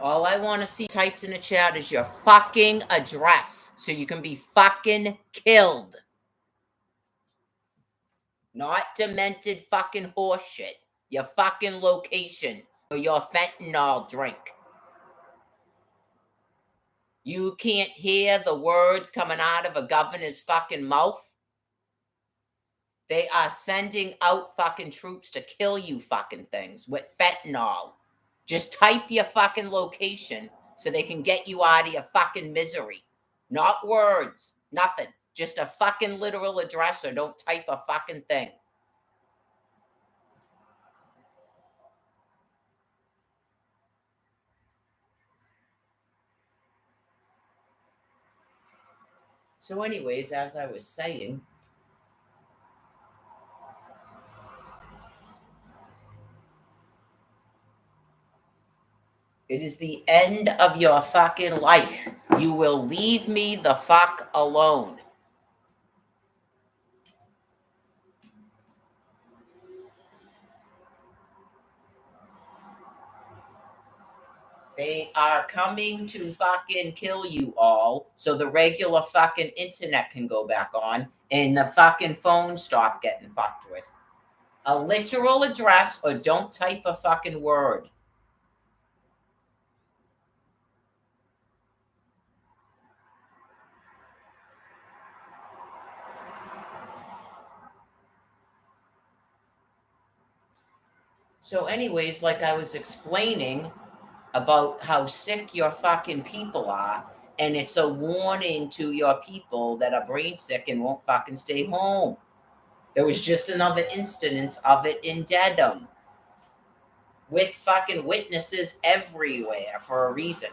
All I want to see typed in the chat is your fucking address so you can be fucking killed. Not demented fucking horseshit. Your fucking location or your fentanyl drink. You can't hear the words coming out of a governor's fucking mouth. They are sending out fucking troops to kill you fucking things with fentanyl. Just type your fucking location so they can get you out of your fucking misery. Not words, nothing. Just a fucking literal address or don't type a fucking thing. So anyways, as I was saying, it is the end of your fucking life. You will leave me the fuck alone. They are coming to fucking kill you all so the regular fucking internet can go back on and the fucking phone stop getting fucked with. A literal address or don't type a fucking word. So anyways, like I was explaining about how sick your fucking people are, and it's a warning to your people that are brain sick and won't fucking stay home. There was just another instance of it in Dedham with fucking witnesses everywhere for a reason.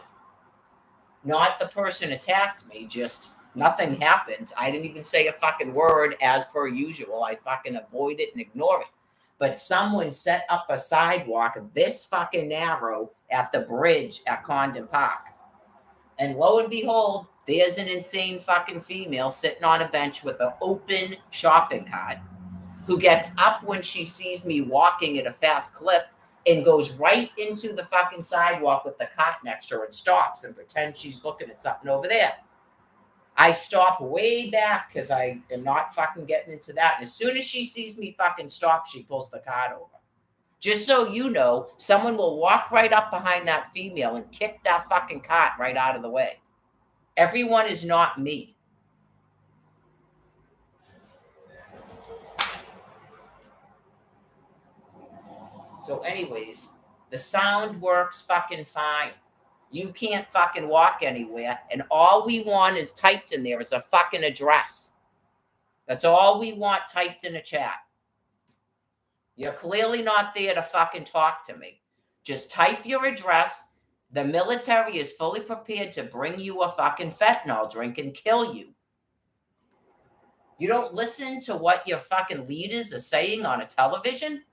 Not the person attacked me, just nothing happened. I didn't even say a fucking word as per usual. I fucking avoid it and ignore it. But someone set up a sidewalk this fucking narrow at the bridge at Condon Park. And lo and behold, there's an insane fucking female sitting on a bench with an open shopping cart who gets up when she sees me walking at a fast clip and goes right into the fucking sidewalk with the cart next to her and stops and pretends she's looking at something over there. I stop way back because I am not fucking getting into that. And as soon as she sees me fucking stop, she pulls the cart over. Just so you know, someone will walk right up behind that female and kick that fucking cart right out of the way. Everyone is not me. So anyways, the sound works fucking fine. You can't fucking walk anywhere. And all we want is typed in there is a fucking address. That's all we want typed in the chat. You're clearly not there to fucking talk to me. Just type your address. The military is fully prepared to bring you a fucking fentanyl drink and kill you. You don't listen to what your fucking leaders are saying on a television?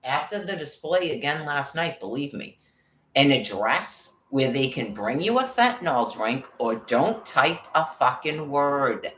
After the display again last night, believe me, an address where they can bring you a fentanyl drink or don't type a fucking word.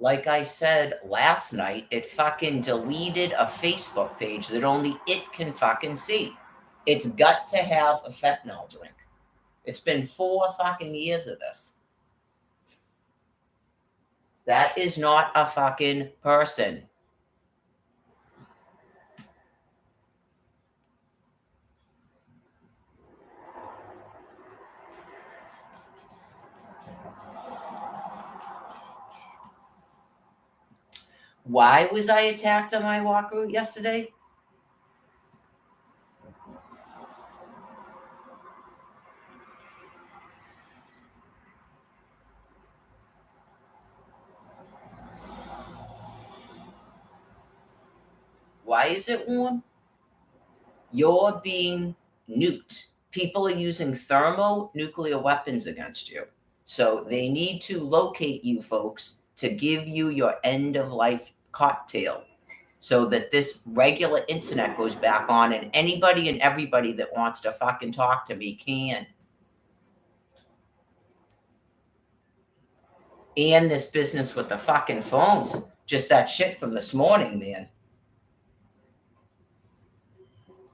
Like I said last night, it fucking deleted a Facebook page that only it can fucking see. It's got to have a fentanyl drink. It's been 4 fucking years of this. That is not a fucking person. Why was I attacked on my walk route yesterday? Why is it warm? You're being nuked. People are using thermonuclear weapons against you. So they need to locate you folks to give you your end of life cocktail so that this regular internet goes back on and anybody and everybody that wants to fucking talk to me can. And this business with the fucking phones, just that shit from this morning, man.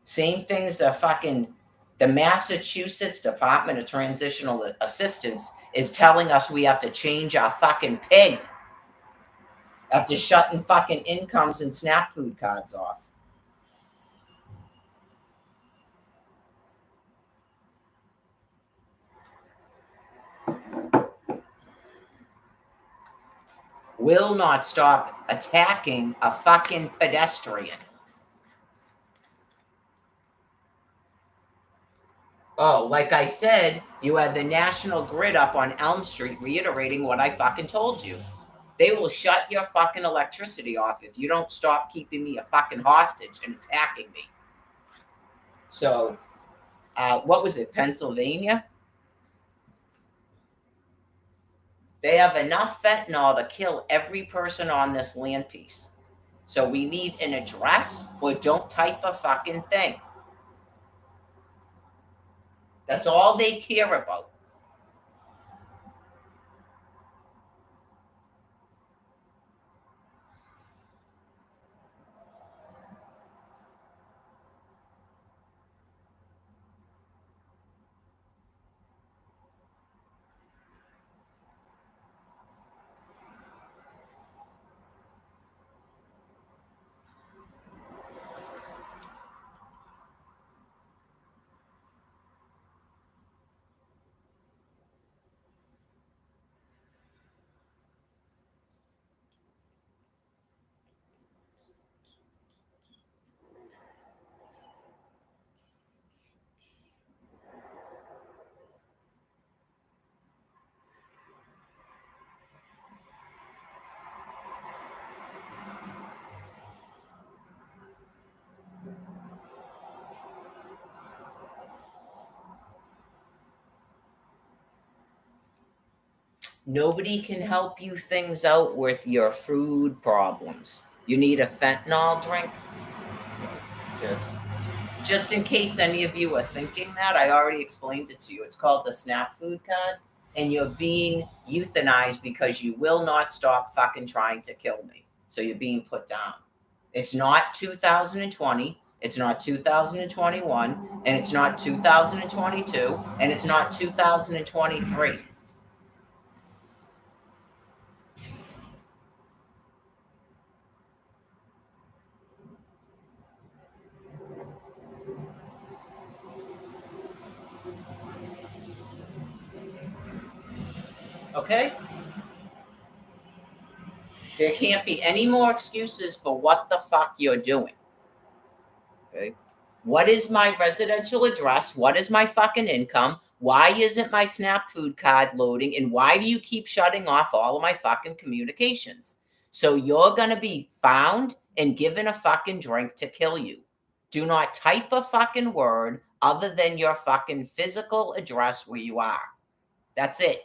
Same things that fucking the Massachusetts Department of Transitional Assistance is telling us we have to change our fucking pin after shutting fucking incomes and SNAP food cards off. Will not stop attacking a fucking pedestrian. Oh, like I said, you had the National Grid up on Elm Street reiterating what I fucking told you. They will shut your fucking electricity off if you don't stop keeping me a fucking hostage and attacking me. So, what was it, Pennsylvania? They have enough fentanyl to kill every person on this land piece. So we need an address or don't type a fucking thing. That's all they care about. Nobody can help you things out with your food problems. You need a fentanyl drink? Just just in case any of you are thinking that, I already explained it to you. It's called the SNAP food card, and you're being euthanized because you will not stop fucking trying to kill me. So you're being put down. It's not 2020, it's not 2021, and it's not 2022, and it's not 2023. Okay? There can't be any more excuses for what the fuck you're doing. Okay? What is my residential address? What is my fucking income? Why isn't my SNAP food card loading? And why do you keep shutting off all of my fucking communications? So you're going to be found and given a fucking drink to kill you. Do not type a fucking word other than your fucking physical address where you are. That's it.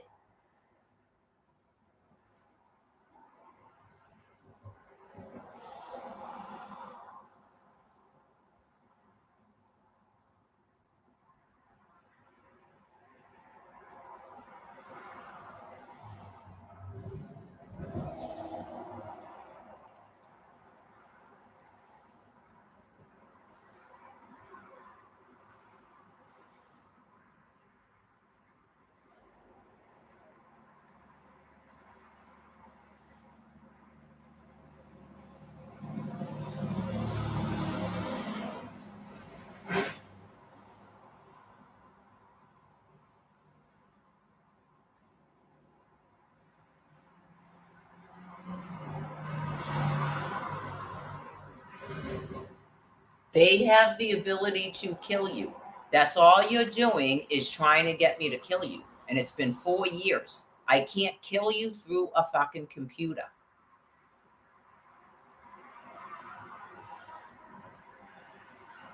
They have the ability to kill you. That's all you're doing is trying to get me to kill you. And it's been 4 years. I can't kill you through a fucking computer.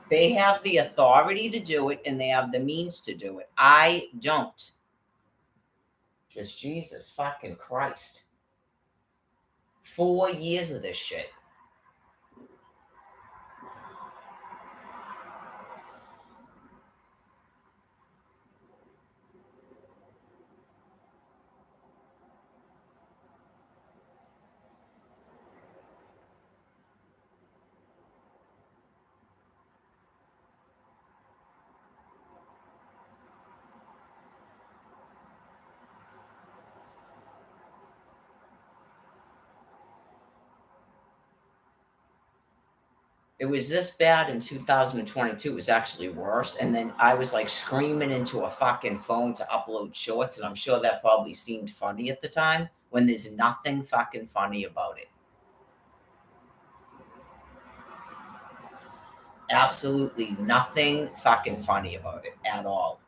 They have the authority to do it and they have the means to do it. I don't. Just Jesus fucking Christ. 4 years of this shit. It was this bad in 2022. It was actually worse. And then I was like screaming into a fucking phone to upload shorts. And I'm sure that probably seemed funny at the time when there's nothing fucking funny about it. Absolutely nothing fucking funny about it at all.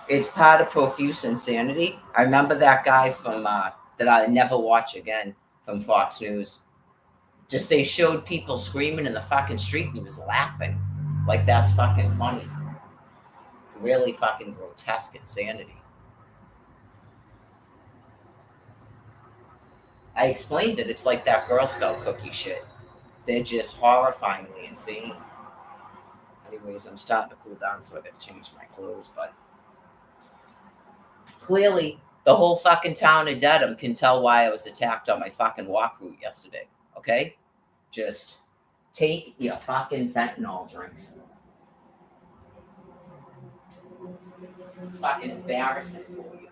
It's part of profuse insanity. I remember that guy from that I never watch again from Fox News. Just they showed people screaming in the fucking street and he was laughing. Like that's fucking funny. It's really fucking grotesque insanity. I explained it. It's like that Girl Scout cookie shit. They're just horrifyingly insane. Anyways, I'm starting to cool down, so I gotta change my clothes. But clearly, the whole fucking town of Dedham can tell why I was attacked on my fucking walk route yesterday. Okay? Just take your fucking fentanyl drinks. It's fucking embarrassing for you.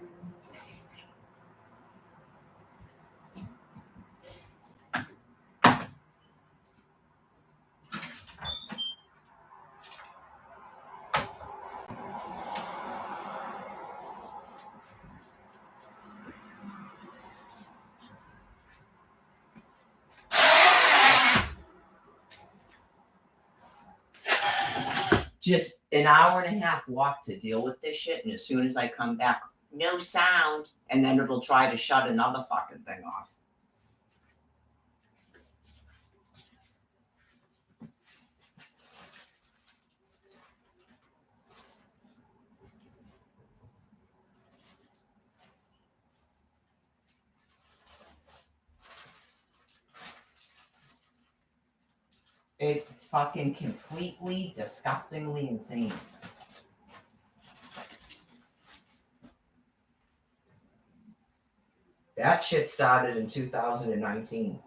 Just an hour and a half walk to deal with this shit. And as soon as I come back, no sound. And then it'll try to shut another fucking thing off. It's fucking completely, disgustingly insane. That shit started in 2019.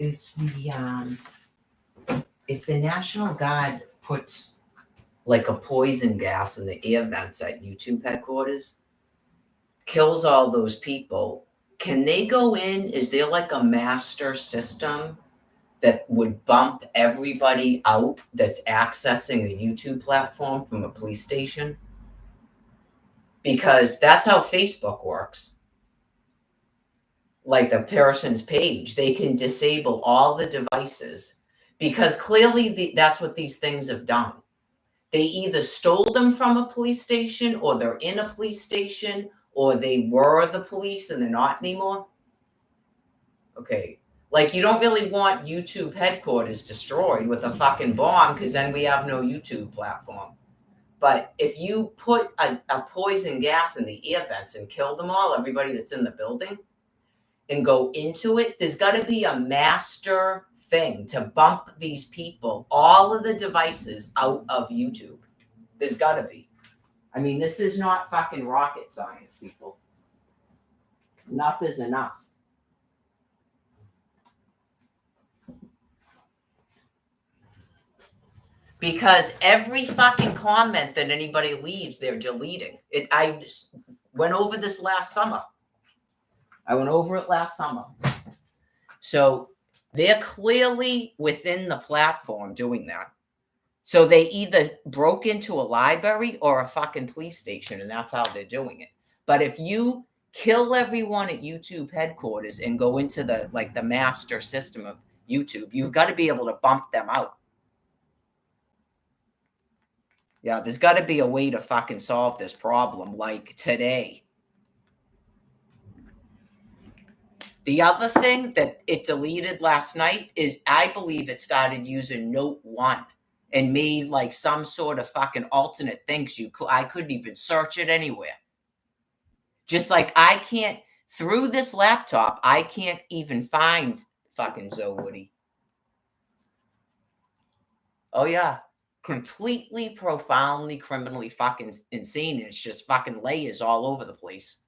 if the National Guard puts like a poison gas in the air vents at YouTube headquarters, kills all those people, can they go in? Is there like a master system that would bump everybody out that's accessing a YouTube platform from a police station? Because that's how Facebook works. Like the person's page, they can disable all the devices because clearly that's what these things have done. They either stole them from a police station, or they're in a police station, or they were the police and they're not anymore. Okay. Like, you don't really want YouTube headquarters destroyed with a fucking bomb, because then we have no YouTube platform. But if you put a poison gas in the air vents and kill them all, everybody that's in the building, and go into it, there's got to be a master thing to bump these people, all of the devices, out of YouTube. There's got to be. I mean, this is not fucking rocket science, people. Enough is enough. Because every fucking comment that anybody leaves, they're deleting. I went over this last summer. I went over it last summer. So they're clearly within the platform doing that. So they either broke into a library or a fucking police station, and that's how they're doing it. But if you kill everyone at YouTube headquarters and go into the master system of YouTube, you've got to be able to bump them out. Yeah, there's got to be a way to fucking solve this problem, like today. The other thing that it deleted last night is, I believe it started using Note 1 and made like some sort of fucking alternate things. I couldn't even search it anywhere. Just like I can't, through this laptop, I can't even find fucking Zoe Woody. Oh yeah. Completely, profoundly, criminally fucking insane. It's just fucking layers all over the place.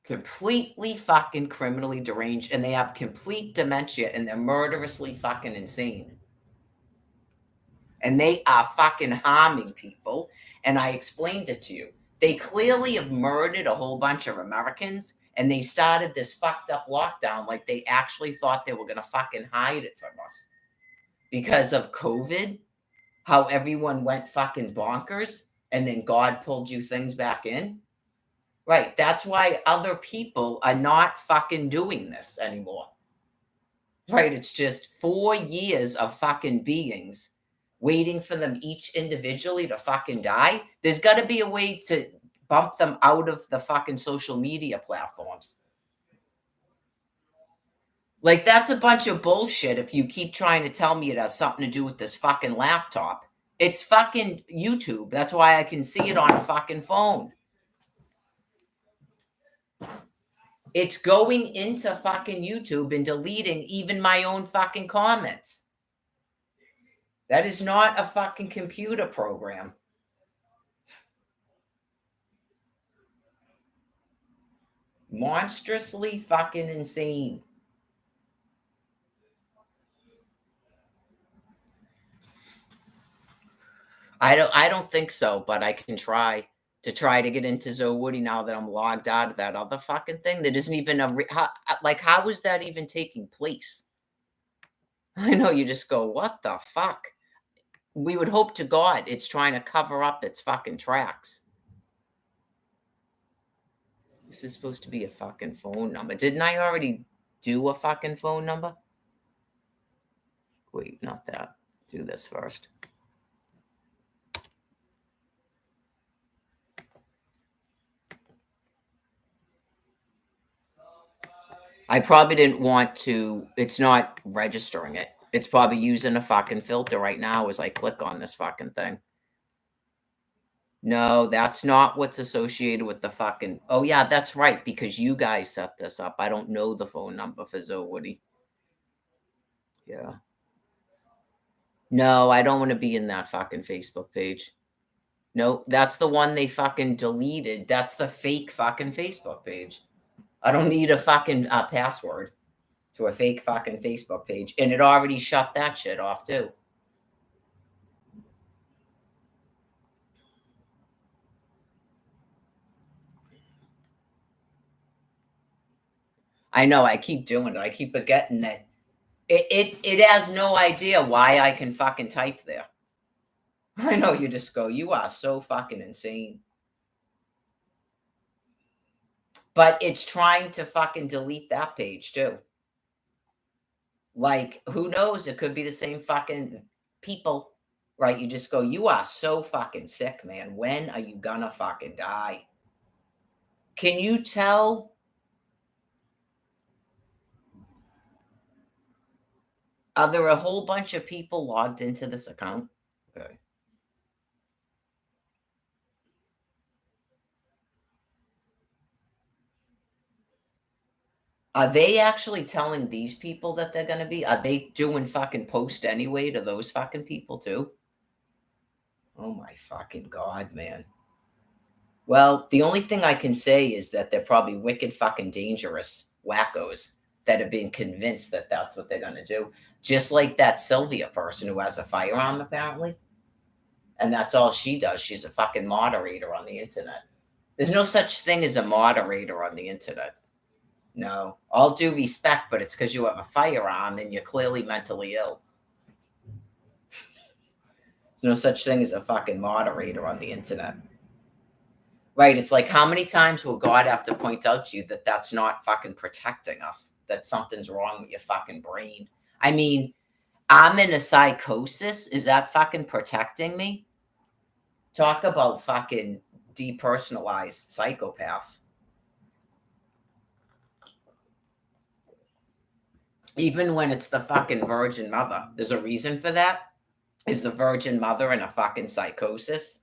Completely fucking criminally deranged, and they have complete dementia, and they're murderously fucking insane. And they are fucking harming people. And I explained it to you. They clearly have murdered a whole bunch of Americans, and they started this fucked up lockdown like they actually thought they were going to fucking hide it from us. Because of COVID, how everyone went fucking bonkers, and then God pulled you things back in. Right. That's why other people are not fucking doing this anymore. Right. It's just 4 years of fucking beings waiting for them each individually to fucking die. There's got to be a way to bump them out of the fucking social media platforms. Like, that's a bunch of bullshit if you keep trying to tell me it has something to do with this fucking laptop. It's fucking YouTube. That's why I can see it on a fucking phone. It's going into fucking YouTube and deleting even my own fucking comments. That is not a fucking computer program. Monstrously fucking insane. I don't think so, but I can try to get into Zoe Woody now that I'm logged out of that other fucking thing. There isn't even how is that even taking place? I know, you just go, what the fuck? We would hope to God it's trying to cover up its fucking tracks. This is supposed to be a fucking phone number. Didn't I already do a fucking phone number? Wait, not that. Do this first. I probably didn't want to. It's not registering it. It's probably using a fucking filter right now as I click on this fucking thing. No, that's not what's associated with the fucking... Oh, yeah, that's right, because you guys set this up. I don't know the phone number for Zoe Woody. Yeah. No, I don't want to be in that fucking Facebook page. No, that's the one they fucking deleted. That's the fake fucking Facebook page. I don't need a fucking password to a fake fucking Facebook page. And it already shut that shit off too. I know I keep doing it. I keep forgetting that it has no idea why I can fucking type there. I know you just go, you are so fucking insane. But it's trying to fucking delete that page too. Like, who knows? It could be the same fucking people, right? You just go, you are so fucking sick, man. When are you gonna fucking die? Can you tell? Are there a whole bunch of people logged into this account? Okay. Are they actually telling these people that they're gonna be? Are they doing fucking post anyway to those fucking people too? Oh my fucking god, man. Well, the only thing I can say is that they're probably wicked fucking dangerous wackos that have been convinced that that's what they're gonna do. Just like that Sylvia person who has a firearm, apparently. And that's all she does. She's a fucking moderator on the internet. There's no such thing as a moderator on the internet. No. All due respect, but it's because you have a firearm and you're clearly mentally ill. There's no such thing as a fucking moderator on the internet. Right, it's like, how many times will God have to point out to you that that's not fucking protecting us, that something's wrong with your fucking brain? I mean, I'm in a psychosis. Is that fucking protecting me? Talk about fucking depersonalized psychopaths. Even when it's the fucking Virgin Mother, there's a reason for that. Is the Virgin Mother in a fucking psychosis?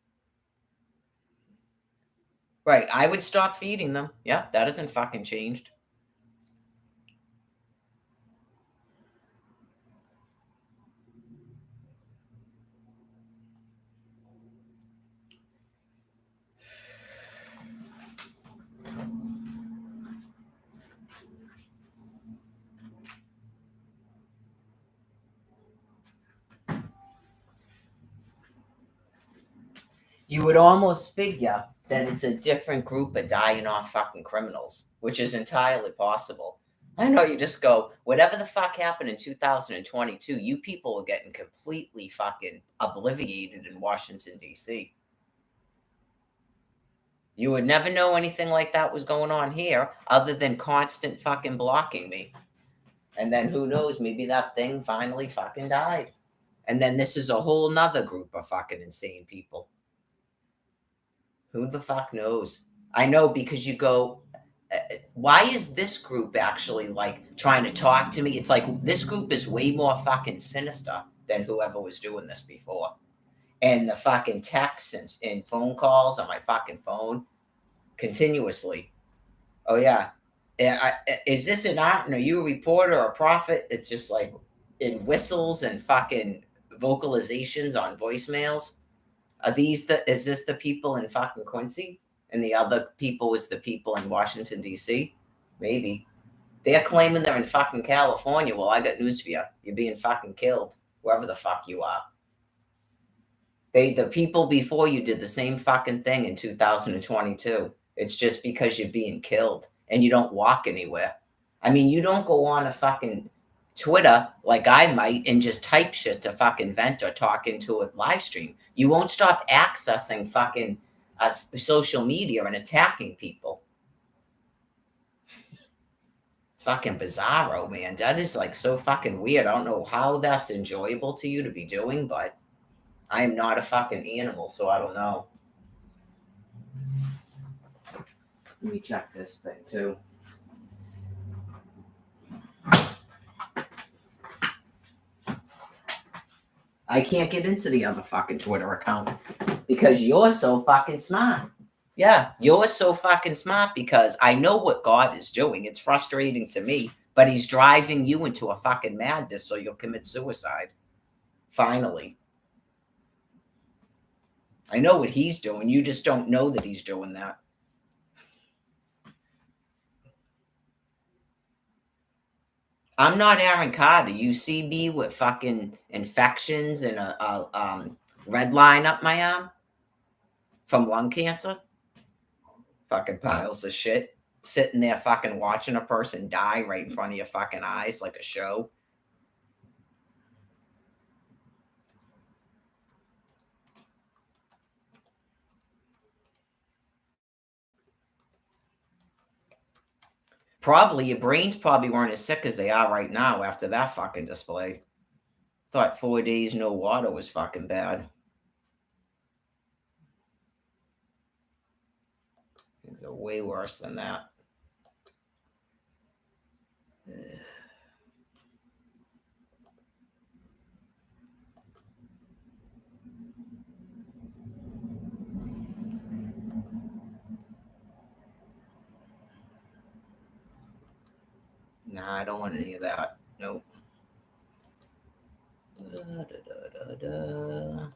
Right, I would stop feeding them. Yeah, that hasn't fucking changed. You would almost figure that it's a different group of dying off fucking criminals, which is entirely possible. I know you just go, whatever the fuck happened in 2022, you people were getting completely fucking obliviated in Washington, D.C. You would never know anything like that was going on here other than constant fucking blocking me. And then who knows, maybe that thing finally fucking died. And then this is a whole nother group of fucking insane people. Who the fuck knows? I know because you go, why is this group actually like trying to talk to me? It's like this group is way more fucking sinister than whoever was doing this before. And the fucking texts and phone calls on my fucking phone continuously. Oh, yeah. Is this an art? And are you a reporter or a prophet? It's just like in whistles and fucking vocalizations on voicemails. Is this the people in fucking Quincy? And the other people is the people in Washington, D.C.? Maybe. They're claiming they're in fucking California. Well, I got news for you. You're being fucking killed, wherever the fuck you are. The people before you did the same fucking thing in 2022. It's just because you're being killed and you don't walk anywhere. I mean, you don't go on a fucking Twitter like I might and just type shit to fucking vent or talk into a live stream. You won't stop accessing fucking social media and attacking people. It's fucking bizarro, man. That is like so fucking weird. I don't know how that's enjoyable to you to be doing, but I am not a fucking animal, so I don't know. Let me check this thing too. I can't get into the other fucking Twitter account because you're so fucking smart. Yeah, you're so fucking smart because I know what God is doing. It's frustrating to me, but he's driving you into a fucking madness so you'll commit suicide. Finally. I know what he's doing. You just don't know that he's doing that. I'm not Aaron Carter. You see me with fucking infections and a red line up my arm from lung cancer? Fucking piles of shit. Sitting there fucking watching a person die right in front of your fucking eyes like a show. Probably your brains probably weren't as sick as they are right now after that fucking display. Thought 4 days no water was fucking bad. Things are way worse than that. Nah, I don't want any of that. Nope. Da, da, da.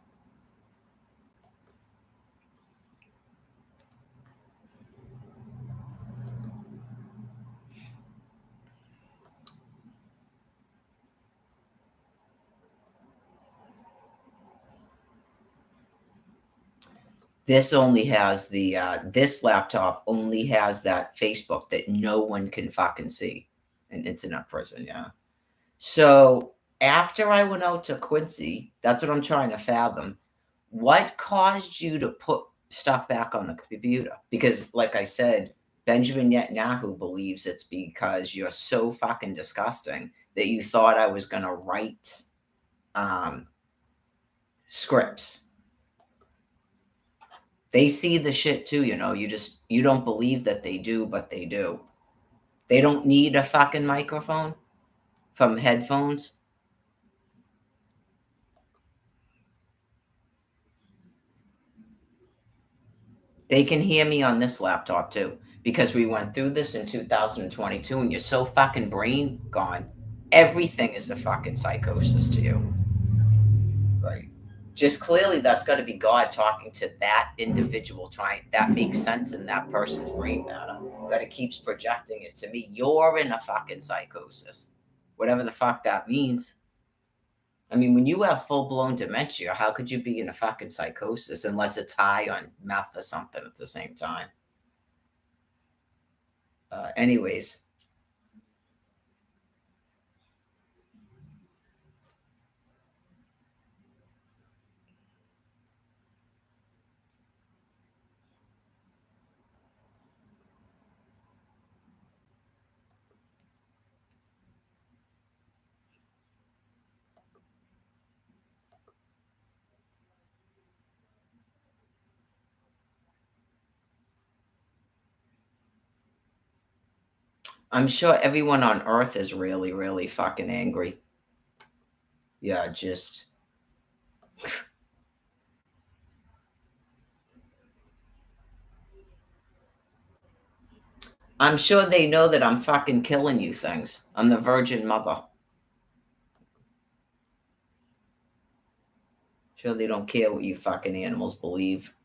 This only has the this laptop only has that Facebook that no one can fucking see. An internet prison, yeah. So after I went out to Quincy, that's what I'm trying to fathom. What caused you to put stuff back on the computer? Because, like I said, Benjamin Netanyahu believes it's because you're so fucking disgusting that you thought I was going to write scripts. They see the shit too, you know. You don't believe that they do, but they do. They don't need a fucking microphone from headphones. They can hear me on this laptop too, because we went through this in 2022 and you're so fucking brain gone. Everything is a fucking psychosis to you. Right. Just clearly that's got to be God talking to that individual, trying that makes sense in that person's brain matter. But it keeps projecting it to me. You're in a fucking psychosis. Whatever the fuck that means. I mean, when you have full blown dementia, how could you be in a fucking psychosis unless it's high on meth or something at the same time? Anyways, I'm sure everyone on earth is really, really fucking angry. Yeah, just. I'm sure they know that I'm fucking killing you things. I'm the Virgin Mother. Sure they don't care what you fucking animals believe.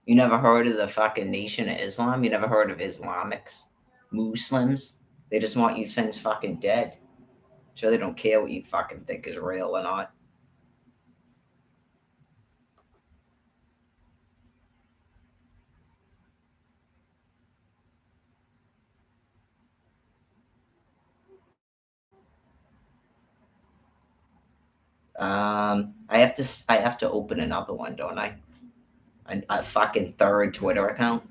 You never heard of the fucking Nation of Islam? You never heard of Islamics? Muslims? They just want you things fucking dead. Sure they don't care what you fucking think is real or not. I have to open another one, don't I? A fucking third Twitter account.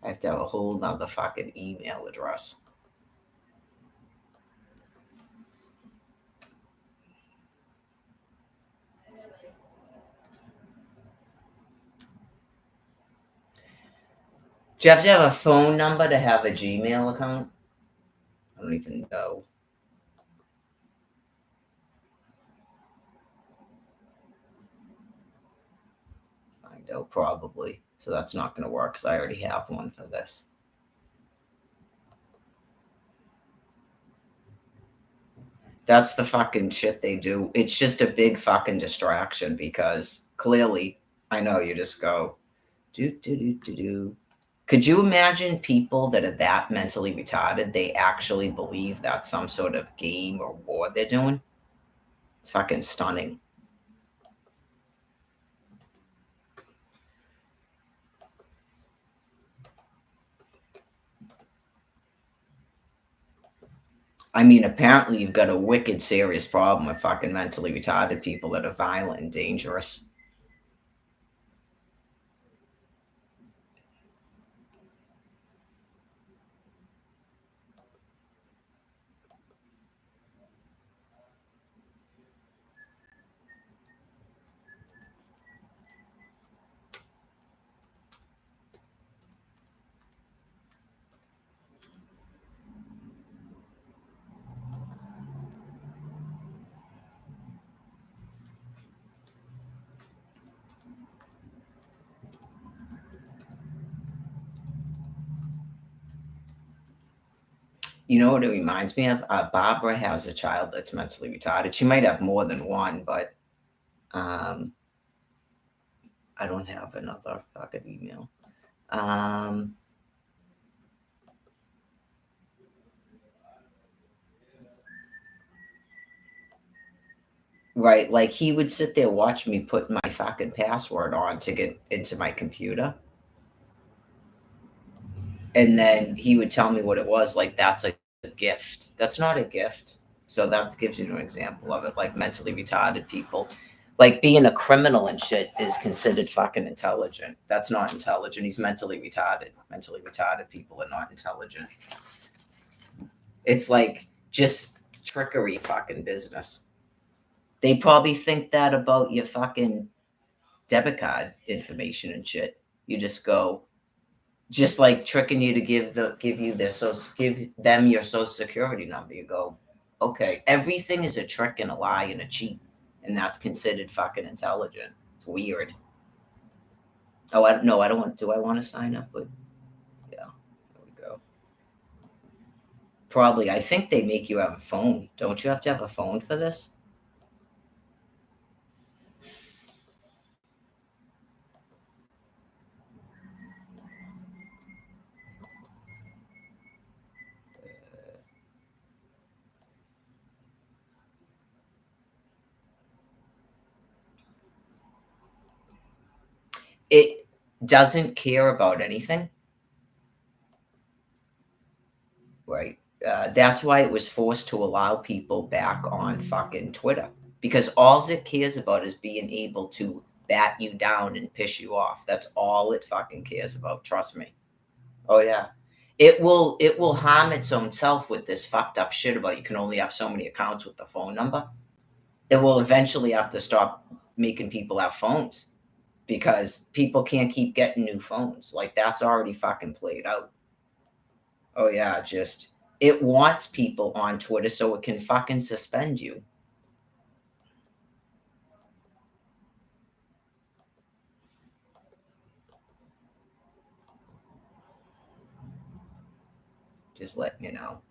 I have to have a whole nother fucking email address. Do you have to have a phone number to have a Gmail account? I don't even know. I know, probably. So that's not going to work because I already have one for this. That's the fucking shit they do. It's just a big fucking distraction because clearly, I know you just go, do, do, do, do, do. Could you imagine people that are that mentally retarded? They actually believe that's some sort of game or war they're doing? It's fucking stunning. I mean, apparently you've got a wicked serious problem with fucking mentally retarded people that are violent and dangerous. You know what it reminds me of? Barbara has a child that's mentally retarded. She might have more than one, but um, I don't have another fucking email. Um, right, like he would sit there watch me put my fucking password on to get into my computer, and then he would tell me what it was. Like that's a gift. That's not a gift. So that gives you an example of it. Like mentally retarded people, like being a criminal and shit is considered fucking intelligent. That's not intelligent. He's mentally retarded. Mentally retarded people are not intelligent. It's like just trickery fucking business. They probably think that about your fucking debit card information and shit. You just go, just like tricking you to give them your social security number. You go, okay, everything is a trick and a lie and a cheat, and that's considered fucking intelligent. It's weird. Oh, I don't know. I don't want. Do I want to sign up? But yeah, there we go. Probably. I think they make you have a phone. Don't you have to have a phone for this? It doesn't care about anything, right? That's why it was forced to allow people back on fucking Twitter because all it cares about is being able to bat you down and piss you off. That's all it fucking cares about. Trust me. Oh yeah. It will harm its own self with this fucked up shit about you can only have so many accounts with the phone number. It will eventually have to stop making people have phones because people can't keep getting new phones. Like that's already fucking played out. Oh yeah, just it wants people on Twitter so it can fucking suspend you. Just letting you know.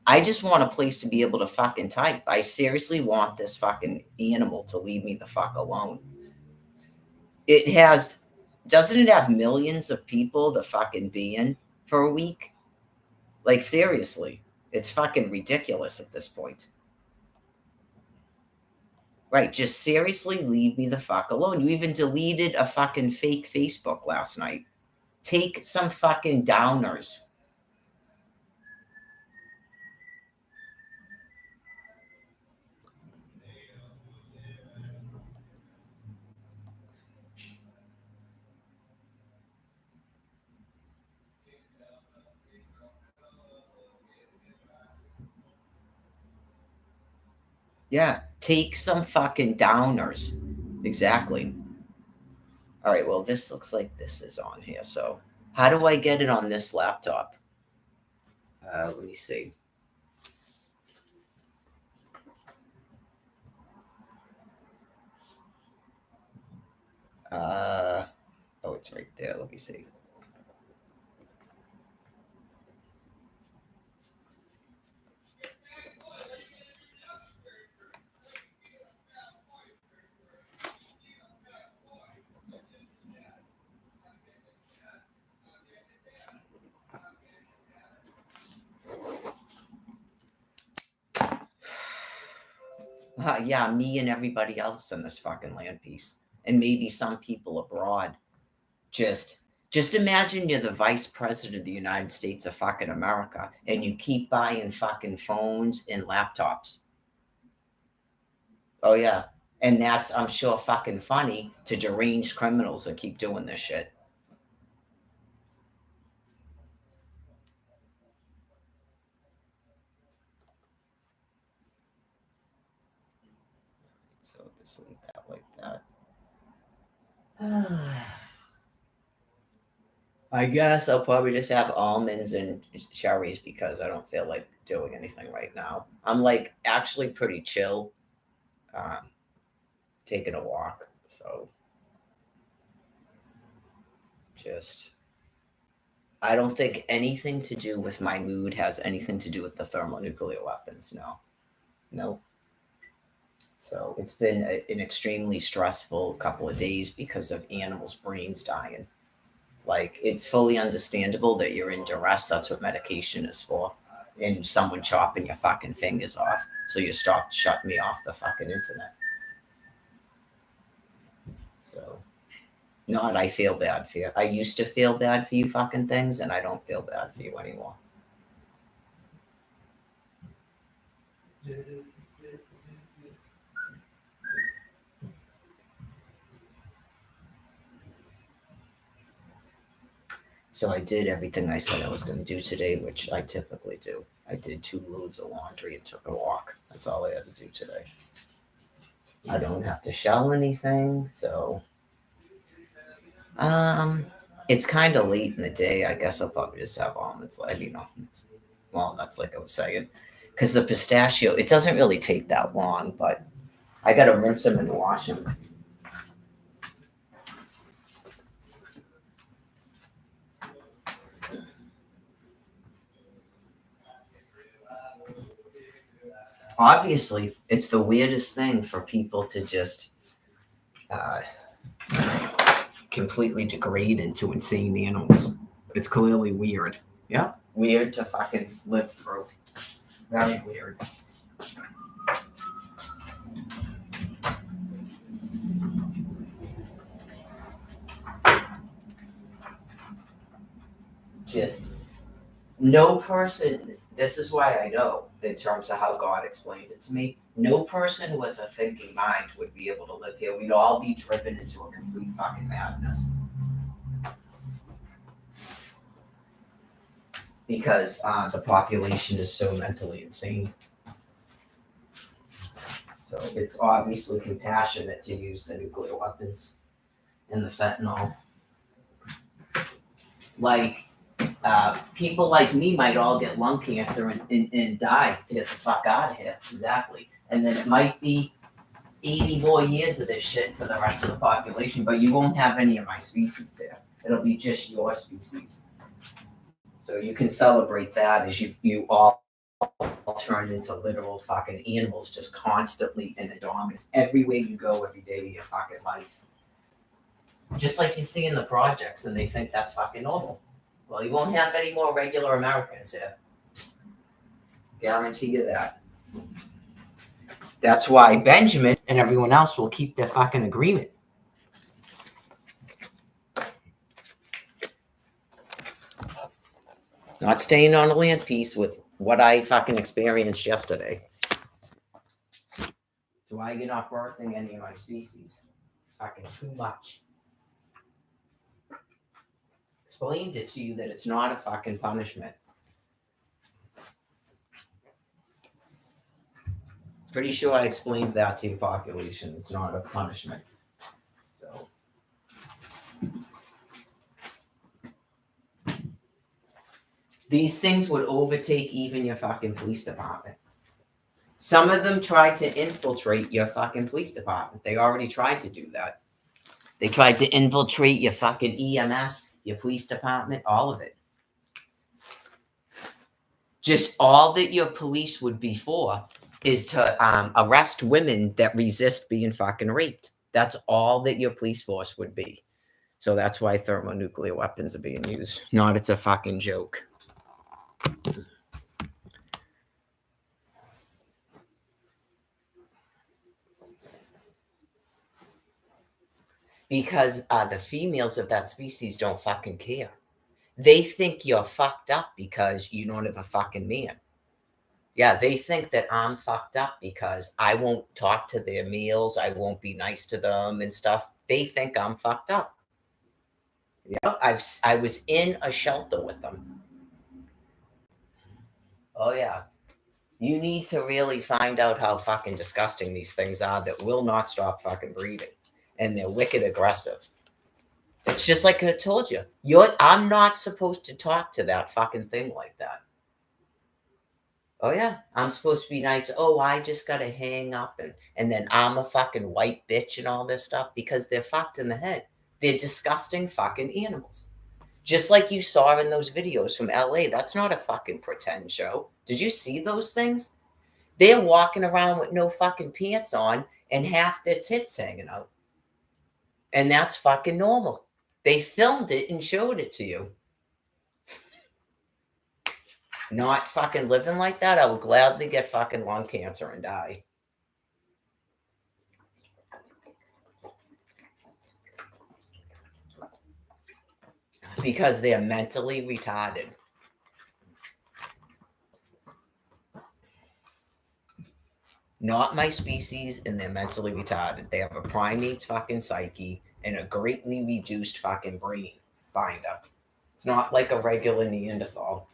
I just want a place to be able to fucking type. I seriously want this fucking animal to leave me the fuck alone. It has, doesn't it have millions of people to fucking be in for a week? Like, seriously, it's fucking ridiculous at this point. Right, just seriously leave me the fuck alone. You even deleted a fucking fake Facebook last night. Take some fucking downers. Yeah, take some fucking downers. Exactly. All right, well, this looks like this is on here. So, how do I get it on this laptop? Let me see. Oh, it's right there. Let me see. Yeah, me and everybody else in this fucking land piece, and maybe some people abroad. Just, just imagine you're the vice president of the United States of fucking America, and you keep buying fucking phones and laptops. Oh yeah, and that's I'm sure fucking funny to deranged criminals that keep doing this shit. So just leave that like that. I guess I'll probably just have almonds and cherries because I don't feel like doing anything right now. I'm like actually pretty chill, um, taking a walk. So just, I don't think anything to do with my mood has anything to do with the thermonuclear weapons. No, no. So it's been an extremely stressful couple of days because of animals' brains dying. Like, it's fully understandable that you're in duress. That's what medication is for. And someone chopping your fucking fingers off. So you stop shutting me off the fucking internet. So, not I feel bad for you. I used to feel bad for you fucking things, and I don't feel bad for you anymore. So I did everything I said I was going to do today, which I typically do. I did 2 loads of laundry and took a walk. That's all I had to do today. I don't have to shell anything, so um, it's kind of late in the day. I guess I'll probably just have almonds. Like, it's walnuts, like I was saying, because the pistachio it doesn't really take that long, but I got to rinse them and wash them. Obviously, it's the weirdest thing for people to just uh, completely degrade into insane animals. It's clearly weird. Yeah, weird to fucking live through. Very weird. Just no person, this is why I know, in terms of how God explains it to me, no person with a thinking mind would be able to live here. We'd all be driven into a complete fucking madness because the population is so mentally insane. So it's obviously compassionate to use the nuclear weapons and the fentanyl. Like, people like me might all get lung cancer and die to get the fuck out of here. Exactly. And then it might be 80 more years of this shit for the rest of the population, but you won't have any of my species there. It'll be just your species. So you can celebrate that as you all turn into literal fucking animals, just constantly in the dominance everywhere you go every day of your fucking life. Just like you see in the projects, and they think that's fucking normal. Well, you won't have any more regular Americans here. Guarantee you that. That's why Benjamin and everyone else will keep their fucking agreement. Not staying on a land piece with what I fucking experienced yesterday. That's why you're not birthing any of my species. Fucking too much. Explained it to you that it's not a fucking punishment. Pretty sure I explained that to your population. It's not a punishment. So these things would overtake even your fucking police department. Some of them tried to infiltrate your fucking police department. They already tried to do that. They tried to infiltrate your fucking EMS, your police department, all of it. Just all that your police would be for is to arrest women that resist being fucking raped. That's all that your police force would be. So that's why thermonuclear weapons are being used. Not it's a fucking joke. Because the females of that species don't fucking care. They think you're fucked up because you don't have a fucking man. Yeah, they think that I'm fucked up because I won't talk to their males, I won't be nice to them and stuff. They think I'm fucked up. Yeah, I was in a shelter with them. Oh yeah. You need to really find out how fucking disgusting these things are that will not stop fucking breeding. And they're wicked aggressive. It's just like I told you. I'm not supposed to talk to that fucking thing like that. Oh yeah, I'm supposed to be nice. Oh, I just gotta hang up and then I'm a fucking white bitch and all this stuff because they're fucked in the head. They're disgusting fucking animals. Just like you saw in those videos from LA. That's not a fucking pretend show. Did you see those things? They're walking around with no fucking pants on and half their tits hanging out. And that's fucking normal. They filmed it and showed it to you. Not fucking living like that, I would gladly get fucking lung cancer and die. Because they are mentally retarded. Not my species, and they're mentally retarded. They have a primate's fucking psyche and a greatly reduced fucking brain binder. It's not like a regular Neanderthal.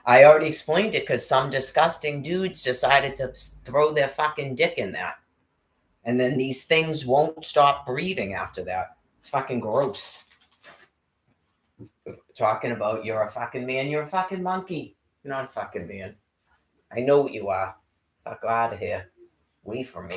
I already explained it because some disgusting dudes decided to throw their fucking dick in that. And then these things won't stop breeding after that. It's fucking gross. Talking about you're a fucking man, you're a fucking monkey. You're not a fucking man. I know what you are. Fuck out of here. Away from me.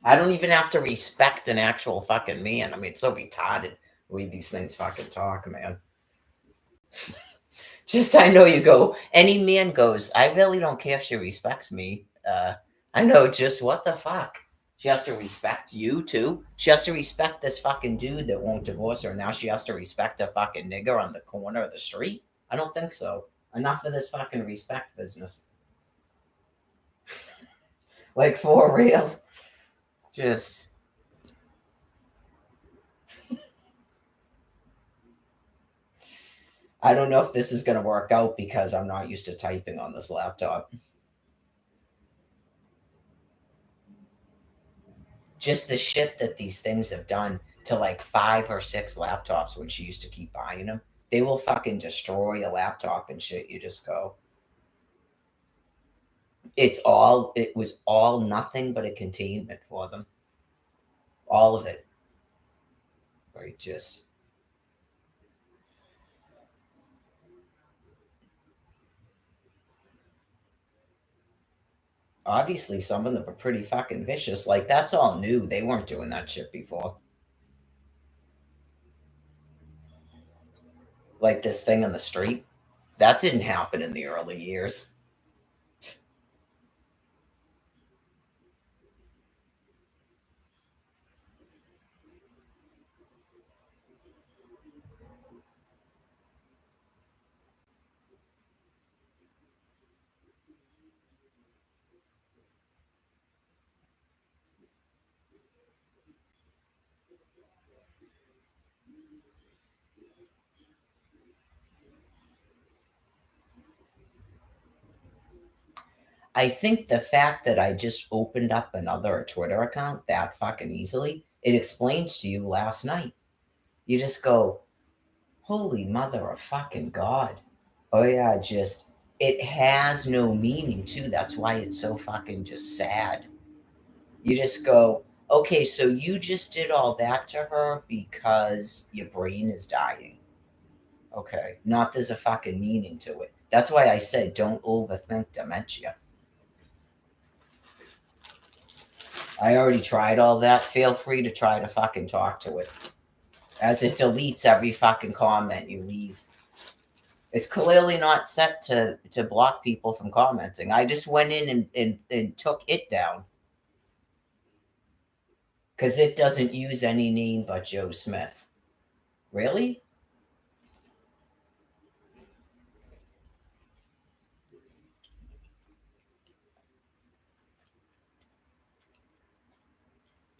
I don't even have to respect an actual fucking man. I mean, it's so retarded the way these things fucking talk, man. Just I know you go, any man goes, I really don't care if she respects me. I know just what the fuck. She has to respect you too. She has to respect this fucking dude that won't divorce her. Now she has to respect a fucking nigger on the corner of the street. I don't think so. Enough of this fucking respect business. Like for real. Just I don't know if this is gonna work out because I'm not used to typing on this laptop. Just the shit that these things have done to like 5 or 6 laptops when she used to keep buying them. They will fucking destroy a laptop and shit. You just go. It was all nothing but a containment for them. All of it. Right? Just. Obviously, some of them are pretty fucking vicious. Like, that's all new. They weren't doing that shit before. Like this thing on the street. That didn't happen in the early years. I think the fact that I just opened up another Twitter account that fucking easily It explains to you last night. You just go, holy mother of fucking God. Oh yeah, just it has no meaning too. That's why it's so fucking just sad. You just go, okay, so you just did all that to her because your brain is dying. Okay. Not there's a fucking meaning to it. That's why I said don't overthink dementia. I already tried all that. Feel free to try to fucking talk to it. As it deletes every fucking comment you leave. It's clearly not set to block people from commenting. I just went in and took it down. Because it doesn't use any name but Joe Smith. Really?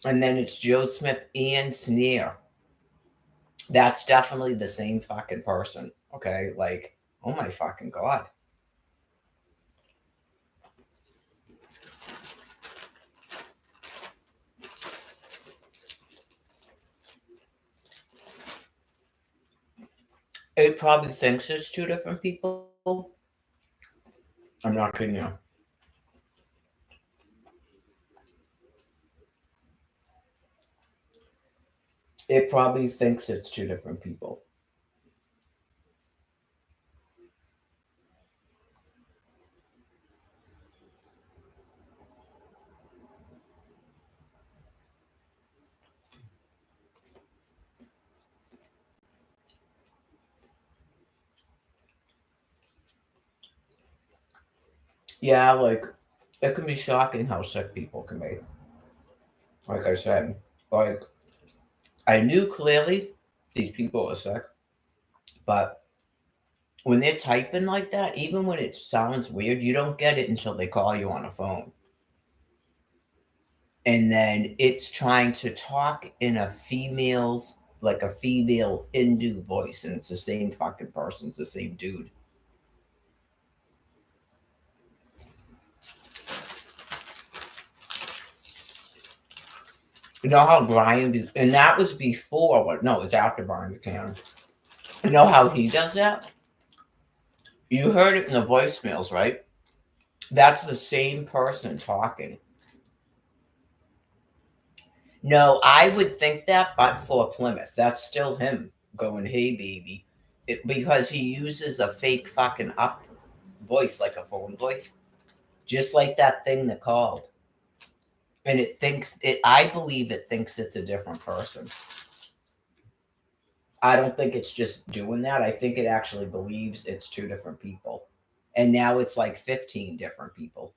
And then it's Joe Smith and Sneer. That's definitely the same fucking person. Okay? Like, oh my fucking God. It probably thinks it's two different people. I'm not kidding you. It probably thinks it's two different people. Yeah, like, it can be shocking how sick people can be. Like I said, like, I knew clearly these people are sick, but when they're typing like that, even when it sounds weird, you don't get it until they call you on a phone. And then it's trying to talk in like a female Hindu voice, and it's the same fucking person, it's the same dude. You know how and that was before what? No, it's after Brian Buchanan. You know how he does that? You heard it in the voicemails, right? That's the same person talking. No, I would think that, but for Plymouth, that's still him going, "Hey, baby," because he uses a fake fucking up voice, like a phone voice, just like that thing that called, and it thinks it. I believe it thinks it's a different person. I don't think it's just doing that. I think it actually believes it's two different people, and now it's like 15 different people.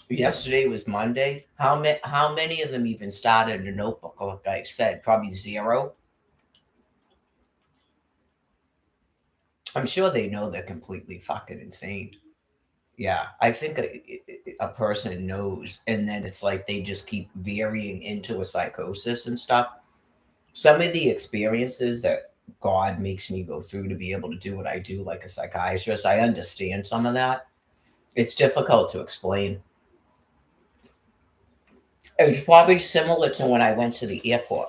Yesterday was Monday. How many of them even started a notebook? Like I said, probably zero. I'm sure they know they're completely fucking insane. Yeah, I think a person knows, and then it's like they just keep veering into a psychosis and stuff. Some of the experiences that God makes me go through to be able to do what I do, like a psychiatrist, I understand some of that. It's difficult to explain. It's probably similar to when I went to the airport.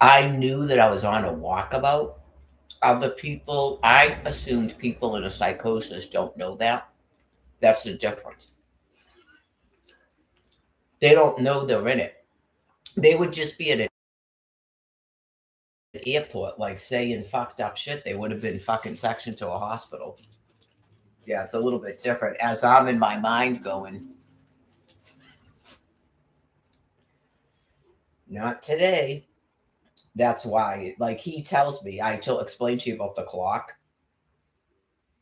I knew that I was on a walkabout. Other people, I assumed people in a psychosis don't know that. That's the difference. They don't know they're in it. They would just be at an airport, like saying fucked up shit. They would have been fucking sectioned to a hospital. Yeah, it's a little bit different. As I'm in my mind going, not today. That's why, like, he tells me, explain to you about the clock.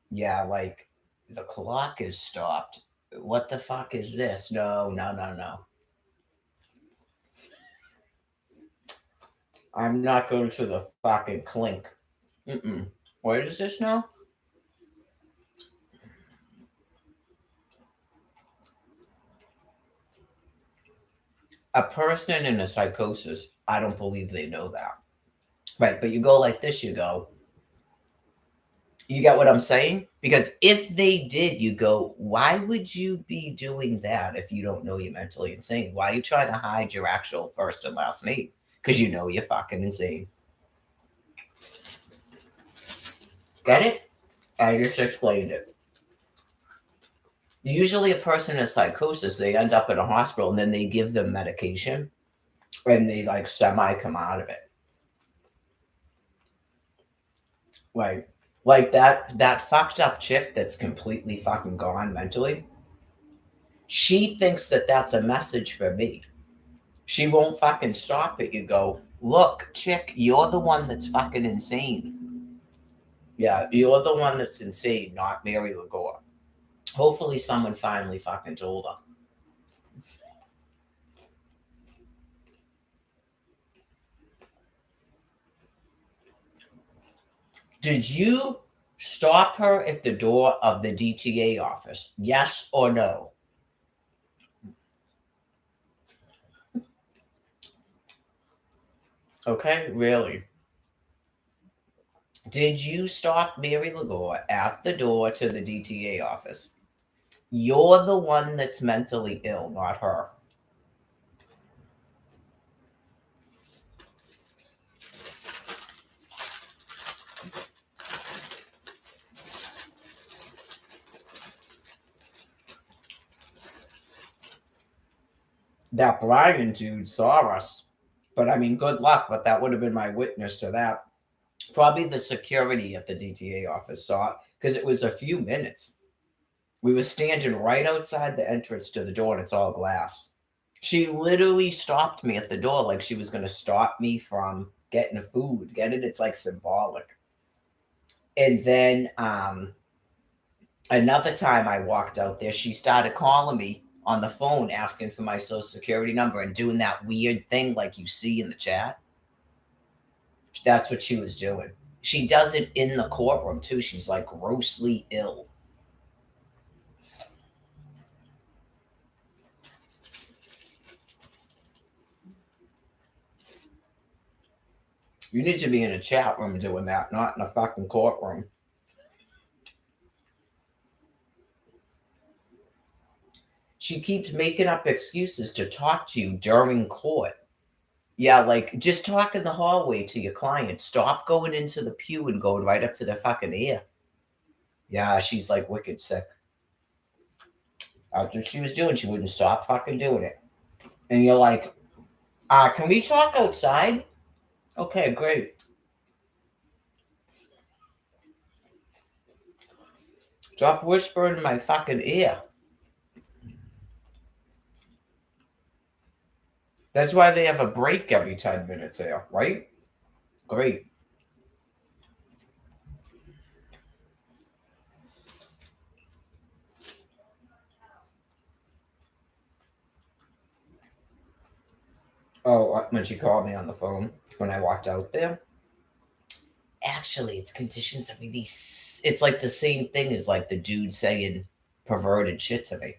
Yeah, like, the clock is stopped. What the fuck is this? No, no, no, no. I'm not going to the fucking clink. Mm-mm. What is this now? A person in a psychosis I don't believe they know that. Right. But you go like this, you go, you get what I'm saying? Because if they did, you go, why would you be doing that if you don't know you're mentally insane? Why are you trying to hide your actual first and last name? Because you know you're fucking insane. Get it? I just explained it. Usually, a person in psychosis, they end up in a hospital and then they give them medication and they like semi come out of it. Like that fucked up chick that's completely fucking gone mentally. She thinks that that's a message for me. She won't fucking stop it. You go, look, chick, you're the one that's fucking insane. Yeah, you're the one that's insane, not Mary Lagore. Hopefully, someone finally fucking told her. Did you stop her at the door of the DTA office? Yes or no? Okay, really. Did you stop Mary Lagore at the door to the DTA office? You're the one that's mentally ill, not her. That Brian dude saw us. But I mean, good luck, but that would have been my witness to that. Probably the security at the DTA office saw it because it was a few minutes. We were standing right outside the entrance to the door and it's all glass. She literally stopped me at the door like she was going to stop me from getting food. Get it? It's like symbolic. And then another time I walked out there, she started calling me on the phone asking for my social security number and doing that weird thing like you see in the chat. That's what she was doing. She does it in the courtroom too. She's like grossly ill. You need to be in a chat room doing that, not in a fucking courtroom. She keeps making up excuses to talk to you during court. Yeah, like just talk in the hallway to your client. Stop going into the pew and going right up to their fucking ear. Yeah, she's like wicked sick. That's what she was doing. She wouldn't stop fucking doing it. And you're like, can we talk outside? Okay, great. Stop whispering in my fucking ear. That's why they have a break every 10 minutes there, right? Great. Oh, when she called me on the phone when I walked out there. Actually, it's conditions of release. It's like the same thing as like the dude saying perverted shit to me.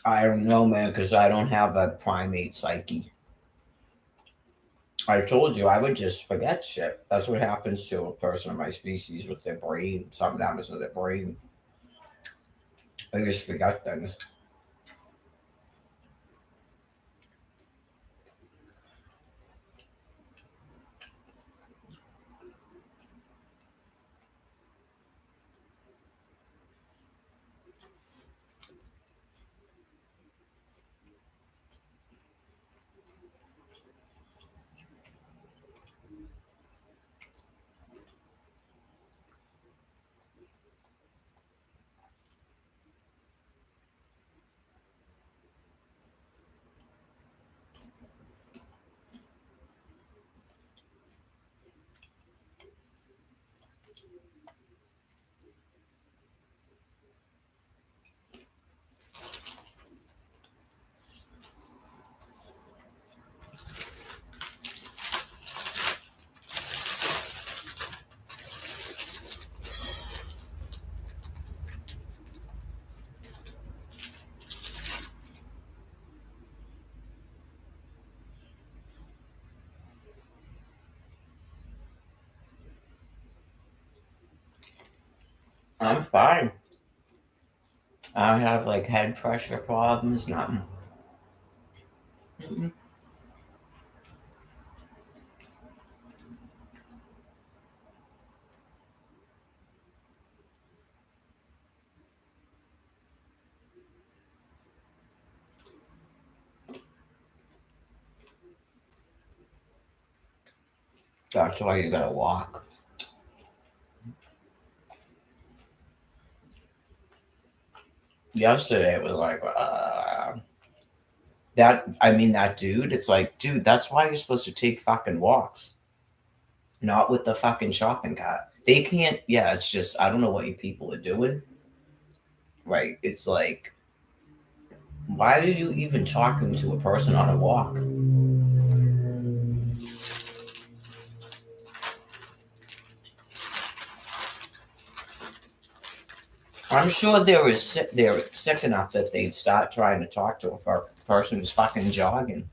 I don't know, man, because I don't have a primate psyche. I told you I would just forget shit. That's what happens to a person of my species with their brain. Something happens to their brain. I just forget things. I'm fine. I don't have like head pressure problems, nothing. Mm-mm. That's why you gotta walk. Yesterday it was like, that. I mean, that dude. It's like, dude, that's why you're supposed to take fucking walks, not with the fucking shopping cart. They can't. Yeah, it's just I don't know what you people are doing. Right? It's like, why are you even talking to a person on a walk? I'm sure they're sick enough that they'd start trying to talk to a person who's fucking jogging.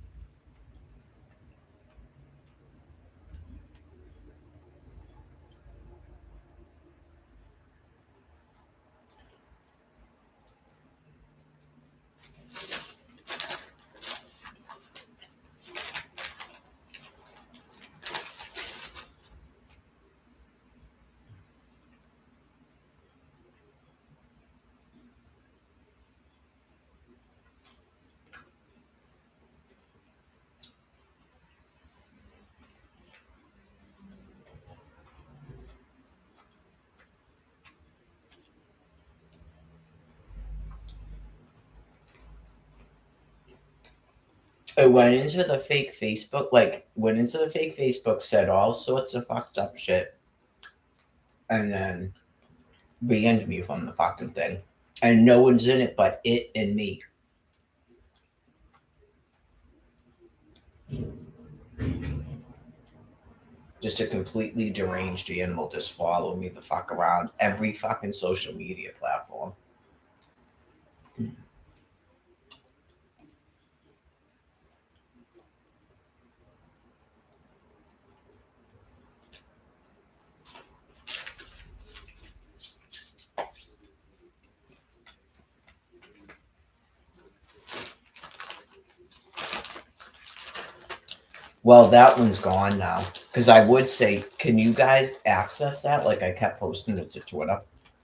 It went into the fake Facebook, like went into the fake Facebook, said all sorts of fucked up shit, and then banned me from the fucking thing. And no one's in it but it and me. Just a completely deranged animal just follow me the fuck around every fucking social media platform. Well, that one's gone now. Because I would say, can you guys access that? Like I kept posting it to Twitter.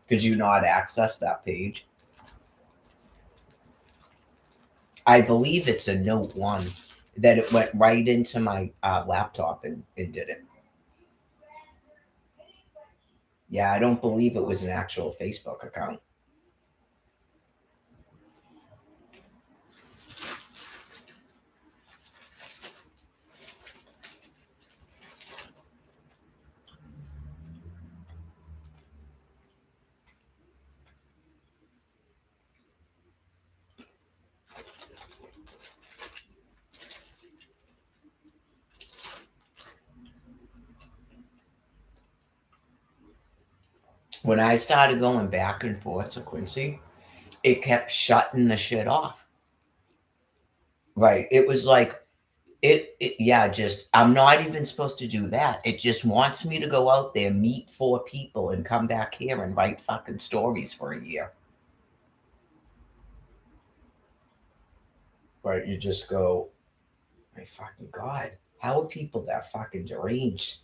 Could you not access that page? I believe it's a Note 1 that it went right into my laptop and did it. Yeah, I don't believe it was an actual Facebook account. When I started going back and forth to Quincy, it kept shutting the shit off. Right. It was like yeah, just I'm not even supposed to do that. It just wants me to go out there, meet 4 people, and come back here and write fucking stories for a year. Right. You just go, my fucking God. How are people that fucking deranged?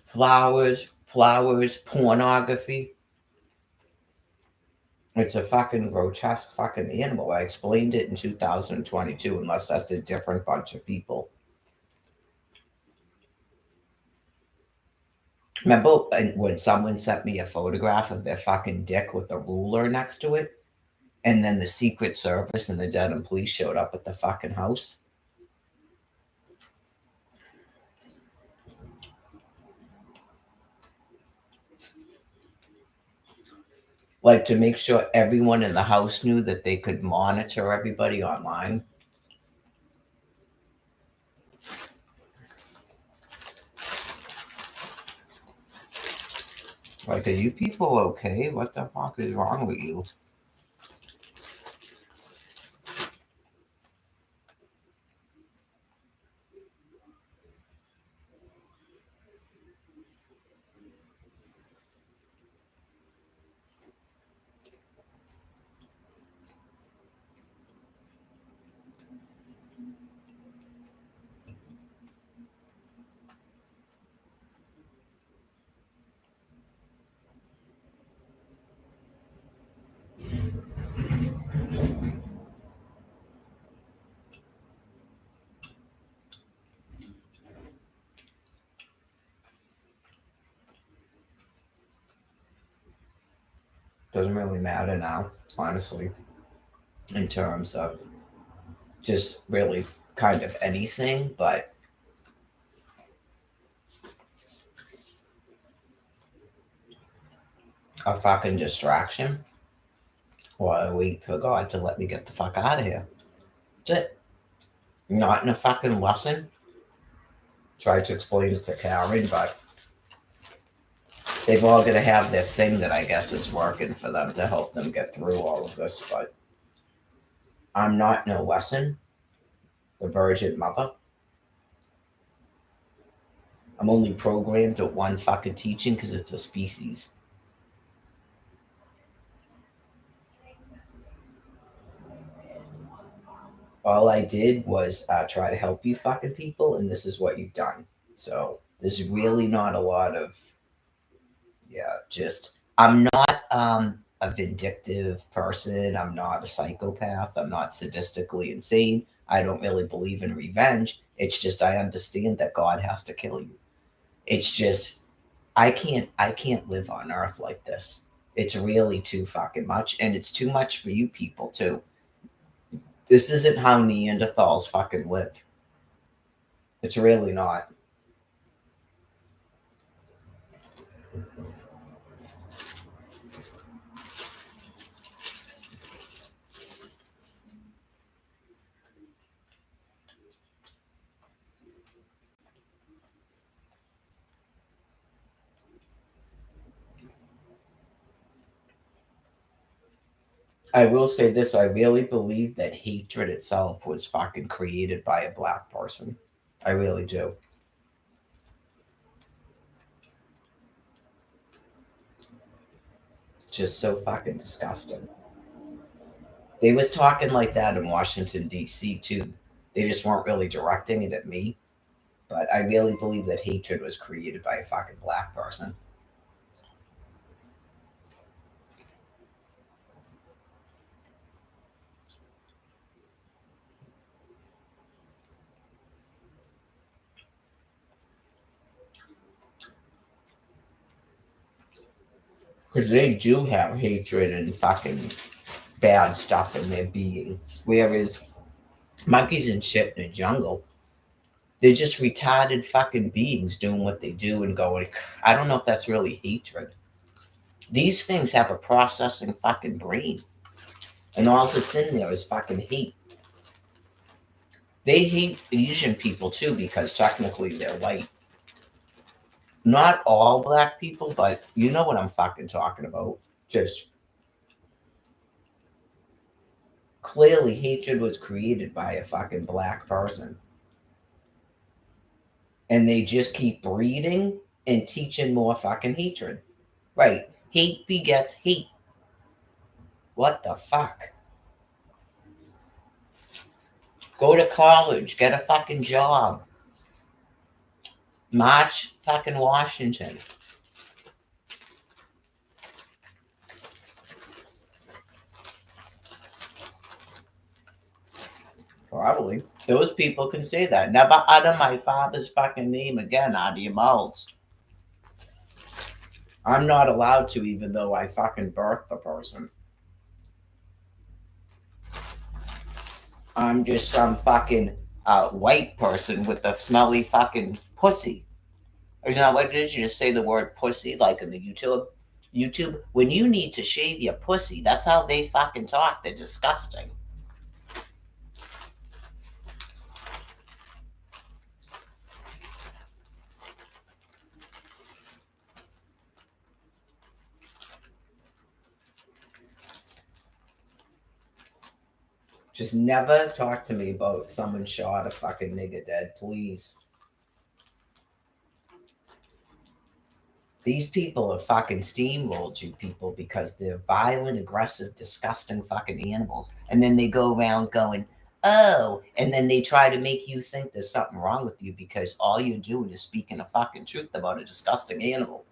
Flowers, pornography. It's a fucking grotesque fucking animal. I explained it in 2022, unless that's a different bunch of people. Remember when someone sent me a photograph of their fucking dick with a ruler next to it? And then the Secret Service and the Dedham police showed up at the fucking house? Like to make sure everyone in the house knew that they could monitor everybody online. Like, are you people okay? What the fuck is wrong with you? Doesn't really matter now, honestly, in terms of just really kind of anything, but a fucking distraction while I wait for God to let me get the fuck out of here. That's it. Not in a fucking lesson. Tried to explain it to Karen, but they've all got to have their thing that I guess is working for them to help them get through all of this. But I'm not no lesson, the Virgin Mother. I'm only programmed to one fucking teaching because it's a species. All I did was try to help you fucking people, and this is what you've done. So there's really not a lot of, yeah, just, I'm not a vindictive person. I'm not a psychopath. I'm not sadistically insane. I don't really believe in revenge. It's just I understand that God has to kill you. It's just I can't live on earth like this. It's really too fucking much, and it's too much for you people too. This isn't how Neanderthals fucking live. It's really not. I will say this, I really believe that hatred itself was fucking created by a black person. I really do. Just so fucking disgusting. They was talking like that in Washington D.C. too. They just weren't really directing it at me. But I really believe that hatred was created by a fucking black person. Because they do have hatred and fucking bad stuff in their being. Whereas monkeys and shit in the jungle, they're just retarded fucking beings doing what they do and going, I don't know if that's really hatred. These things have a processing fucking brain. And all that's in there is fucking hate. They hate Asian people too because technically they're white. Not all black people, but you know what I'm fucking talking about. Just clearly hatred was created by a fucking black person. And they just keep breeding and teaching more fucking hatred. Right. Hate begets hate. What the fuck? Go to college, get a fucking job. March fucking Washington. Probably. Those people can say that. Never utter my father's fucking name again out of your mouths. I'm not allowed to, even though I fucking birthed the person. I'm just some fucking white person with a smelly fucking pussy. Isn't that what it is? You just say the word pussy, like in the YouTube. YouTube, when you need to shave your pussy, that's how they fucking talk. They're disgusting. Just never talk to me about someone shot a fucking nigga dead, please. These people have fucking steamrolled you people because they're violent, aggressive, disgusting fucking animals. And then they go around going, oh, and then they try to make you think there's something wrong with you because all you're doing is speaking a fucking truth about a disgusting animal.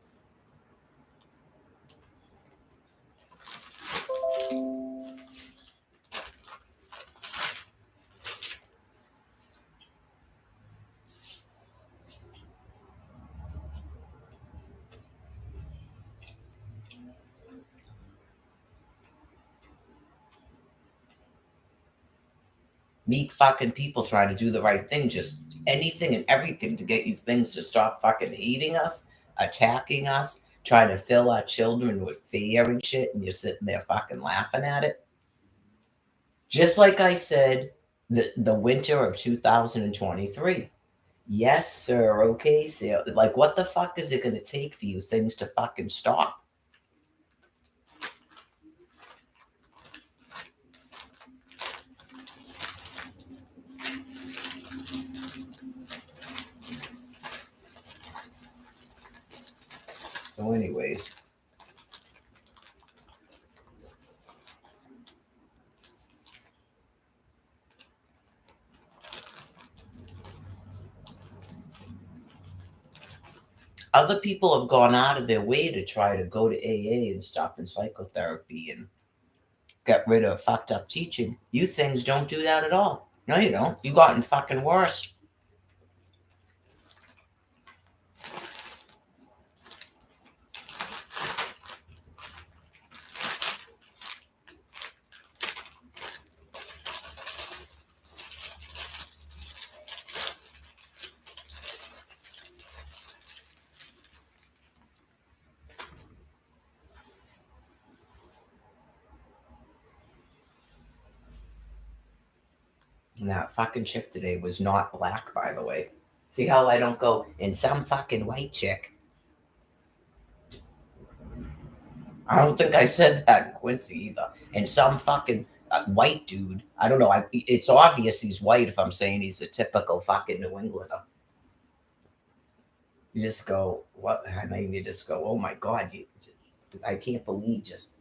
Meek fucking people trying to do the right thing, just anything and everything to get you things to stop fucking hating us, attacking us, trying to fill our children with fear and shit, and you're sitting there fucking laughing at it. Just like I said, the winter of 2023. Yes, sir. Okay, so like, what the fuck is it going to take for you things to fucking stop? So, anyways, other people have gone out of their way to try to go to AA and stop in psychotherapy and get rid of fucked up teaching. You things don't do that at all. No, you don't. You gotten fucking worse. And that fucking chick today was not black, by the way. See how I don't go, and some fucking white chick. I don't think I said that in Quincy either. And some fucking white dude. I don't know. It's obvious he's white if I'm saying he's a typical fucking New Englander. You just go, what? I mean, you just go, oh my God. I can't believe just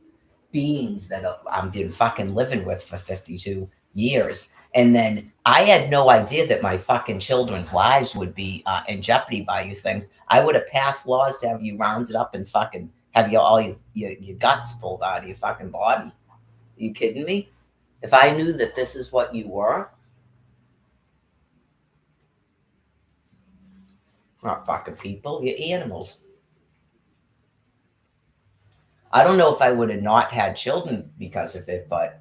beings that I've been fucking living with for 52 years. And then I had no idea that my fucking children's lives would be in jeopardy by you things. I would have passed laws to have you rounded up and fucking have your guts pulled out of your fucking body. Are you kidding me? If I knew that this is what you were, not fucking people, you're animals. I don't know if I would have not had children because of it, but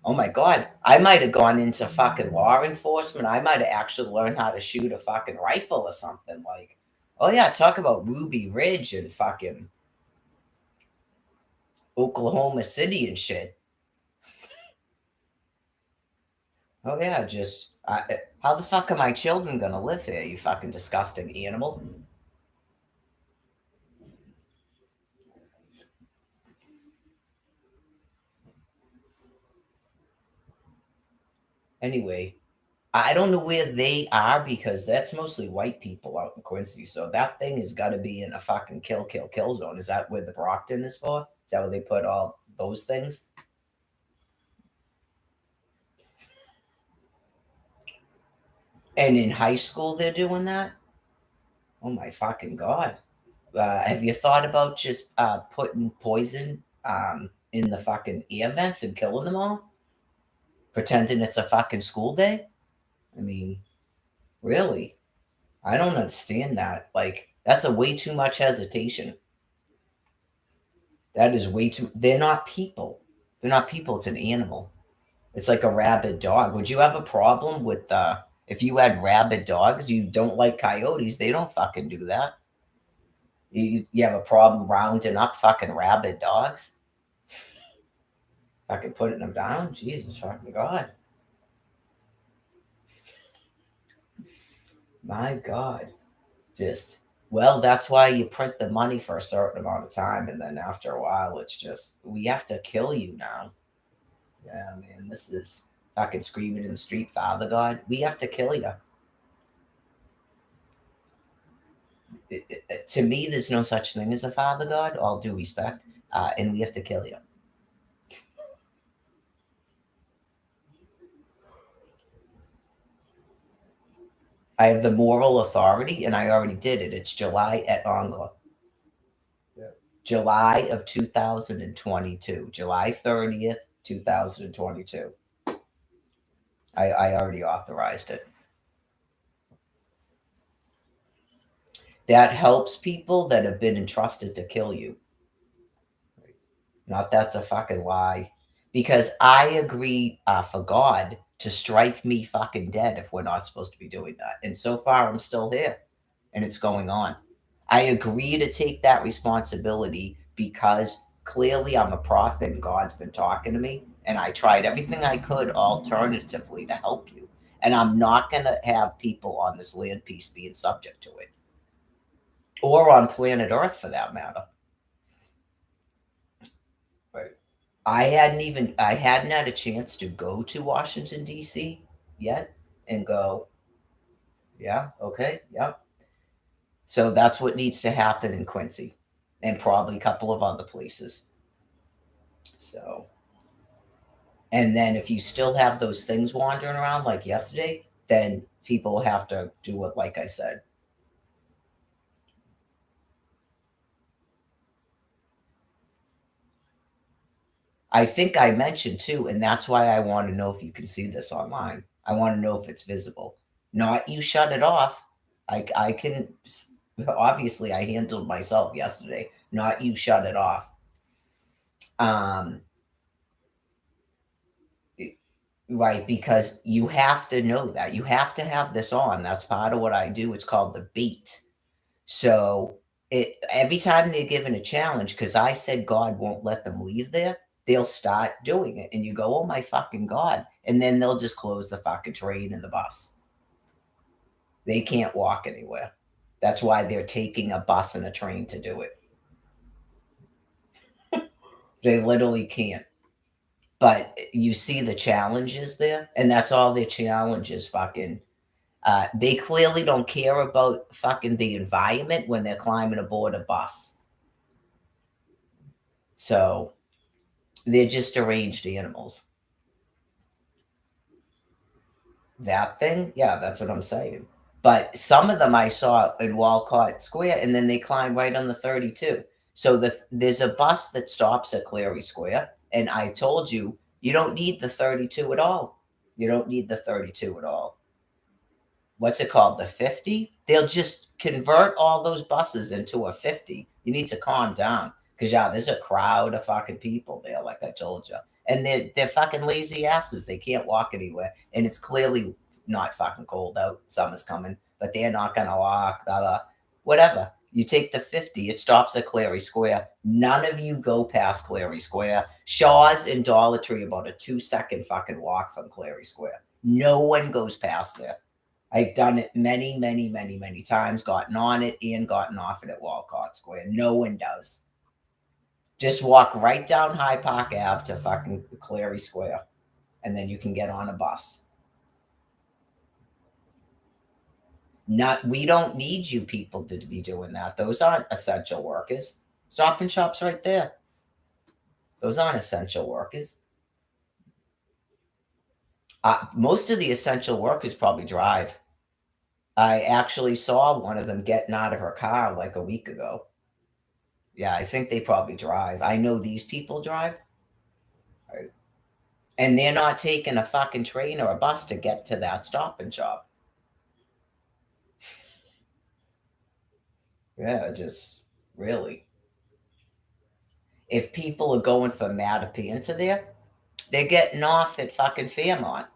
oh my God, I might have gone into fucking law enforcement. I might have actually learned how to shoot a fucking rifle or something. Like, oh yeah, talk about Ruby Ridge and fucking Oklahoma City and shit. Oh yeah, how the fuck are my children gonna live here, you fucking disgusting animal? Anyway, I don't know where they are because that's mostly white people out in Quincy. So that thing has got to be in a fucking kill zone. Is that where the Brockton is for? Is that where they put all those things? And in high school, they're doing that? Oh my fucking God. Have you thought about just putting poison in the fucking air vents and killing them all? Pretending it's a fucking school day? I mean, really? I don't understand that. Like, that's a way too much hesitation. That is way too. They're not people. They're not people. It's an animal. It's like a rabid dog. Would you have a problem with if you had rabid dogs? You don't like coyotes. They don't fucking do that. You have a problem rounding up fucking rabid dogs? Fucking putting them down? Jesus fucking God. My God. Just, well, that's why you print the money for a certain amount of time. And then after a while, it's just, we have to kill you now. Yeah, man, this is fucking screaming in the street, Father God, we have to kill you. To me, there's no such thing as a Father God, all due respect, and we have to kill you. I have the moral authority, and I already did it. It's July at Angla. Yeah. July of 2022. July 30th, 2022. I already authorized it. That helps people that have been entrusted to kill you. Not that's a fucking lie. Because I agree for God to strike me fucking dead if we're not supposed to be doing that. And so far, I'm still here and it's going on. I agree to take that responsibility because clearly I'm a prophet and God's been talking to me. And I tried everything I could alternatively to help you. And I'm not going to have people on this land piece being subject to it. Or on planet Earth for that matter. Right. I hadn't had a chance to go to Washington D.C. yet and go, yeah, okay, yeah. So that's what needs to happen in Quincy and probably a couple of other places. So, and then if you still have those things wandering around like yesterday, then people have to do it like I said. I think I mentioned too, and that's why I want to know if you can see this online. I want to know if it's visible. Not you shut it off. I can obviously I handled myself yesterday. Not you shut it off. Um, right, because you have to know that. You have to have this on. That's part of what I do. It's called the bait. So every time they're given a challenge, because I said God won't let them leave there, they'll start doing it. And you go, oh my fucking God. And then they'll just close the fucking train and the bus. They can't walk anywhere. That's why they're taking a bus and a train to do it. They literally can't. But you see the challenges there, and that's all their challenges fucking. They clearly don't care about fucking the environment when they're climbing aboard a bus. So they're just deranged animals. That thing, yeah, that's what I'm saying. But some of them I saw in Walcott Square, and then they climb right on the 32. So there's a bus that stops at Clary Square, and I told you, you don't need the 32 at all. You don't need the 32 at all. What's it called? The 50? They'll just convert all those buses into a 50. You need to calm down. Because, yeah, there's a crowd of fucking people there, like I told you. And they're fucking lazy asses. They can't walk anywhere. And it's clearly not fucking cold out. Summer's coming. But they're not going to walk, blah, blah. Whatever. You take the 50, it stops at Clary Square. None of you go past Clary Square. Shaw's and Dollar Tree about a 2-second fucking walk from Clary Square. No one goes past there. I've done it many, many, many, many times, gotten on it and gotten off it at Walcott Square. No one does. Just walk right down High Park Ave to fucking Clary Square, and then you can get on a bus. We don't need you people to be doing that. Those aren't essential workers. Stop and Shop's right there. Those aren't essential workers. Most of the essential workers probably drive. I actually saw one of them getting out of her car like a week ago. Yeah, I think they probably drive. I know these people drive. Right. And they're not taking a fucking train or a bus to get to that Stop and Shop. Yeah, just really. If people are going for Mattapianta there, they're getting off at fucking Fairmont.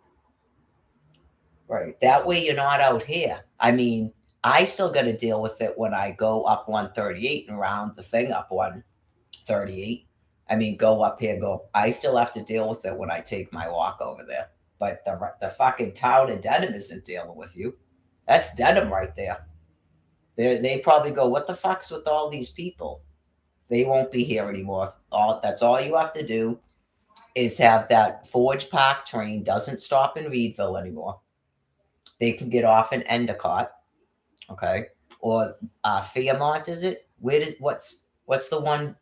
Right. That way you're not out here. I mean, I still got to deal with it when I go up 138 and round the thing up 138. I mean, go up here, go. I still have to deal with it when I take my walk over there. But the fucking town of Dedham isn't dealing with you. That's Dedham right there. They probably go, what the fuck's with all these people? They won't be here anymore. That's all you have to do is have that Forge Park train doesn't stop in Reedville anymore. They can get off in Endicott, okay, or Fairmont. Is it? What's the one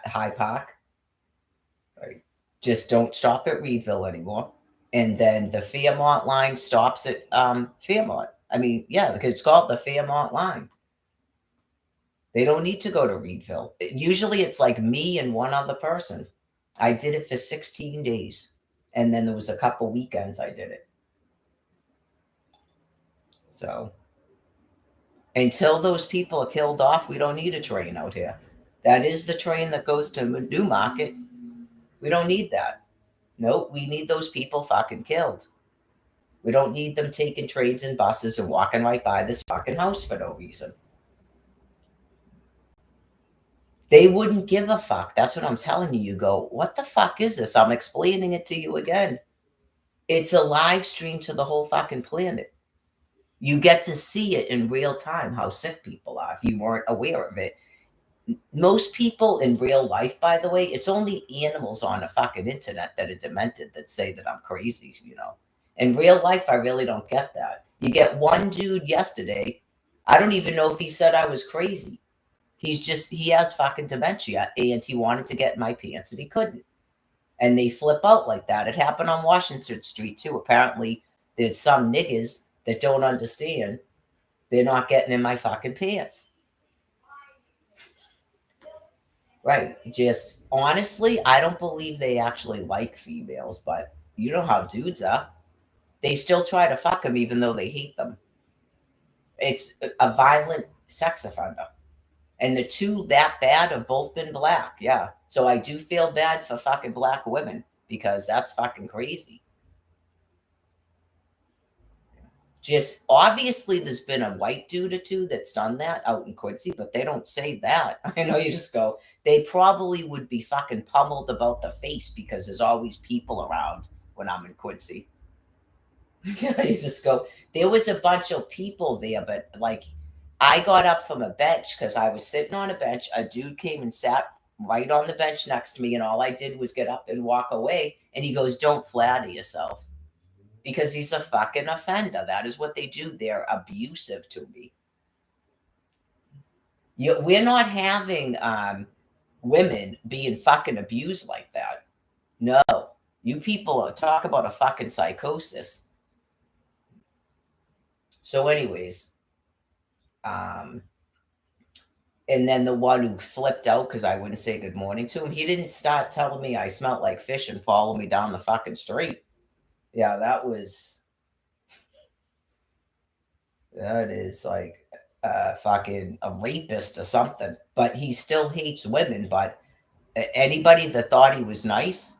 High Park? Right. Just don't stop at Reedville anymore. And then the Fairmont line stops at Fairmont. I mean, yeah, because it's called the Fairmont line. They don't need to go to Reedville. Usually it's like me and one other person. I did it for 16 days. And then there was a couple weekends I did it. So until those people are killed off, we don't need a train out here. That is the train that goes to Newmarket. We don't need that. Nope, we need those people fucking killed. We don't need them taking trains and buses and walking right by this fucking house for no reason. They wouldn't give a fuck. That's what I'm telling you. You go, what the fuck is this? I'm explaining it to you again. It's a live stream to the whole fucking planet. You get to see it in real time how sick people are if you weren't aware of it. Most people in real life, by the way, it's only animals on the fucking internet that are demented that say that I'm crazy, you know. In real life, I really don't get that. You get one dude yesterday. I don't even know if he said I was crazy. He has fucking dementia and he wanted to get in my pants and he couldn't. And they flip out like that. It happened on Washington Street too. Apparently, there's some niggas that don't understand. They're not getting in my fucking pants. Right. Just honestly, I don't believe they actually like females, but you know how dudes are. They still try to fuck them even though they hate them. It's a violent sex offender. And the two that bad have both been black. Yeah. So I do feel bad for fucking black women because that's fucking crazy. Just obviously, there's been a white dude or two that's done that out in Quincy, but they don't say that. I know you just go, they probably would be fucking pummeled about the face because there's always people around when I'm in Quincy. You just go, there was a bunch of people there, but like I got up from a bench because I was sitting on a bench. A dude came and sat right on the bench next to me, and all I did was get up and walk away. And he goes, don't flatter yourself. Because he's a fucking offender. That is what they do. They're abusive to me. We're not having women being fucking abused like that. No. You people talk about a fucking psychosis. So anyways, and then the one who flipped out because I wouldn't say good morning to him, he didn't start telling me I smelled like fish and follow me down the fucking street. Yeah, that is like fucking a rapist or something. But he still hates women. But anybody that thought he was nice,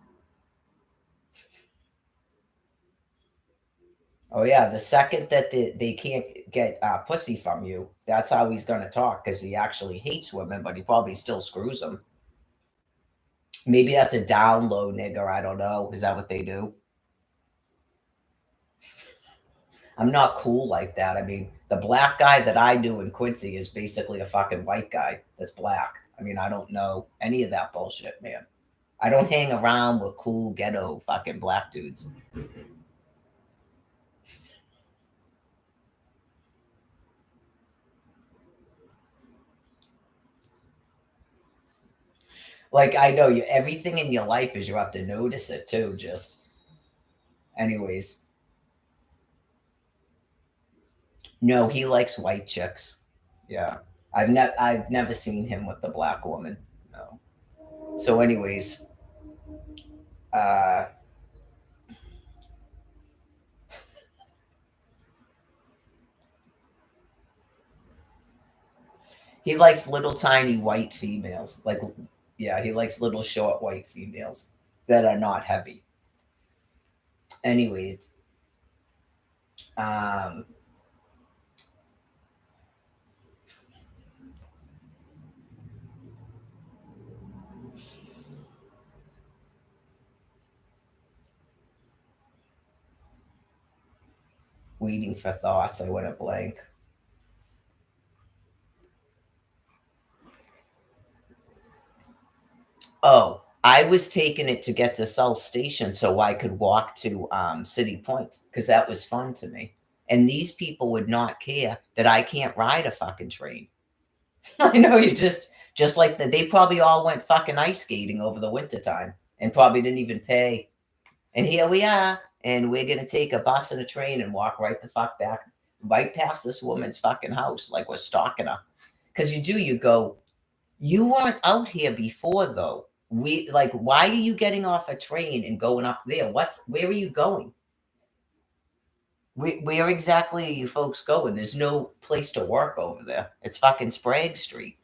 oh yeah, the second that they can't get pussy from you, that's how he's gonna talk because he actually hates women, but he probably still screws them. Maybe that's a down low nigger. I don't know. Is that what they do? I'm not cool like that. I mean, the black guy that I knew in Quincy is basically a fucking white guy that's black. I mean, I don't know any of that bullshit, man. I don't hang around with cool ghetto fucking black dudes. Like I know you everything in your life is you have to notice it too, just anyways. No, he likes white chicks. Yeah. I've never seen him with the black woman. No. So anyways, uh he likes little tiny white females. Like yeah, he likes little short white females that are not heavy. Anyways, um waiting for thoughts. I went a blank. Oh, I was taking it to get to South Station so I could walk to City Point because that was fun to me. And these people would not care that I can't ride a fucking train. I know you just like that. They probably all went fucking ice skating over the wintertime and probably didn't even pay. And here we are, and we're gonna take a bus and a train and walk right the fuck back, right past this woman's fucking house, like we're stalking her. Because you go, you weren't out here before though. We like, why are you getting off a train and going up there? Where are you going? Where exactly are you folks going? There's no place to work over there. It's fucking Sprague Street.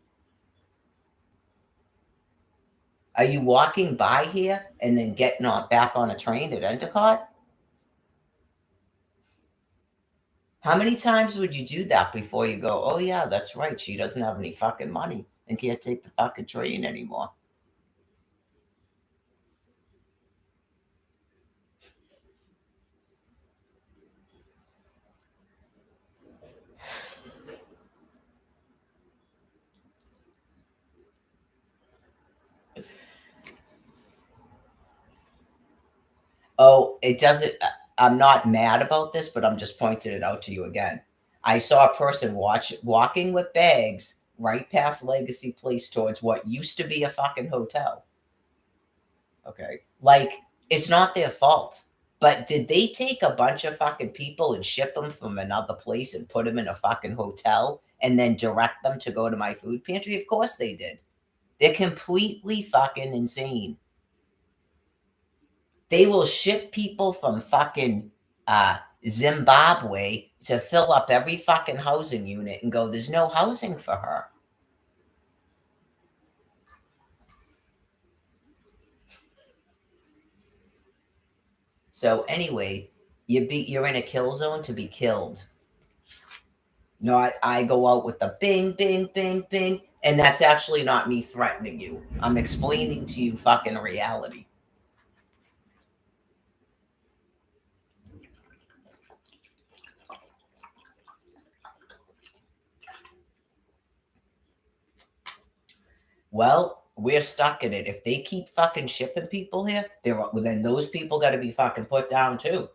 Are you walking by here and then getting on back on a train at Endicott? How many times would you do that before you go, oh yeah, that's right, she doesn't have any fucking money and can't take the fucking train anymore? Oh, it doesn't. I'm not mad about this, but I'm just pointing it out to you again. I saw a person walking with bags right past Legacy Place towards what used to be a fucking hotel. Okay. Like, it's not their fault. But did they take a bunch of fucking people and ship them from another place and put them in a fucking hotel and then direct them to go to my food pantry? Of course they did. They're completely fucking insane. They will ship people from fucking Zimbabwe to fill up every fucking housing unit and go, there's no housing for her. So anyway, you're in a kill zone to be killed. Not I go out with the bing, bing, bing, bing, and that's actually not me threatening you. I'm explaining to you fucking reality. Well, we're stuck in it. If they keep fucking shipping people here, then those people got to be fucking put down too.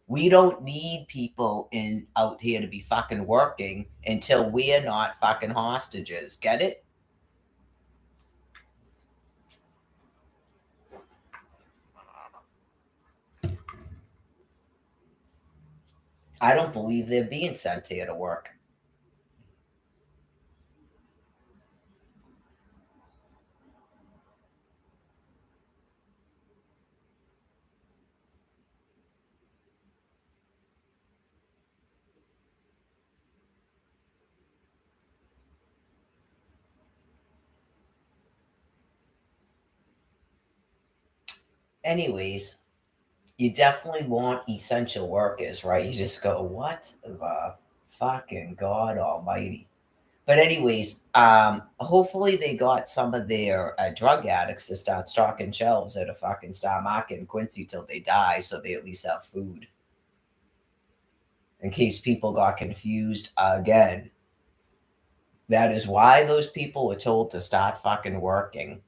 We don't need people in out here to be fucking working until we're not fucking hostages. Get it? I don't believe they're being sent here to work. Anyways, you definitely want essential workers, right? You just go, what the fucking God Almighty? But anyways, hopefully they got some of their drug addicts to start stocking shelves at a fucking Star Market in Quincy till they die, so they at least have food. In case people got confused again, that is why those people were told to start fucking working.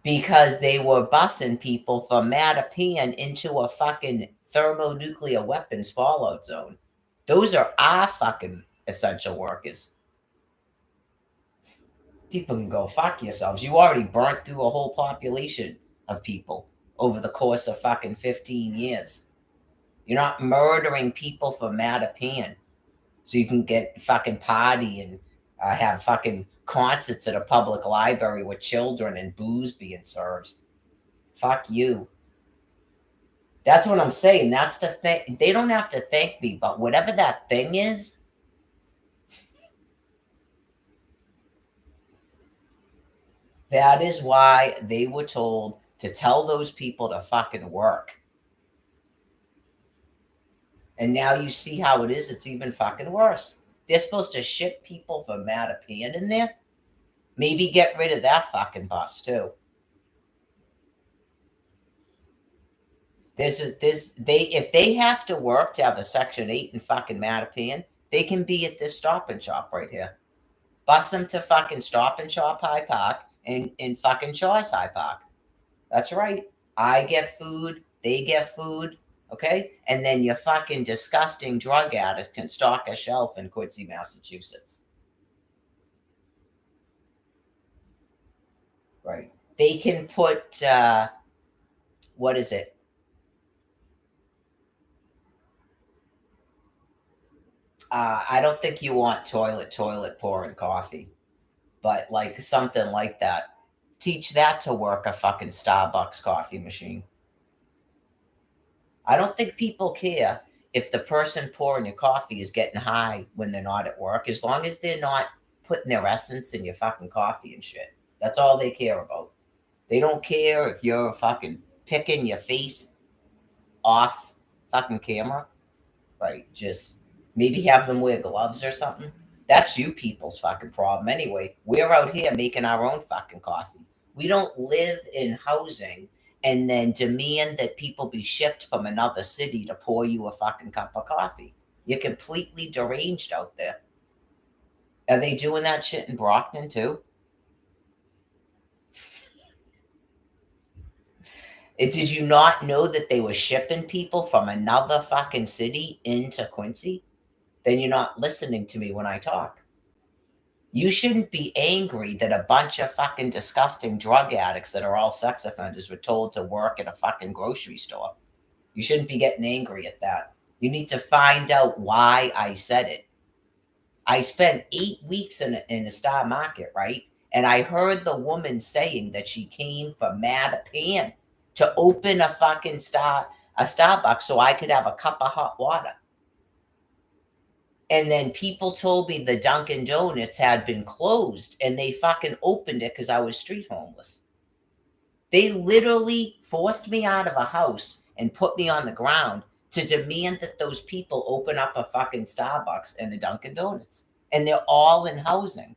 Because they were busing people from Mattapan into a fucking thermonuclear weapons fallout zone. Those are our fucking essential workers. People can go fuck yourselves. You already burnt through a whole population of people over the course of fucking 15 years. You're not murdering people for Mattapan so you can get fucking party and have fucking concerts at a public library with children and booze being served. Fuck you. That's what I'm saying. That's the thing. They don't have to thank me, but whatever that thing is, that is why they were told to tell those people to fucking work. And now you see how it is. It's even fucking worse. They're supposed to ship people from Mattapan in there. Maybe get rid of that fucking bus too. If they have to work to have a Section 8 in fucking Mattapan, they can be at this Stop and Shop right here Bus them to fucking Stop and Shop High Park and fucking Shaw's High Park. That's right. I get food, they get food, okay? And then your fucking disgusting drug addicts can stock a shelf in Quincy, Massachusetts. Right. They can put, what is it? I don't think you want toilet pouring coffee, but like something like that. Teach that to work a fucking Starbucks coffee machine. I don't think people care if the person pouring your coffee is getting high when they're not at work, as long as they're not putting their essence in your fucking coffee and shit. That's all they care about. They don't care if you're fucking picking your face off fucking camera. Right. Just maybe have them wear gloves or something. That's you people's fucking problem anyway. We're out here making our own fucking coffee. We don't live in housing and then demand that people be shipped from another city to pour you a fucking cup of coffee. You're completely deranged out there. Are they doing that shit in Brockton too? Did you not know that they were shipping people from another fucking city into Quincy? Then you're not listening to me when I talk. You shouldn't be angry that a bunch of fucking disgusting drug addicts that are all sex offenders were told to work at a fucking grocery store. You shouldn't be getting angry at that. You need to find out why I said it. I spent 8 weeks in a star market, right? And I heard the woman saying that she came from Mattapan to open a fucking a Starbucks so I could have a cup of hot water. And then people told me the Dunkin' Donuts had been closed and they fucking opened it because I was street homeless. They literally forced me out of a house and put me on the ground to demand that those people open up a fucking Starbucks and a Dunkin' Donuts. And they're all in housing.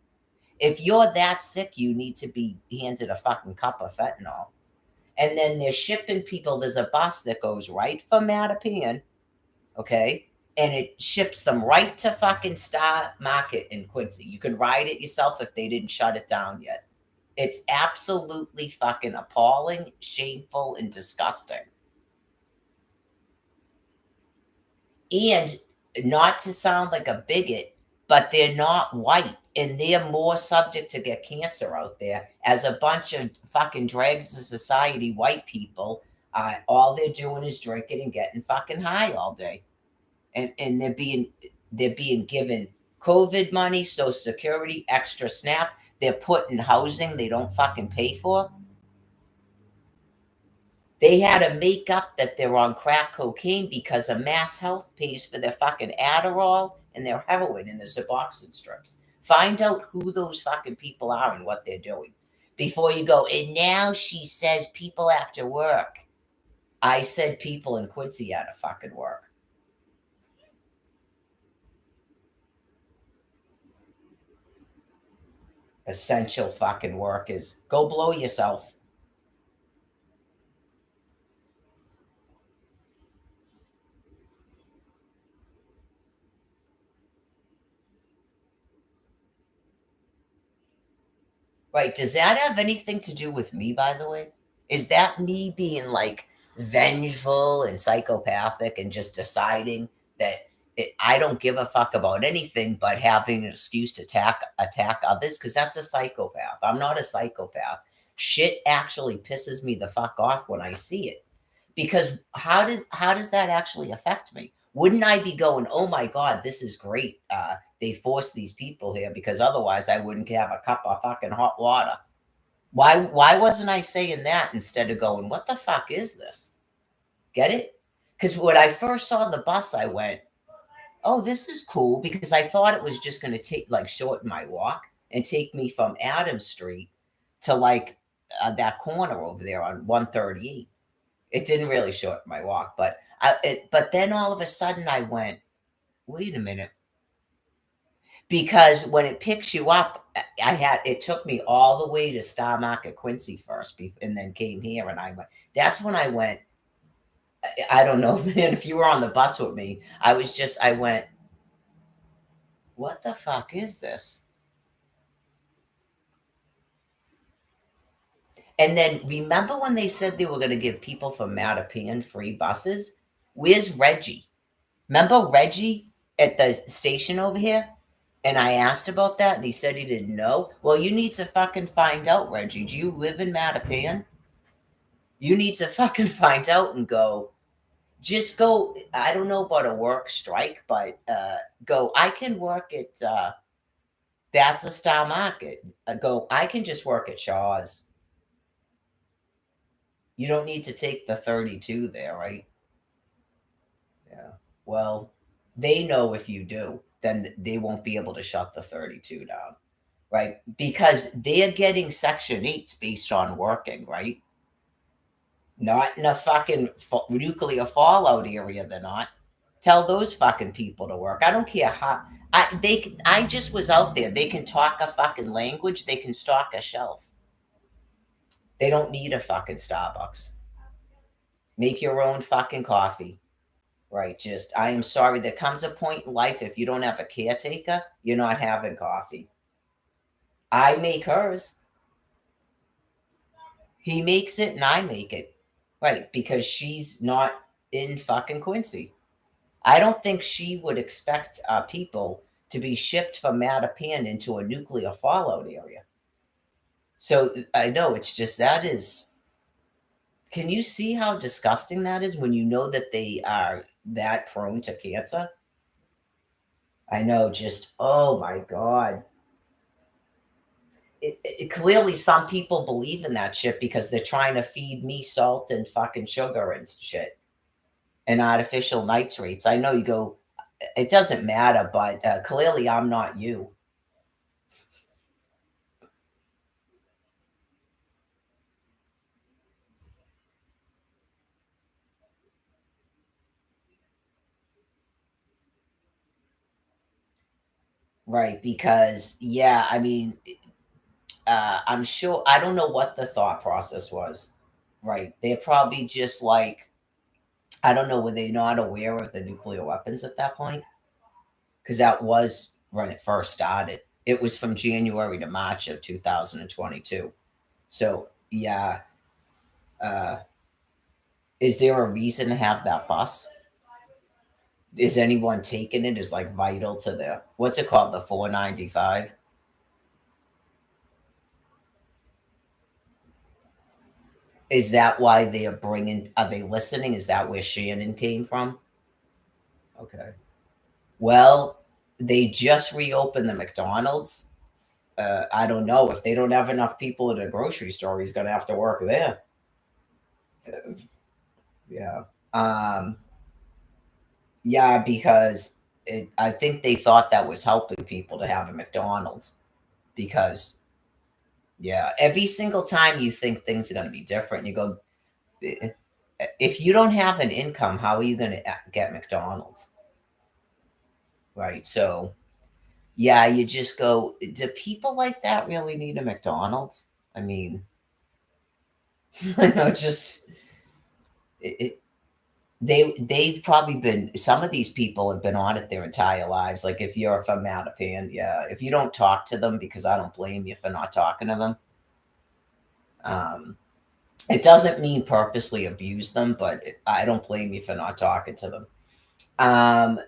If you're that sick, you need to be handed a fucking cup of fentanyl. And then they're shipping people. There's a bus that goes right from Mattapan, okay? And it ships them right to fucking Star Market in Quincy. You can ride it yourself if they didn't shut it down yet. It's absolutely fucking appalling, shameful, and disgusting. And not to sound like a bigot, but they're not white and they're more subject to get cancer out there as a bunch of fucking dregs of society white people. All they're doing is drinking and getting fucking high all day. And they're being given COVID money, Social Security, extra SNAP. They're put in housing they don't fucking pay for. They had to make up that they're on crack cocaine because of Mass Health pays for their fucking Adderall and their heroin and their Suboxone strips. Find out who those fucking people are and what they're doing before you go. And now she says people have to work. I said people in Quincy had to fucking work. Essential fucking work is go blow yourself. Right. Does that have anything to do with me, by the way? Is that me being like vengeful and psychopathic and just deciding that I don't give a fuck about anything but having an excuse to attack others? Because that's a psychopath. I'm not a psychopath. Shit actually pisses me the fuck off when I see it. Because how does that actually affect me? Wouldn't I be going, oh my God, this is great. They forced these people here because otherwise I wouldn't have a cup of fucking hot water. Why wasn't I saying that instead of going, what the fuck is this? Get it? Because when I first saw the bus, I went, oh, this is cool, because I thought it was just going to take like shorten my walk and take me from Adams Street to like that corner over there on 138. It didn't really shorten my walk, but then all of a sudden I went, wait a minute, because when it picks you up, it took me all the way to Star Market Quincy first, and then came here, and I went. That's when I went. I don't know, man. If you were on the bus with me, I went. What the fuck is this? And then remember when they said they were going to give people from Mattapan free buses? Where's Reggie? Remember Reggie at the station over here? And I asked about that, and he said he didn't know. Well, you need to fucking find out, Reggie. Do you live in Mattapan? You need to fucking find out and go. Just go. I don't know about a work strike, but go. I can work at. That's the Star Market. Go. I can just work at Shaw's. You don't need to take the 32 there, right? Yeah. Well, they know if you do, then they won't be able to shut the 32 down, right? Because they're getting Section 8s based on working, right? Not in a fucking nuclear fallout area, they're not. Tell those fucking people to work. I don't care how. I just was out there. They can talk a fucking language. They can stock a shelf. They don't need a fucking Starbucks. Make your own fucking coffee. Right, just I am sorry, there comes a point in life if you don't have a caretaker, you're not having coffee. I make hers. He makes it and I make it. Right, because she's not in fucking Quincy. I don't think she would expect people to be shipped from Mattapan into a nuclear fallout area. So I know it's just that is. Can you see how disgusting that is when you know that they are that prone to cancer? I know, just oh my god. Clearly, some people believe in that shit because they're trying to feed me salt and fucking sugar and shit and artificial nitrates. I know you go, it doesn't matter, but clearly I'm not you. Right, because yeah, I mean, I'm sure I don't know what the thought process was. Right, they're probably just like I don't know, were they not aware of the nuclear weapons at that point? Because that was when it first started. It was from January to March of 2022. So yeah, uh, is there a reason to have that bus? Is anyone taking it? Is like vital to the what's it called? The 495. Is that why they are bringing? Are they listening? Is that where Shannon came from? Okay. Well, they just reopened the McDonald's. I don't know if they don't have enough people at a grocery store. He's going to have to work there. Yeah. Um, yeah, because I think they thought that was helping people to have a McDonald's because, yeah, every single time you think things are going to be different, you go, if you don't have an income, how are you going to get McDonald's? Right. So, yeah, you just go, do people like that really need a McDonald's? I mean, I know, just it, they've probably been some of these people have been on it their entire lives. Like if you're from Mattapan, yeah, if you don't talk to them, because I don't blame you for not talking to them. Um, it doesn't mean purposely abuse them, but I don't blame you for not talking to them. Um,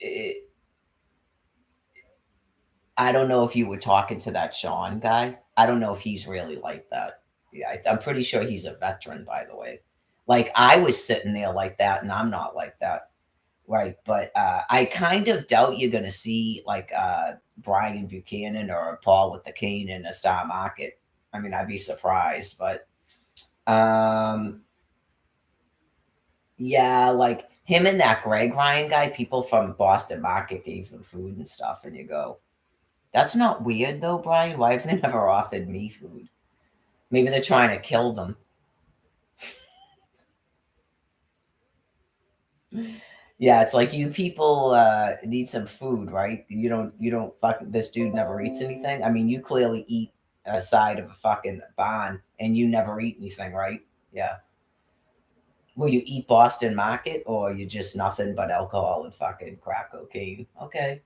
it, I don't know if you were talking to that Sean guy. I don't know if he's really like that. Yeah, I'm pretty sure he's a veteran, by the way. Like I was sitting there like that, and I'm not like that. Right, but I kind of doubt you're gonna see like Brian Buchanan or Paul with the cane in a Star Market. I mean, I'd be surprised, but um, yeah, like him and that Greg Ryan guy, people from Boston Market gave them food and stuff, and you go, that's not weird though, Brian. Why have they never offered me food? Maybe they're trying to kill them. Yeah, it's like you people need some food, right? You don't fuck this dude never eats anything. I mean, you clearly eat a side of a fucking bond and you never eat anything, right? Yeah. Will you eat Boston Market or you just nothing but alcohol and fucking crack cocaine? Okay.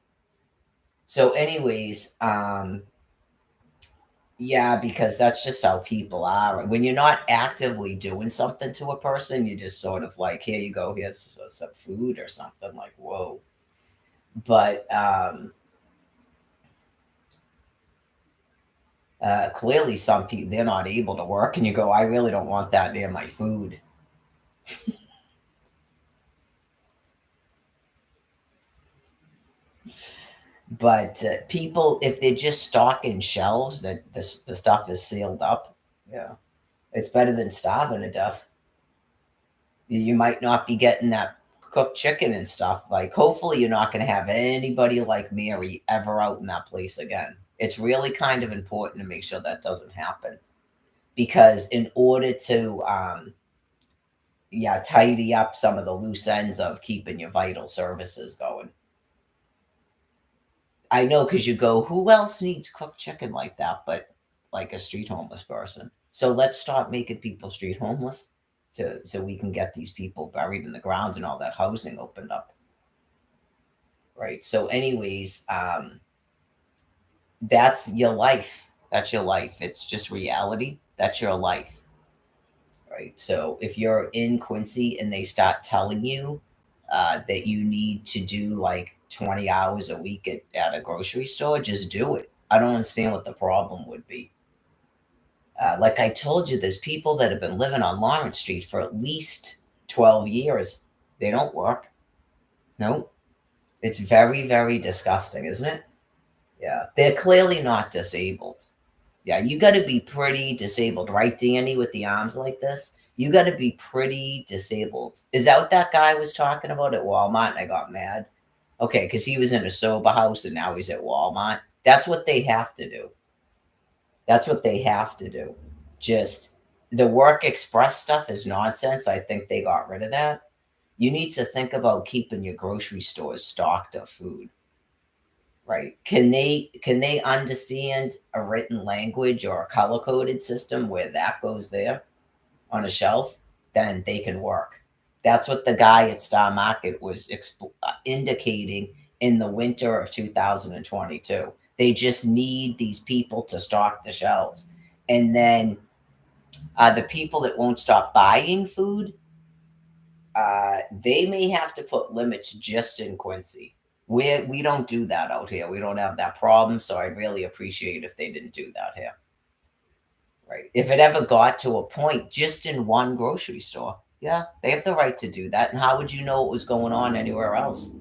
So anyways, Yeah, because that's just how people are. When you're not actively doing something to a person, you just sort of like, here you go, here's some food or something like, whoa. But clearly, some people they're not able to work, and you go, I really don't want that near my food. But people, if they're just stocking shelves that the stuff is sealed up, yeah, it's better than starving to death. You might not be getting that cooked chicken and stuff. Like, hopefully, you're not going to have anybody like Mary ever out in that place again. It's really kind of important to make sure that doesn't happen because in order to, yeah, tidy up some of the loose ends of keeping your vital services going. I know because you go, who else needs cooked chicken like that? But like a street homeless person. So let's start making people street homeless so we can get these people buried in the grounds and all that housing opened up. Right. So, anyways, that's your life. That's your life. It's just reality. That's your life. Right. So if you're in Quincy and they start telling you that you need to do like 20 hours a week at a grocery store, just do it. I don't understand what the problem would be. Like I told you, there's people that have been living on Lawrence Street for at least 12 years. They don't work. No, it's very, very disgusting, isn't it? Yeah. They're clearly not disabled. Yeah, you got to be pretty disabled, right, Danny, with the arms like this? You got to be pretty disabled. Is that what that guy was talking about at Walmart? And I got mad. Okay, because he was in a sober house and now he's at Walmart. That's what they have to do. That's what they have to do. Just the work express stuff is nonsense. I think they got rid of that. You need to think about keeping your grocery stores stocked of food, right? Can they understand a written language or a color coded system where that goes there on a shelf? Then they can work. That's what the guy at Star Market was indicating in the winter of 2022. They just need these people to stock the shelves. And then the people that won't stop buying food, they may have to put limits just in Quincy. We don't do that out here. We don't have that problem. So I'd really appreciate if they didn't do that here. Right. If it ever got to a point just in one grocery store, yeah, they have the right to do that. And how would you know what was going on anywhere else?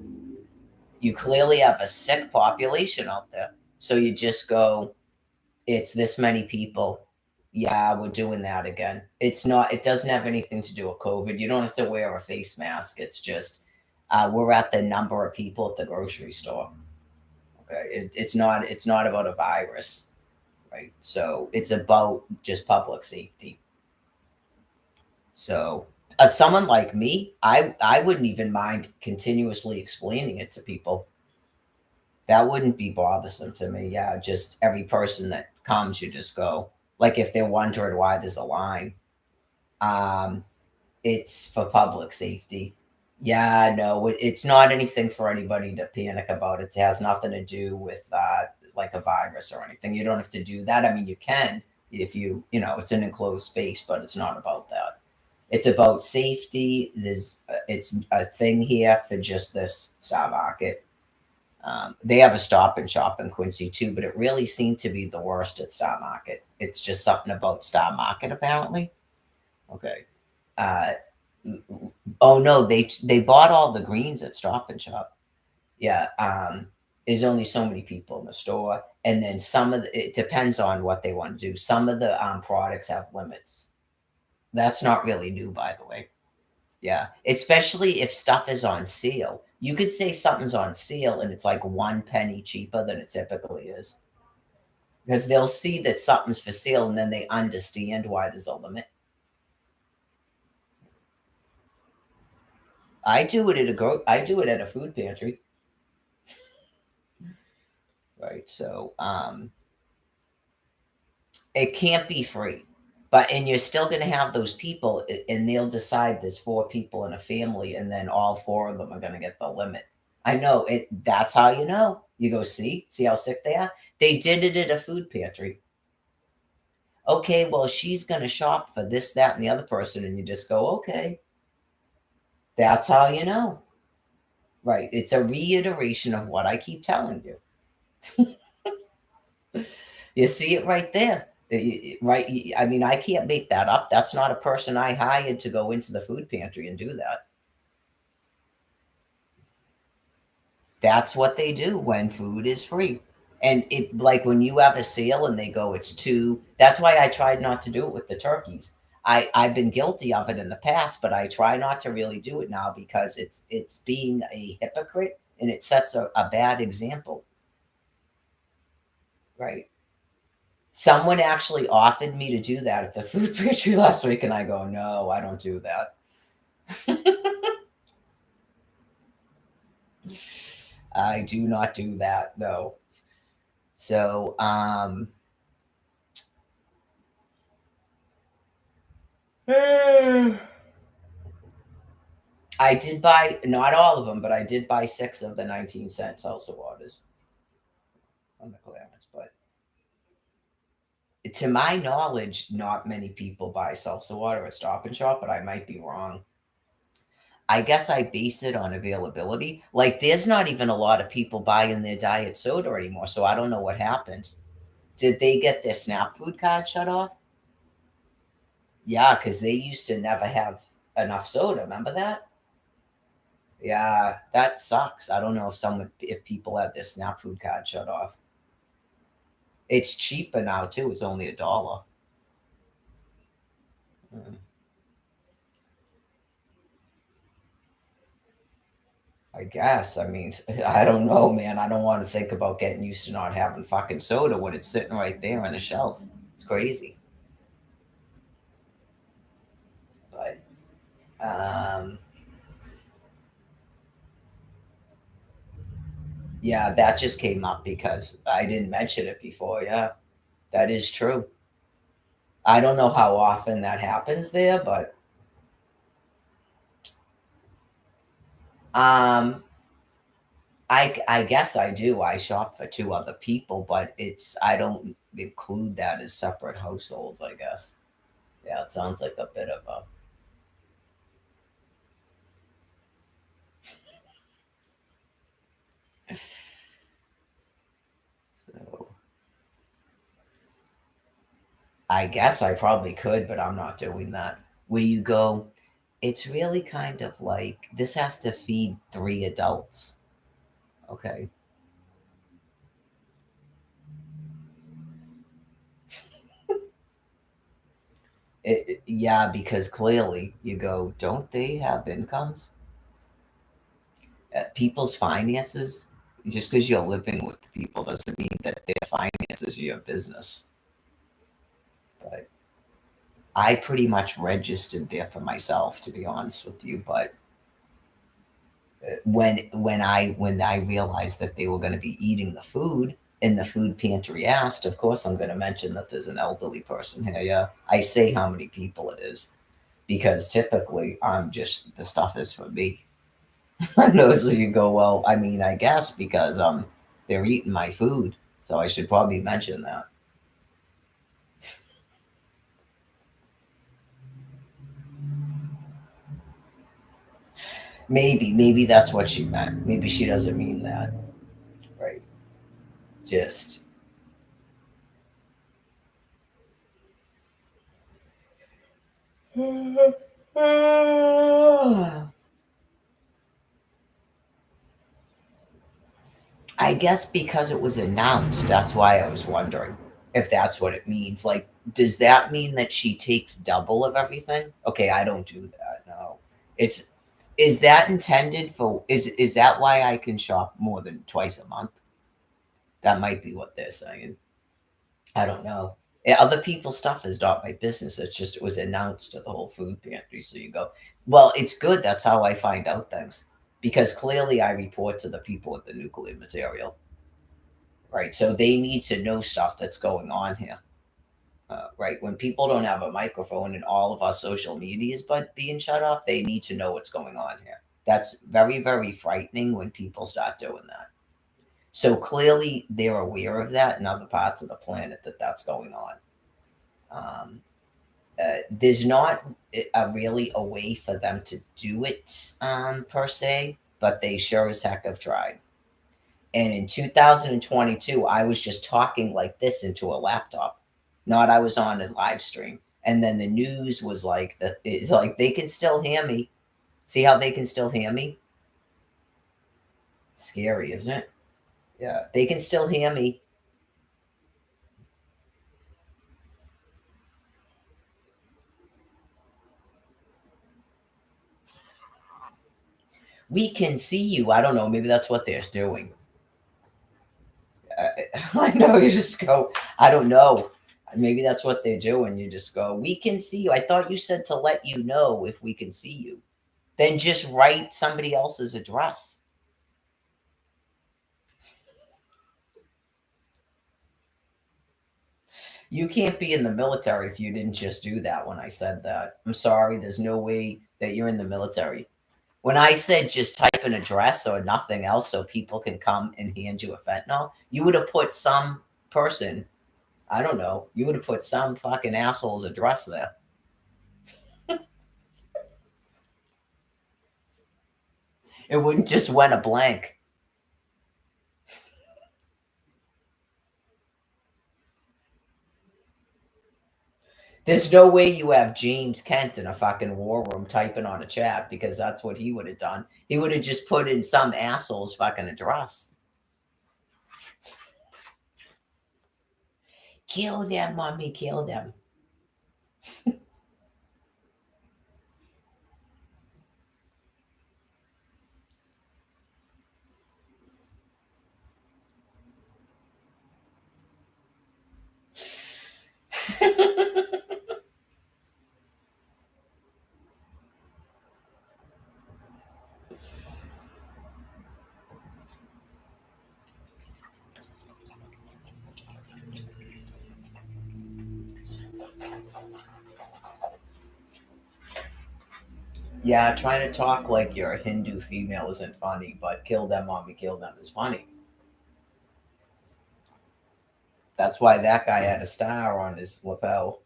You clearly have a sick population out there. So you just go, it's this many people. Yeah, we're doing that again. It's not, it doesn't have anything to do with COVID. You don't have to wear a face mask. It's just, we're at the number of people at the grocery store. Okay. It's not about a virus, right? So it's about just public safety. So, someone like me, I wouldn't even mind continuously explaining it to people. That wouldn't be bothersome to me. Yeah, just every person that comes, you just go. Like if they're wondering why there's a line, um, it's for public safety. Yeah, no, it's not anything for anybody to panic about. It has nothing to do with like a virus or anything. You don't have to do that. I mean, you can if it's an enclosed space, but it's not about that. It's about safety. It's a thing here for just this Star Market. They have a Stop and Shop in Quincy too, but it really seemed to be the worst at Star Market. It's just something about Star Market apparently. Okay. Uh, oh no, they bought all the greens at Stop and Shop. Yeah. There's only so many people in the store, and then it depends on what they want to do. Some of the products have limits. That's not really new, by the way. Yeah, especially if stuff is on sale. You could say something's on sale and it's like 1 penny cheaper than it typically is because they'll see that something's for sale and then they understand why there's a limit. I do it at a food pantry, right? So, it can't be free. And you're still going to have those people, and they'll decide there's 4 people in a family, and then all 4 of them are going to get the limit. I know it. That's how you know. You go see how sick they are. They did it at a food pantry. Okay, well, she's going to shop for this, that, and the other person. And you just go, okay, that's how you know. Right. It's a reiteration of what I keep telling you. You see it right there. Right. I mean, I can't make that up. That's not a person I hired to go into the food pantry and do that. That's what they do when food is free. And it like when you have a sale and they go, it's two. That's why I tried not to do it with the turkeys. I've been guilty of it in the past, but I try not to really do it now because it's being a hypocrite and it sets a bad example. Right. Someone actually offered me to do that at the food pantry last week, and I go, no, I don't do that. I do not do that. No. So, I did buy not all of them, but I did buy 6 of the 19-cent salsa waters on the Clarence. But to my knowledge, not many people buy salsa water at Stop and Shop, but I might be wrong. I guess I base it on availability. Like, there's not even a lot of people buying their diet soda anymore, so I don't know what happened. Did they get their SNAP food card shut off? Yeah, because they used to never have enough soda. Remember that? Yeah, that sucks. I don't know if people had their SNAP food card shut off. It's cheaper now too. It's only $1. Mm, I guess. I mean, I don't know, man. I don't want to think about getting used to not having fucking soda when it's sitting right there on the shelf. It's crazy. But um, yeah, that just came up because I didn't mention it before. Yeah, that is true. I don't know how often that happens there, but um, I guess I do. I shop for 2 other people, but I don't include that as separate households, I guess. Yeah, it sounds like a bit of a so I guess I probably could, but I'm not doing that. Where you go, it's really kind of like this has to feed 3 adults. Okay. Yeah, because clearly you go, don't they have incomes? People's finances, just because you're living with people doesn't mean that their finances are your business. But I pretty much registered there for myself, to be honest with you. But when I realized that they were going to be eating the food and the food pantry asked, of course I'm going to mention that there's an elderly person here. Yeah, I say how many people it is because typically I'm just the stuff is for me. No, so you go, well, I mean, I guess because they're eating my food, so I should probably mention that. Maybe that's what she meant. Maybe she doesn't mean that, right? Just I guess because it was announced, that's why I was wondering if that's what it means. Like, does that mean that she takes double of everything? Okay, I don't do that. No. It's is that intended for is that why I can shop more than twice a month? That might be what they're saying. I don't know. Other people's stuff is not my business. It's just it was announced to the whole food pantry. So you go, well, it's good. That's how I find out things because clearly I report to the people with the nuclear material. Right. So they need to know stuff that's going on here. Right. When people don't have a microphone and all of our social media is but being shut off, they need to know what's going on here. That's very, very frightening when people start doing that. So clearly they're aware of that in other parts of the planet that that's going on. Um, there's not really a way for them to do it per se, but they sure as heck have tried. And in 2022, I was just talking like this into a laptop, not I was on a live stream. And then the news was like, it's like they can still hear me. See how they can still hear me? Scary, isn't it? Yeah, they can still hear me. We can see you. I don't know. Maybe that's what they're doing. I know. You just go, I don't know. Maybe that's what they're doing. You just go, we can see you. I thought you said to let you know if we can see you. Then just write somebody else's address. You can't be in the military if you didn't just do that when I said that. I'm sorry. There's no way that you're in the military. When I said just type an address or nothing else so people can come and hand you a fentanyl, you would have put some person, I don't know, you would have put some fucking asshole's address there. It wouldn't just went a blank. There's no way you have James Kent in a fucking war room typing on a chat because that's what he would have done. He would have just put in some asshole's fucking address. Kill them, mommy, kill them. Yeah, trying to talk like you're a Hindu female isn't funny, but kill them, mommy, kill them is funny. That's why that guy had a star on his lapel.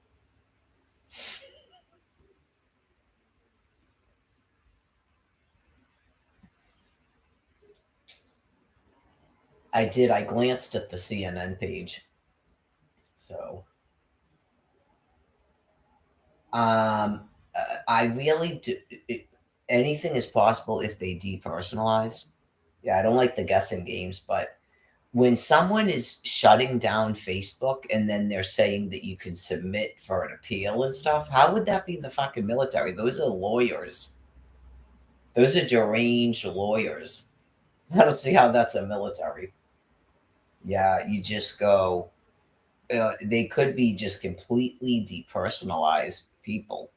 I did. I glanced at the CNN page. So, I really do. Anything is possible if they depersonalize. Yeah, I don't like the guessing games, but when someone is shutting down Facebook and then they're saying that you can submit for an appeal and stuff, how would that be the fucking military? Those are lawyers. Those are deranged lawyers. I don't see how that's a military. Yeah, you just go. They could be just completely depersonalized people.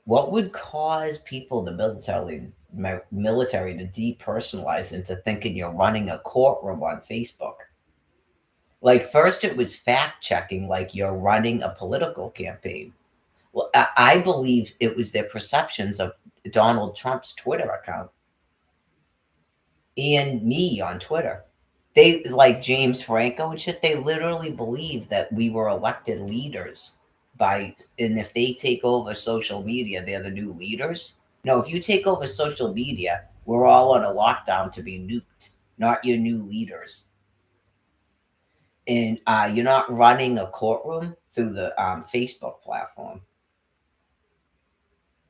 What would cause people, the military, to depersonalize into thinking you're running a courtroom on Facebook? Like first, it was fact checking, like you're running a political campaign. Well, I believe it was their perceptions of Donald Trump's Twitter account and me on Twitter. They like James Franco and shit. They literally believe that we were elected leaders by, and if they take over social media, they're the new leaders. No, if you take over social media, we're all on a lockdown to be nuked, not your new leaders. And you're not running a courtroom through the Facebook platform.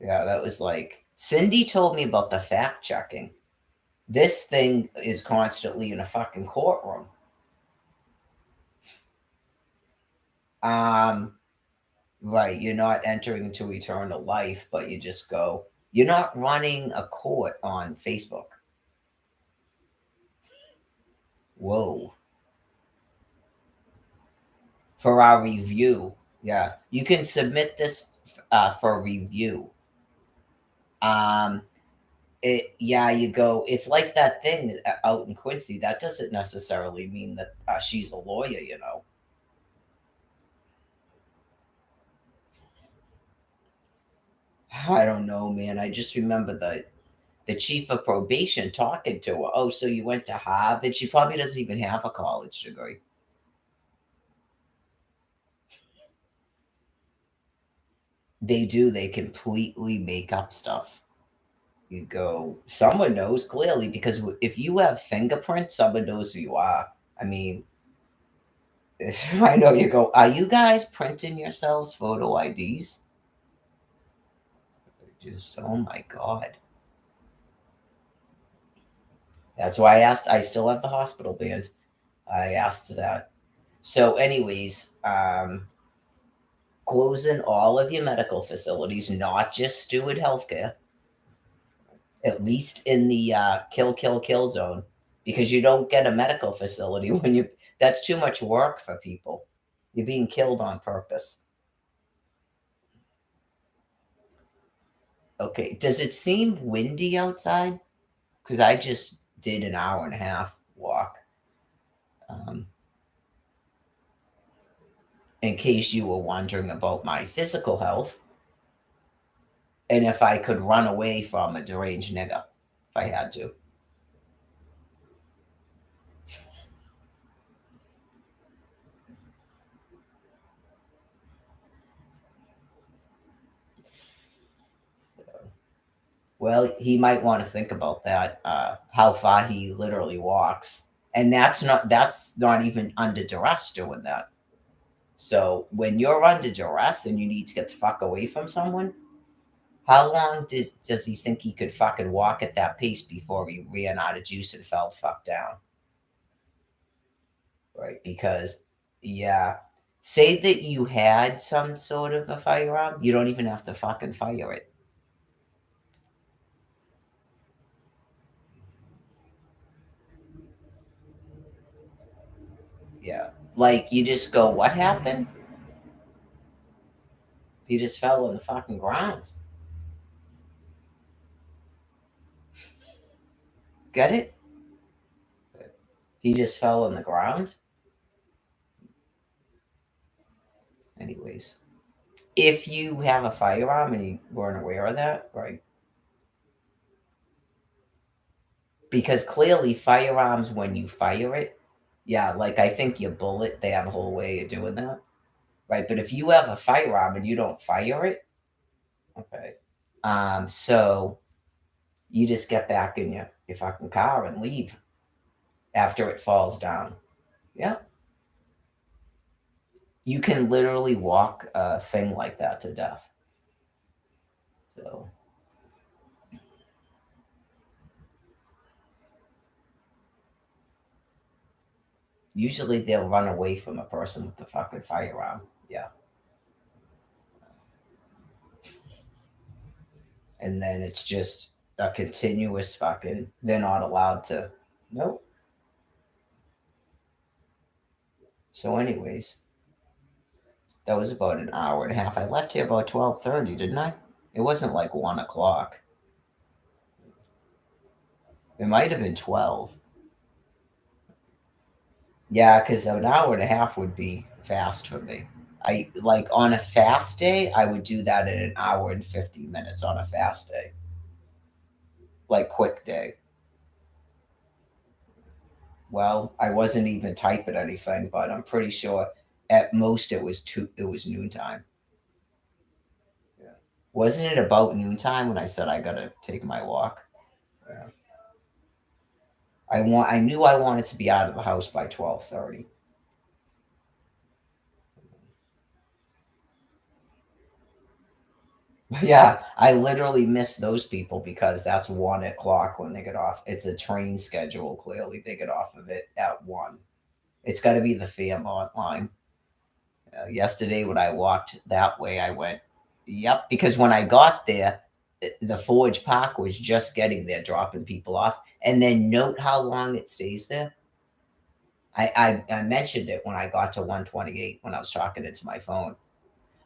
Yeah, that was like Cindy told me about the fact checking. This thing is constantly in a fucking courtroom. Um, right, you're not entering into eternal life, but you just go. You're not running a court on Facebook. Whoa. For our review. Yeah. You can submit this for review. Um, yeah, you go. It's like that thing out in Quincy. That doesn't necessarily mean that she's a lawyer, you know. I don't know, man. I just remember the chief of probation talking to her. Oh, so you went to Harvard? She probably doesn't even have a college degree. They do. They completely make up stuff. You go, someone knows clearly because if you have fingerprints, someone knows who you are. I mean, if I know you go, are you guys printing yourselves photo IDs? Just, oh my God. That's why I asked. I still have the hospital band. I asked that. So, anyways, closing all of your medical facilities, not just Steward Healthcare, at least in the kill zone, because you don't get a medical facility when you. That's too much work for people. You're being killed on purpose. Okay. Does it seem windy outside? Because I just did an hour and a half walk. Um, in case you were wondering about my physical health and if I could run away from a deranged nigger if I had to. Well, he might want to think about that, how far he literally walks. And that's not even under duress doing that. So when you're under duress and you need to get the fuck away from someone, how long does he think he could fucking walk at that pace before he ran out of juice and fell the fuck down? Right? Because, yeah, say that you had some sort of a firearm, you don't even have to fucking fire it. Yeah. Like, you just go, what happened? He just fell on the fucking ground. Get it? He just fell on the ground. Anyways, if you have a firearm and you weren't aware of that, right? Because clearly, firearms, when you fire it, yeah, like I think your bullet, they have a whole way of doing that, right? But if you have a firearm and you don't fire it, okay, so you just get back in your fucking car and leave after it falls down. Yeah, you can literally walk a thing like that to death. So usually they'll run away from a person with the fucking firearm. Yeah. And then it's just a continuous fucking, they're not allowed to. Nope. So, anyways, that was about an hour and a half. I left here about 12:30, didn't I? It wasn't like 1 o'clock. It might have been 12. Yeah, because an hour and a half would be fast for me. I like on a fast day, I would do that in an hour and 50 minutes on a fast day, like quick day. Well, I wasn't even typing anything, but I'm pretty sure at most it was noontime. Yeah. Wasn't it about noontime when I said I gotta take my walk? Yeah. I knew I wanted to be out of the house by 12:30. Yeah, I literally miss those people because that's 1 o'clock when they get off. It's a train schedule. Clearly, they get off of it at 1. It's got to be the Fairmont line. Yesterday, when I walked that way, I went, yep, because when I got there, the Forge Park was just getting there, dropping people off. And then note how long it stays there. I mentioned it when I got to 128 when I was talking into my phone.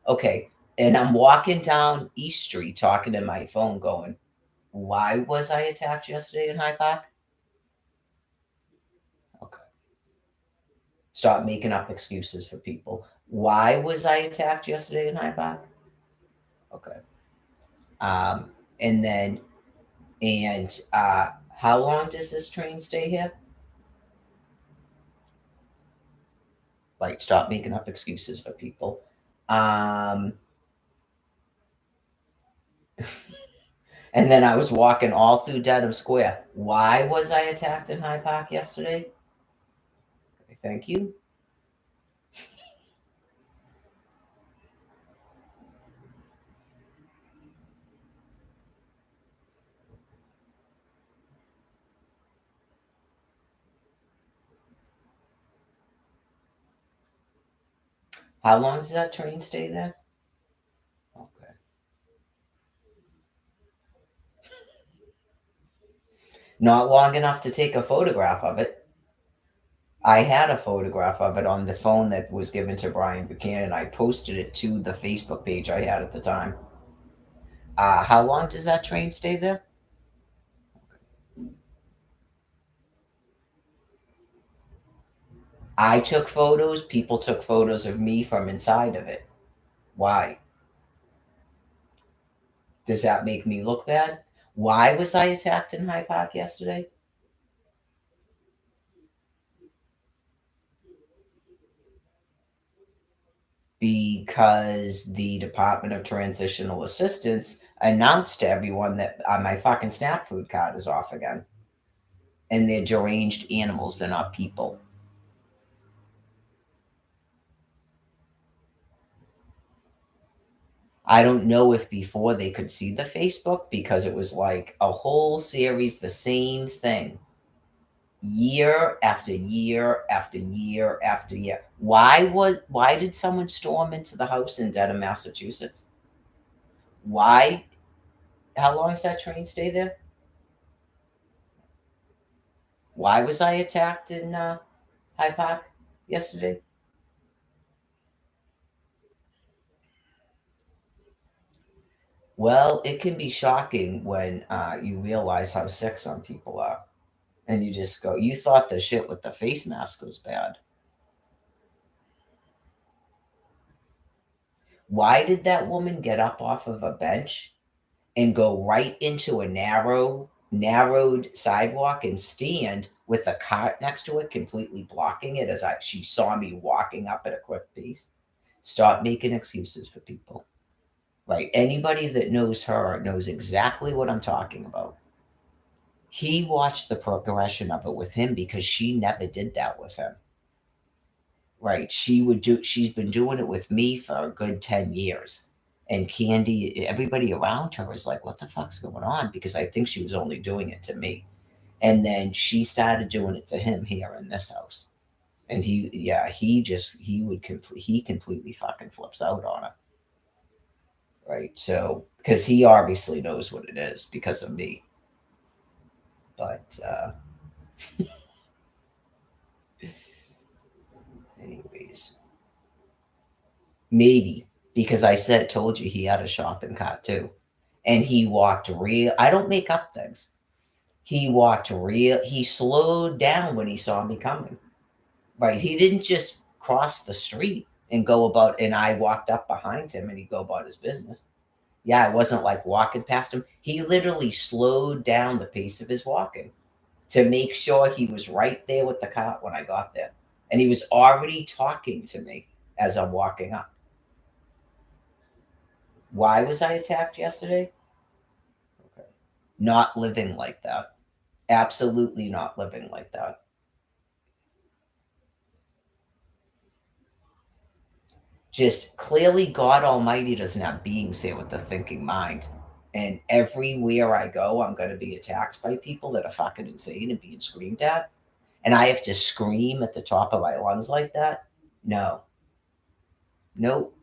Okay. And I'm walking down East Street talking to my phone, going, why was I attacked yesterday in High Park? Okay. Stop making up excuses for people. Why was I attacked yesterday in High Park? Okay. Um, and then, how long does this train stay here? Like, stop making up excuses for people. Um, And then I was walking all through Dedham Square. Why was I attacked in Hyde Park yesterday? Thank you. How long does that train stay there? Okay. Not long enough to take a photograph of it. I had a photograph of it on the phone that was given to Brian Buchanan. I posted it to the Facebook page I had at the time. How long does that train stay there? I took photos. People took photos of me from inside of it. Why? Does that make me look bad? Why was I attacked in Hyde Park yesterday? Because the Department of Transitional Assistance announced to everyone that my fucking SNAP food card is off again. And they're deranged animals, they're not people. I don't know if before they could see the Facebook because it was like a whole series, the same thing, year after year after year after year. Why did someone storm into the house in Dedham, Massachusetts? Why? How long does that train stay there? Why was I attacked in Hyde Park yesterday? Well, it can be shocking when you realize how sick some people are. And you just go, you thought the shit with the face mask was bad. Why did that woman get up off of a bench and go right into a narrowed sidewalk and stand with a cart next to it, completely blocking it as she saw me walking up at a quick pace? Stop making excuses for people. Right? Anybody that knows her knows exactly what I'm talking about. He watched the progression of it with him because she never did that with him. Right? She's been doing it with me for a good 10 years. And Candy, everybody around her is like, what the fuck's going on? Because I think she was only doing it to me. And then she started doing it to him here in this house. And he completely fucking flips out on her. Right? So, because he obviously knows what it is because of me. But anyways, maybe because I told you he had a shopping cart too, and he walked real. I don't make up things. He walked real. He slowed down when he saw me coming. Right, he didn't just cross the street and go about. And I walked up behind him, and he go about his business. Yeah, I wasn't like walking past him. He literally slowed down the pace of his walking to make sure he was right there with the cart when I got there. And he was already talking to me as I'm walking up. Why was I attacked yesterday? Okay. Not living like that. Absolutely not living like that. Just clearly, God Almighty doesn't have beings here with the thinking mind. And everywhere I go, I'm going to be attacked by people that are fucking insane and being screamed at. And I have to scream at the top of my lungs like that? No. Nope.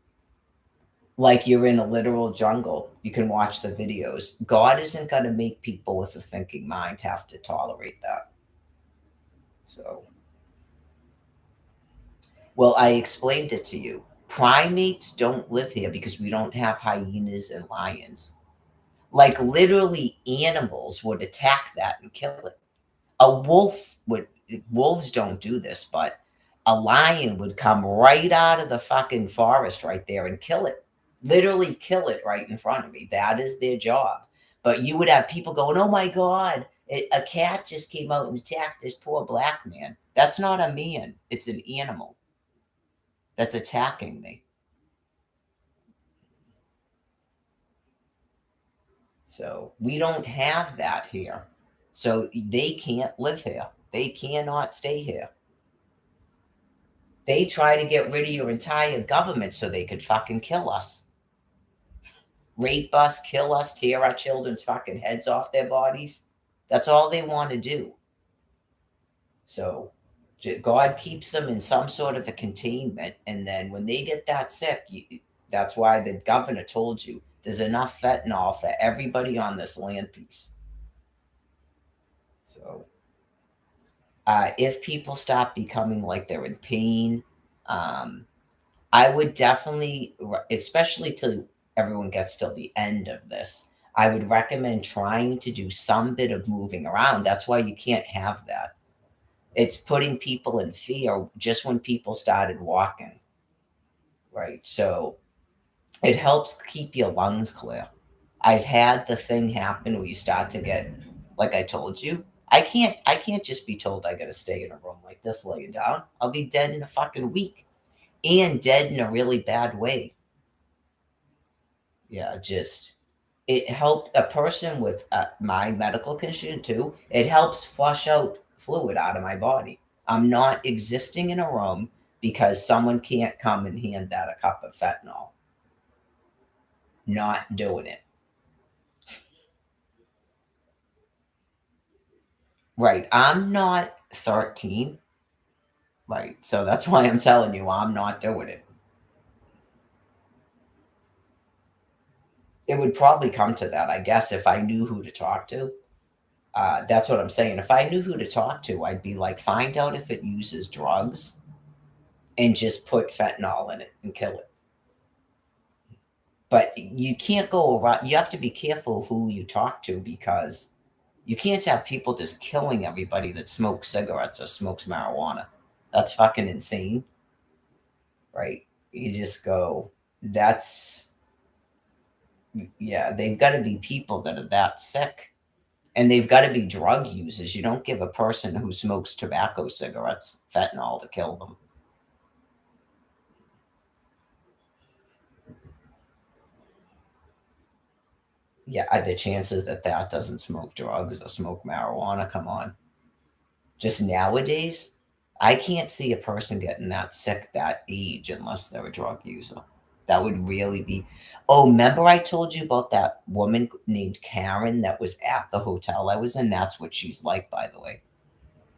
Like you're in a literal jungle. You can watch the videos. God isn't going to make people with a thinking mind have to tolerate that. So, well, I explained it to you. Primates don't live here because we don't have hyenas and lions. Like literally, animals would attack that and kill it. A wolf would, wolves don't do this, but a lion would come right out of the fucking forest right there and kill it. Literally kill it right in front of me. That is their job. But you would have people going, oh my God, a cat just came out and attacked this poor black man. That's not a man, it's an animal that's attacking me. So we don't have that here. So they can't live here. They cannot stay here. They try to get rid of your entire government so they could fucking kill us. Rape us, kill us, tear our children's fucking heads off their bodies. That's all they want to do. So God keeps them in some sort of a containment. And then when they get that sick, that's why the governor told you there's enough fentanyl for everybody on this land piece. So if people stop becoming like they're in pain, um, I would definitely, especially till everyone gets till the end of this, I would recommend trying to do some bit of moving around. That's why you can't have that. It's putting people in fear just when people started walking, right? So it helps keep your lungs clear. I've had the thing happen where you start to get, like I told you, I can't just be told I gotta stay in a room like this laying down. I'll be dead in a fucking week. And dead in a really bad way. Yeah, just it helped a person with my medical condition too. It helps flush out fluid out of my body. I'm not existing in a room because someone can't come and hand that a cup of fentanyl. Not doing it. Right. I'm not 13. Right. So that's why I'm telling you I'm not doing it. It would probably come to that, I guess, if I knew who to talk to. That's what I'm saying. If I knew who to talk to, I'd be like, find out if it uses drugs and just put fentanyl in it and kill it. But you can't go around, you have to be careful who you talk to because you can't have people just killing everybody that smokes cigarettes or smokes marijuana. That's fucking insane, right? You just go, that's, yeah, they've got to be people that are that sick. And they've got to be drug users. You don't give a person who smokes tobacco cigarettes fentanyl to kill them. Yeah, the chances that that doesn't smoke drugs or smoke marijuana, come on. Just nowadays, I can't see a person getting that sick that age unless they're a drug user. That would really be. Oh, remember I told you about that woman named Karen that was at the hotel I was in? That's what she's like, by the way.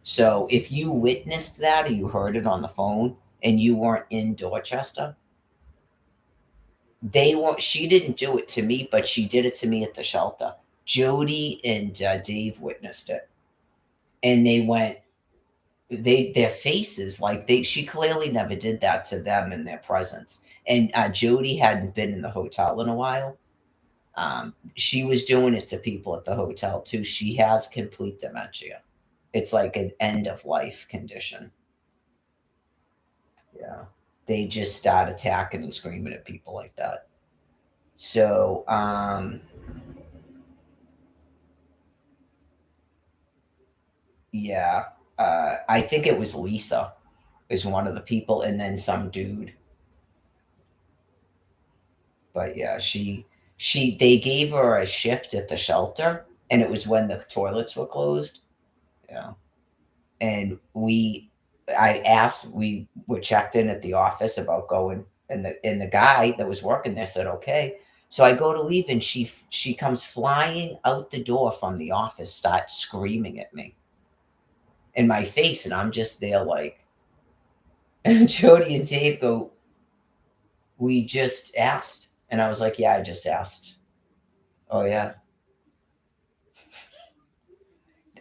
So if you witnessed that or you heard it on the phone and you weren't in Dorchester, they won't. She didn't do it to me, but she did it to me at the shelter. Jody and Dave witnessed it, and they went. Their faces like they. She clearly never did that to them in their presence. And Jody hadn't been in the hotel in a while. She was doing it to people at the hotel too. She has complete dementia. It's like an end of life condition. Yeah, they just start attacking and screaming at people like that. So, yeah, I think it was Lisa is one of the people, and then some dude. But yeah, she they gave her a shift at the shelter, and it was when the toilets were closed. Yeah, and I asked, we were checked in at the office about going, and the guy that was working there said okay. So I go to leave, and she comes flying out the door from the office, starts screaming at me in my face, and I'm just there like, and Jody and Dave go, "We just asked," and I was like, "Yeah, I just asked." Oh yeah,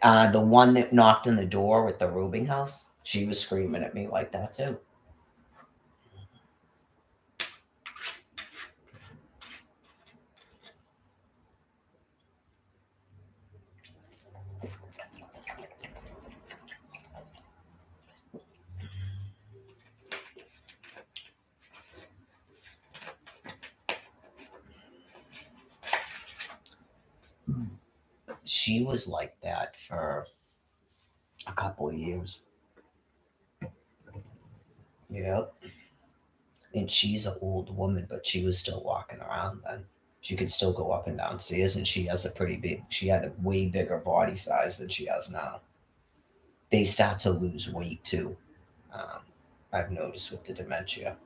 the one that knocked on the door with the rooming house, she was screaming at me like that too. She was like that for a couple of years. Yep. And she's an old woman, but she was still walking around then. She could still go up and downstairs, and she has a pretty big. She had a way bigger body size than she has now. They start to lose weight too. Um, I've noticed with the dementia.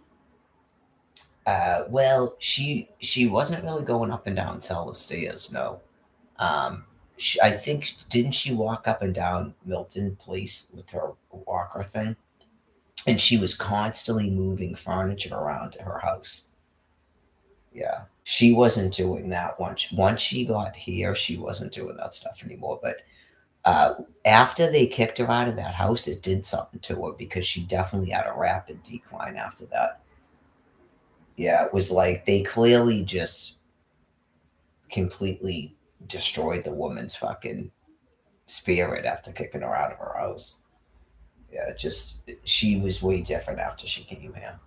Well, she wasn't really going up and down tell the stairs. No, I think didn't she walk up and down Milton Place with her walker thing, and she was constantly moving furniture around to her house. Yeah, she wasn't doing that once she got here. She wasn't doing that stuff anymore. But uh, after they kicked her out of that house, it did something to her because she definitely had a rapid decline after that. Yeah, it was like they clearly just completely destroyed the woman's fucking spirit after kicking her out of her house. Yeah, just she was way different after she came here.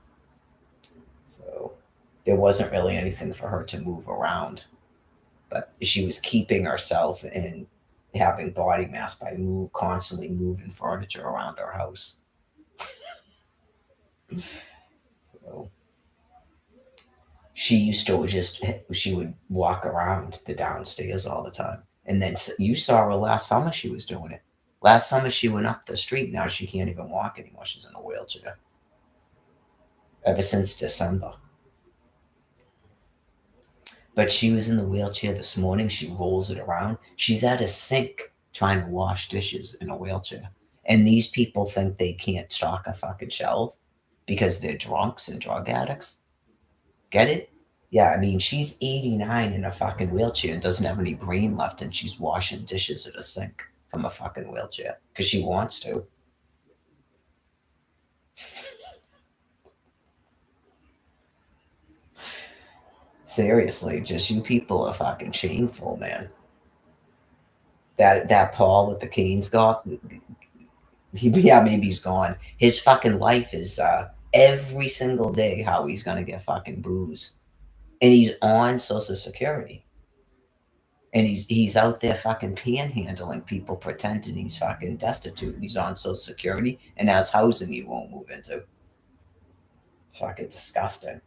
So there wasn't really anything for her to move around, but she was keeping herself and having body mass by constantly moving furniture around her house. So she used to just she would walk around the downstairs all the time. And then you saw her last summer. She was doing it. Last summer she went up the street. Now she can't even walk anymore. She's in a wheelchair. Ever since December. But she was in the wheelchair this morning. She rolls it around. She's at a sink trying to wash dishes in a wheelchair. And these people think they can't stock a fucking shelf because they're drunks and drug addicts. Get it? Yeah, I mean, she's 89 in a fucking wheelchair and doesn't have any brain left, and she's washing dishes at a sink from a fucking wheelchair because she wants to. Seriously, just you people are fucking shameful, man. That Paul with the canes got, yeah, maybe he's gone. His fucking life is every single day how he's gonna get fucking booze, and he's on Social Security. And he's out there fucking panhandling people, pretending he's fucking destitute. And he's on Social Security and has housing he won't move into. Fucking disgusting.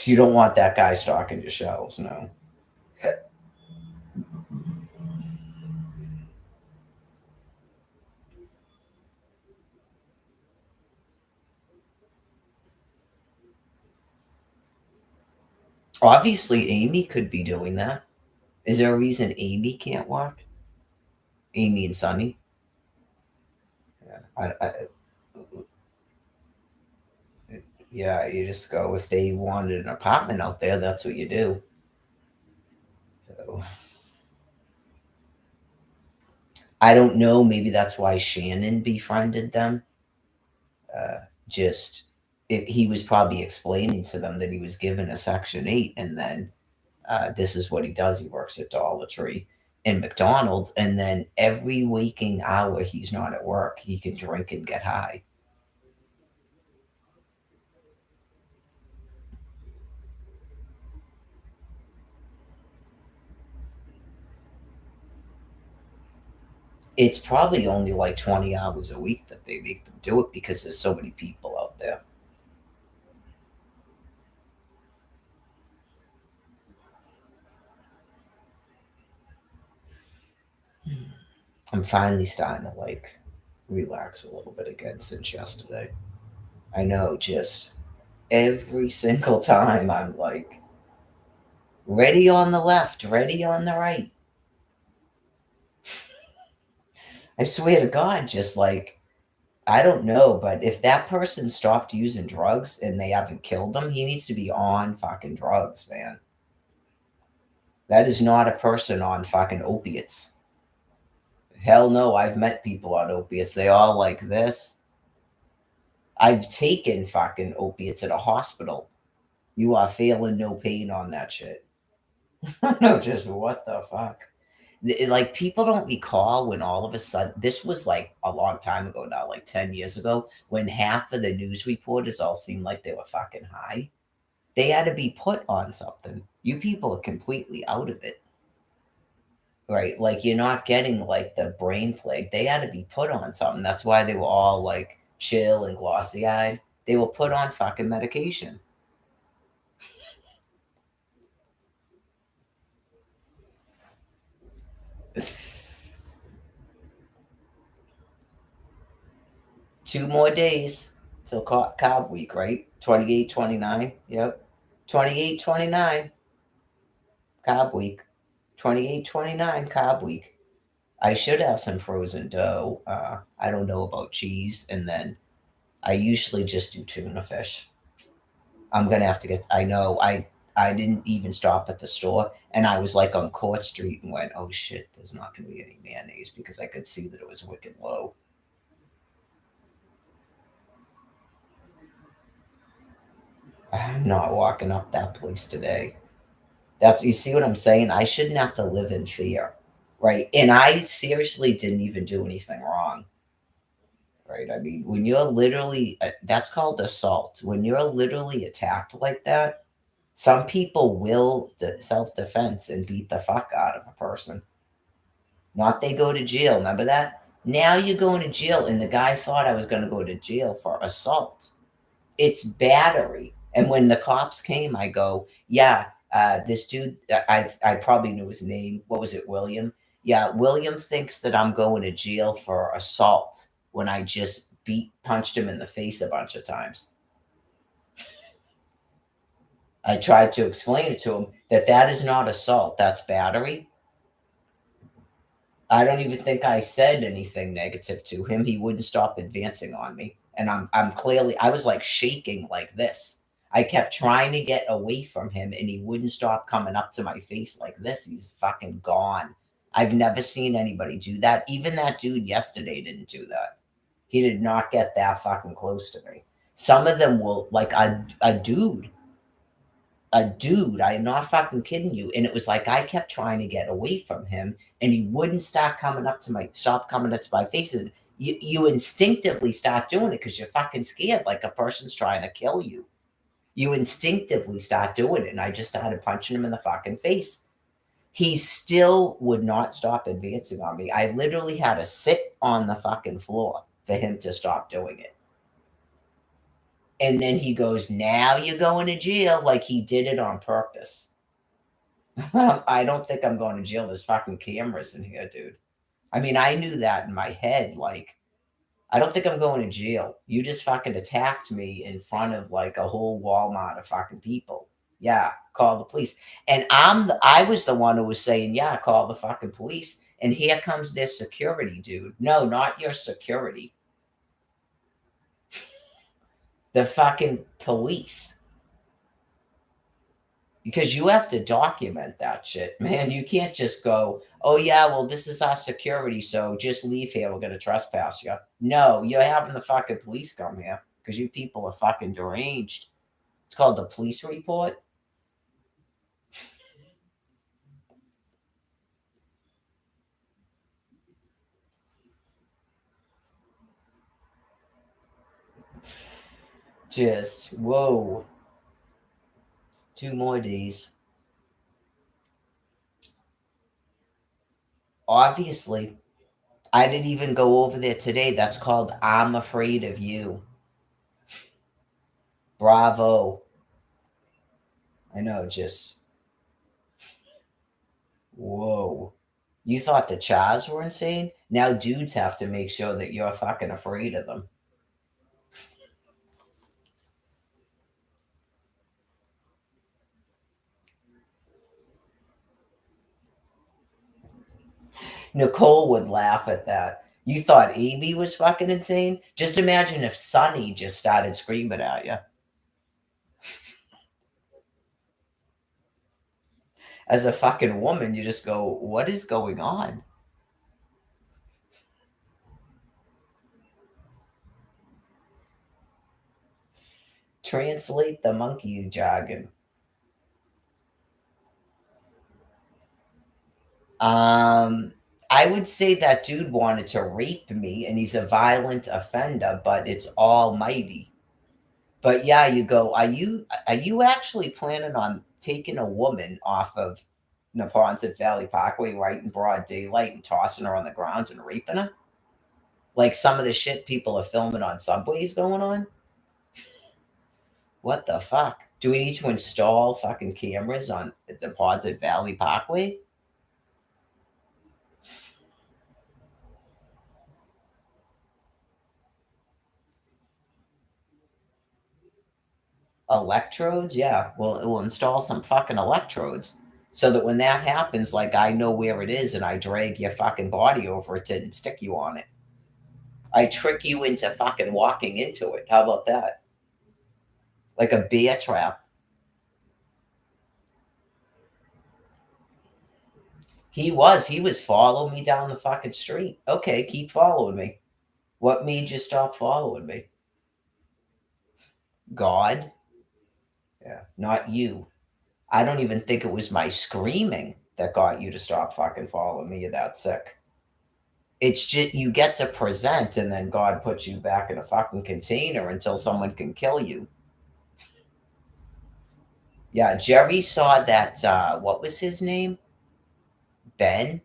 You don't want that guy stocking your shelves, no. Obviously, Amy could be doing that. Is there a reason Amy can't work? Amy and Sonny? Yeah, yeah, you just go. If they wanted an apartment out there, that's what you do. So, I don't know. Maybe that's why Shannon befriended them. Uh, just he was probably explaining to them that he was given a Section 8, and then this is what he does. He works at Dollar Tree and McDonald's, and then every waking hour he's not at work, he can drink and get high. It's probably only like 20 hours a week that they make them do it because there's so many people out there. I'm finally starting to like relax a little bit again since yesterday. I know, just every single time I'm like, ready on the left, ready on the right. I swear to God, just like, I don't know, but if that person stopped using drugs and they haven't killed them, he needs to be on fucking drugs, man. That is not a person on fucking opiates. Hell no, I've met people on opiates. They all like this. I've taken fucking opiates at a hospital. You are feeling no pain on that shit. No, just what the fuck? Like people don't recall when all of a sudden this was like a long time ago now, like 10 years ago, when half of the news reporters all seemed like they were fucking high. They had to be put on something. You people are completely out of it. Right? Like you're not getting like the brain plague. They had to be put on something. That's why they were all like chill and glossy eyed. They were put on fucking medication. 2 more days till Cobb Week, right? 28, 29. Yep. 28, 29, Cobb Week. 28, 29, Cobb Week. I should have some frozen dough. I don't know about cheese. And then I usually just do tuna fish. I'm gonna have to get. I know. I didn't even stop at the store, and I was like on Court Street and went, "Oh shit, there's not gonna be any mayonnaise," because I could see that it was wicked low. I'm not walking up that place today. That's you see what I'm saying? I shouldn't have to live in fear, right? And I seriously didn't even do anything wrong, right? I mean, when you're literally that's called assault. When you're literally attacked like that, some people will self defense and beat the fuck out of a person. Not they go to jail. Remember that? Now you're going to jail, and the guy thought I was going to go to jail for assault. It's battery. And when the cops came, I go, yeah, this dude, I probably knew his name. What was it, William? Yeah, William thinks that I'm going to jail for assault when I just punched him in the face a bunch of times. I tried to explain it to him that that is not assault, that's battery. I don't even think I said anything negative to him. He wouldn't stop advancing on me. And I'm clearly I was like shaking like this. I kept trying to get away from him and he wouldn't stop coming up to my face like this. He's fucking gone. I've never seen anybody do that. Even that dude yesterday didn't do that. He did not get that fucking close to me. Some of them will like a dude, I'm not fucking kidding you. And it was like I kept trying to get away from him and he wouldn't stop coming up to my face. And you instinctively start doing it because you're fucking scared, like a person's trying to kill you. You instinctively start doing it. And I just started punching him in the fucking face. He still would not stop advancing on me. I literally had to sit on the fucking floor for him to stop doing it. And then he goes, now you're going to jail, like he did it on purpose. I don't think I'm going to jail. There's fucking cameras in here, dude. I mean, I knew that in my head. Like, I don't think I'm going to jail. You just fucking attacked me in front of like a whole Walmart of fucking people. Yeah, call the police. And I was the one who was saying, yeah, call the fucking police. And here comes their security, dude. No, not your security. The fucking police. Because you have to document that shit, man. You can't just go, oh, yeah, well, this is our security, so just leave here. We're going to trespass you. No, you're having the fucking police come here because you people are fucking deranged. It's called the police report. Just, whoa. 2 more days. Obviously, I didn't even go over there today. That's called I'm Afraid of You. Bravo. I know, just, whoa. You thought the Chaz were insane? Now dudes have to make sure that you're fucking afraid of them. Nicole would laugh at that. You thought Amy was fucking insane? Just imagine if Sonny just started screaming at you. As a fucking woman, you just go, what is going on? Translate the monkey jargon. Um, I would say that dude wanted to rape me and he's a violent offender, but it's almighty. But yeah, you go, are you actually planning on taking a woman off of Neponset Valley Parkway right in broad daylight and tossing her on the ground and raping her? Like some of the shit people are filming on subways going on? What the fuck? Do we need to install fucking cameras on the Neponset Valley Parkway? Electrodes? Yeah. Well, we'll install some fucking electrodes so that when that happens, like I know where it is and I drag your fucking body over it and stick you on it. I trick you into fucking walking into it. How about that? Like a bear trap. He was following me down the fucking street. Okay, keep following me. What made you stop following me? God? Yeah, not you. I don't even think it was my screaming that got you to stop fucking following me. You're that sick. It's just you get to present and then God puts you back in a fucking container until someone can kill you. Yeah, Jerry saw that what was his name? Ben.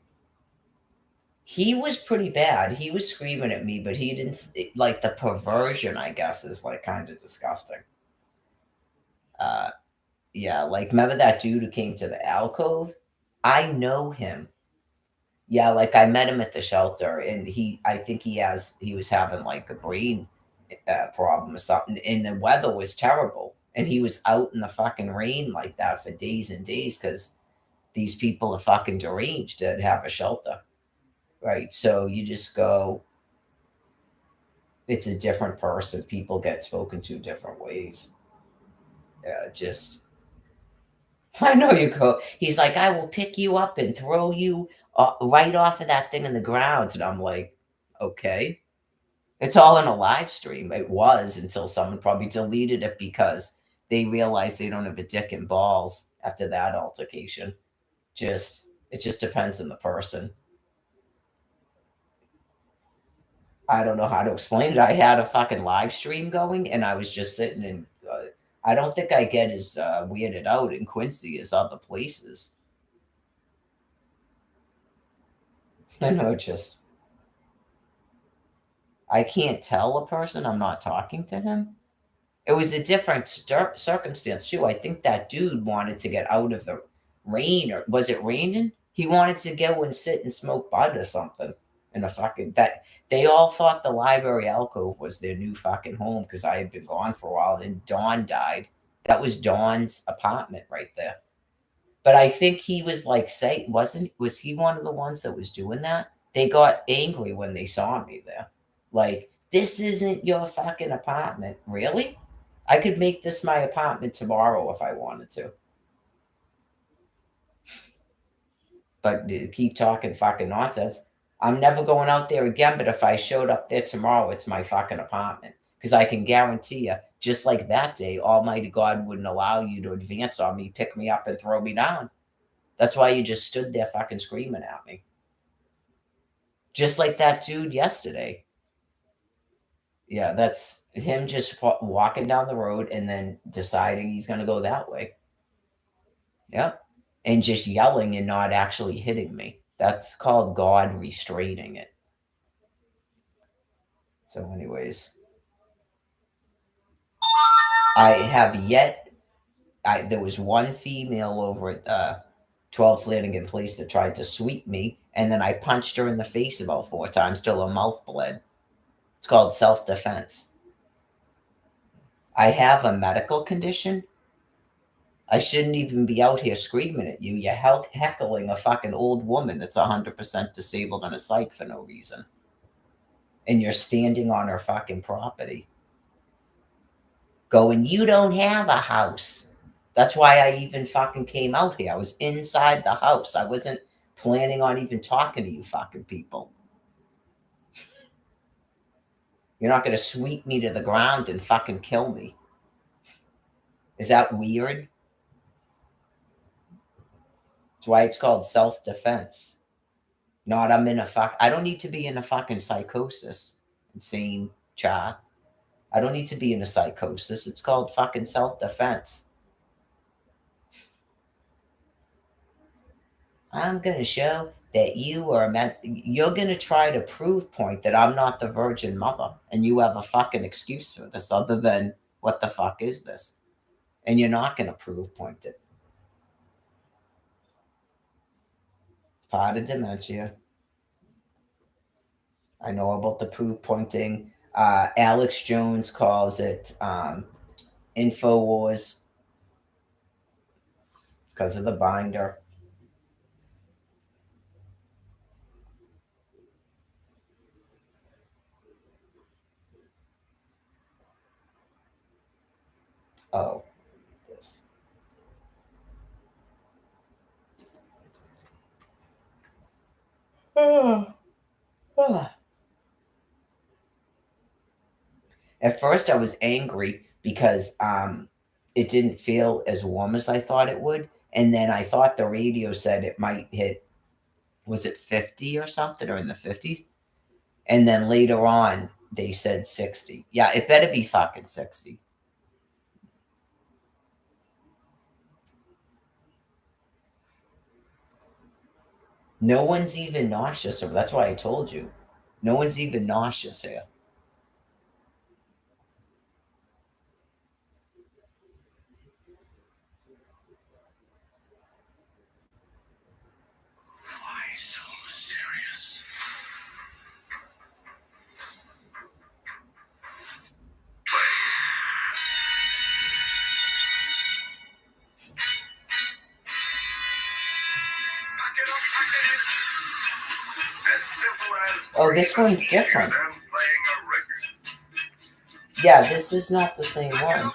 He was pretty bad. He was screaming at me, but he didn't like the perversion, I guess, is like kind of disgusting. Uh yeah, like remember that dude who came to the alcove? I know him. Yeah, like I met him at the shelter and I think he was having like a brain problem or something, and the weather was terrible. And he was out in the fucking rain like that for days and days because these people are fucking deranged that have a shelter. Right. So you just go, it's a different person. People get spoken to different ways. Yeah, just I know you go. He's like, I will pick you up and throw you right off of that thing in the grounds. And I'm like, okay. It's all in a live stream. It was until someone probably deleted it because they realized they don't have a dick and balls after that altercation. It just depends on the person. I don't know how to explain it. I had a fucking live stream going and I was just sitting in. I don't think I get as weirded out in Quincy as other places. I know, just I can't tell a person I'm not talking to him. It was a different circumstance too. I think that dude wanted to get out of the rain, or was it raining? He wanted to go and sit and smoke bud or something in a fucking that. They all thought the library alcove was their new fucking home because I had been gone for a while. And Dawn died. That was Dawn's apartment right there. But I think he was like, say, was he one of the ones that was doing that? They got angry when they saw me there. Like, this isn't your fucking apartment. Really? I could make this my apartment tomorrow if I wanted to. But to keep talking fucking nonsense, I'm never going out there again. But if I showed up there tomorrow, it's my fucking apartment. Because I can guarantee you, just like that day, Almighty God wouldn't allow you to advance on me, pick me up, and throw me down. That's why you just stood there fucking screaming at me. Just like that dude yesterday. Yeah, that's him just walking down the road and then deciding he's going to go that way. Yep. And just yelling and not actually hitting me. That's called God restraining it. So, anyways, I have yet. There was one female over at 12 Flanagan Place that tried to sweep me, and then I punched her in the face about 4 times till her mouth bled. It's called self defense. I have a medical condition. I shouldn't even be out here screaming at you. You're heckling a fucking old woman that's 100% disabled on a psych for no reason. And you're standing on her fucking property. Going, you don't have a house. That's why I even fucking came out here. I was inside the house. I wasn't planning on even talking to you fucking people. You're not going to sweep me to the ground and fucking kill me. Is that weird? That's why it's called self defense. Not I'm in a I don't need to be in a fucking psychosis. Insane chat. I don't need to be in a psychosis. It's called fucking self defense. I'm gonna show that you are meant. You're gonna try to prove point that I'm not the Virgin Mother, and you have a fucking excuse for this other than what the fuck is this? And you're not gonna prove point it. It's part of dementia. I know about the proof pointing. Alex Jones calls it InfoWars because of the binder. Oh, this. At first, I was angry because it didn't feel as warm as I thought it would. And then I thought the radio said it might hit, was it 50 or something, or in the 50s? And then later on, they said 60. Yeah, it better be fucking 60. No one's even nauseous. So that's why I told you. No one's even nauseous here. Why so serious? Oh, this one's different. Yeah, this is not the same one.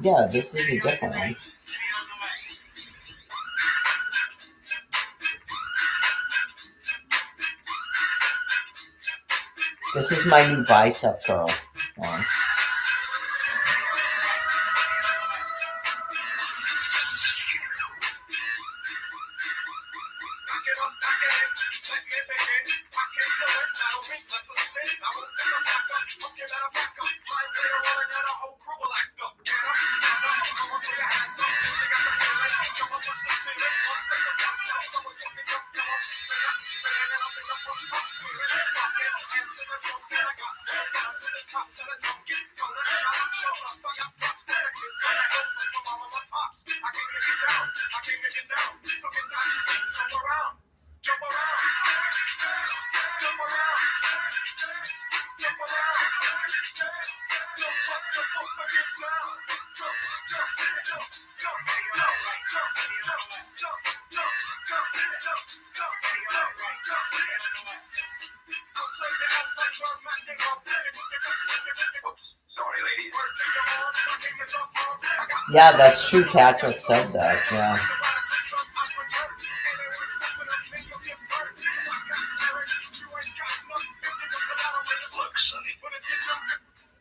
Yeah, this is a different one. This is my new bicep curl song. Yeah, that's true. Patrick said that. Yeah.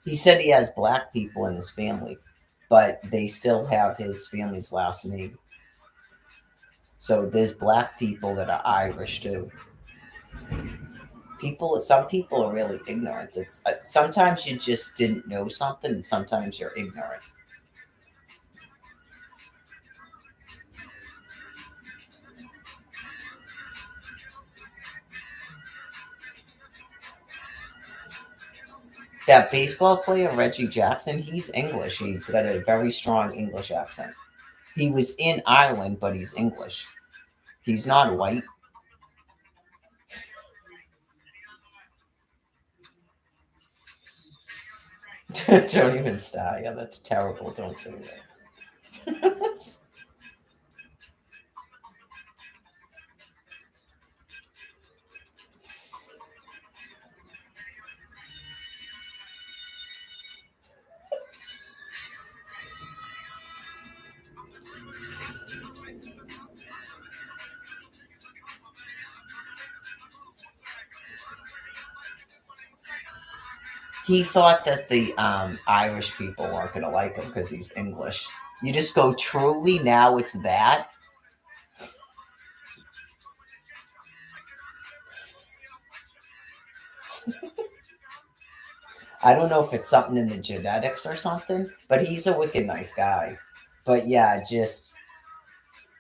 He said he has black people in his family, but they still have his family's last name. So there's black people that are Irish too. Some people are really ignorant. It's sometimes you just didn't know something, and sometimes you're ignorant. That baseball player, Reggie Jackson, he's English. He's got a very strong English accent. He was in Ireland, but he's English. He's not white. Don't even start. Yeah, that's terrible. Don't say that. He thought that the Irish people weren't going to like him because he's English. You just go, truly, now it's that? I don't know if it's something in the genetics or something, but he's a wicked nice guy. But yeah,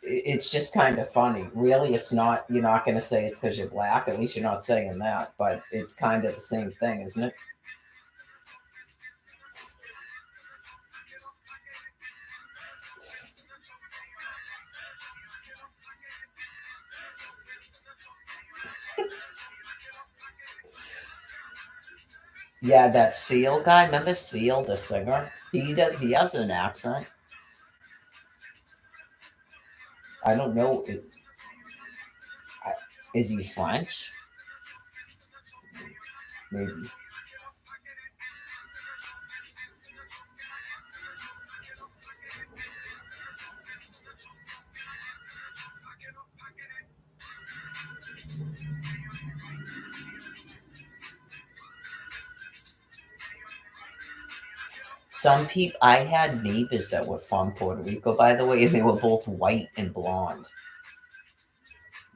it's just kind of funny. Really, it's not, you're not going to say it's because you're black. At least you're not saying that, but it's kind of the same thing, isn't it? Yeah, that Seal guy. Remember Seal, the singer? He has an accent. I don't know. Is he French? Maybe. Some people, I had neighbors that were from Puerto Rico, by the way, and they were both white and blonde.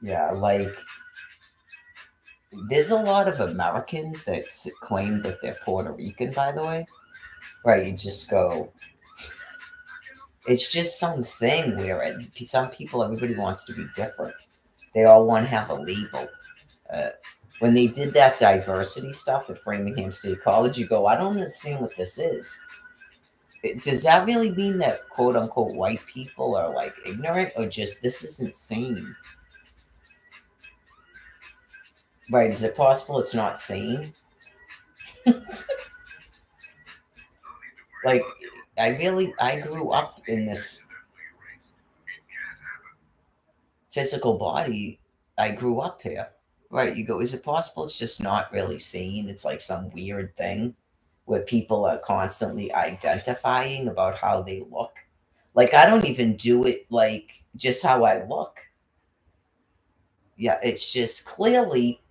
Yeah, like there's a lot of Americans that claim that they're Puerto Rican, by the way. Right, you just go, it's just something where some people, everybody wants to be different. They all want to have a label. Uh, when they did that diversity stuff at Framingham State College, you go, I don't understand what this is. Does that really mean that quote unquote white people are like ignorant or just this is insane? Right? Is it possible it's not sane? Like, I grew up in this physical body. I grew up here. Right? You go, is it possible it's just not really sane? It's like some weird thing where people are constantly identifying about how they look. Like, I don't even do it like just how I look. Yeah, it's just clearly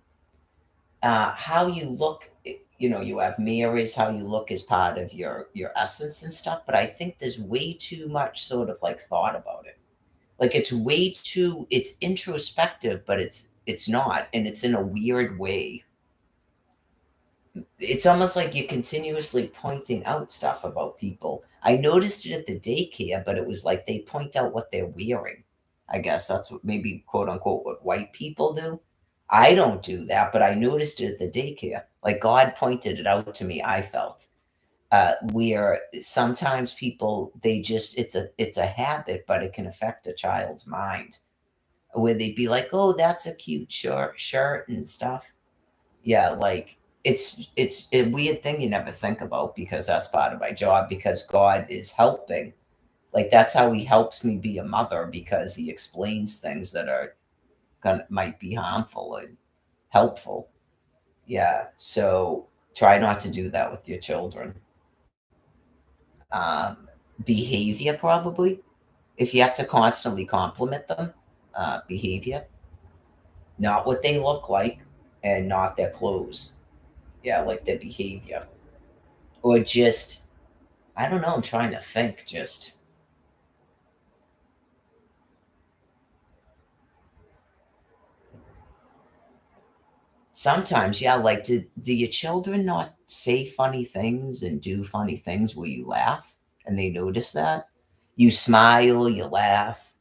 how you look. You know, you have mirrors. How you look is part of your essence and stuff. But I think there's way too much sort of like thought about it. Like it's way too. It's introspective, but it's not, and it's in a weird way. It's almost like you're continuously pointing out stuff about people. I noticed it at the daycare, but it was like they point out what they're wearing. I guess that's what maybe quote unquote what white people do. I don't do that, but I noticed it at the daycare. Like God pointed it out to me, I felt. Where sometimes people they just it's a habit, but it can affect a child's mind. Where they'd be like, "Oh, that's a cute shirt and stuff." Yeah, like it's a weird thing you never think about because that's part of my job because God is helping. Like that's how he helps me be a mother because he explains things that are gonna might be harmful and helpful. Yeah, so try not to do that with your children. Um, behavior probably. If you have to constantly compliment them, behavior, not what they look like, and not their clothes. Yeah, like their behavior, or just I don't know. I'm trying to think. Just sometimes, yeah. Like, do your children not say funny things and do funny things where you laugh and they notice that you smile, you laugh,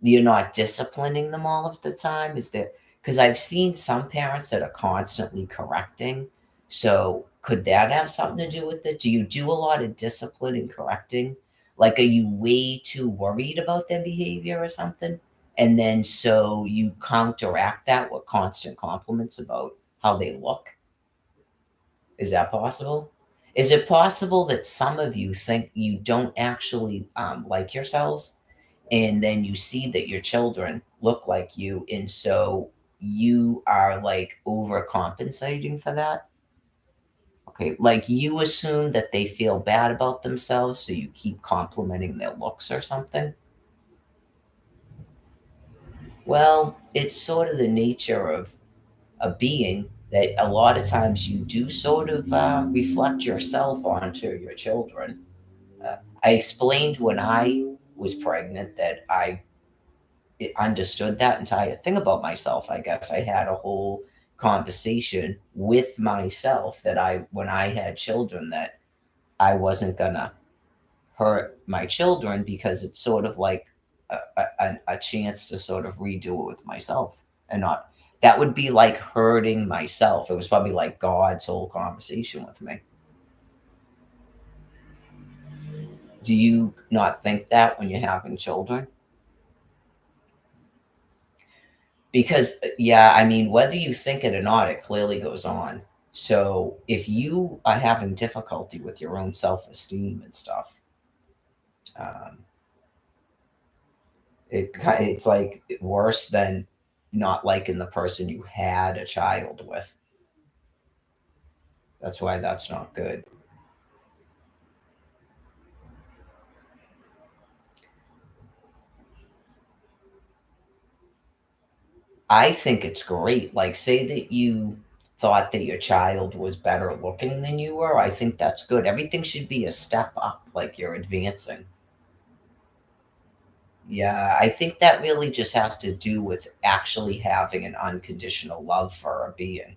you're not disciplining them all of the time? Is there because I've seen some parents that are constantly correcting. So could that have something to do with it? Do you do a lot of discipline and correcting? Like, are you way too worried about their behavior or something? And then so you counteract that with constant compliments about how they look? Is that possible? Is it possible that some of you think you don't actually like yourselves and then you see that your children look like you and so you are like overcompensating for that? Okay, like you assume that they feel bad about themselves so you keep complimenting their looks or something? Well, it's sort of the nature of a being that a lot of times you do sort of reflect yourself onto your children. I explained when I was pregnant that I understood that entire thing about myself. I guess I had a whole conversation with myself that when I had children, that I wasn't gonna hurt my children because it's sort of like a chance to sort of redo it with myself and not. That would be like hurting myself. It was probably like God's whole conversation with me. Do you not think that when you're having children? Because, yeah, I mean, whether you think it or not, it clearly goes on. So if you are having difficulty with your own self esteem and stuff, um, it's like worse than not liking the person you had a child with. That's why that's not good. I think it's great. Like, say that you thought that your child was better looking than you were. I think that's good. Everything should be a step up, like you're advancing. Yeah, I think that really just has to do with actually having an unconditional love for a being.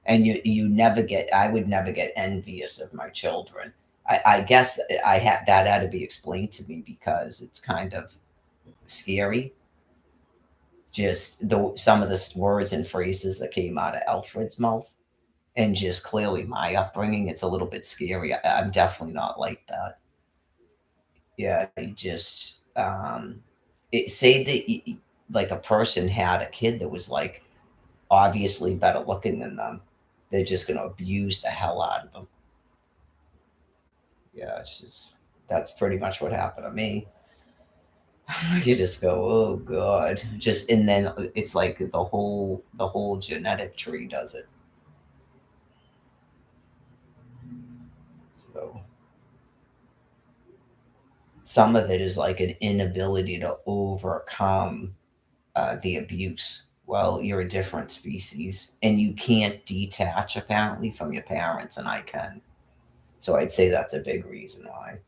And you never get, I would never get envious of my children. I guess I had that had to be explained to me because it's kind of scary. Just the some of the words and phrases that came out of Alfred's mouth, and just clearly my upbringing. It's a little bit scary. I'm definitely not like that. Yeah, you just say that like a person had a kid that was like obviously better looking than them. They're just going to abuse the hell out of them. Yeah, it's just that's pretty much what happened to me. You just go, oh god, just and then it's like the whole genetic tree does it. So some of it is like an inability to overcome the abuse. Well, you're a different species, and you can't detach apparently from your parents, and I can. So I'd say that's a big reason why.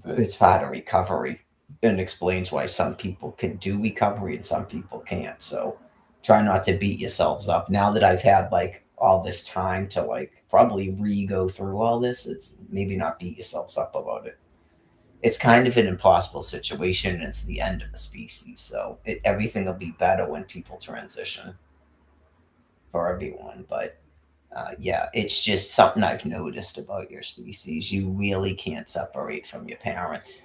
It's part of recovery and explains why some people can do recovery and some people can't. So try not to beat yourselves up. Now that I've had like all this time to like probably re go through all this, it's maybe not beat yourselves up about it. It's kind of an impossible situation and it's the end of a species. So everything will be better when people transition for everyone. But yeah, it's just something I've noticed about your species. You really can't separate from your parents.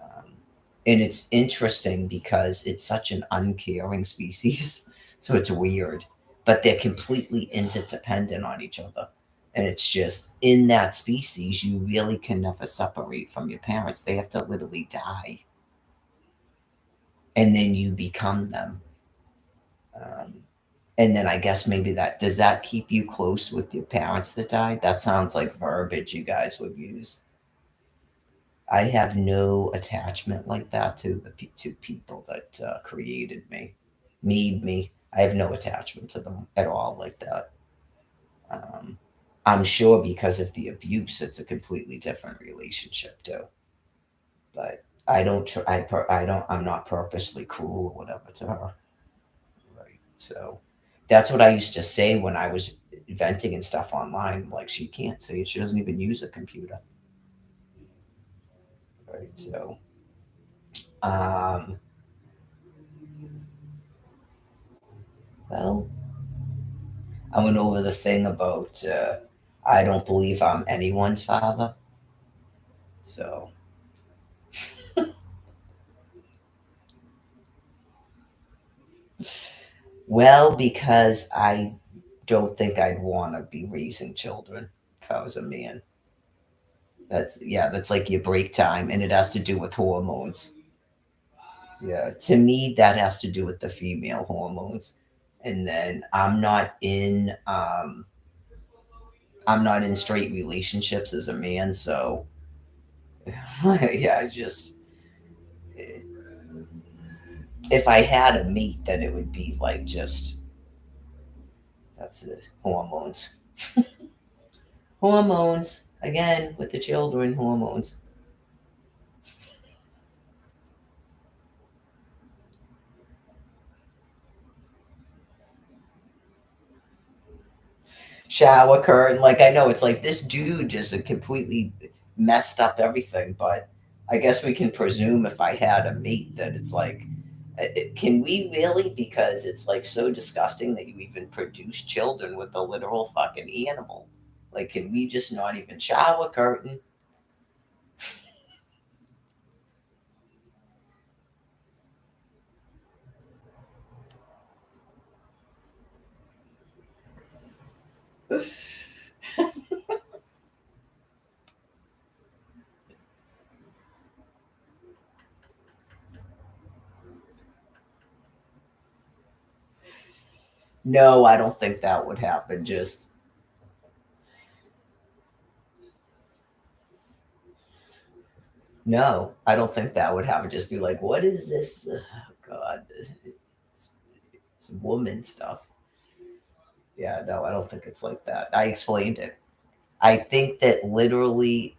Um, and it's interesting because it's such an uncaring species. So it's weird, but they're completely interdependent on each other. And it's just in that species, you really can never separate from your parents. They have to literally die. And then you become them. Um, and then I guess maybe that does that keep you close with your parents that died? That sounds like verbiage you guys would use. I have no attachment like that to to people that created me, made me. I have no attachment to them at all like that. Um, I'm sure because of the abuse, it's a completely different relationship too. But I don't. I don't. I'm not purposely cruel or whatever to her. Right. So that's what I used to say when I was venting and stuff online. Like she can't say it. She doesn't even use a computer. Right. So um, well, I went over the thing about I don't believe I'm anyone's father. So, well, because I don't think I'd want to be raising children if I was a man. That's yeah, that's like your break time, and it has to do with hormones. Yeah, to me, that has to do with the female hormones. And then I'm not in straight relationships as a man, so yeah, I just if I had a mate, then it would be like just that's the hormones. Hormones. Again, with the children, hormones. Shower curtain. Like, I know it's like this dude just completely messed up everything, but I guess we can presume if I had a mate that it's like, can we really? Because it's like so disgusting that you even produce children with a literal fucking animal. Like, can we just not even shower curtain? No, I don't think that would happen. Just no, I don't think that would happen. Just be like, what is this? Oh, God, it's woman stuff. Yeah, no, I don't think it's like that. I explained it. I think that literally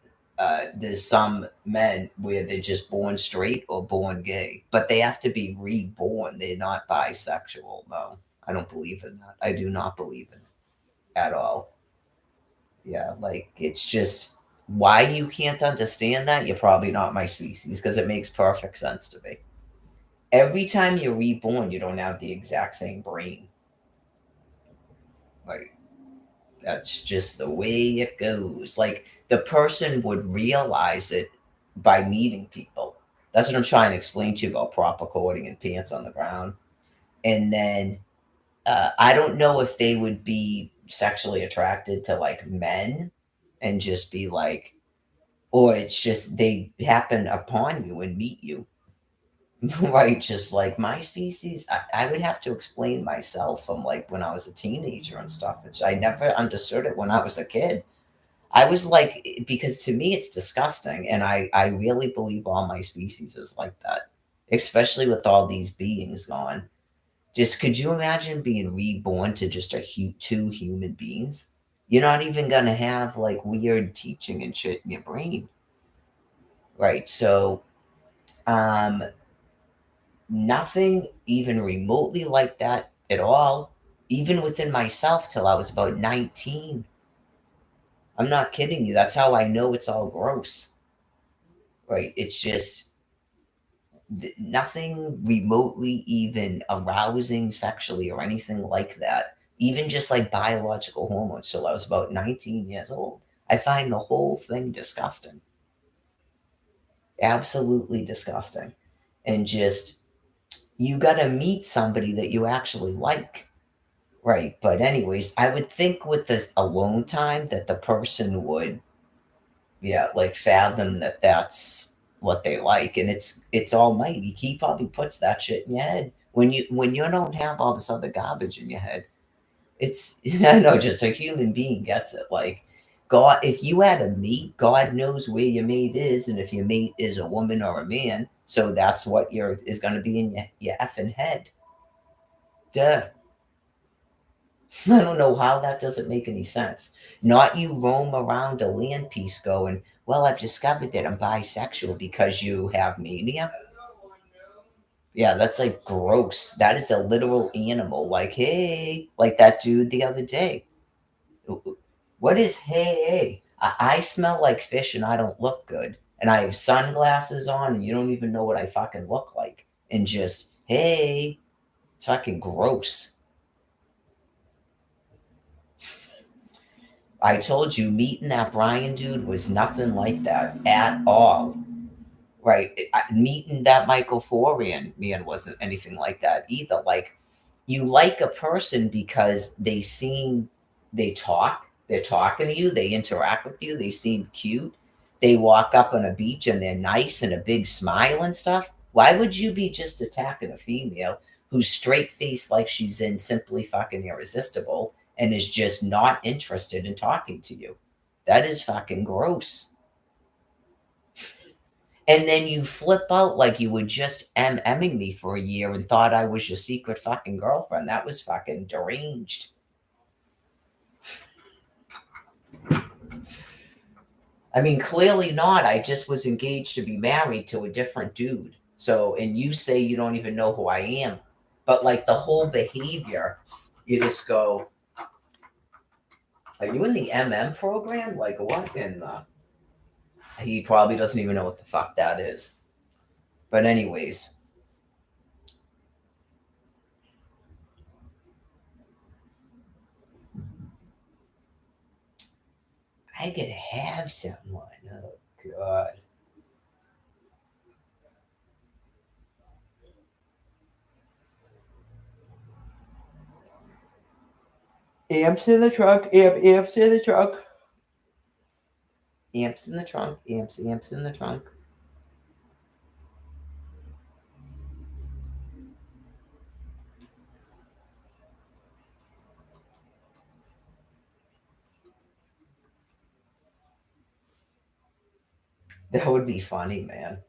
there's some men where they're just born straight or born gay, but they have to be reborn. They're not bisexual. No, I don't believe in that. I do not believe in it at all. Yeah, like it's just why you can't understand that. You're probably not my species because it makes perfect sense to me. Every time you're reborn, you don't have the exact same brain. Like that's just the way it goes. Like the person would realize it by meeting people. That's what I'm trying to explain to you about proper coding and pants on the ground. And then I don't know if they would be sexually attracted to like men and just be like, or it's just they happen upon you and meet you. Right, just like my species, I would have to explain myself from like when I was a teenager and stuff, which I never understood it when I was a kid. I was like, because to me it's disgusting, and I really believe all my species is like that, especially with all these beings gone. Just could you imagine being reborn to just two human beings? You're not even gonna have like weird teaching and shit in your brain, right? So, um, nothing even remotely like that at all, even within myself till I was about 19. I'm not kidding you. That's how I know it's all gross, right? It's just nothing remotely even arousing sexually or anything like that. Even just like biological hormones till I was about 19 years old. I find the whole thing disgusting. Absolutely disgusting. And just, you got to meet somebody that you actually like. Right, but anyways, I would think with this alone time that the person would, yeah, like fathom that that's what they like, and it's almighty. He probably puts that shit in your head when you don't have all this other garbage in your head. It's I know just a human being gets it. Like God, if you had a mate, God knows where your mate is, and if your mate is a woman or a man, so that's what your is going to be in your effing head. Duh. I don't know how that doesn't make any sense. Not you roam around a land piece going, well, I've discovered that I'm bisexual because you have mania. Yeah, that's like gross. That is a literal animal. Like, hey, like that dude the other day. What is hey? I smell like fish and I don't look good. And I have sunglasses on and you don't even know what I fucking look like. And just, hey, it's fucking gross. I told you meeting that Brian dude was nothing like that at all. Right. Meeting that Michael Forian man wasn't anything like that either. Like you like a person because they talk, they're talking to you, they interact with you, they seem cute, they walk up on a beach and they're nice and a big smile and stuff. Why would you be just attacking a female who's straight faced like she's in Simply Fucking Irresistible and is just not interested in talking to you? That is fucking gross. And then you flip out like you were just MMing me for a year and thought I was your secret fucking girlfriend. That was fucking deranged. I mean, clearly not. I just was engaged to be married to a different dude. So, and you say you don't even know who I am. But like the whole behavior, you just go, are you in the MM program? Like what in the. He probably doesn't even know what the fuck that is. But, anyways, I could have someone. Oh, God. Amps in the trunk. Amps in the trunk. Amps in the trunk. Amps in the trunk. That would be funny, man.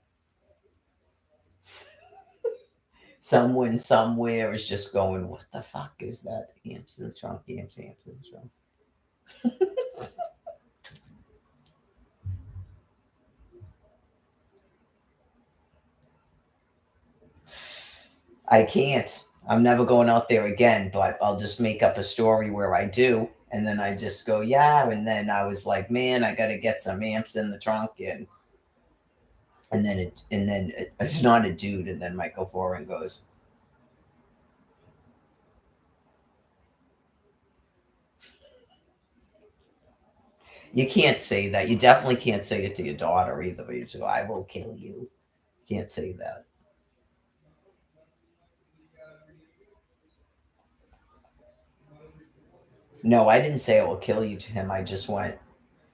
Someone somewhere is just going, "What the fuck is that?" Amps in the trunk. Amps in the trunk. I can't. I'm never going out there again, but I'll just make up a story where I do. And then I just go, yeah. And then I was like, man, I got to get some amps in the trunk. It's not a dude. And then Michael Foran goes, you can't say that. You definitely can't say it to your daughter either. But you just go, I will kill you. Can't say that. No, I didn't say I will kill you to him. I just went,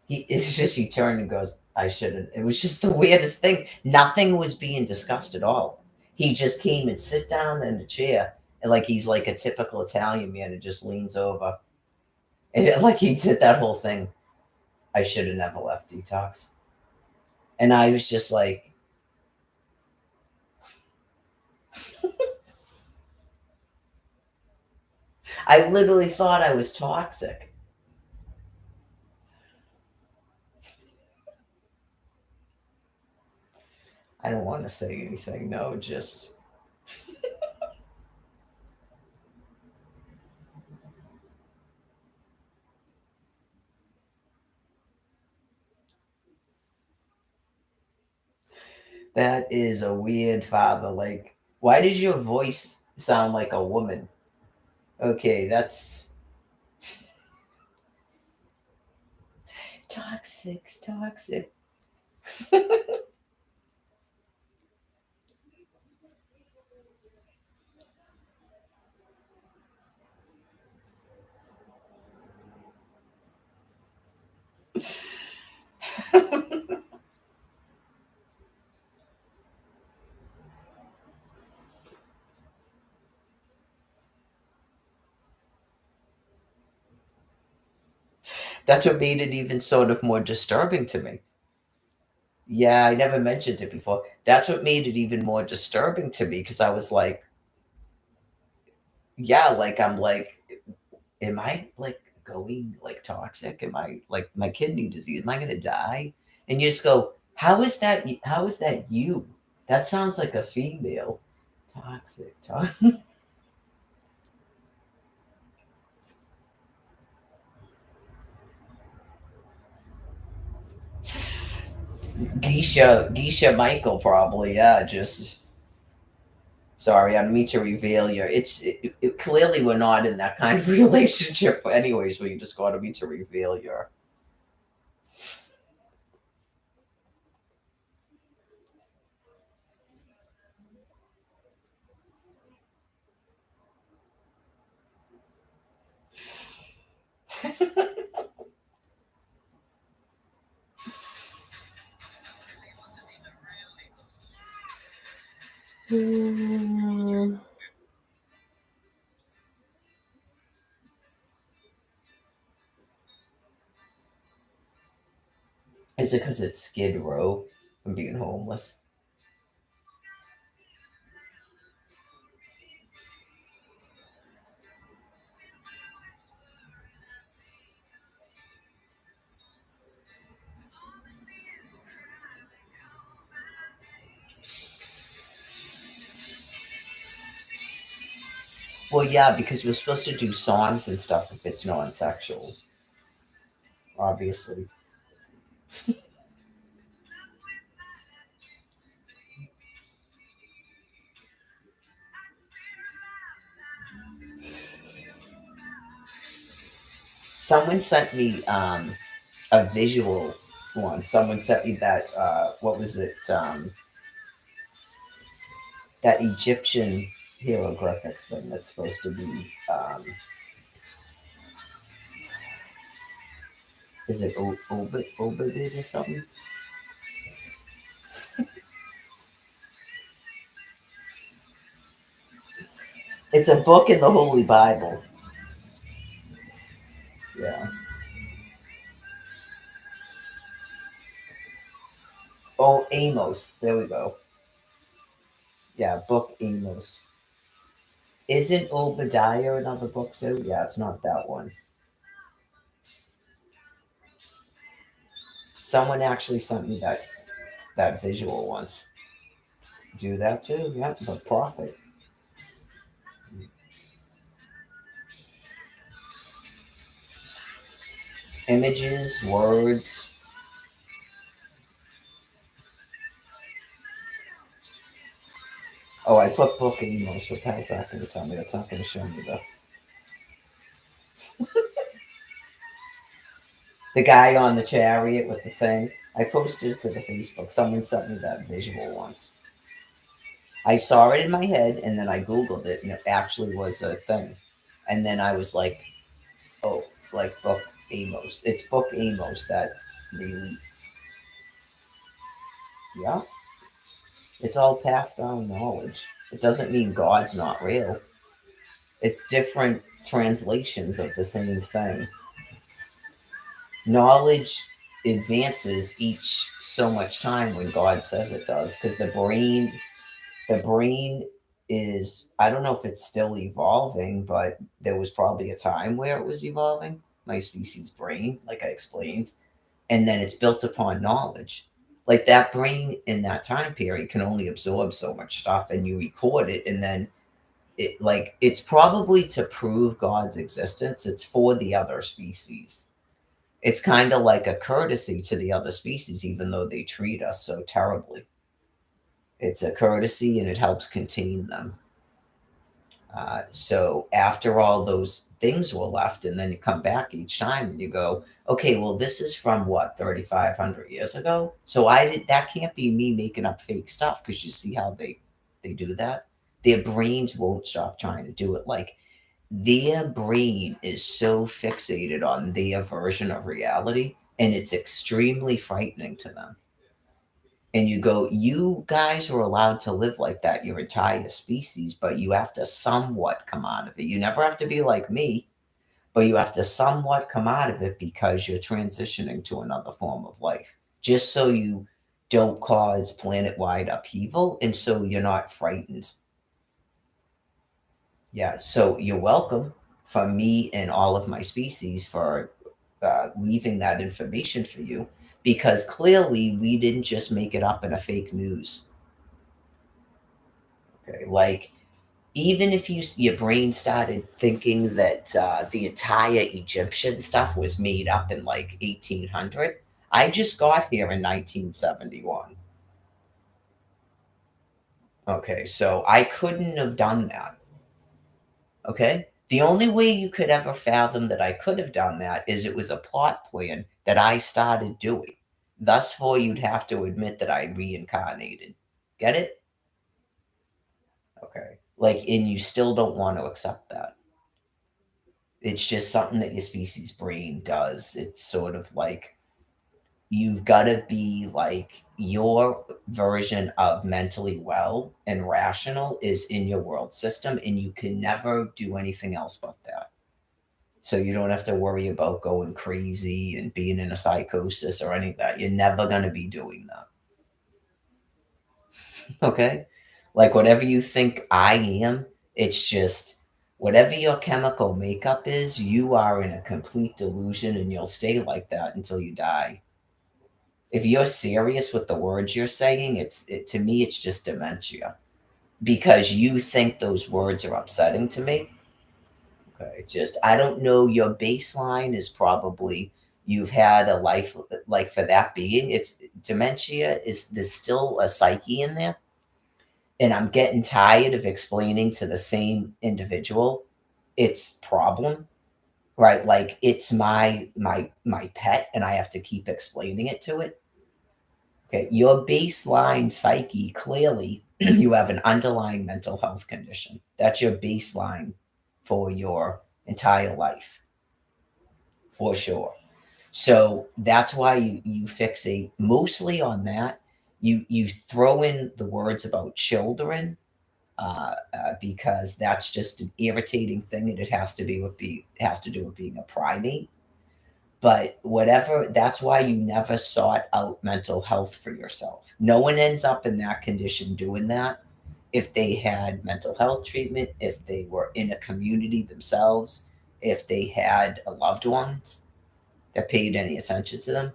it's just he turned and goes, I shouldn't. It was just the weirdest thing. Nothing was being discussed at all. He just came and sit down in a chair and like he's like a typical Italian man and just leans over. And like he did that whole thing. I should have never left detox. And I was just like, I literally thought I was toxic. I don't want to say anything. No, just that is a weird father. Like, why does your voice sound like a woman? Okay, that's toxic, toxic. That's what made it even sort of more disturbing to me. Yeah, I never mentioned it before. That's what made it even more disturbing to me because I was like, yeah, like I'm like, am I like going like toxic? Am I like my kidney disease? Am I gonna die? And you just go, how is that? How is that you? That sounds like a female. Toxic, toxic. Geisha Michael probably. Yeah, just sorry, I don't mean to reveal you. Clearly we're not in that kind of relationship, anyways. Where you just got to me to reveal your. Is it because it's Skid Row from being homeless? Well, yeah, because you're supposed to do songs and stuff if it's non-sexual, obviously. Someone sent me a visual one. Someone sent me that what was it? That Egyptian hieroglyphics thing that's supposed to be Is it Obadid or something? It's a book in the Holy Bible. Yeah. Oh, Amos. There we go. Yeah, book Amos. Isn't Obadiah another book too? Yeah, it's not that one. Someone actually sent me that visual once. Do that too. Yeah, the prophet. Images, words. Oh, I put book Amos. What the hell's that going to tell me? That's not going to show me the guy on the chariot with the thing. I posted it to the Facebook. Someone sent me that visual once. I saw it in my head and then I Googled it and it actually was a thing. And then I was like, oh, like book Amos. It's book Amos that relief. Yeah. It's all passed down knowledge. It doesn't mean God's not real. It's different translations of the same thing. Knowledge advances each so much time when God says it does, because the brain is, I don't know if it's still evolving, but there was probably a time where it was evolving, my species brain, like I explained, and then it's built upon knowledge. Like that brain in that time period can only absorb so much stuff, and you record it, and then it's probably to prove God's existence. It's for the other species. It's kind of like a courtesy to the other species, even though they treat us so terribly. It's a courtesy and it helps contain them. So after all those things were left, and then you come back each time and you go, okay, well, this is from what, 3,500 years ago? So that can't be me making up fake stuff, because you see how they do that? Their brains won't stop trying to do it. Like their brain is so fixated on their version of reality, and it's extremely frightening to them. And you go, you guys are allowed to live like that, your entire species, but you have to somewhat come out of it. You never have to be like me, but you have to somewhat come out of it because you're transitioning to another form of life, just so you don't cause planet wide upheaval, and so you're not frightened. Yeah, so you're welcome from me and all of my species for leaving that information for you, because clearly we didn't just make it up in a fake news. Okay, like even if your brain started thinking that the entire Egyptian stuff was made up in like 1800, I just got here in 1971. Okay, so I couldn't have done that. Okay, the only way you could ever fathom that I could have done that is it was a plot plan that I started doing. Thus, for you'd have to admit that I reincarnated. Get it? Okay, like, and you still don't want to accept that. It's just something that your species brain does. It's sort of like you've got to be like your version of mentally well and rational is in your world system, and you can never do anything else but that. So you don't have to worry about going crazy and being in a psychosis or any of that. You're never going to be doing that. Okay? Like whatever you think I am, it's just whatever your chemical makeup is, you are in a complete delusion, and you'll stay like that until you die. If you're serious with the words you're saying, to me it's just dementia, because you think those words are upsetting to me. Okay, just I don't know. Your baseline is probably you've had a life like for that being. It's dementia. Is there's still a psyche in there, and I'm getting tired of explaining to the same individual its problem. Right, like it's my pet, and I have to keep explaining it to it. Okay, your baseline psyche clearly you have an underlying mental health condition. That's your baseline for your entire life, for sure. So that's why you fixate mostly on that. You throw in the words about children because that's just an irritating thing, and it has to be with be has to do with being a primate. But whatever, that's why you never sought out mental health for yourself. No one ends up in that condition doing that if they had mental health treatment, if they were in a community themselves, if they had a loved ones that paid any attention to them.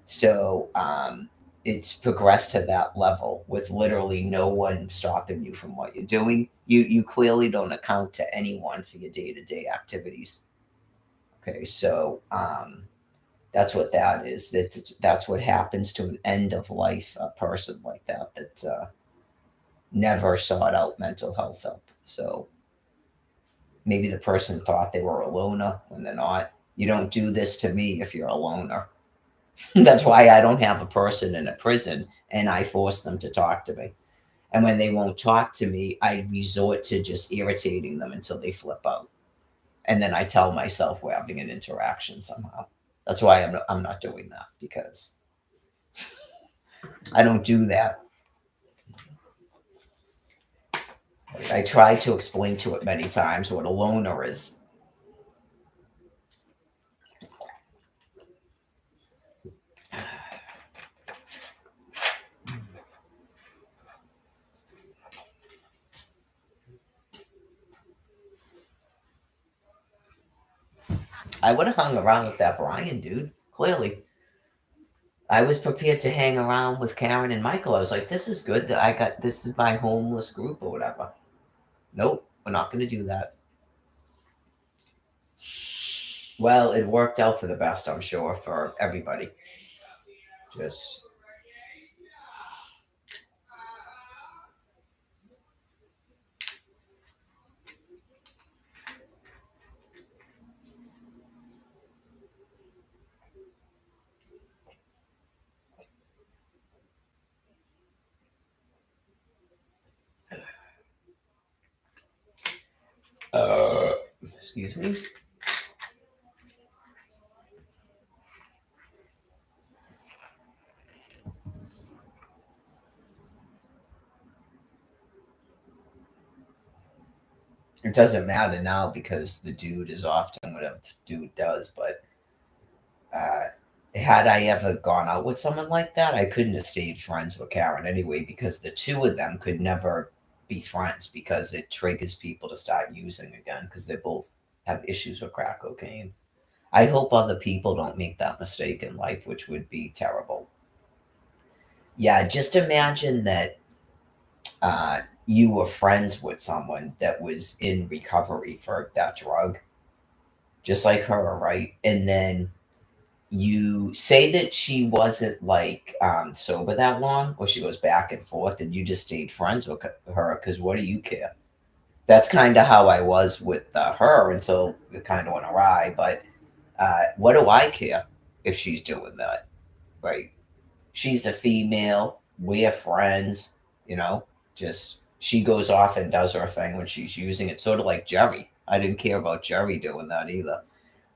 So it's progressed to that level with literally no one stopping you from what you're doing. You clearly don't account to anyone for your day to day activities. Okay, so that's what that is. That's what happens to an end of life person like that that never sought out mental health help. So maybe the person thought they were a loner when they're not. You don't do this to me if you're a loner. That's why I don't have a person in a prison and I force them to talk to me. And when they won't talk to me, I resort to just irritating them until they flip out. And then I tell myself we're having an interaction somehow. That's why I'm not doing that because I don't do that. I tried to explain to it many times what a loner is. I would have hung around with that Brian dude, clearly. I was prepared to hang around with Karen and Michael. I was like, this is good that I got this is my homeless group or whatever. Nope, we're not going to do that. Well, it worked out for the best, I'm sure, for everybody. Just, uh, excuse me. It doesn't matter now because the dude is off doing whatever the dude does. But uh, had I ever gone out with someone like that, I couldn't have stayed friends with Karen anyway because the two of them could never be friends because it triggers people to start using again because they both have issues with crack cocaine. I hope other people don't make that mistake in life, which would be terrible. Yeah, just imagine that you were friends with someone that was in recovery for that drug, just like her, right? And then you say that she wasn't like sober that long, or she goes back and forth, and you just stayed friends with her because what do you care? That's kind of how I was with her until it kind of went awry. But what do I care if she's doing that, right? She's a female. We're friends, you know. Just she goes off and does her thing when she's using it, sort of like Jerry. I didn't care about Jerry doing that either.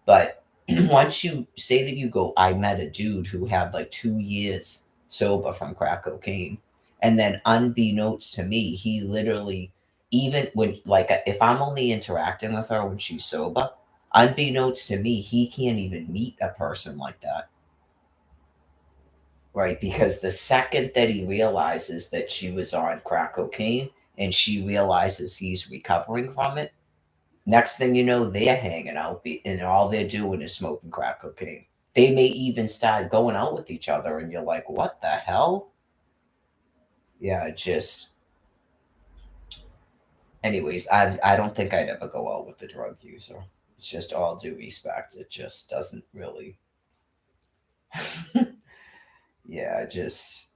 But once you say that you go, I met a dude who had like 2 years sober from crack cocaine. And then, unbeknownst to me, he literally, even when, like, if I'm only interacting with her when she's sober, unbeknownst to me, he can't even meet a person like that. Right. Because the second that he realizes that she was on crack cocaine and she realizes he's recovering from it, next thing you know, they're hanging out and all they're doing is smoking crack cocaine. They may even start going out with each other, and you're like, what the hell? Yeah, just. Anyways, I don't think I'd ever go out with a drug user. It's just all due respect. It just doesn't really. Yeah, just.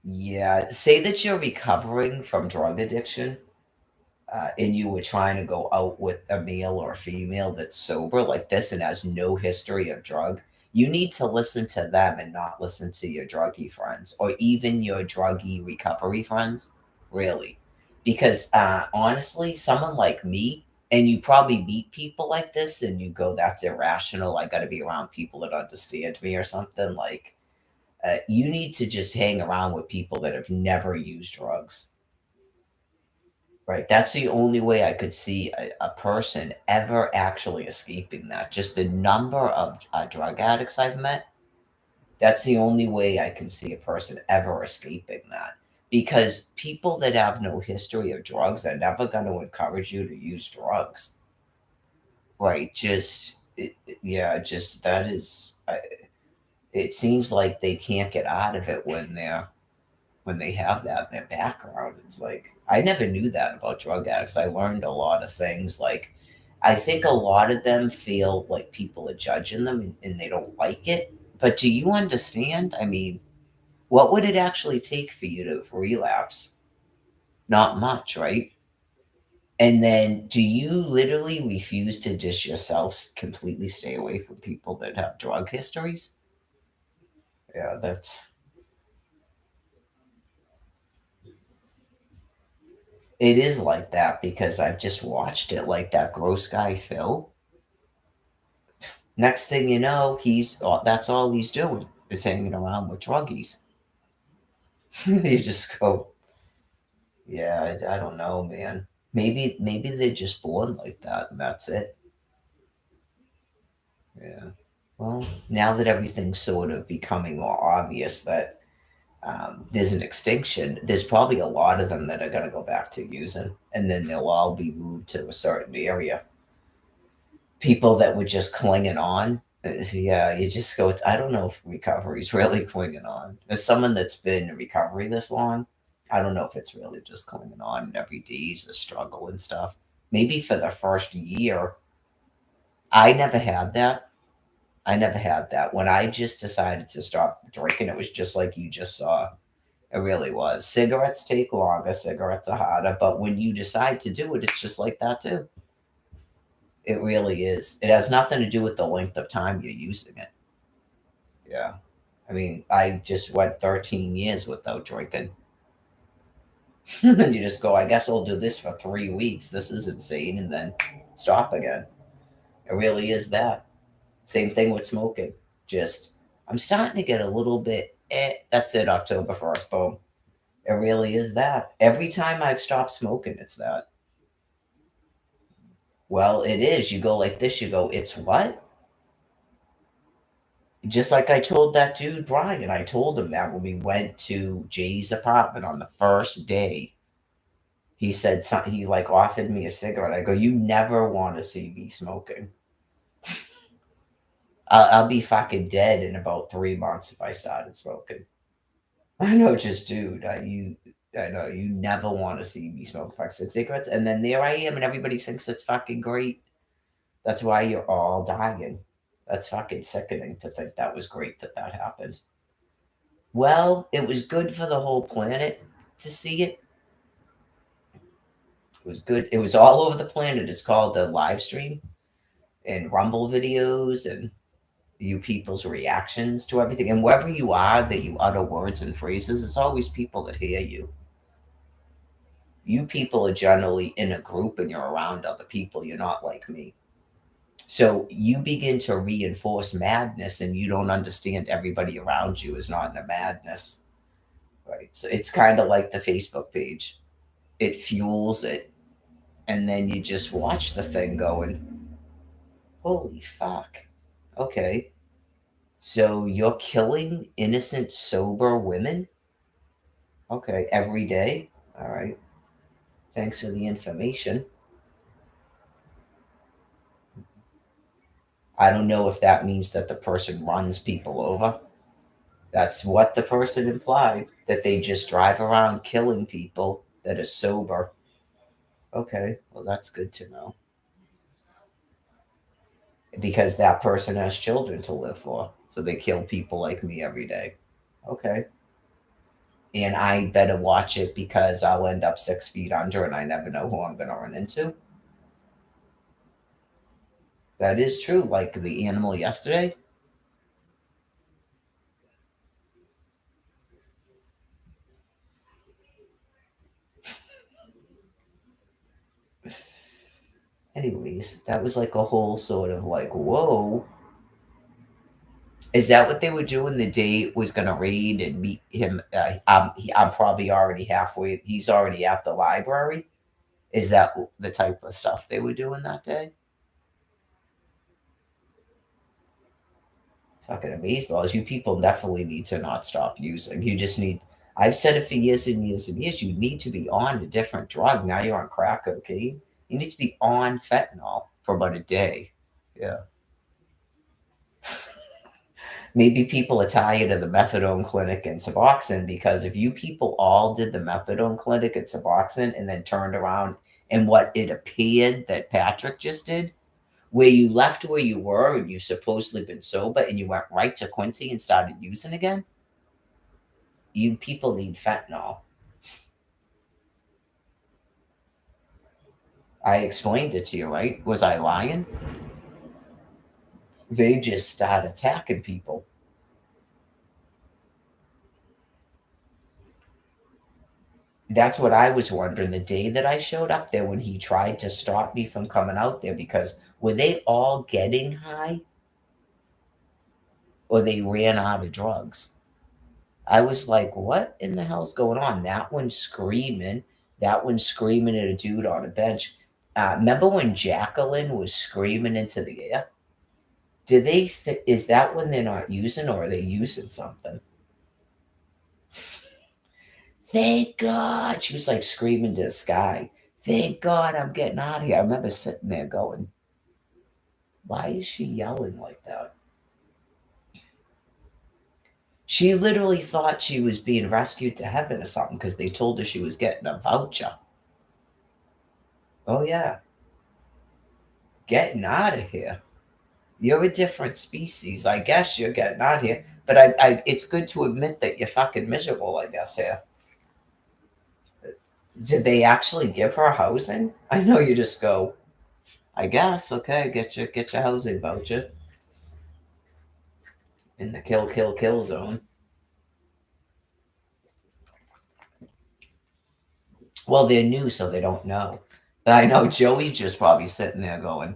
Yeah, say that you're recovering from drug addiction and you were trying to go out with a male or a female that's sober like this and has no history of drug, you need to listen to them and not listen to your druggy friends or even your druggy recovery friends, really. Because honestly, someone like me, and you probably meet people like this and you go, that's irrational. I got to be around people that understand me or something. Like, you need to just hang around with people that have never used drugs. Right. That's the only way I could see a person ever actually escaping that. Just the number of drug addicts I've met. That's the only way I can see a person ever escaping that. Because people that have no history of drugs are never going to encourage you to use drugs. Right. Yeah, just that is, it seems like they can't get out of it when they have that in their background. It's like I never knew that about drug addicts. I learned a lot of things. Like I think a lot of them feel like people are judging them and they don't like it. But do you understand? I mean, what would it actually take for you to relapse? Not much, right? And then do you literally refuse to just yourself completely stay away from people that have drug histories? Yeah, that's it is like that because I've just watched it like that gross guy Phil. Next thing you know, that's all he's doing is hanging around with druggies. You just go, yeah, I don't know, man. Maybe they're just born like that, and that's it. Yeah. Well, now that everything's sort of becoming more obvious that there's an extinction, there's probably a lot of them that are going to go back to using, and then they'll all be moved to a certain area. People that were just clinging on. Yeah, you just go. I don't know if recovery's really clinging on. As someone that's been in recovery this long, I don't know if it's really just clinging on. And every day's a struggle and stuff. Maybe for the first year, I never had that. I never had that. When I just decided to stop drinking, it was just like you just saw. It really was. Cigarettes take longer. Cigarettes are harder. But when you decide to do it, it's just like that too. It really is. It has nothing to do with the length of time you're using it. Yeah. I mean, I just went 13 years without drinking. And you just go, I guess I'll do this for 3 weeks. This is insane. And then stop again. It really is that. Same thing with smoking. Just, I'm starting to get a little bit, that's it, October 1st. Boom. It really is that. Every time I've stopped smoking, it's that. Well, it is. You go like this, you go, it's what? Just like I told that dude Brian, I told him that when we went to Jay's apartment on the first day. He said something. He like offered me a cigarette. I go, you never want to see me smoking. I'll be fucking dead in about 3 months if I started smoking. I know, just dude. I know you never want to see me smoke fucking cigarettes, and then there I am, and everybody thinks it's fucking great. That's why you're all dying. That's fucking sickening to think that was great that that happened. Well, it was good for the whole planet to see it. It was good. It was all over the planet. It's called the live stream and Rumble videos and you people's reactions to everything. And wherever you are that you utter words and phrases, it's always people that hear you. You people are generally in a group and you're around other people. You're not like me. So you begin to reinforce madness and you don't understand everybody around you is not in a madness. Right. So it's kind of like the Facebook page. It fuels it. And then you just watch the thing going, holy fuck. Okay. So you're killing innocent, sober women? Okay. Every day? All right. Thanks for the information. I don't know if that means that the person runs people over. That's what the person implied, that they just drive around killing people that are sober. Okay. Well, that's good to know. Because that person has children to live for. So they kill people like me every day. Okay. And I better watch it because I'll end up 6 feet under and I never know who I'm going to run into. That is true. Like the animal yesterday. Anyways, that was like a whole sort of like, whoa. Is that what they were doing the day it was going to raid and meet him? I'm probably already halfway. He's already at the library. Is that the type of stuff they were doing that day? Fucking amazeballs. You people definitely need to not stop using. You just need. I've said it for years and years and years. You need to be on a different drug. Now you're on crack cocaine. You need to be on fentanyl for about a day. Yeah. Maybe people are tired of the methadone clinic and Suboxone because if you people all did the methadone clinic and Suboxone and then turned around and what it appeared that Patrick just did, where you left where you were and you supposedly been sober and you went right to Quincy and started using again, you people need fentanyl. I explained it to you, right? Was I lying? They just start attacking people. That's what I was wondering the day that I showed up there when he tried to stop me from coming out there because were they all getting high or they ran out of drugs? I was like, what in the hell's going on? That one screaming at a dude on a bench. Remember when Jacqueline was screaming into the air? Is that when they're not using or are they using something? Thank God. She was like screaming to the sky. Thank God I'm getting out of here. I remember sitting there going, why is she yelling like that? She literally thought she was being rescued to heaven or something because they told her she was getting a voucher. Oh, yeah. Getting out of here. You're a different species. I guess you're getting out of here. But it's good to admit that you're fucking miserable, I guess, here. Did they actually give her housing? I know you just go, I guess, okay, get your housing voucher in the kill zone. Well, they're new, so they don't know. But I know Joey's just probably sitting there going,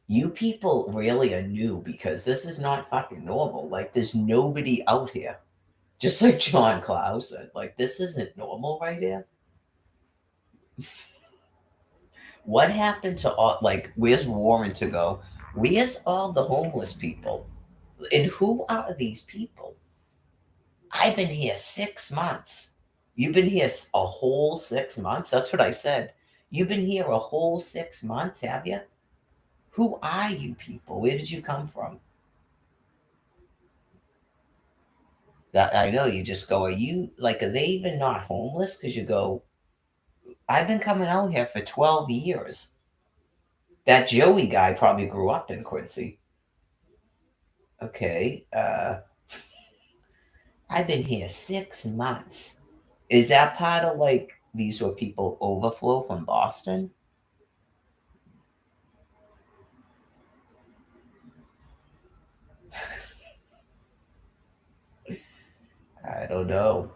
you people really are new because this is not fucking normal. Like, there's nobody out here. Just like John Clouse said, like, this isn't normal right here. What happened to all, like, where's Warren to go? Where's all the homeless people? And who are these people? I've been here 6 months. You've been here a whole 6 months? That's what I said. You've been here a whole 6 months, have you? Who are you people? Where did you come from? That I know you just go, are you like, are they even not homeless? Because you go, I've been coming out here for 12 years. That Joey guy probably grew up in Quincy. Okay. I've been here 6 months. Is that part of like these were people overflow from Boston? I don't know.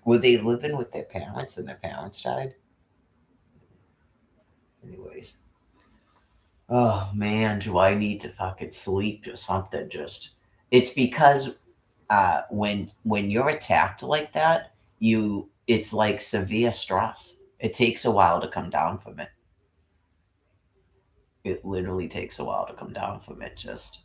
Were they living with their parents and their parents died? Anyways. Oh man, do I need to fucking sleep or something? Just it's because when you're attacked like that, it's like severe stress. It takes a while to come down from it. It literally takes a while to come down from it. Just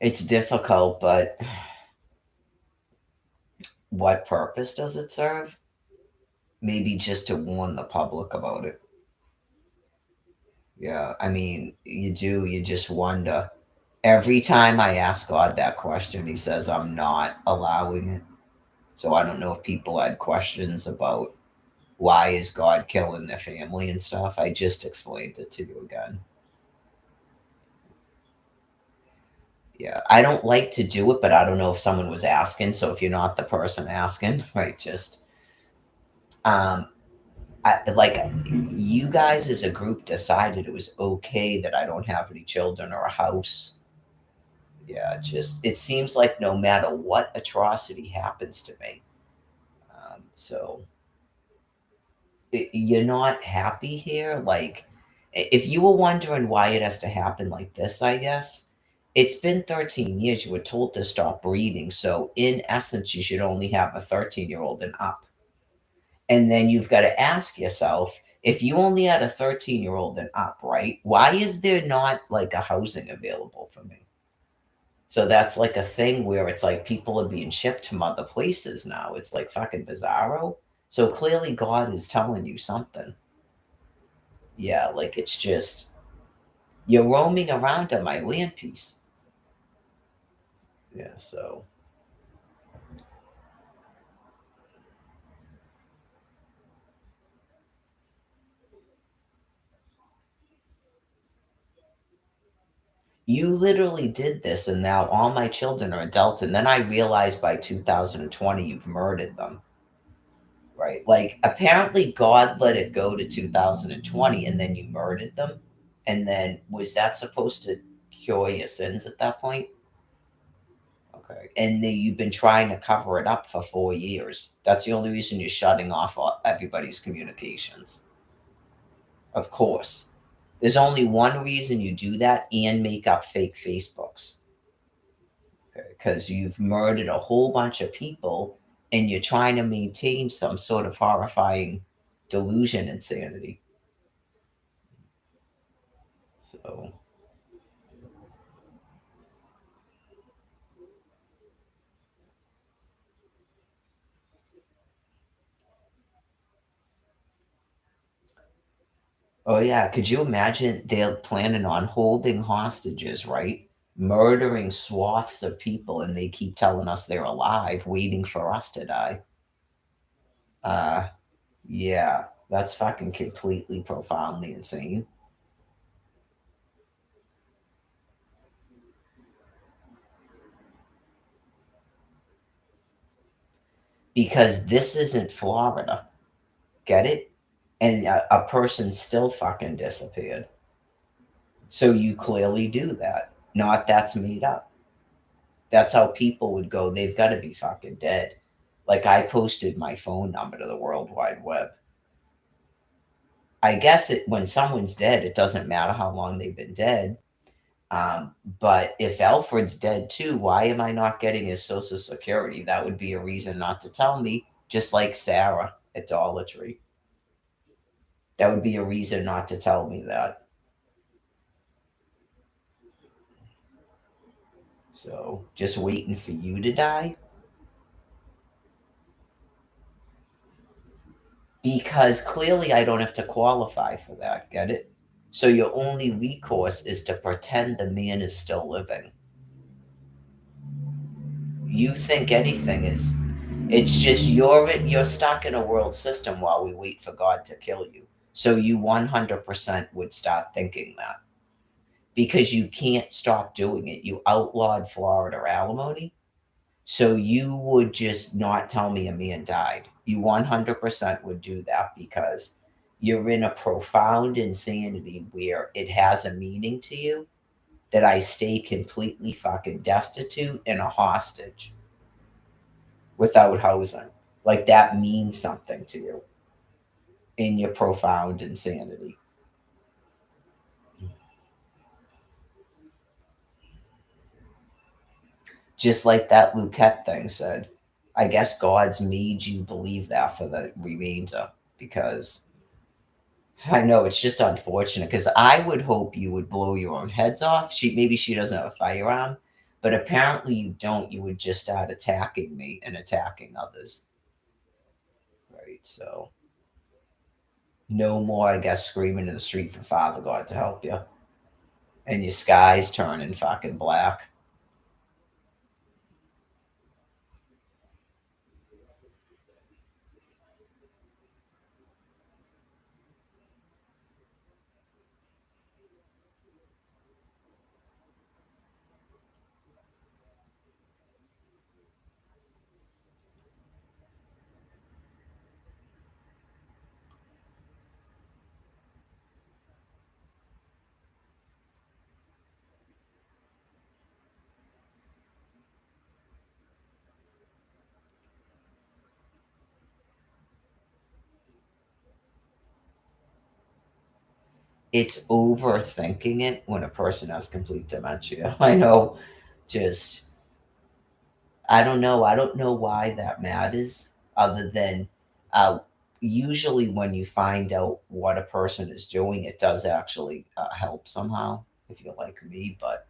it's difficult, but what purpose does it serve? Maybe just to warn the public about it. Yeah, I mean, you just wonder. Every time I ask God that question, he says, I'm not allowing it. So I don't know if people had questions about why is God killing their family and stuff. I just explained it to you again. Yeah, I don't like to do it, but I don't know if someone was asking. So if you're not the person asking, right, just um, like you guys as a group decided it was okay that I don't have any children or a house. Yeah, just it seems like no matter what atrocity happens to me, so you're not happy here. Like, if you were wondering why it has to happen like this, I guess it's been 13 years. You were told to stop breeding, so in essence, you should only have a 13-year-old and up. And then you've got to ask yourself, if you only had a 13-year-old and up, right? Why is there not like a housing available for me? So that's like a thing where it's like people are being shipped from other places now. It's like fucking bizarro. So clearly God is telling you something. Yeah, like it's just you're roaming around on my land piece. Yeah, so you literally did this, and now all my children are adults. And then I realized by 2020 you've murdered them, right? Like apparently God let it go to 2020 and then you murdered them. And then was that supposed to cure your sins at that point? Okay. And you've been trying to cover it up for 4 years. That's the only reason you're shutting off everybody's communications. Of course. There's only one reason you do that and make up fake Facebooks. Because you've murdered a whole bunch of people and you're trying to maintain some sort of horrifying delusion insanity. So, oh yeah, could you imagine they're planning on holding hostages, right? Murdering swaths of people, and they keep telling us they're alive, waiting for us to die. Uh, yeah, that's fucking completely profoundly insane. Because this isn't Florida. Get it? And a person still fucking disappeared. So you clearly do that. Not that's made up. That's how people would go, they've got to be fucking dead. Like I posted my phone number to the World Wide Web. I guess when someone's dead, it doesn't matter how long they've been dead. But if Alfred's dead too, why am I not getting his Social Security? That would be a reason not to tell me, just like Sarah at Dollar Tree. That would be a reason not to tell me that. So just waiting for you to die? Because clearly I don't have to qualify for that. Get it? So your only recourse is to pretend the man is still living. You think anything is. It's just you're stuck in a world system while we wait for God to kill you. So you 100% would start thinking that because you can't stop doing it. You outlawed Florida alimony. So you would just not tell me a man died. You 100% would do that because you're in a profound insanity where it has a meaning to you that I stay completely fucking destitute and a hostage without housing. Like that means something to you in your profound insanity. Just like that Luquette thing said. I guess God's made you believe that for the remainder because I know it's just unfortunate because I would hope you would blow your own heads off. Maybe she doesn't have a firearm, but apparently you don't. You would just start attacking me and attacking others, right? So no more, I guess, screaming in the street for Father God to help you, and your sky's turning fucking black. it's overthinking it when a person has complete dementia. I know, just I don't know. I don't know why that matters, other than uh, usually when you find out what a person is doing, it does actually help somehow, if you're like me. But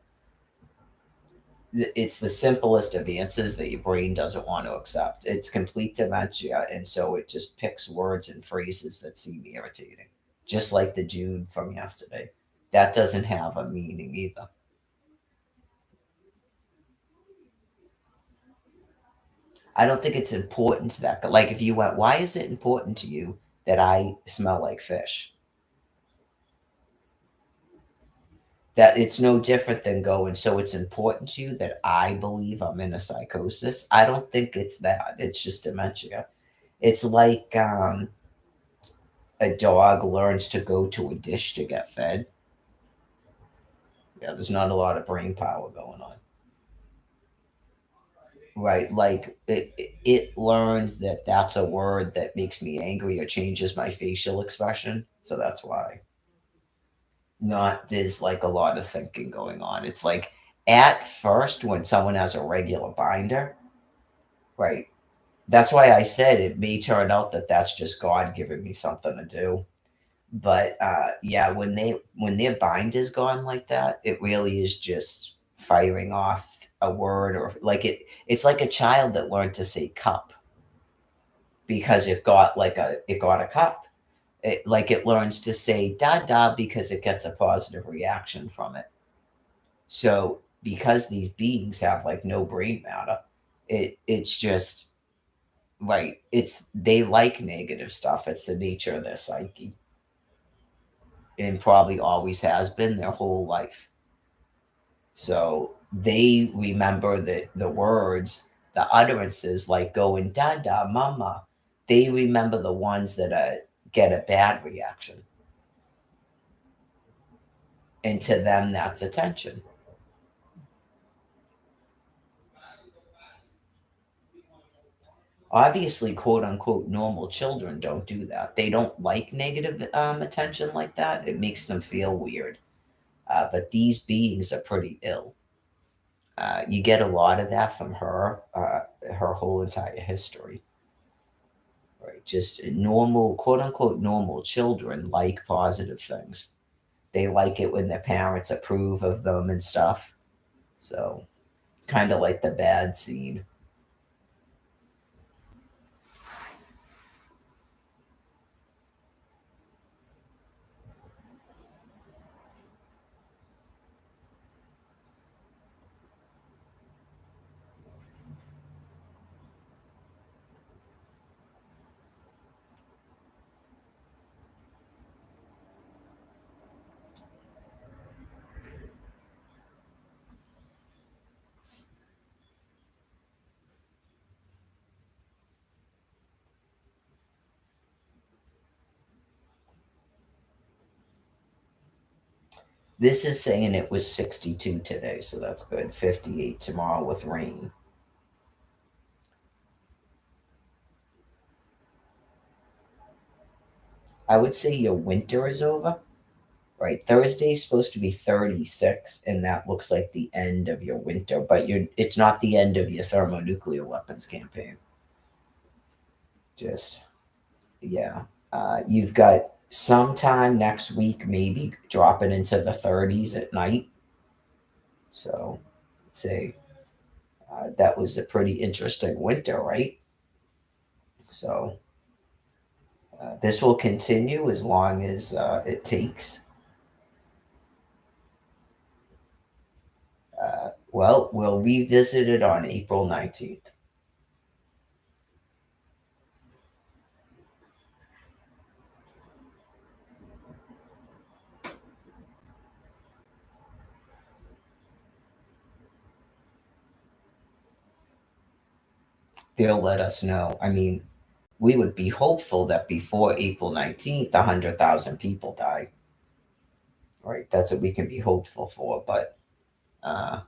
it's the simplest of answers that your brain doesn't want to accept. It's complete dementia, and so it just picks words and phrases that seem irritating, just like the Jude from yesterday. That doesn't have a meaning either. I don't think it's important to that. Like if you went, why is it important to you that I smell like fish? That it's no different than going, so it's important to you that I believe I'm in a psychosis. I don't think it's that. It's just dementia. It's like a dog learns to go to a dish to get fed. Yeah, there's not a lot of brain power going on. Right, like it learns that that's a word that makes me angry or changes my facial expression. So that's why. Not there's like a lot of thinking going on. It's like at first when someone has a regular binder, right? That's why I said it may turn out that that's just God giving me something to do. But yeah, when their binder's gone like that, it really is just firing off a word, or like it's like a child that learned to say cup because it got a cup. Like it learns to say da da because it gets a positive reaction from it. So because these beings have like no brain matter, it's just right. It's they like negative stuff. It's the nature of their psyche, and probably always has been their whole life. So they remember the words, the utterances like going da da mama. They remember the ones that get a bad reaction, and to them that's attention. Obviously, quote unquote, normal children don't do that. They don't like negative attention like that. It makes them feel weird. But these beings are pretty ill. You get a lot of that from her whole entire history. Right? Just normal, quote unquote, normal children like positive things. They like it when their parents approve of them and stuff. So it's kind of like the bad seed. This is saying it was 62 today, so that's good. 58 tomorrow with rain. I would say your winter is over. Right. Thursday's supposed to be 36, and that looks like the end of your winter, but it's not the end of your thermonuclear weapons campaign. Just yeah. You've got sometime next week, maybe dropping into the 30s at night. So say that was a pretty interesting winter, right? So this will continue as long as it takes. Well, we'll revisit it on April 19th. They'll let us know. I mean, we would be hopeful that before April 19th, 100,000 people die. Right? That's what we can be hopeful for. But uh,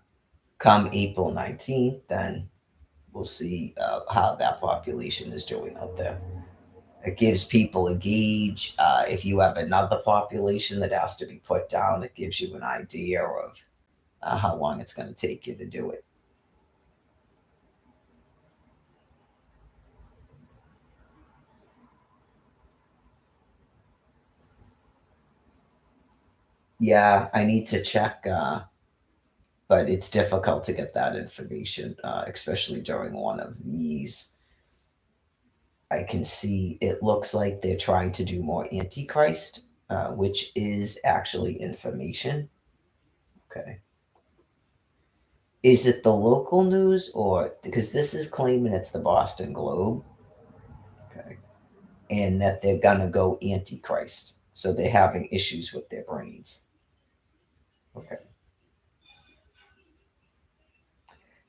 come April 19th, then we'll see how that population is doing out there. It gives people a gauge. If you have another population that has to be put down, it gives you an idea of how long it's going to take you to do it. Yeah, I need to check, but it's difficult to get that information, especially during one of these. I can see it looks like they're trying to do more Antichrist, which is actually information. Okay. Is it the local news or because this is claiming it's the Boston Globe? Okay. And that they're gonna go Antichrist. So they're having issues with their brains. Okay.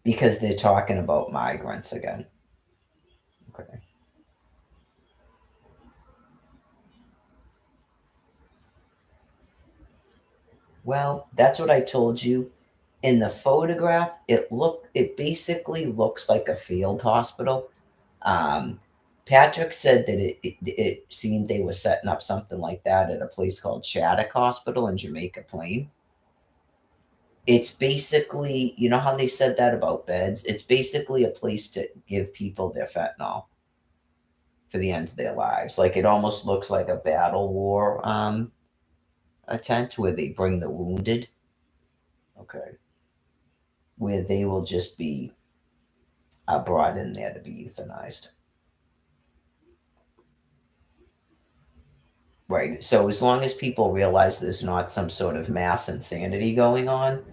Because they're talking about migrants again. Okay. Well, that's what I told you. In the photograph, it basically looks like a field hospital. Um, Patrick said that it seemed they were setting up something like that at a place called Shattuck Hospital in Jamaica Plain. It's basically, you know how they said that about beds? It's basically a place to give people their fentanyl for the end of their lives. Like it almost looks like a battle war a tent where they bring the wounded. Okay. Where they will just be brought in there to be euthanized. Right. So as long as people realize there's not some sort of mass insanity going on,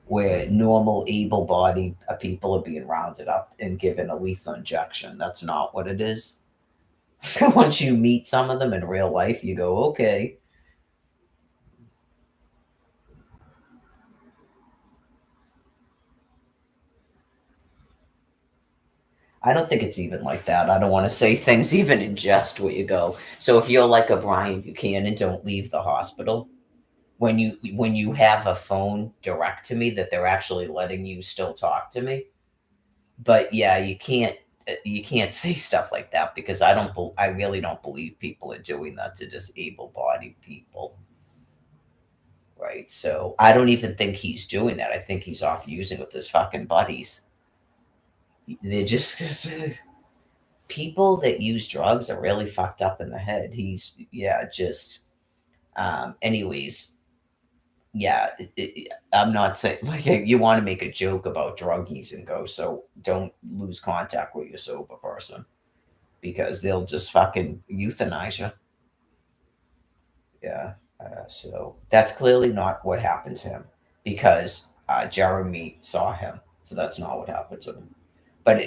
where normal, able-bodied people are being rounded up and given a lethal injection, that's not what it is. Once you meet some of them in real life, you go, okay. I don't think it's even like that. I don't want to say things even in jest where you go. So if you're like a Brian Buchanan, don't leave the hospital. When you have a phone direct to me that they're actually letting you still talk to me. But yeah, you can't say stuff like that because I really don't believe people are doing that to able-bodied people, right? So I don't even think he's doing that. I think he's off using with his fucking buddies. They're just people that use drugs are really fucked up in the head. He's yeah, just anyways, yeah, I'm not saying like you want to make a joke about druggies and go, so don't lose contact with your sober person because they'll just fucking euthanize you. Yeah. So that's clearly not what happened to him because Jeremy saw him. So that's not what happened to him. But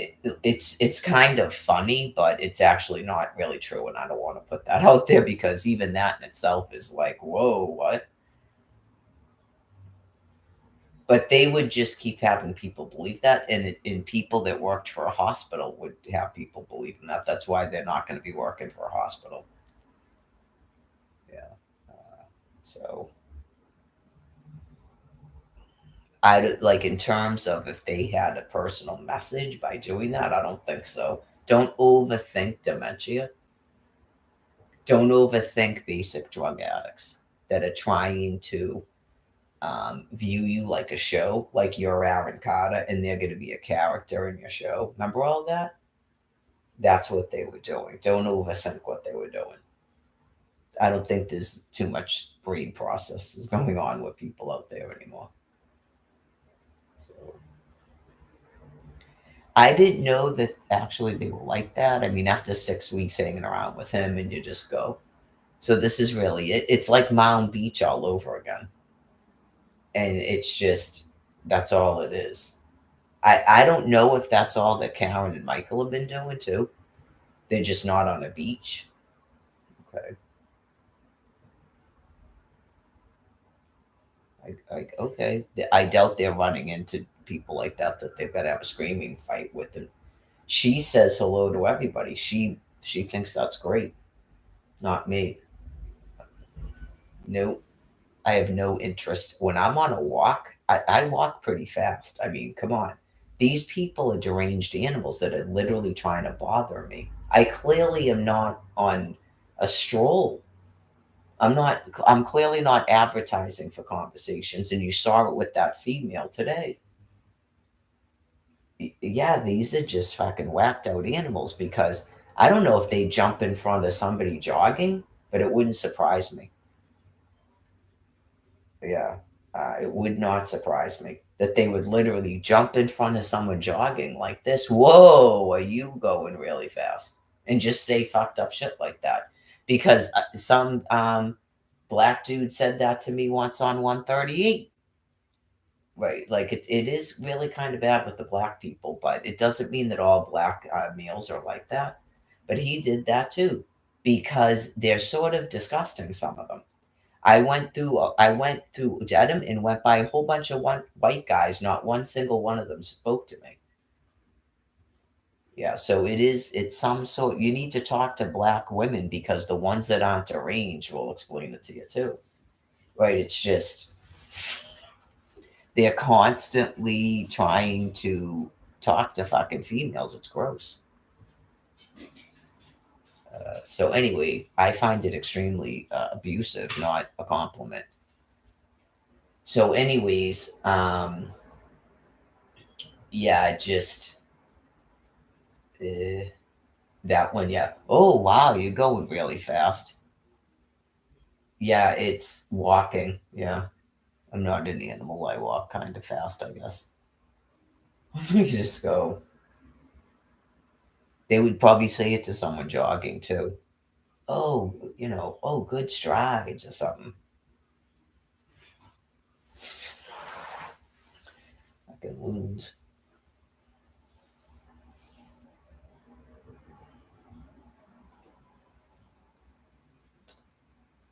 it's kind of funny, but it's actually not really true, and I don't want to put that out there because even that in itself is like, whoa, what? But they would just keep having people believe that, and people that worked for a hospital would have people believing that. That's why they're not going to be working for a hospital. Yeah. So like in terms of if they had a personal message by doing that, I don't think so. Don't overthink dementia. Don't overthink basic drug addicts that are trying to view you like a show, like you're Aaron Carter, and they're going to be a character in your show. Remember all that? That's what they were doing. Don't overthink what they were doing. I don't think there's too much brain processes going on with people out there anymore. So I didn't know that actually they were like that. I mean, after 6 weeks hanging around with him, and you just go, so this is really it. It's like Mound Beach all over again. And it's just, that's all it is. I don't know if that's all that Karen and Michael have been doing too. They're just not on a beach. Okay. Okay. I doubt they're running into people like that they've got to have a screaming fight with them. She says hello to everybody. She thinks that's great. Not me. No, I have no interest. When I'm on a walk, I walk pretty fast. I mean, come on. These people are deranged animals that are literally trying to bother me. I clearly am not on a stroll. I'm clearly not advertising for conversations, and you saw it with that female today. Yeah, these are just fucking whacked out animals because I don't know if they jump in front of somebody jogging, but it wouldn't surprise me. Yeah, it would not surprise me that they would literally jump in front of someone jogging like this. Whoa, are you going really fast? And just say fucked up shit like that. Because some black dude said that to me once on 138. Right, like it is really kind of bad with the black people, but it doesn't mean that all black males are like that. But he did that too, because they're sort of disgusting. Some of them. I went through Dedham and went by a whole bunch of white guys. Not one single one of them spoke to me. Yeah, so it's some sort. You need to talk to black women because the ones that aren't deranged will explain it to you too. Right? It's just they're constantly trying to talk to fucking females. It's gross. So anyway, I find it extremely abusive, not a compliment. So, anyways, yeah, just uh, that one. Yeah. Oh wow, you're going really fast. Yeah, it's walking. Yeah, I'm not an animal. I walk kind of fast, I guess. You just go. They would probably say it to someone jogging too. Oh, oh, good strides or something. Fucking loons.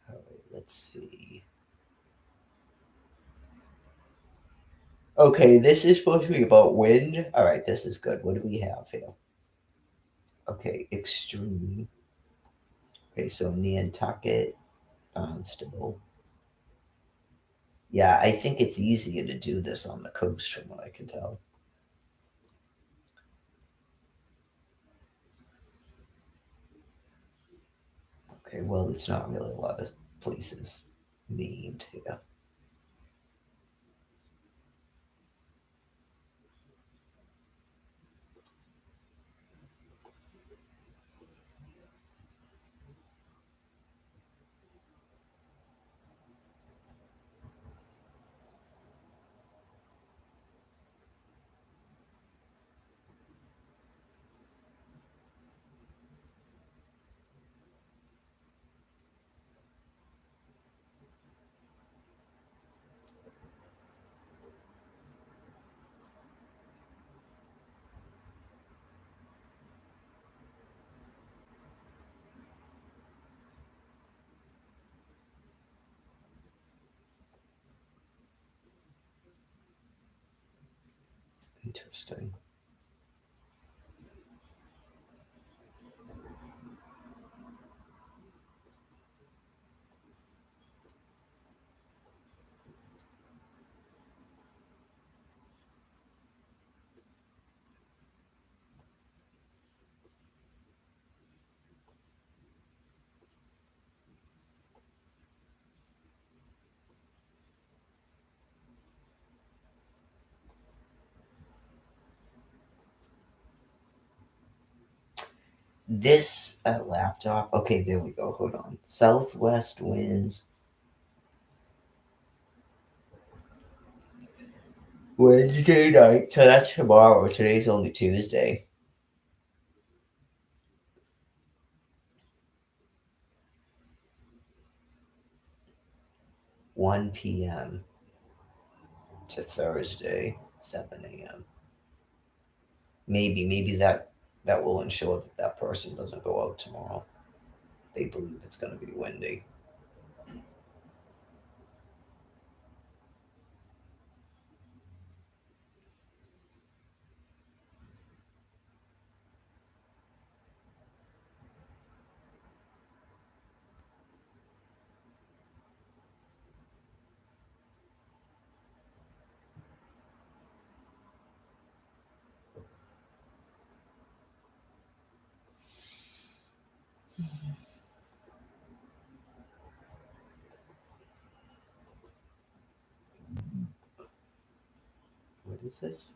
All right, let's see. Okay, this is supposed to be about wind. All right, this is good. What do we have here? Okay, extreme. Okay, so Nantucket, Barnstable. Yeah, I think it's easier to do this on the coast from what I can tell. Okay, well, it's not really a lot of places named here. Interesting. This laptop. Okay, there we go. Hold on. Southwest winds. Wednesday night. So that's tomorrow. Today's only Tuesday. 1 p.m. to Thursday, 7 a.m. Maybe that will ensure that that person doesn't go out tomorrow. They believe it's going to be windy. What is this?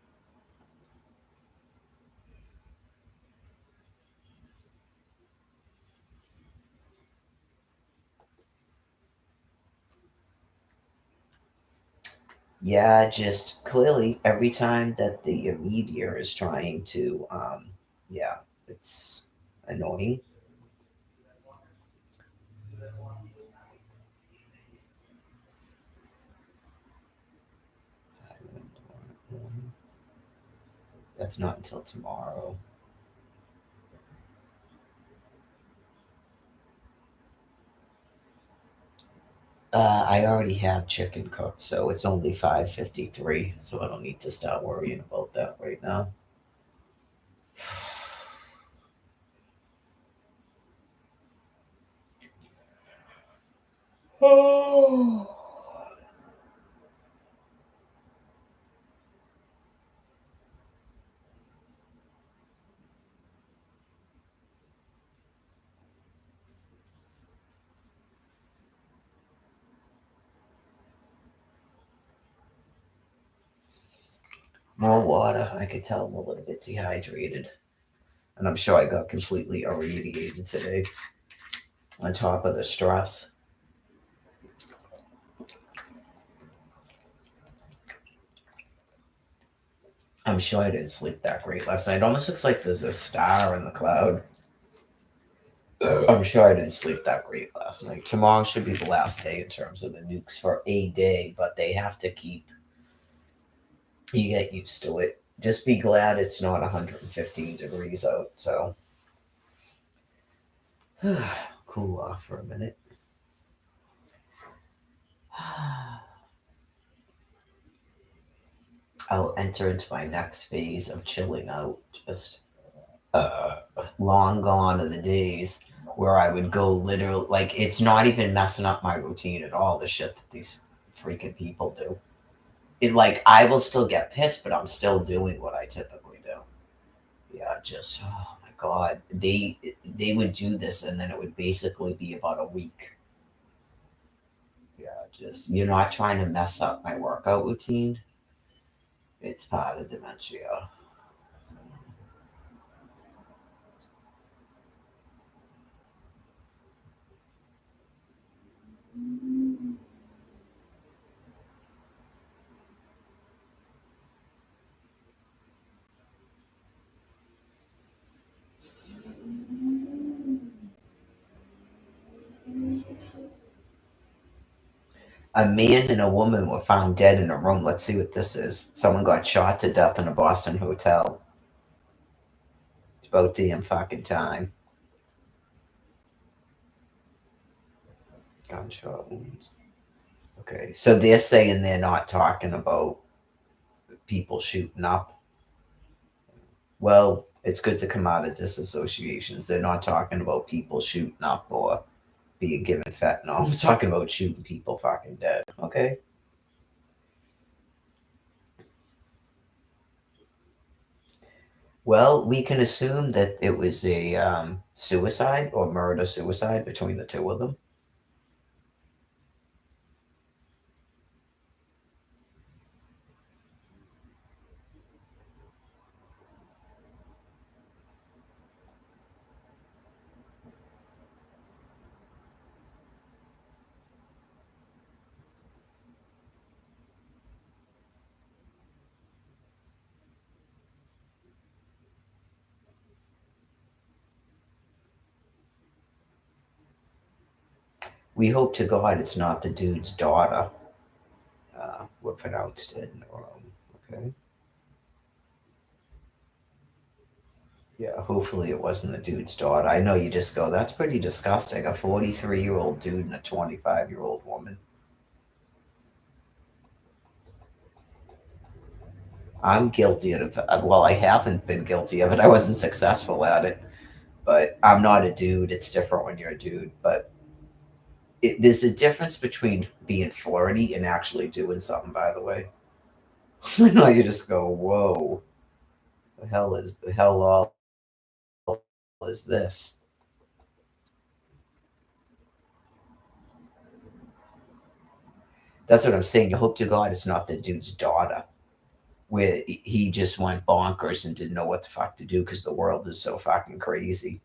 Yeah, just clearly every time that the media is trying to, yeah, it's annoying. That's not until tomorrow. I already have chicken cooked, so it's only 5:53, so I don't need to start worrying about that right now. Oh. More water. I could tell I'm a little bit dehydrated. And I'm sure I got completely irradiated today on top of the stress. I'm sure I didn't sleep that great last night. It almost looks like there's a star in the cloud. I'm sure I didn't sleep that great last night. Tomorrow should be the last day in terms of the nukes for a day, but they have to keep, you get used to it. Just be glad it's not 115 degrees out, so cool off for a minute. I'll enter into my next phase of chilling out. Just uh, long gone are the days where I would go literally, like, it's not even messing up my routine at all, the shit that these freaking people do. It, like, I will still get pissed, but I'm still doing what I typically do. Yeah, just, oh my God. They would do this and then it would basically be about a week. Yeah, just, you're not trying to mess up my workout routine. It's part of dementia. A man and a woman were found dead in a room. Let's see what this is. Someone got shot to death in a Boston hotel. It's about damn fucking time. Gunshot wounds. Okay, so they're saying they're not talking about people shooting up. Well, it's good to come out of disassociations. They're not talking about people shooting up or being given fentanyl. It's talking about shooting people fucking dead. Okay. Well, we can assume that it was a suicide or murder suicide between the two of them. We hope to God it's not the dude's daughter. Were pronounced it wrong. Okay. Yeah, hopefully it wasn't the dude's daughter. I know you just go, that's pretty disgusting. A 43-year-old dude and a 25-year-old woman. I'm guilty of it. Well, I haven't been guilty of it. I wasn't successful at it, but I'm not a dude. It's different when you're a dude. But there's a difference between being flirty and actually doing something, by the way. You know, you just go, whoa, the hell all is this? That's what I'm saying. You hope to God it's not the dude's daughter. where he just went bonkers and didn't know what the fuck to do because the world is so fucking crazy.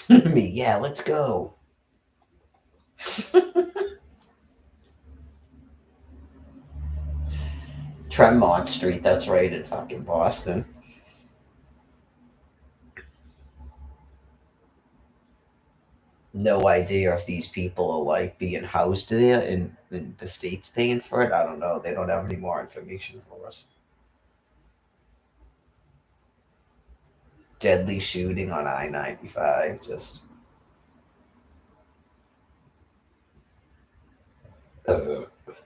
Me, yeah, let's go. Tremont Street, that's right in fucking Boston. No idea if these people are like being housed there and the state's paying for it. I don't know. They don't have any more information for us. Deadly shooting on I-95. Just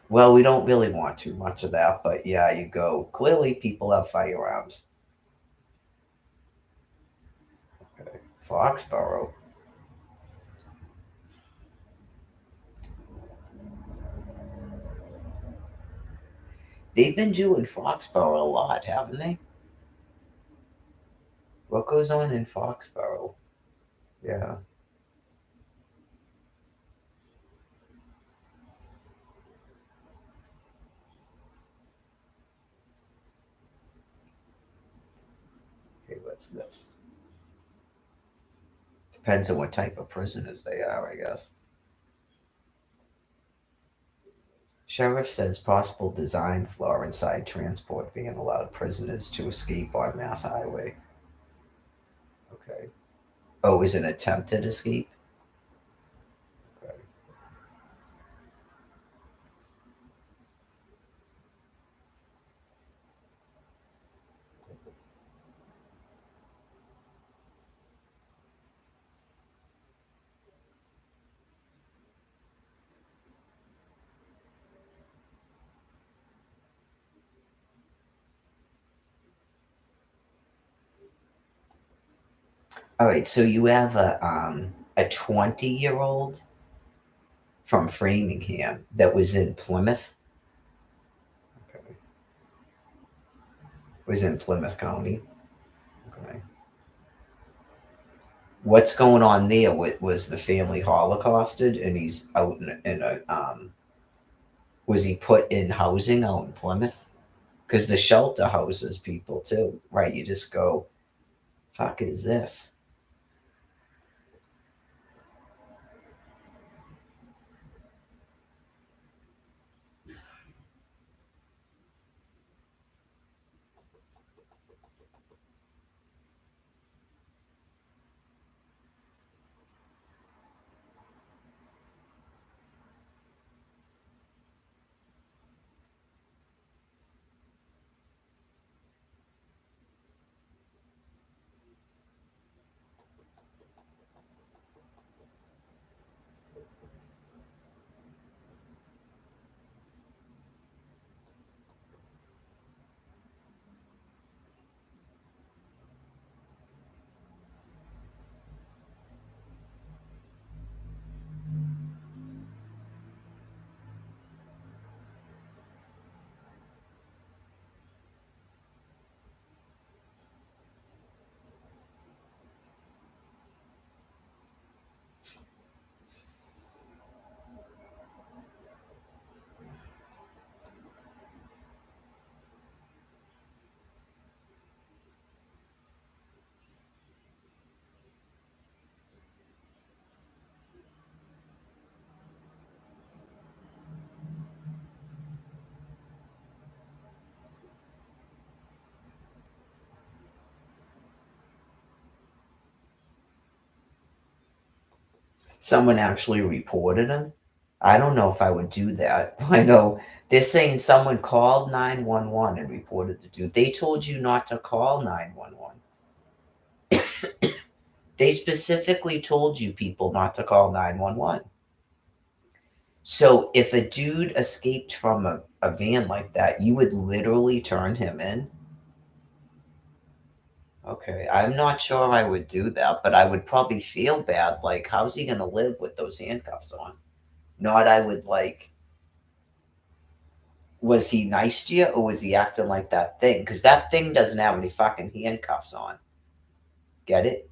well, we don't really want too much of that, but yeah, you go. Clearly, people have firearms. Okay. Foxborough. They've been doing Foxborough a lot, haven't they? What goes on in Foxborough? Yeah. Okay, what's this? Depends on what type of prisoners they are, I guess. Sheriff says possible design flaw inside transport van allowed prisoners to escape on Mass Highway. Okay. Oh, is it an attempted escape? Okay. All right, so you have a 20-year-old from Framingham that was in Plymouth. Okay. Was in Plymouth County. Okay. What's going on there? Was the family holocausted and he's out in a was he put in housing out in Plymouth? Because the shelter houses people too, right? You just go, fuck is this? Someone actually reported him. I don't know if I would do that. I know they're saying someone called 911 and reported the dude. They told you not to call 911. They specifically told you people not to call 911. So if a dude escaped from a van like that, you would literally turn him in. Okay, I'm not sure I would do that, but I would probably feel bad. Like, how's he gonna live with those handcuffs on? Not, I would like, was he nice to you or was he acting like that thing? Because that thing doesn't have any fucking handcuffs on. Get it?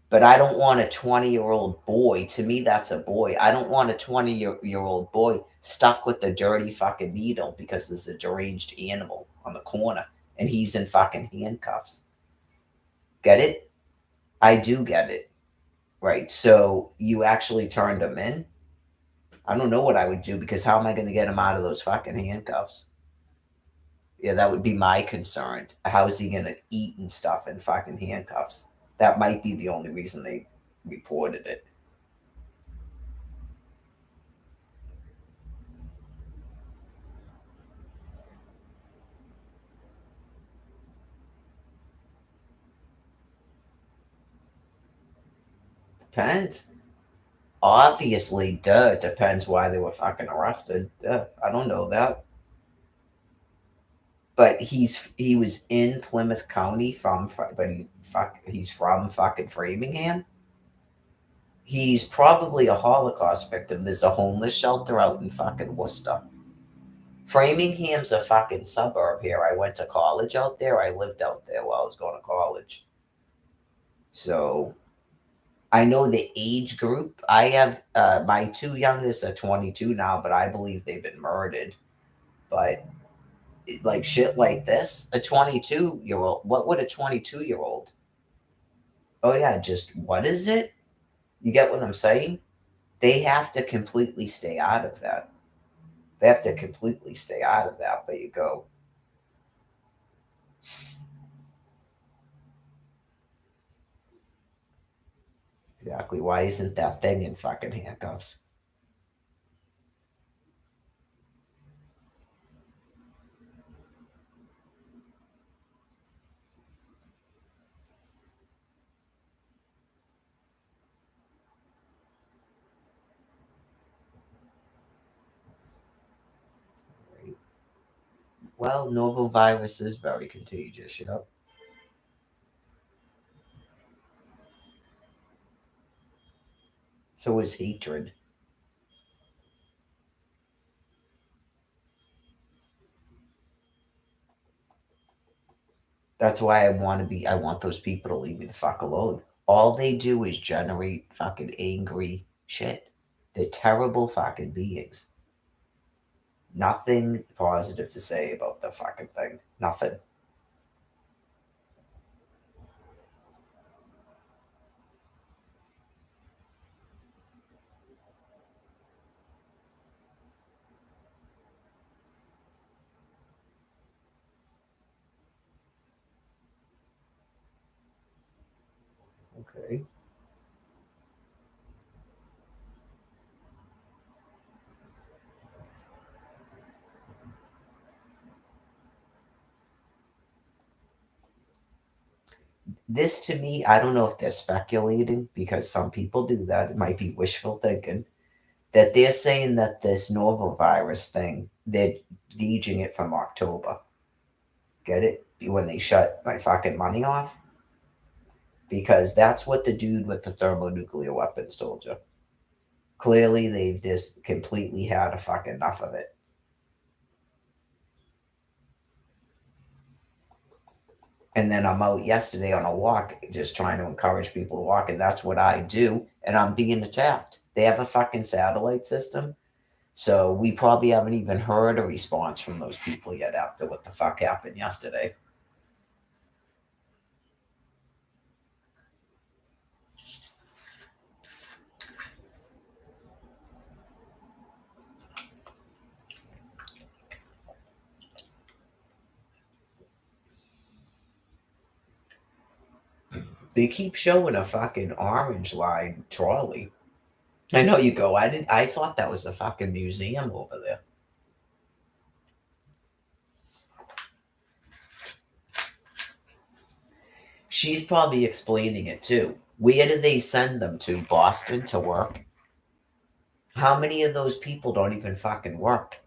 But I don't want a 20-year-old boy. To me, that's a boy. I don't want a 20-year-old boy stuck with the dirty fucking needle because there's a deranged animal on the corner and he's in fucking handcuffs. Get it? I do get it. Right. So you actually turned him in? I don't know what I would do because how am I going to get him out of those fucking handcuffs? Yeah, that would be my concern. How is he going to eat and stuff in fucking handcuffs? That might be the only reason they reported it. Depends. Obviously, duh. Depends why they were fucking arrested. Duh. I don't know that. But he was in Plymouth County but he's from fucking Framingham. He's probably a Holocaust victim. There's a homeless shelter out in fucking Worcester. Framingham's a fucking suburb here. I went to college out there. I lived out there while I was going to college. So I know the age group. I have my two youngest are 22 now, but I believe they've been murdered. But like shit like this, a 22-year-old, what would a 22-year-old? Oh yeah, just what is it? You get what I'm saying? They have to completely stay out of that. They have to completely stay out of that, but you go, exactly. Why isn't that thing in fucking handcuffs? Right. Well, novel virus is very contagious, you know? So is hatred. That's why I want those people to leave me the fuck alone. All they do is generate fucking angry shit. They're terrible fucking beings. Nothing positive to say about the fucking thing. Nothing. Okay. This to me, I don't know if they're speculating because some people do that. It might be wishful thinking that they're saying that this novel virus thing, they're gauging it from October. Get it? When they shut my fucking money off? Because that's what the dude with the thermonuclear weapons told you. Clearly, they've just completely had a fucking enough of it. And then I'm out yesterday on a walk, just trying to encourage people to walk, and that's what I do. And I'm being attacked. They have a fucking satellite system. So we probably haven't even heard a response from those people yet after what the fuck happened yesterday. They keep showing a fucking orange line trolley. I know you go. I thought that was a fucking museum over there. She's probably explaining it too. Where do they send them to? Boston to work? How many of those people don't even fucking work?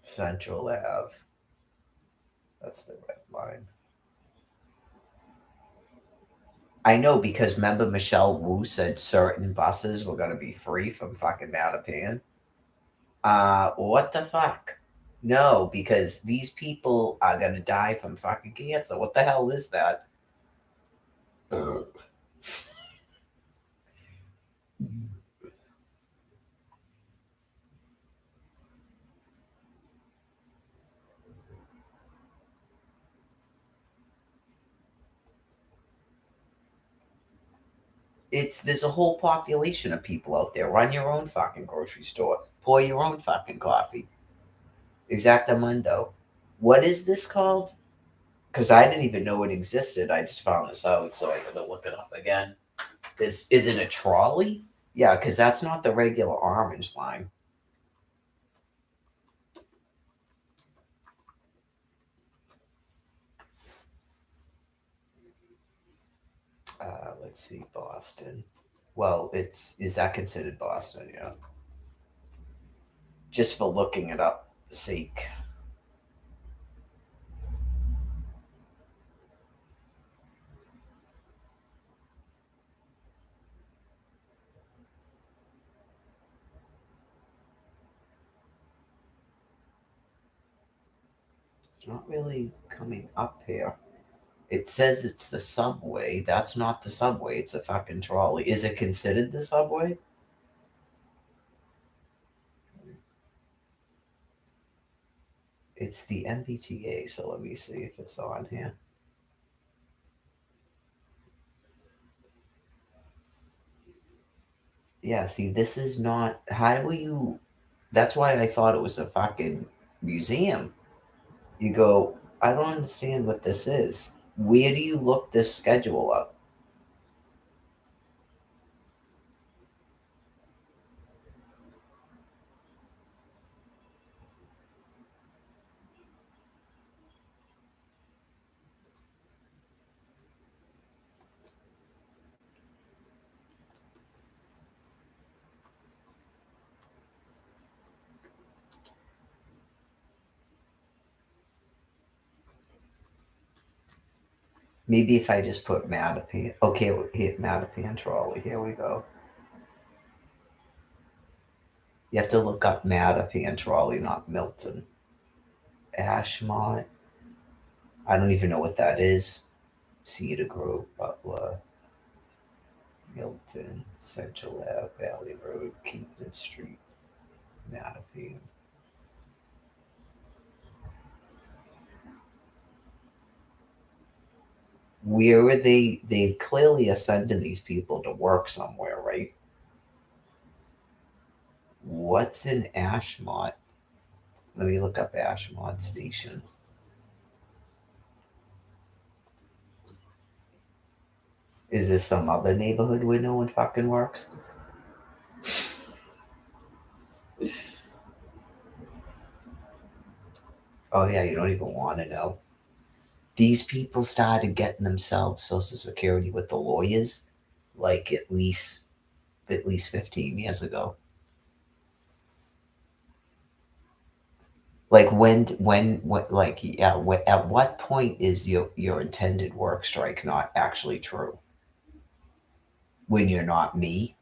Central Ave. That's the red line. I know because remember Michelle Wu said certain buses were gonna be free from fucking Mattapan. What the fuck? No, because these people are gonna die from fucking cancer. What the hell is that? It's there's a whole population of people out there. Run your own fucking grocery store. Pour your own fucking coffee. Exactamundo. What is this called? Because I didn't even know it existed. I just found this out, so I gotta look it up again. Is it a trolley? Yeah, because that's not the regular orange line. Let's see, Boston. Well, it's is that considered Boston? Yeah. Just for looking it up sake. It's not really coming up here. It says it's the subway. That's not the subway. It's a fucking trolley. Is it considered the subway? It's the MBTA. So let me see if it's on here. Yeah, see, this is not. How do you. That's why I thought it was a fucking museum. You go, I don't understand what this is. Where do you look this schedule up? Maybe if I just put Mattapan. Okay, hit Mattapan trolley. Here we go. You have to look up Mattapan trolley, not Milton. Ashmont. I don't even know what that is. Cedar Grove, Butler, Milton, Central Ave, Valley Road, Keaton Street, Mattapan. Where are they? They clearly are sending these people to work somewhere, right? What's in Ashmont? Let me look up Ashmont Station. Is this some other neighborhood where no one fucking works? Oh yeah, you don't even want to know. These people started getting themselves Social Security with the lawyers, like at least 15 years ago. Like when what like yeah, at what point is your intended work strike not actually true? When you're not me,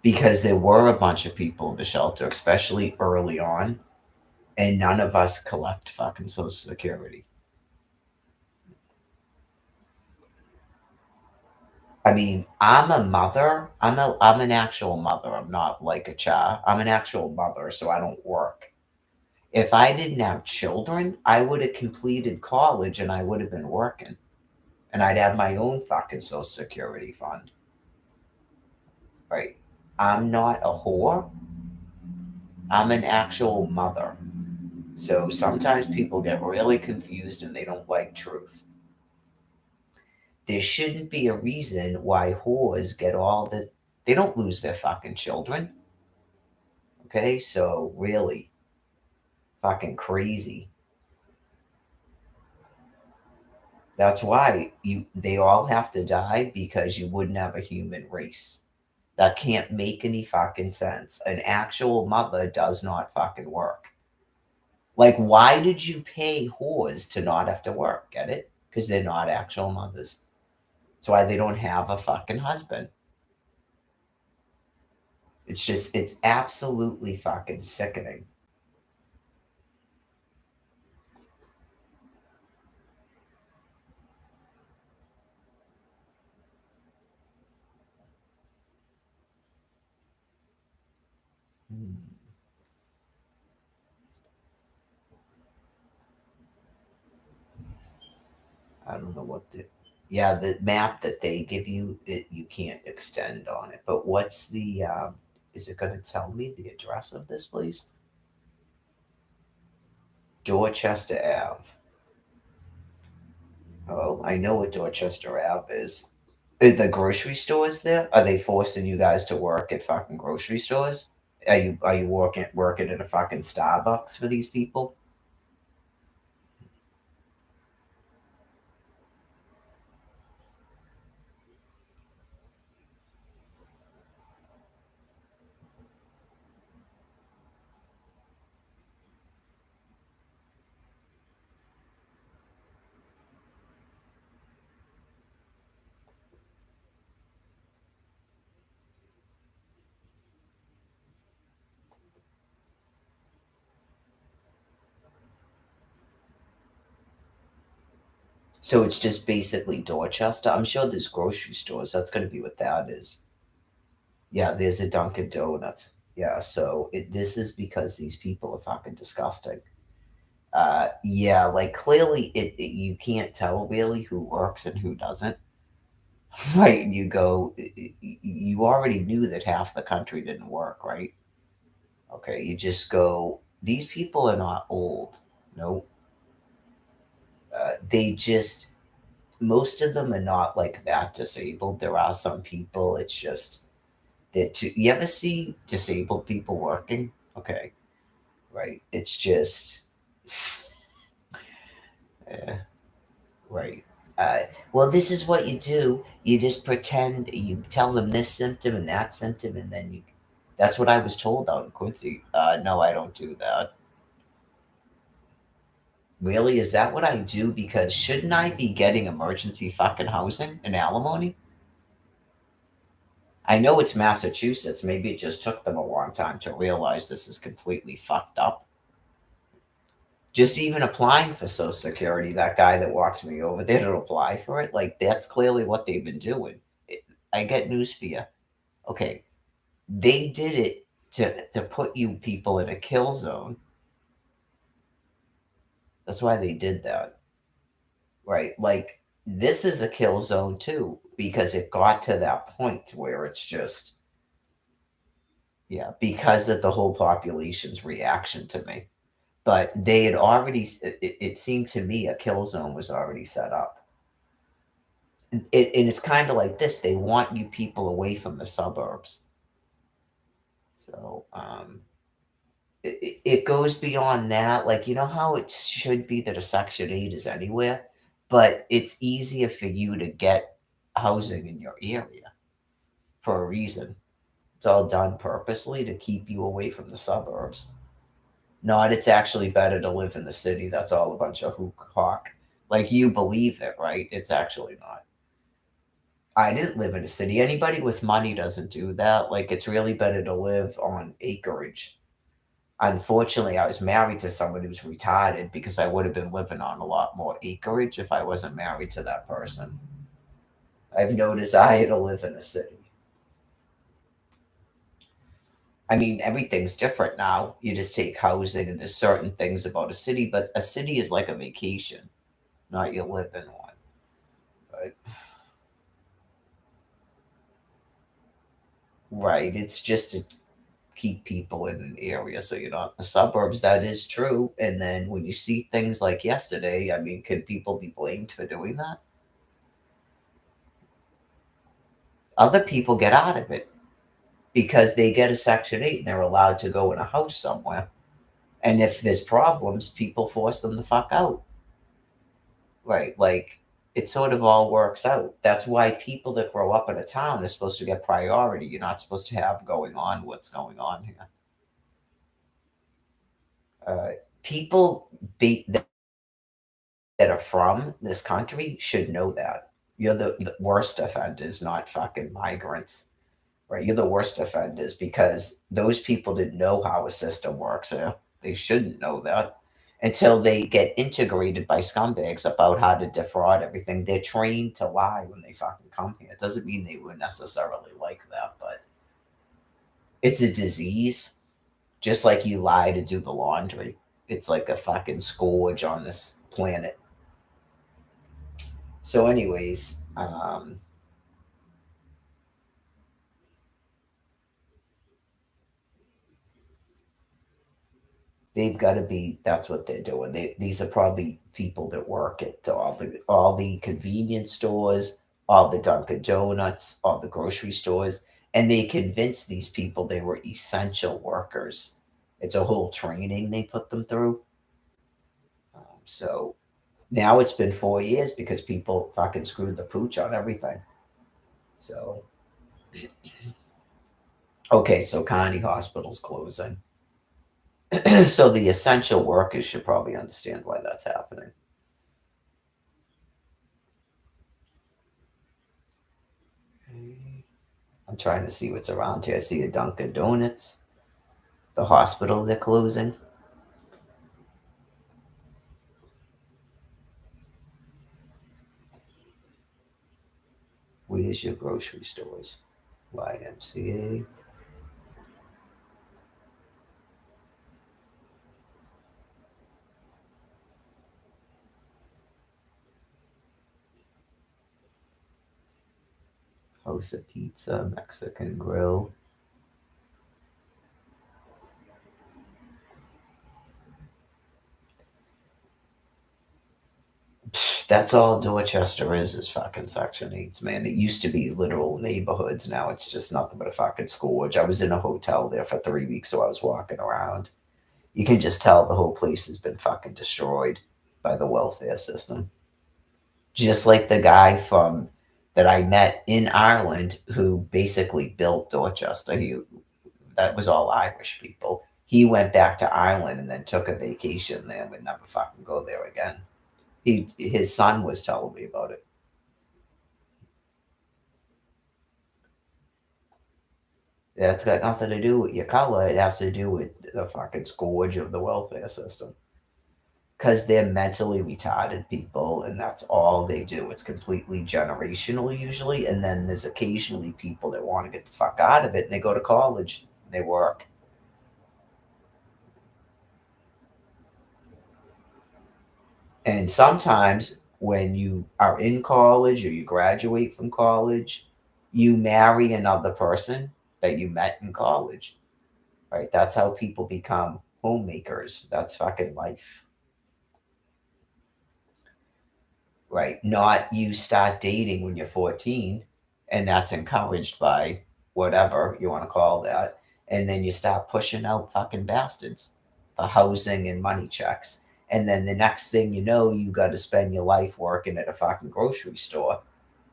because there were a bunch of people in the shelter, especially early on, and none of us collect fucking Social Security. I mean, I'm a mother. I'm an actual mother. I'm not like a child. I'm an actual mother, so I don't work. If I didn't have children, I would have completed college and I would have been working. And I'd have my own fucking Social Security fund. Right? I'm not a whore. I'm an actual mother. So sometimes people get really confused and they don't like truth. There shouldn't be a reason why whores get all the. They don't lose their fucking children. Okay, so really, fucking crazy. That's why they all have to die because you wouldn't have a human race. That can't make any fucking sense. An actual mother does not fucking work. Like, why did you pay whores to not have to work? Get it? Because they're not actual mothers. That's why they don't have a fucking husband. It's just, it's absolutely fucking sickening. Hmm. I don't know what the, yeah, the map that they give you, you can't extend on it. But what's the, is it going to tell me the address of this place? Dorchester Ave. Oh, I know what Dorchester Ave is. Are the grocery stores there? Are they forcing you guys to work at fucking grocery stores? Are you working at a fucking Starbucks for these people? So it's just basically Dorchester. I'm sure there's grocery stores. That's gonna be what that is. Yeah, there's a Dunkin' Donuts. Yeah, so this is because these people are fucking disgusting. Yeah, like clearly you can't tell really who works and who doesn't. Right? And you go, you already knew that half the country didn't work, right? Okay, you just go, these people are not old. No, they just, most of them are not like that disabled. There are some people, it's just that too. You ever see disabled people working? Okay, right. It's just, uh, right. Uh, well, this is what you do. You just pretend, you tell them this symptom and that symptom, and then you. That's what I was told out in Quincy. No, I don't do that. Really? Is that what I do? Because shouldn't I be getting emergency fucking housing and alimony? I know it's Massachusetts. Maybe it just took them a long time to realize this is completely fucked up. Just even applying for Social Security, that guy that walked me over there to apply for it, like that's clearly what they've been doing. I get news for you. Okay, they did it to put you people in a kill zone. That's why they did that, right? Like this is a kill zone too because it got to that point where it's just yeah because of the whole population's reaction to me. But they had already. It seemed to me a kill zone was already set up. And it's kind of like this. They want you people away from the suburbs. So it goes beyond that. Like, you know how it should be that a Section 8 is anywhere, but it's easier for you to get housing in your area for a reason. It's all done purposely to keep you away from the suburbs. Not it's actually better to live in the city. That's all a bunch of hook hawk. Like you believe it, right? It's actually not. I didn't live in a city. Anybody with money doesn't do that. Like it's really better to live on acreage. Unfortunately, I was married to someone who's retarded because I would have been living on a lot more acreage if I wasn't married to that person. I have no desire to live in a city. I mean, everything's different now. You just take housing, and there's certain things about a city, but a city is like a vacation, not you live in one. But right, it's just to keep people in an area so you're not in the suburbs. That is true. And then when you see things like yesterday, I mean, could people be blamed for doing that? Other people get out of it because they get a Section 8 and they're allowed to go in a house somewhere. And if there's problems, people force them the fuck out. Right. Like it sort of all works out. That's why people that grow up in a town are supposed to get priority. You're not supposed to have going on what's going on here. Uh, People that are from this country should know that. You're the worst offenders, not fucking migrants, right? You're the worst offenders because those people didn't know how a system works here. They shouldn't know that until they get integrated by scumbags about how to defraud everything. They're trained to lie when they fucking come here. It doesn't mean they were necessarily like that, but it's a disease. Just like you lie to do the laundry. It's like a fucking scourge on this planet. So, anyways, they've got to be. That's what they're doing. These are probably people that work at all the convenience stores, all the Dunkin' Donuts, all the grocery stores, and they convinced these people they were essential workers. It's a whole training they put them through. So now it's been 4 years because people fucking screwed the pooch on everything. So okay, so County Hospital's closing. So the essential workers should probably understand why that's happening. I'm trying to see what's around here. I see a Dunkin' Donuts, the hospital they're closing. Where's your grocery stores? YMCA. House of Pizza, Mexican Grill. That's all Dorchester is fucking Section 8s, man. It used to be literal neighborhoods. Now it's just nothing but a fucking scourge. I was in a hotel there for 3 weeks, so I was walking around. You can just tell the whole place has been fucking destroyed by the welfare system. Just like the guy from that I met in Ireland who basically built Dorchester. That was all Irish people. He went back to Ireland and then took a vacation there and would never fucking go there again. His son was telling me about it. That's got nothing to do with your color. It has to do with the fucking scourge of the welfare system. Because they're mentally retarded people, and that's all they do. It's completely generational, usually. And then there's occasionally people that want to get the fuck out of it, and they go to college, they work. And sometimes when you are in college or you graduate from college, you marry another person that you met in college, right? That's how people become homemakers. That's fucking life, right? Not you start dating when you're 14, and that's encouraged by whatever you want to call that. And then you start pushing out fucking bastards for housing and money checks. And then the next thing you know, you got to spend your life working at a fucking grocery store.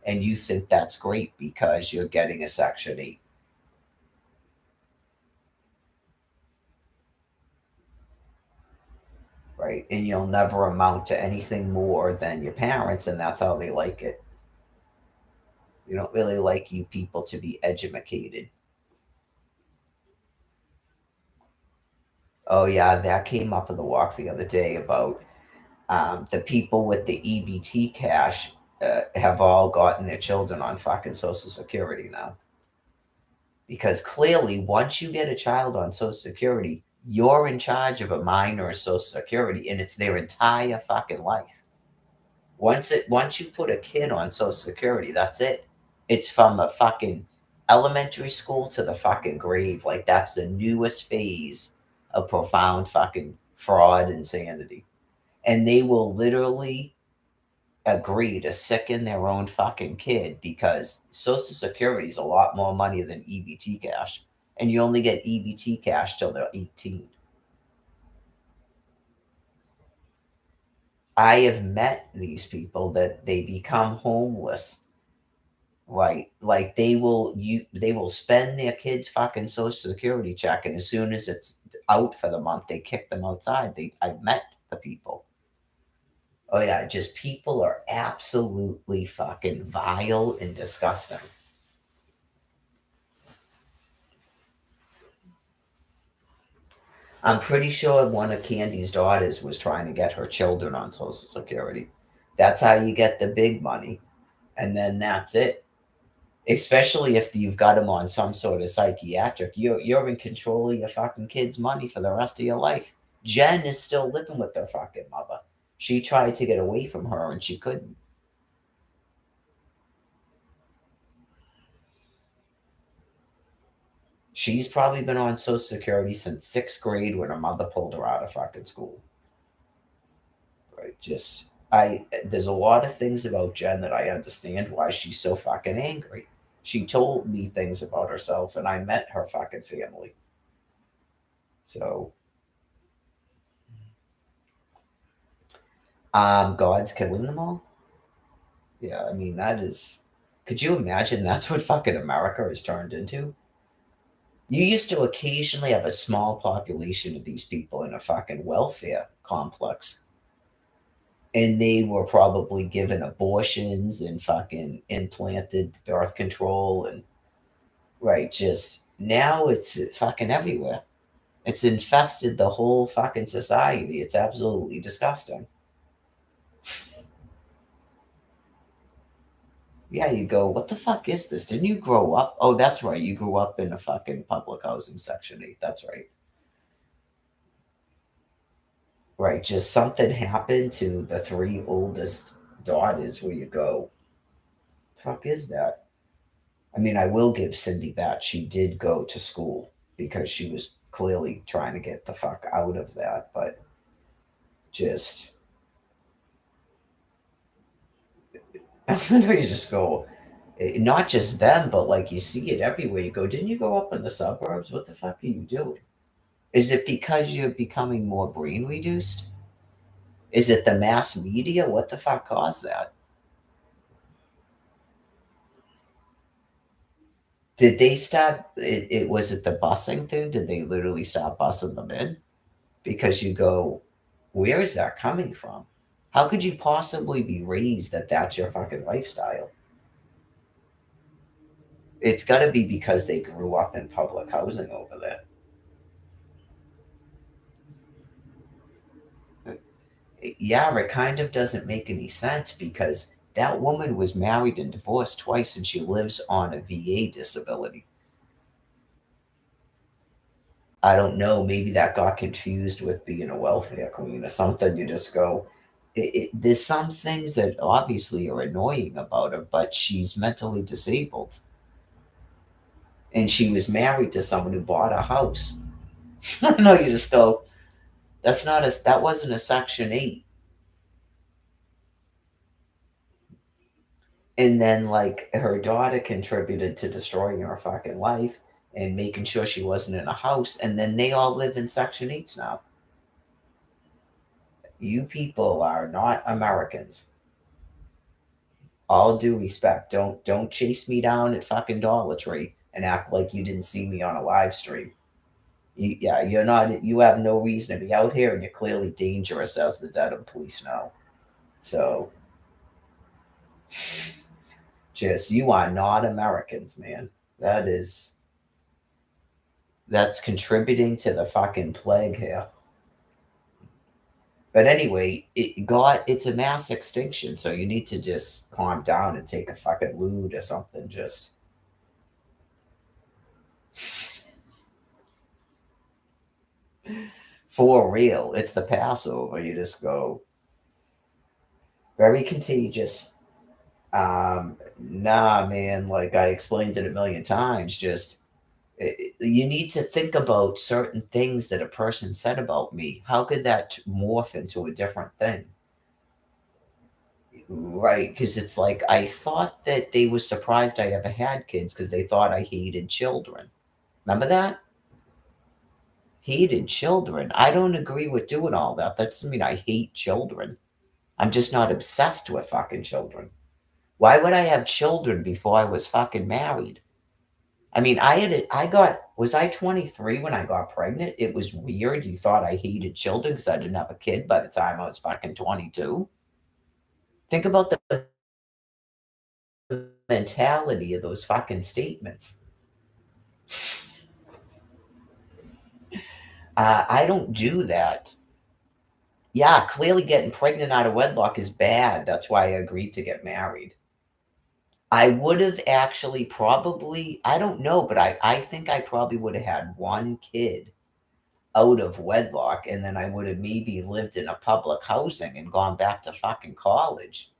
And you think that's great because you're getting a Section 8, right? And you'll never amount to anything more than your parents, and that's how they like it. You don't really like you people to be educated. Oh yeah, that came up in the walk the other day about the people with the EBT cash have all gotten their children on fucking Social Security now. Because clearly, once you get a child on Social Security, you're in charge of a minor's Social Security, and it's their entire fucking life. Once you put a kid on Social Security, that's it. It's from a fucking elementary school to the fucking grave. Like that's the newest phase of profound fucking fraud insanity. And they will literally agree to sicken their own fucking kid because Social Security is a lot more money than EBT cash. And you only get EBT cash till they're 18. I have met these people that they become homeless Right. Like they will spend their kids' fucking social security check, and as soon as it's out for the month, they kick them outside. I've met the people. Oh yeah, just people are absolutely fucking vile and disgusting. I'm pretty sure one of Candy's daughters was trying to get her children on social security. That's how you get the big money, and then that's it. Especially if you've got them on some sort of psychiatric, you're in control of your fucking kids' money for the rest of your life. Jen is still living with her fucking mother. She tried to get away from her and she couldn't. She's probably been on Social Security since sixth grade when her mother pulled her out of fucking school. Right? Just there's a lot of things about Jen that I understand why she's so fucking angry. She told me things about herself and I met her fucking family. So God's killing them all. Yeah, I mean that is. Could you imagine that's what fucking America has turned into? You used to occasionally have a small population of these people in a fucking welfare complex, and they were probably given abortions and fucking implanted birth control and right. Just now, it's fucking everywhere. It's infested the whole fucking society. It's absolutely disgusting. Yeah, you go, what the fuck is this? Didn't you grow up? Oh, that's right. You grew up in a fucking public housing section 8. That's right. Right. Just something happened to the three oldest daughters where you go, the fuck is that? I mean, I will give Cindy that. She did go to school because she was clearly trying to get the fuck out of that. But just, you just go, not just them, but like you see it everywhere. You go, didn't you grow up in the suburbs? What the fuck are you doing? Is it because you're becoming more brain reduced? Is it the mass media? What the fuck caused that? Did they stop? It was it the busing thing? Did they literally stop busing them in? Because you go, where is that coming from? How could you possibly be raised that that's your fucking lifestyle? It's got to be because they grew up in public housing over there. Yeah, it kind of doesn't make any sense because that woman was married and divorced twice and she lives on a VA disability. I don't know. Maybe that got confused with being a welfare queen or something. You just go, there's some things that obviously are annoying about her, but she's mentally disabled. And she was married to someone who bought a house. No, you just go, that wasn't a Section 8. And then, like, her daughter contributed to destroying her fucking life and making sure she wasn't in a house. And then they all live in Section 8s now. You people are not Americans. All due respect. Don't chase me down at fucking Dollar Tree and act like you didn't see me on a live stream. Yeah, you're not. You have no reason to be out here, and you're clearly dangerous, as the Dedham police know. So, just you are not Americans, man. That is that's contributing to the fucking plague here. But anyway, it's a mass extinction, so you need to just calm down and take a fucking lewd or something. Just for real, it's the Passover. You just go very contagious. Nah, man. Like I explained it a million times. Just you need to think about certain things that a person said about me. How could that morph into a different thing? Right, because it's like I thought that they were surprised I ever had kids because they thought I hated children. Remember that? Hated children. I don't agree with doing all that. That doesn't mean I hate children. I'm just not obsessed with fucking children. Why would I have children before I was fucking married? I mean, was I 23 when I got pregnant? It was weird. You thought I hated children because I didn't have a kid by the time I was fucking 22. Think about the mentality of those fucking statements. I don't do that. Yeah, clearly getting pregnant out of wedlock is bad. That's why I agreed to get married. I would have actually probably, I don't know, but I think I probably would have had one kid out of wedlock, and then I would have maybe lived in a public housing and gone back to fucking college.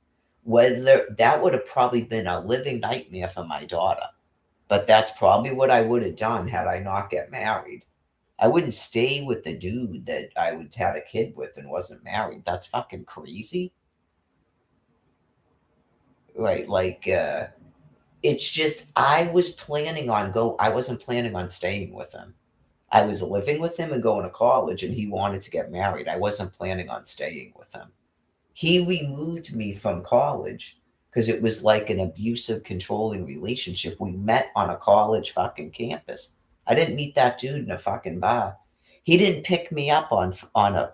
Whether that would have probably been a living nightmare for my daughter, but that's probably what I would have done had I not get married. I wouldn't stay with the dude that I would had a kid with and wasn't married. That's fucking crazy. Right, like it's just I wasn't planning on staying with him. I was living with him and going to college, and he wanted to get married. I wasn't planning on staying with him. He removed me from college because it was like an abusive, controlling relationship. We met on a college fucking campus. I didn't meet that dude in a fucking bar. He didn't pick me up on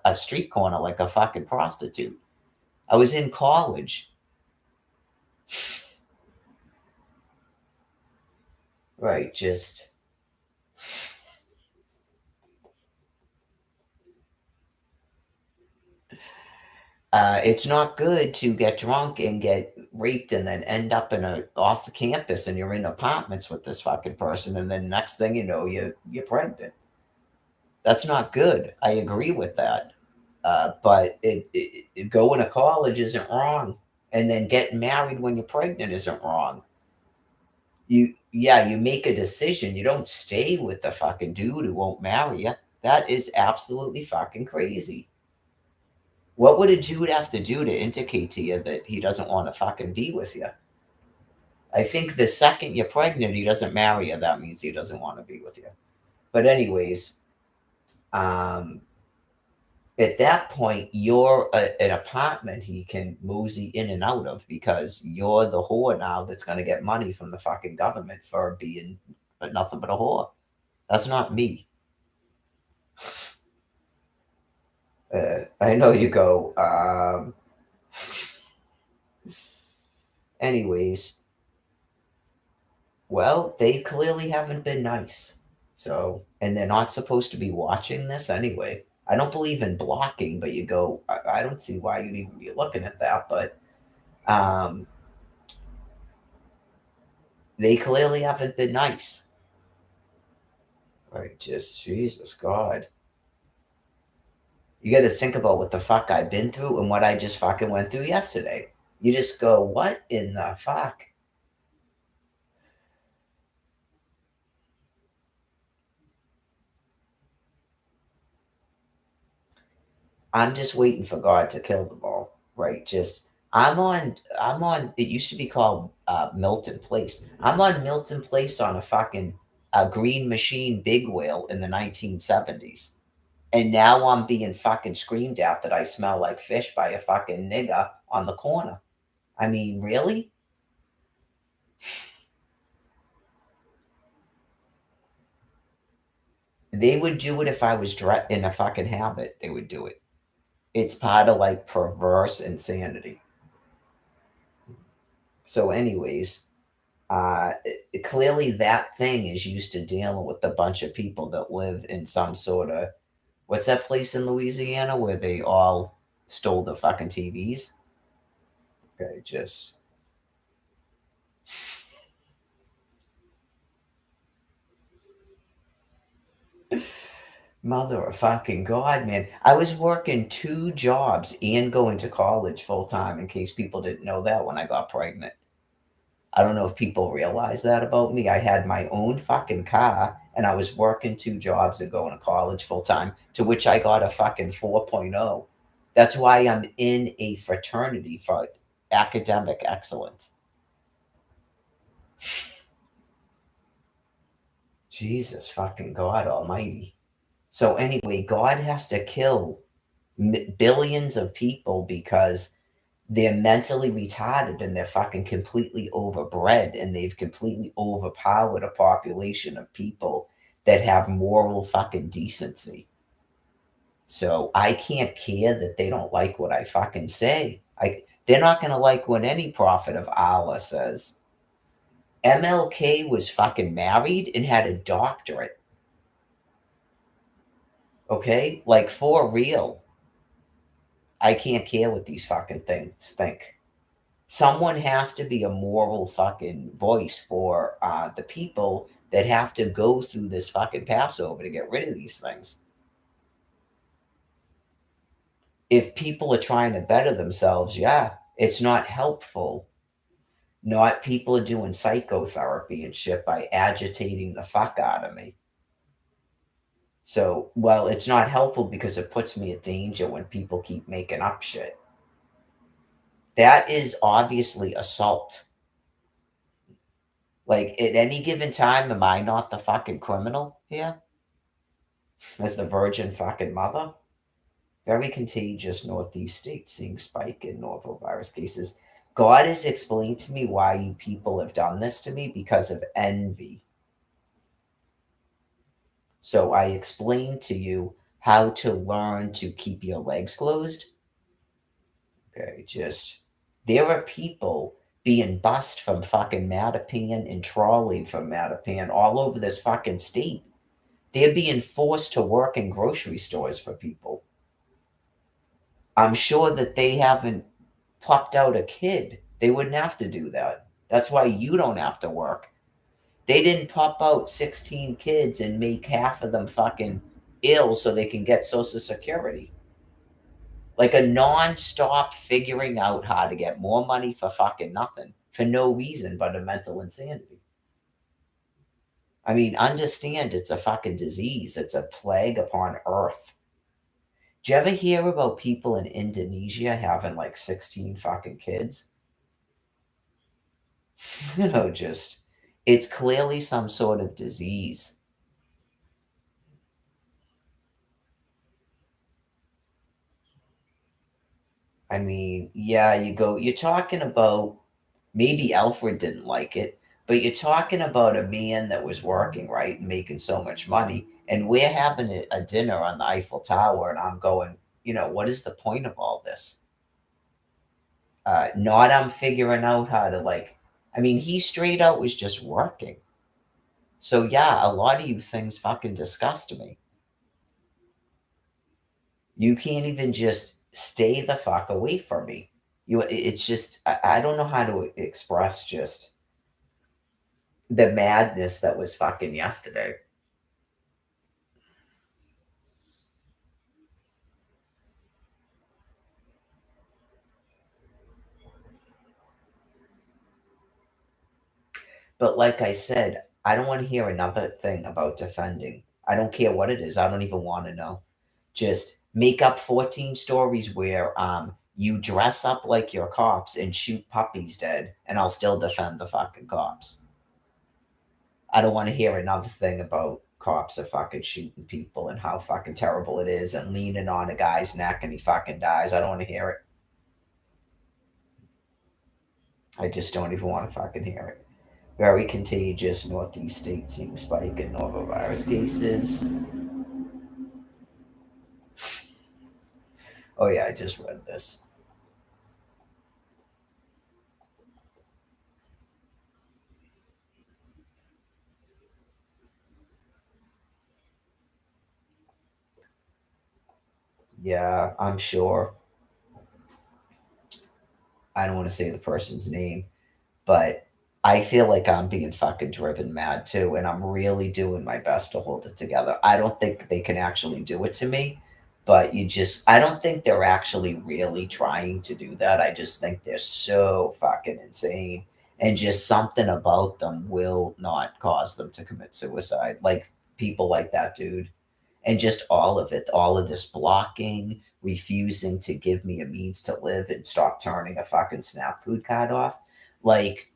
a street corner like a fucking prostitute. I was in college. Right, just it's not good to get drunk and get raped and then end up in a off the campus and you're in apartments with this fucking person and then next thing you know you're pregnant. That's not good. I agree with that. But going to college isn't wrong, and then getting married when you're pregnant isn't wrong. You make a decision. You don't stay with the fucking dude who won't marry you. That is absolutely fucking crazy. What would a dude have to do to indicate to you that he doesn't want to fucking be with you? I think the second you're pregnant, he doesn't marry you. That means he doesn't want to be with you. But anyways, um, at that point, you're an apartment he can mosey in and out of because you're the whore now that's going to get money from the fucking government for being nothing but a whore. That's not me. I know you go. Anyways, well, they clearly haven't been nice. So, and they're not supposed to be watching this anyway. I don't believe in blocking, but you go, I don't see why you'd even be looking at that. But um, they clearly haven't been nice. Right, just Jesus God. You got to think about what the fuck I've been through and what I just fucking went through yesterday. You just go, what in the fuck? I'm just waiting for God to kill them all. Right, just I'm on it used to be called Milton Place. I'm on Milton Place on a fucking green machine big wheel in the 1970s. And now I'm being fucking screamed at that I smell like fish by a fucking nigger on the corner. I mean, really? They would do it if I was in a fucking habit. They would do it. It's part of like perverse insanity. So, anyways, clearly that thing is used to dealing with a bunch of people that live in some sort of what's that place in Louisiana where they all stole the fucking TVs? Okay, just mother of fucking God, man. I was working two jobs and going to college full time in case people didn't know that when I got pregnant. I don't know if people realize that about me. I had my own fucking car and I was working two jobs and going to college full time, to which I got a fucking 4.0. That's why I'm in a fraternity for academic excellence. Jesus fucking God Almighty. So, anyway, God has to kill billions of people because They're mentally retarded and they're fucking completely overbred and they've completely overpowered a population of people that have moral fucking decency. So I can't care that they don't like what I fucking say. They're not gonna like what any prophet of Allah says. MLK was fucking married and had a doctorate. Okay? Like for real. I can't care what these fucking things think. Someone has to be a moral fucking voice for the people that have to go through this fucking Passover to get rid of these things. If people are trying to better themselves, yeah, it's not helpful. Not people are doing psychotherapy and shit by agitating the fuck out of me. So, well, it's not helpful because it puts me at danger when people keep making up shit. That is obviously assault. Like, at any given time, am I not the fucking criminal here? As the virgin fucking mother? Very contagious Northeast states seeing spike in norovirus cases. God has explained to me why you people have done this to me because of envy. So I explained to you how to learn to keep your legs closed. Okay, just there are people being bussed from fucking Mattapan and trolleyed from Mattapan all over this fucking state. They're being forced to work in grocery stores for people. I'm sure that they haven't plucked out a kid. They wouldn't have to do that. That's why you don't have to work. They didn't pop out 16 kids and make half of them fucking ill so they can get Social Security. Like a non-stop figuring out how to get more money for fucking nothing for no reason but a mental insanity. I mean, understand it's a fucking disease. It's a plague upon earth. Do you ever hear about people in Indonesia having like 16 fucking kids? Just it's clearly some sort of disease. I mean, yeah, you're talking about maybe Alfred didn't like it, but you're talking about a man that was working, right, and making so much money. And we're having a dinner on the Eiffel Tower, and I'm going, what is the point of all this? Not I'm figuring out how to, like, I mean, he straight out was just working. So, yeah, a lot of you things fucking disgust me. You can't even just stay the fuck away from me. It's just, I don't know how to express just the madness that was fucking yesterday. But like I said, I don't want to hear another thing about defending. I don't care what it is. I don't even want to know. Just make up 14 stories where you dress up like your cops and shoot puppies dead, and I'll still defend the fucking cops. I don't want to hear another thing about cops are fucking shooting people and how fucking terrible it is and leaning on a guy's neck and he fucking dies. I don't want to hear it. I just don't even want to fucking hear it. Very contagious Northeast state seeing spike in norovirus cases. Oh yeah, I just read this. Yeah, I'm sure. I don't want to say the person's name, but I feel like I'm being fucking driven mad too, and I'm really doing my best to hold it together. I don't think they can actually do it to me, but I don't think they're actually really trying to do that. I just think they're so fucking insane, and just something about them will not cause them to commit suicide. Like people like that dude, and just all of this blocking, refusing to give me a means to live and stop turning a fucking SNAP food card off. Like,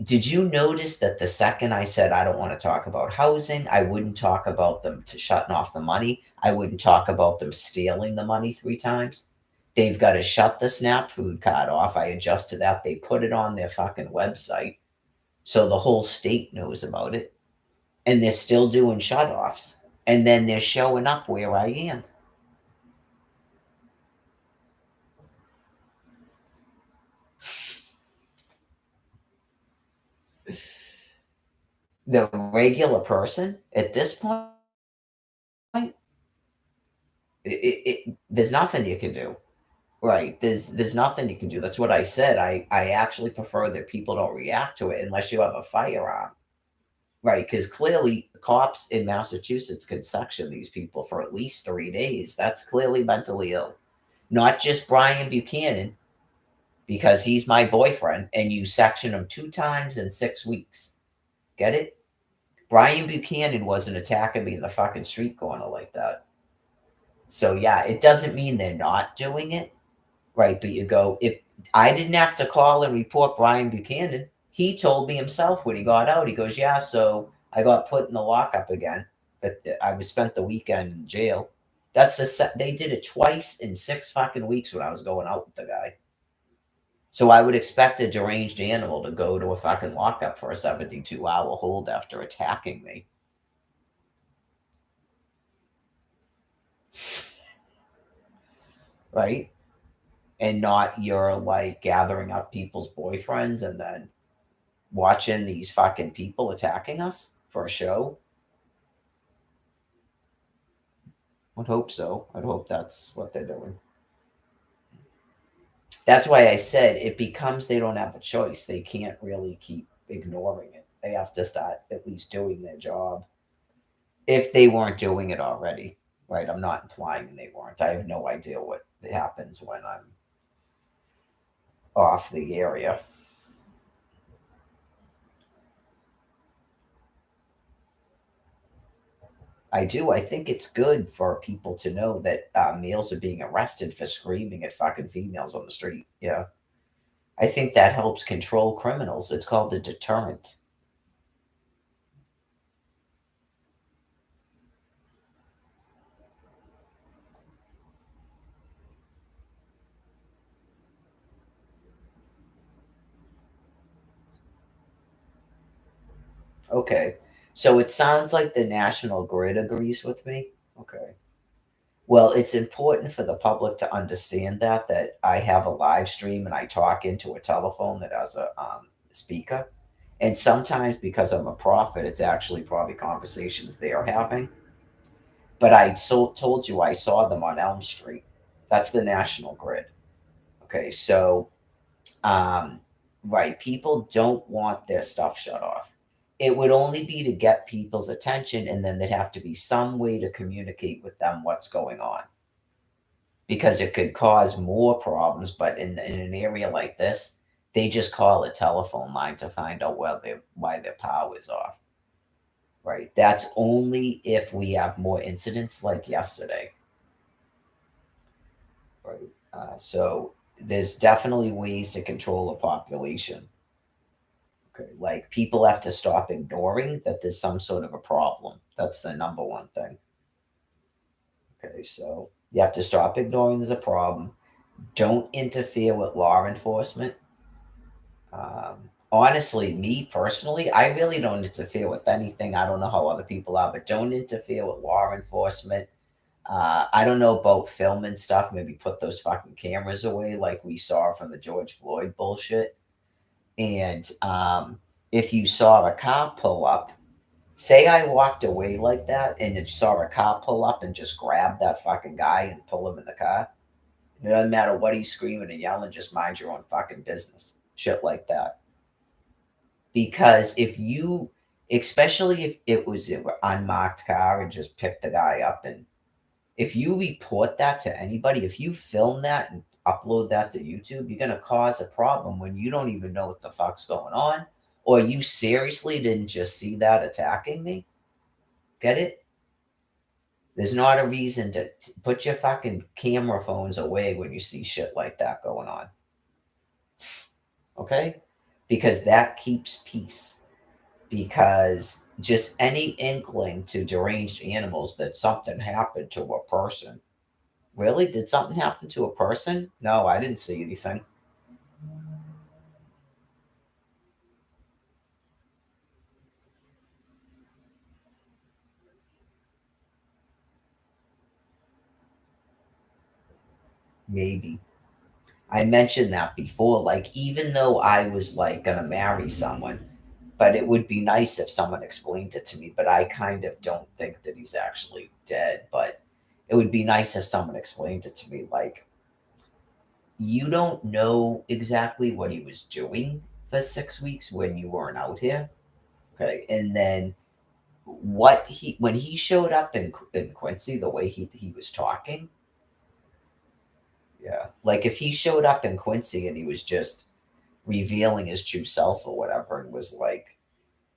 did you notice that the second I said I don't want to talk about housing, I wouldn't talk about them to shutting off the money, I wouldn't talk about them stealing the money 3 times? They've got to shut the SNAP food card off. I adjusted that. They put it on their fucking website so the whole state knows about it. And they're still doing shutoffs. And then they're showing up where I am. The regular person at this point, there's nothing you can do. Right. There's nothing you can do. That's what I said. I actually prefer that people don't react to it unless you have a firearm. Right, because clearly cops in Massachusetts can section these people for at least 3 days. That's clearly mentally ill. Not just Brian Buchanan, because he's my boyfriend, and you section him 2 times in 6 weeks. Get it? Brian Buchanan wasn't attacking me in the fucking street corner like that. So yeah, it doesn't mean they're not doing it. Right, but you go, if I didn't have to call and report Brian Buchanan, he told me himself when he got out. He goes, "Yeah, so I got put in the lockup again, but I was spent the weekend in jail." They did it twice in 6 fucking weeks when I was going out with the guy. So I would expect a deranged animal to go to a fucking lockup for a 72-hour hold after attacking me. Right? And not you're like gathering up people's boyfriends and then watching these fucking people attacking us for a show. I'd hope so. I'd hope that's what they're doing. That's why I said it becomes they don't have a choice. They can't really keep ignoring it. They have to start at least doing their job if they weren't doing it already. Right? I'm not implying they weren't. I have no idea what happens when I'm off the area. I do. I think it's good for people to know that males are being arrested for screaming at fucking females on the street. Yeah. I think that helps control criminals. It's called a deterrent. Okay. So it sounds like the National Grid agrees with me. Okay. Well, it's important for the public to understand that I have a live stream and I talk into a telephone that has a speaker. And sometimes because I'm a prophet, it's actually probably conversations they are having. But told you I saw them on Elm Street. That's the National Grid. Okay, so um, right, people don't want their stuff shut off. It would only be to get people's attention, and then there'd have to be some way to communicate with them what's going on because it could cause more problems. But in an area like this, they just call a telephone line to find out why their power is off. Right, that's only if we have more incidents like yesterday. Right. So there's definitely ways to control a population. Okay. Like people have to stop ignoring that there's some sort of a problem. That's the number one thing. Okay. So you have to stop ignoring there's a problem. Don't interfere with law enforcement. Honestly, me personally, I really don't interfere with anything. I don't know how other people are, but don't interfere with law enforcement. I don't know about filming stuff. Maybe put those fucking cameras away, like we saw from the George Floyd bullshit. And if you saw a car pull up, say I walked away like that, and you saw a car pull up and just grab that fucking guy and pull him in the car. It doesn't matter what he's screaming and yelling. Just mind your own fucking business. Shit like that. Because if you, especially if it was an unmarked car and just picked the guy up and if you report that to anybody, if you film that and upload that to YouTube, you're going to cause a problem when you don't even know what the fuck's going on, or you seriously didn't just see that attacking me. Get it? There's not a reason to put your fucking camera phones away when you see shit like that going on. Okay? Because that keeps peace. Because just any inkling to deranged animals that something happened to a person, Really? Did something happen to a person? No, I didn't see anything. Maybe. I mentioned that before. Like, even though I was like gonna marry someone, but it would be nice if someone explained it to me. But I kind of don't think that he's actually dead. But it would be nice if someone explained it to me. Like, you don't know exactly what he was doing for 6 weeks when you weren't out here. Okay. And then when he showed up in Quincy, the way he was talking, yeah. Like if he showed up in Quincy and he was just revealing his true self or whatever and was like,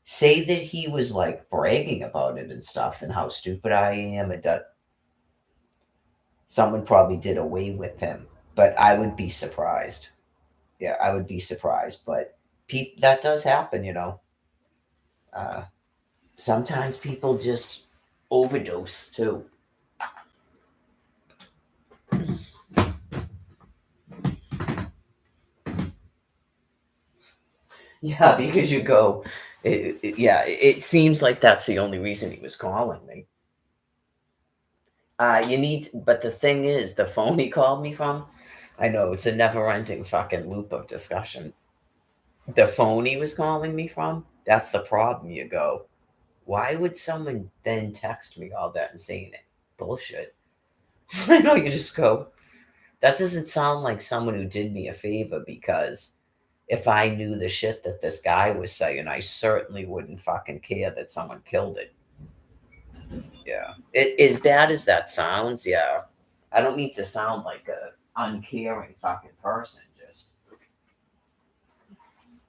say that he was like bragging about it and stuff and how stupid I am and that someone probably did away with him. But I would be surprised. Yeah, I would be surprised. But that does happen, you know. Uh, Sometimes people just overdose too. Yeah, because you go, yeah, it seems like that's the only reason he was calling me. But the thing is, the phone he called me from, I know it's a never ending fucking loop of discussion. The phone he was calling me from, that's the problem. You go, why would someone then text me all that and saying it? Bullshit. I know you just go, that doesn't sound like someone who did me a favor because if I knew the shit that this guy was saying, I certainly wouldn't fucking care that someone killed it. Yeah. As bad as that sounds, yeah. I don't mean to sound like a uncaring fucking person. Just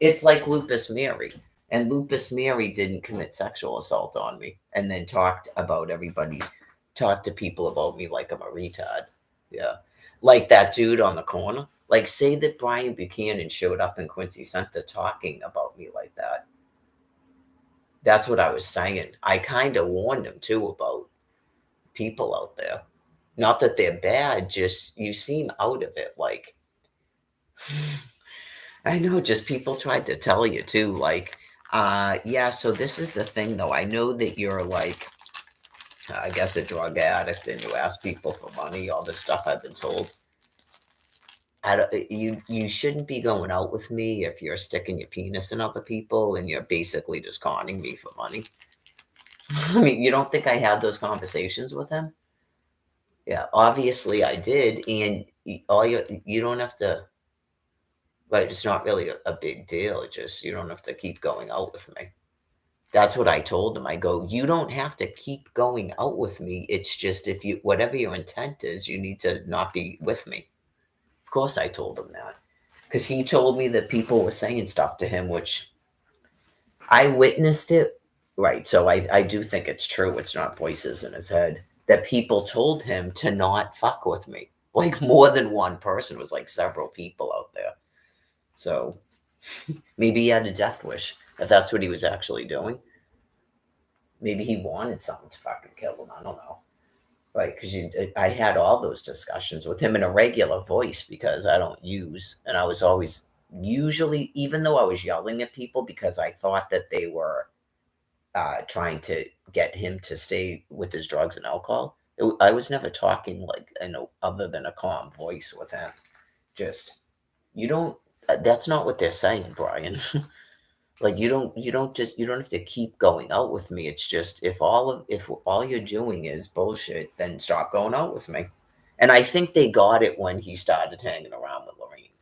it's like Lupus Mary. And Lupus Mary didn't commit sexual assault on me and then talked to people about me like I'm a retard. Yeah. Like that dude on the corner. Like, say that Brian Buchanan showed up in Quincy Center talking about me like that. That's what I was saying. I kind of warned him too about people out there. Not that they're bad, just you seem out of it. Like, I know, just people tried to tell you too, like, yeah, so this is the thing though. I know that you're like, I guess a drug addict and you ask people for money, all this stuff I've been told. You shouldn't be going out with me if you're sticking your penis in other people and you're basically just conning me for money. I mean, you don't think I had those conversations with him? Yeah, obviously I did, and you don't have to. Right, it's not really a big deal. It just you don't have to keep going out with me. That's what I told him. I go, you don't have to keep going out with me. It's just if you whatever your intent is, you need to not be with me. Of course, I told him that because he told me that people were saying stuff to him, which I witnessed it. Right, so I do think it's true. It's not voices in his head that people told him to not fuck with me. Like more than one person was like several people out there. So maybe he had a death wish if that's what he was actually doing. Maybe he wanted someone to fucking kill him. I don't know. Right? Because I had all those discussions with him in a regular voice because I don't use, and I was always usually, even though I was yelling at people because I thought that they were trying to get him to stay with his drugs and alcohol. I was never talking like other than a calm voice with him. Just you don't. That's not what they're saying, Brian. Like you don't have to keep going out with me. It's just if all you're doing is bullshit, then stop going out with me. And I think they got it when he started hanging around with Lorraine.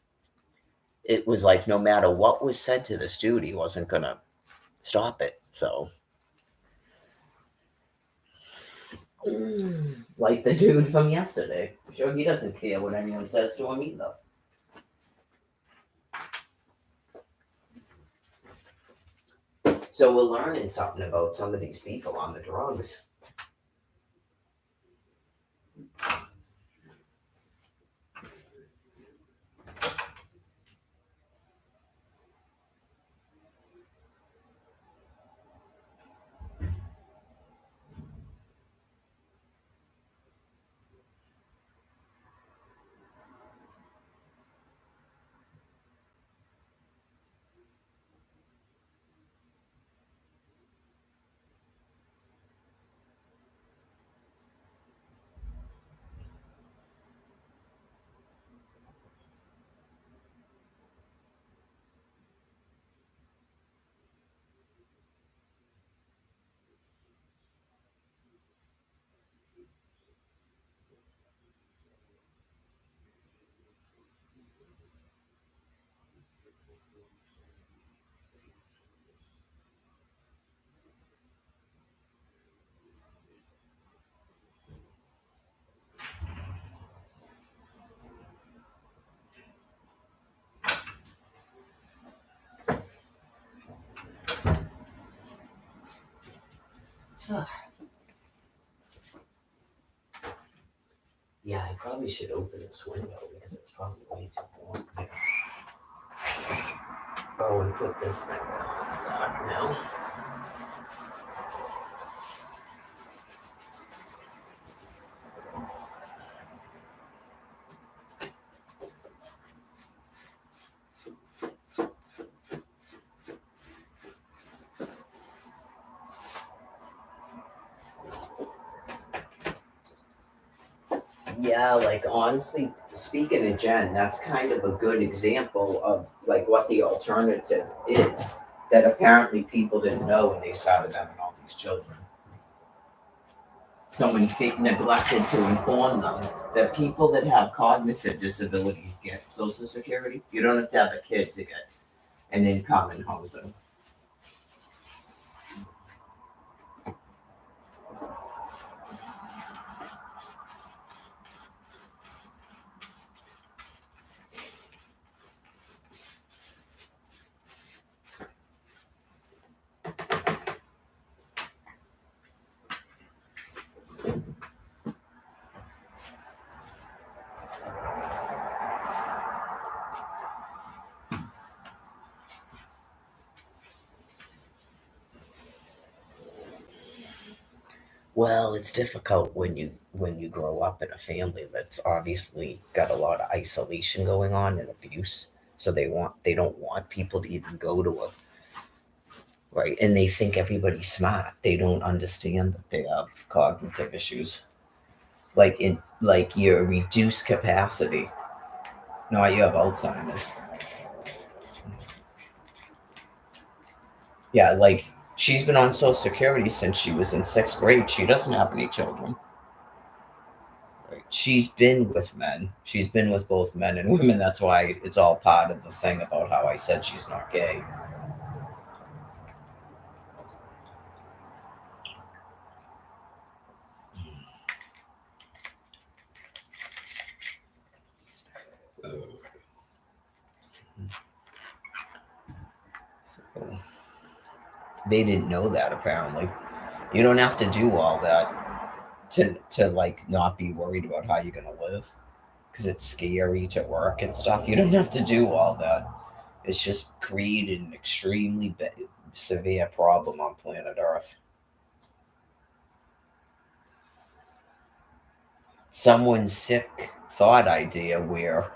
It was like no matter what was said to this dude, he wasn't gonna stop it. So like the dude from yesterday. Sure he doesn't care what anyone says to him either. So we're learning something about some of these people on the drugs. Yeah, I probably should open this window because it's probably way too warm here. Oh, and put this thing down. It's dark now. Yeah, like honestly, speaking of Jen, that's kind of a good example of like what the alternative is that apparently people didn't know when they started having all these children. Someone neglected to inform them that people that have cognitive disabilities get Social Security. You don't have to have a kid to get an income and housing. Well, it's difficult when you grow up in a family that's obviously got a lot of isolation going on and abuse. So they don't want people to even go to a right, and they think everybody's smart. They don't understand that they have cognitive issues, like your reduced capacity. No, you have Alzheimer's. Yeah, like she's been on Social Security since she was in sixth grade. She doesn't have any children. Right. She's been with men. She's been with both men and women. That's why it's all part of the thing about how I said she's not gay. So they didn't know that apparently. You don't have to do all that to like not be worried about how you're gonna live because it's scary to work and stuff. You don't have to do all that. It's just created an extremely severe problem on planet Earth. Someone's sick thought idea where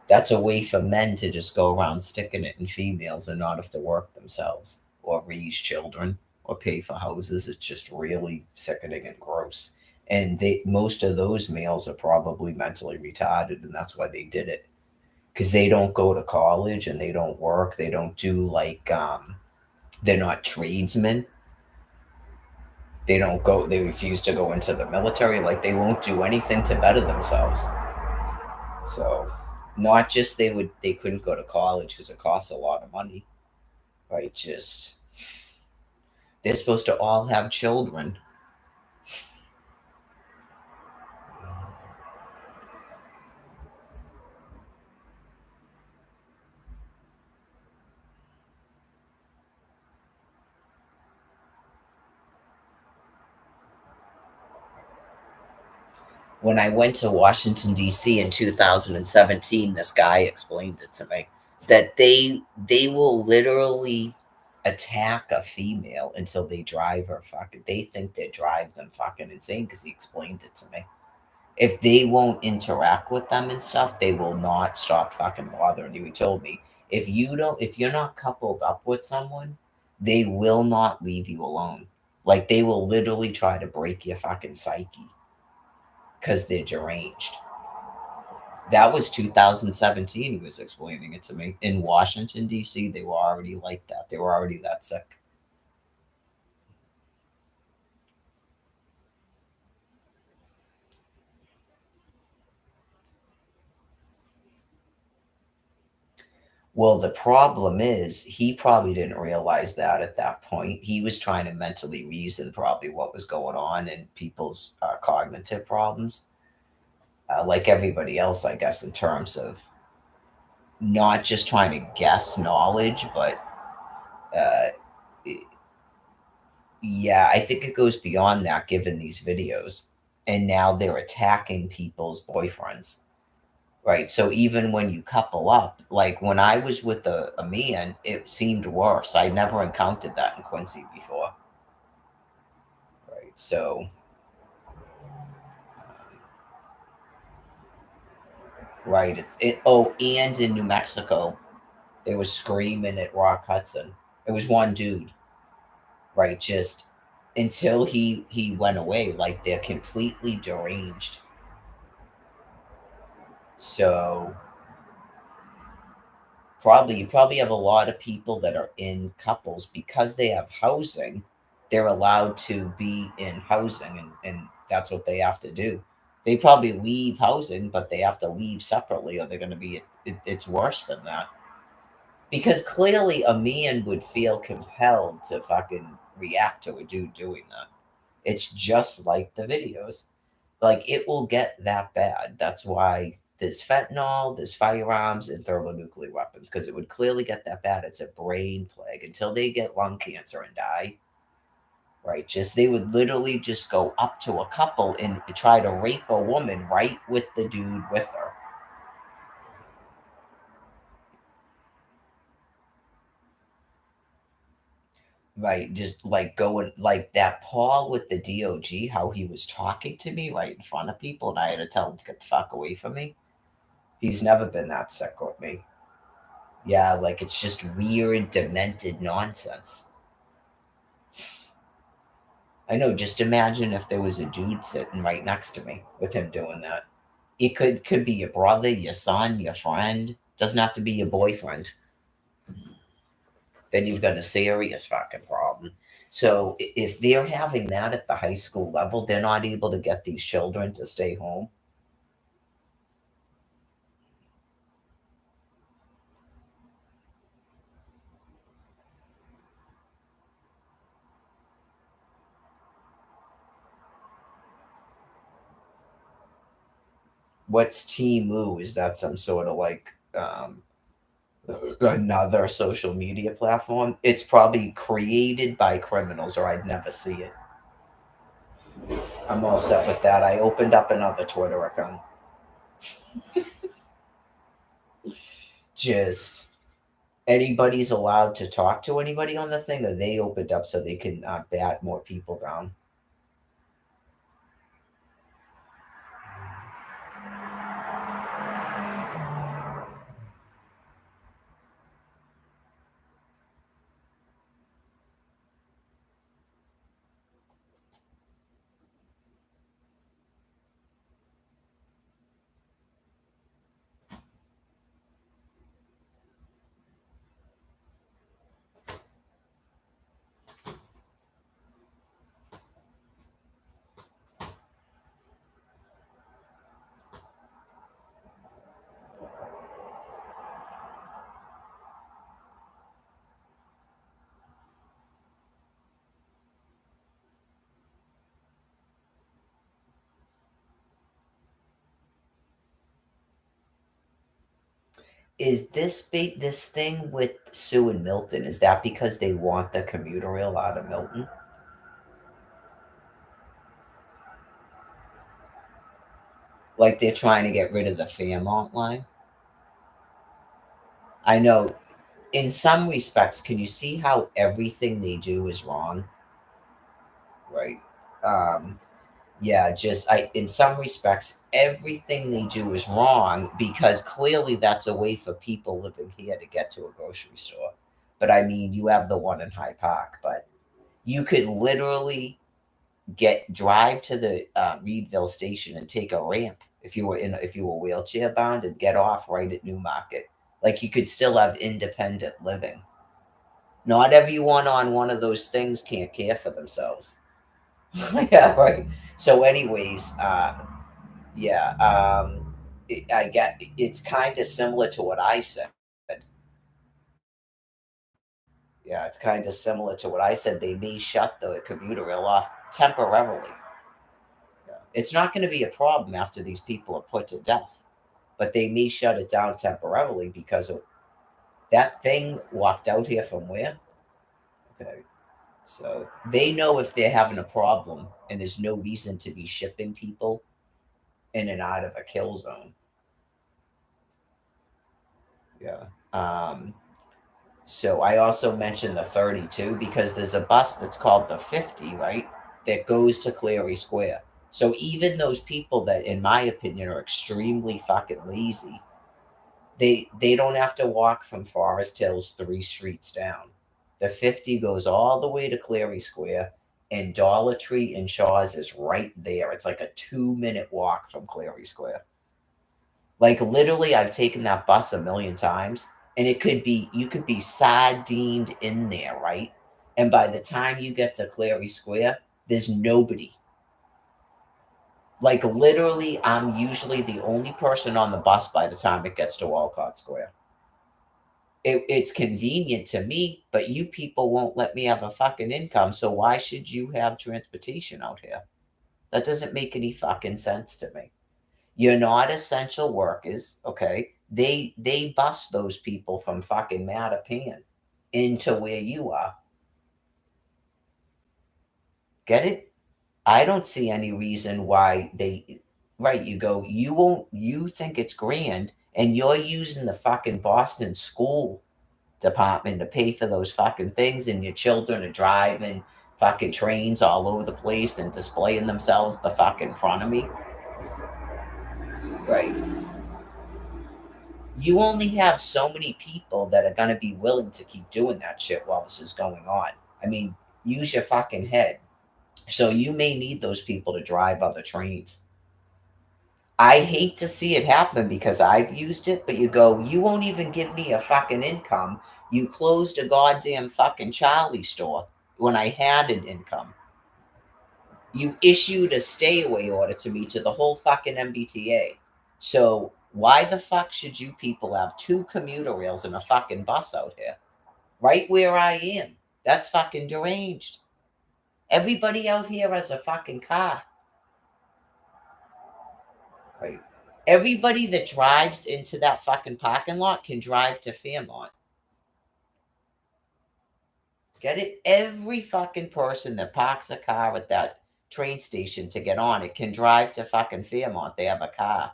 that's a way for men to just go around sticking it in females and not have to work themselves or raise children or pay for houses. It's just really sickening and gross. And they most of those males are probably mentally retarded, and that's why they did it. Because they don't go to college and they don't work. They don't do like they're not tradesmen. They don't go. They refuse to go into the military. Like they won't do anything to better themselves. So, not just they couldn't go to college because it costs a lot of money, right? Just they're supposed to all have children. When I went to Washington D.C. in 2017, this guy explained it to me that they will literally attack a female until they drive her fucking. They think they drive them fucking insane because he explained it to me. If they won't interact with them and stuff, they will not stop fucking bothering you. He told me if you're not coupled up with someone, they will not leave you alone. Like they will literally try to break your fucking psyche because they're deranged. That was 2017. He was explaining it to me. In Washington, D.C., they were already like that. They were already that sick. Well, the problem is he probably didn't realize that at that point. He was trying to mentally reason probably what was going on in people's cognitive problems, like everybody else, I guess, in terms of not just trying to guess knowledge, but uh, Yeah, I think it goes beyond that given these videos. And now they're attacking people's boyfriends. Right. So even when you couple up, like when I was with a man, it seemed worse. I never encountered that in Quincy before. Right. So, right. Oh, and in New Mexico, they were screaming at Rock Hudson. It was one dude, right? Just until he went away, like they're completely deranged. So probably you probably have a lot of people that are in couples because they have housing. They're allowed to be in housing, and that's what they have to do. They probably leave housing, but they have to leave separately, or they're going to be. It's worse than that because clearly a man would feel compelled to fucking react to a dude doing that. It's just like the videos. Like it will get that bad. That's why there's fentanyl, there's firearms, and thermonuclear weapons because it would clearly get that bad. It's a brain plague until they get lung cancer and die. Right? Just they would literally just go up to a couple and try to rape a woman right with the dude with her. Right, just like going like that Paul with the DOG, how he was talking to me right in front of people, and I had to tell him to get the fuck away from me. He's never been that sick with me. Yeah, like it's just weird, demented nonsense. I know. Just imagine if there was a dude sitting right next to me with him doing that. It could be your brother, your son, your friend. Doesn't have to be your boyfriend. Then you've got a serious fucking problem. So if they're having that at the high school level, they're not able to get these children to stay home. What's Timu? Is that some sort of like another social media platform? It's probably created by criminals, or I'd never see it. I'm all set with that. I opened up another Twitter account. Just anybody's allowed to talk to anybody on the thing, or they opened up so they can bat more people down. Is this thing with Sue and Milton? Is that because they want the commuter rail out of Milton? Like they're trying to get rid of the Fairmont line? I know. In some respects, can you see how everything they do is wrong? Right. Um, yeah, just I in some respects, everything they do is wrong because clearly that's a way for people living here to get to a grocery store. But I mean, you have the one in High Park, but you could literally get drive to the Reedville station and take a ramp if you were wheelchair bound and get off right at Newmarket. Like you could still have independent living. Not everyone on one of those things can't care for themselves. Yeah, right. So, anyways, yeah, I get it's kind of similar to what I said. Yeah, it's kind of similar to what I said. They may shut the commuter rail off temporarily. Yeah. It's not going to be a problem after these people are put to death, but they may shut it down temporarily because of that thing walked out here from where? Okay. So they know if they're having a problem and there's no reason to be shipping people in and out of a kill zone. Yeah. So I also mentioned the 32 because there's a bus that's called the 50, right? That goes to Cleary Square. So even those people that, in my opinion, are extremely fucking lazy, they don't have to walk from Forest Hills 3 streets down. The 50 goes all the way to Cleary Square, and Dollar Tree and Shaw's is right there. It's like a 2 minute walk from Cleary Square. Like literally, I've taken that bus a million times, and it could be you could be sardined in there, right? And by the time you get to Clary Square, there's nobody. Like literally, I'm usually the only person on the bus by the time it gets to Walcott Square. It's convenient to me, but you people won't let me have a fucking income, so why should you have transportation out here? That doesn't make any fucking sense to me. You're not essential workers, okay? They bust those people from fucking Mattapan into where you are. Get it? I don't see any reason why they right, you go, you won't you think it's grand and you're using the fucking Boston school department to pay for those fucking things and your children are driving fucking trains all over the place and displaying themselves the fuck in front of me. Right. You only have so many people that are going to be willing to keep doing that shit while this is going on. I mean, use your fucking head. So you may need those people to drive other trains. I hate to see it happen because I've used it, but you go, you won't even give me a fucking income. You closed a goddamn fucking Charlie store when I had an income. You issued a stay away order to me to the whole fucking MBTA. So why the fuck should you people have two commuter rails and a fucking bus out here? Right where I am. That's fucking deranged. Everybody out here has a fucking car. Right. Everybody that drives into that fucking parking lot can drive to Fairmont. Get it? Every fucking person that parks a car at that train station to get on it can drive to fucking Fairmont. They have a car.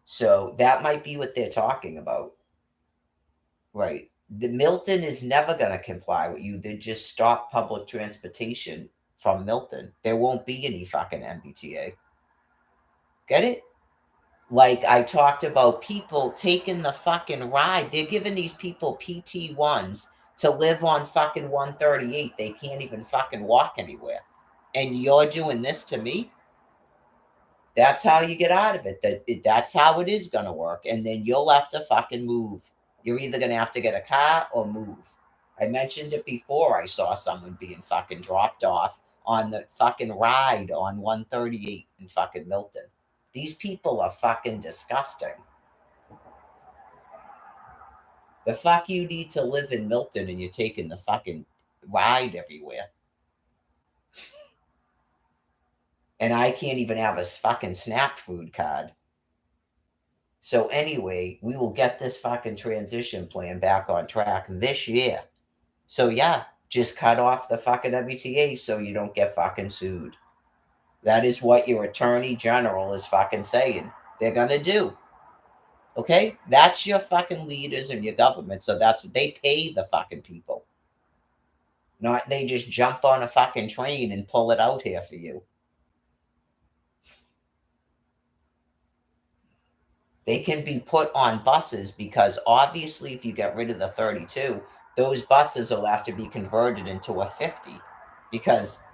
So that might be what they're talking about. Right. The Milton is never going to comply with you. They just stop public transportation from Milton. There won't be any fucking MBTA. Get it? Like I talked about people taking the fucking ride. They're giving these people PT1s to live on fucking 138. They can't even fucking walk anywhere. And you're doing this to me? That's how you get out of it. That's how it is gonna work. And then you'll have to fucking move. You're either gonna have to get a car or move. I mentioned it before. I saw someone being fucking dropped off on the fucking ride on 138 in fucking Milton. These people are fucking disgusting. The fuck you need to live in Milton and you're taking the fucking ride everywhere. And I can't even have a fucking SNAP food card. So anyway, we will get this fucking transition plan back on track this year. So yeah, just cut off the fucking WTA so you don't get fucking sued. That is what your attorney general is fucking saying. They're gonna do. Okay? That's your fucking leaders and your government. So that's what they pay the fucking people. Not they just jump on a fucking train and pull it out here for you. They can be put on buses because obviously, if you get rid of the 32, those buses will have to be converted into a 50 because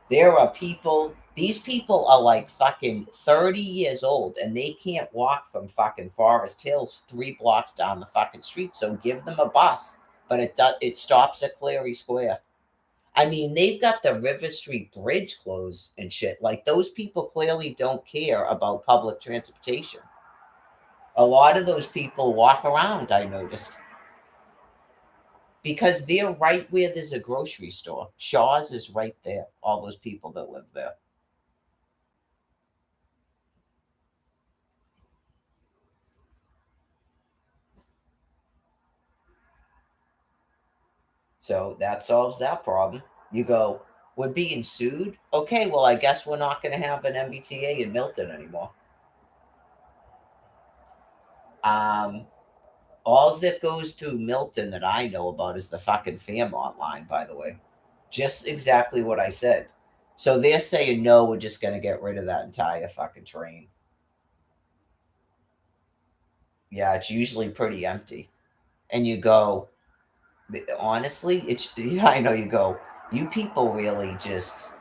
there are people, these people are like fucking 30 years old and they can't walk from fucking Forest Hills 3 blocks down the fucking street. So give them a bus, but it stops at Cleary Square. I mean, they've got the River Street Bridge closed and shit. Like, those people clearly don't care about public transportation. A lot of those people walk around, I noticed, because they're right where there's a grocery store. Shaw's is right there, all those people that live there. So that solves that problem. You go, we're being sued. Okay, well, I guess we're not going to have an MBTA in Milton anymore. Um, all that goes to Milton that I know about is the fucking Fairmont line, by the way. Just exactly what I said. So they're saying, no, we're just going to get rid of that entire fucking train. Yeah, it's usually pretty empty. And you go, honestly, it's, yeah, I know you go, you people really just,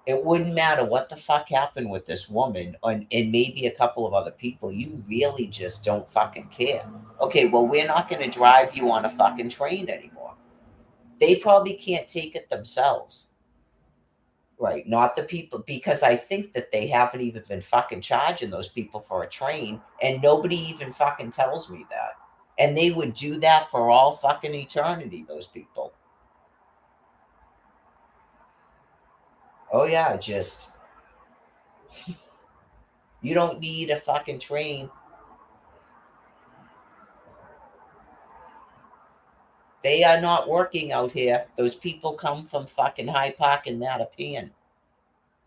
it wouldn't matter what the fuck happened with this woman and maybe a couple of other people. You really just don't fucking care. Okay, well, we're not going to drive you on a fucking train anymore. They probably can't take it themselves. Right, not the people, because I think that they haven't even been fucking charging those people for a train, and nobody even fucking tells me that. And they would do that for all fucking eternity, those people. Oh yeah, just you don't need a fucking train. They are not working out here. Those people come from fucking High Park and Mattapan,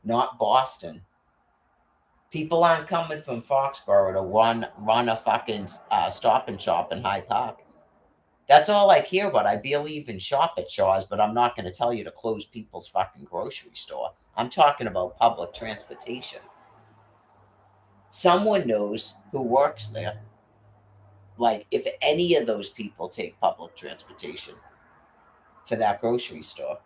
not Boston. People aren't coming from Foxborough to run a fucking Stop and Shop in High Park. That's all I care about. I barely even shop at Shaw's, but I'm not going to tell you to close people's fucking grocery store. I'm talking about public transportation. Someone knows who works there. Like, if any of those people take public transportation for that grocery store,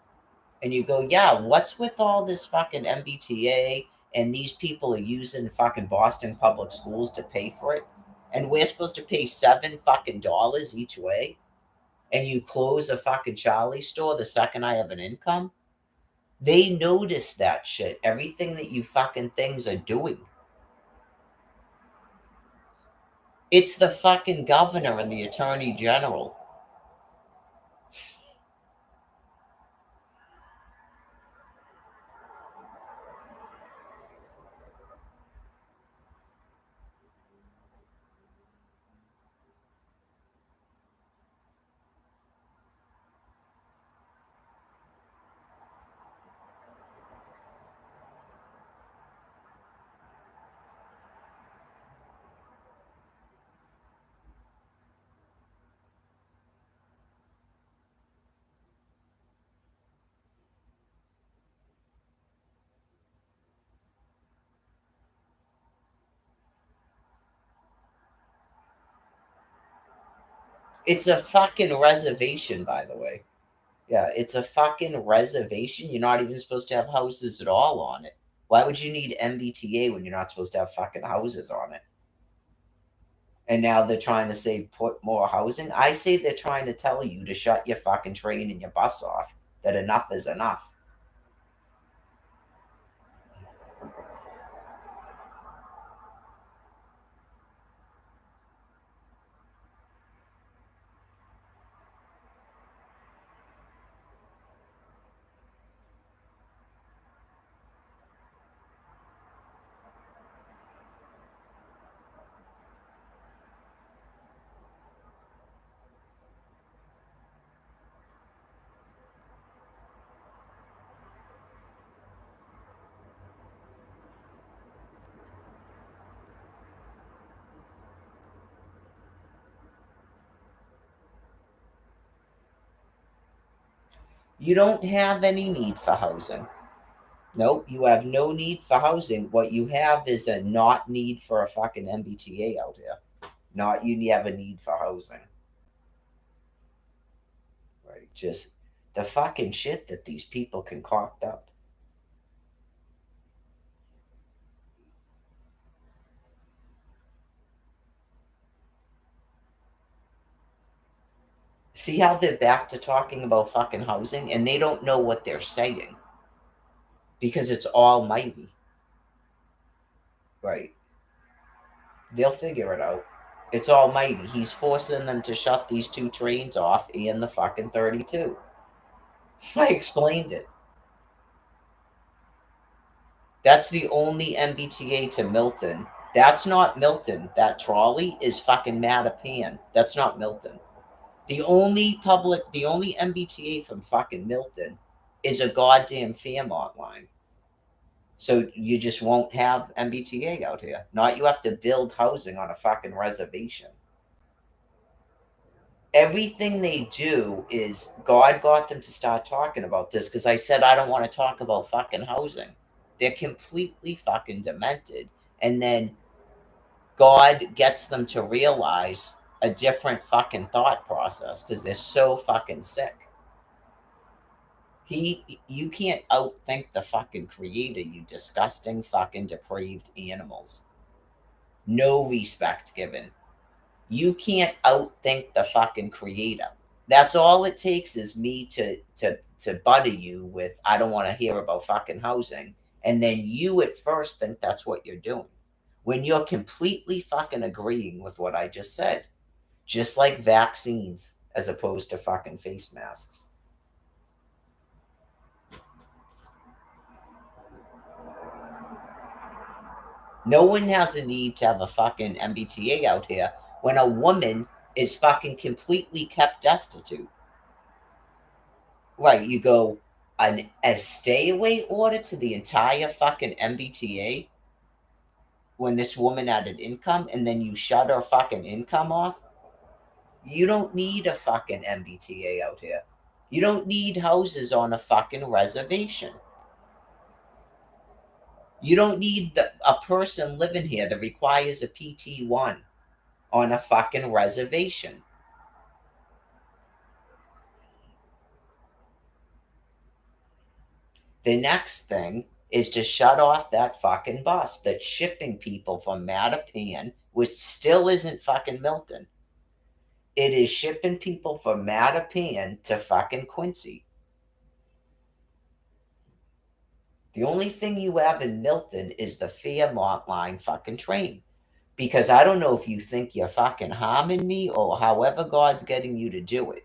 and you go, yeah, what's with all this fucking MBTA and these people are using fucking Boston public schools to pay for it? And we're supposed to pay $7 fucking dollars each way? And you close a fucking Charlie store the second I have an income? They notice that shit. Everything that you fucking things are doing. It's the fucking governor and the attorney general. It's a fucking reservation, by the way. Yeah, it's a fucking reservation. You're not even supposed to have houses at all on it. Why would you need MBTA when you're not supposed to have fucking houses on it? And now they're trying to say put more housing. I say they're trying to tell you to shut your fucking train and your bus off. That enough is enough. You don't have any need for housing. Nope, you have no need for housing. What you have is a not need for a fucking MBTA out here. Not you have a need for housing. Right? Just the fucking shit that these people concoct up. See how they're back to talking about fucking housing and they don't know what they're saying because it's almighty. Right? They'll figure it out. It's almighty. He's forcing them to shut these two trains off and the fucking 32. I explained it. That's the only MBTA to Milton. That's not Milton. That trolley is fucking Mattapan. That's not Milton. The only MBTA from fucking Milton is a goddamn Fairmont line. So you just won't have MBTA out here. Not you have to build housing on a fucking reservation. Everything they do is God got them to start talking about this because I said I don't want to talk about fucking housing. They're completely fucking demented. And then God gets them to realize a different fucking thought process because they're so fucking sick. You can't outthink the fucking creator, you disgusting fucking depraved animals. No respect given. You can't outthink the fucking creator. That's all it takes is me to butter you with I don't want to hear about fucking housing, and then you at first think that's what you're doing when you're completely fucking agreeing with what I just said, just like vaccines as opposed to fucking face masks. No one has a need to have a fucking MBTA out here when a woman is fucking completely kept destitute. Right, you go a stay away order to the entire fucking MBTA when this woman had an income and then you shut her fucking income off. You don't need a fucking MBTA out here. You don't need houses on a fucking reservation. You don't need a person living here that requires a PT1 on a fucking reservation. The next thing is to shut off that fucking bus that's shipping people from Mattapan, which still isn't fucking Milton. It is shipping people from Mattapan to fucking Quincy. The only thing you have in Milton is the Fairmont line fucking train. Because I don't know if you think you're fucking harming me or however God's getting you to do it.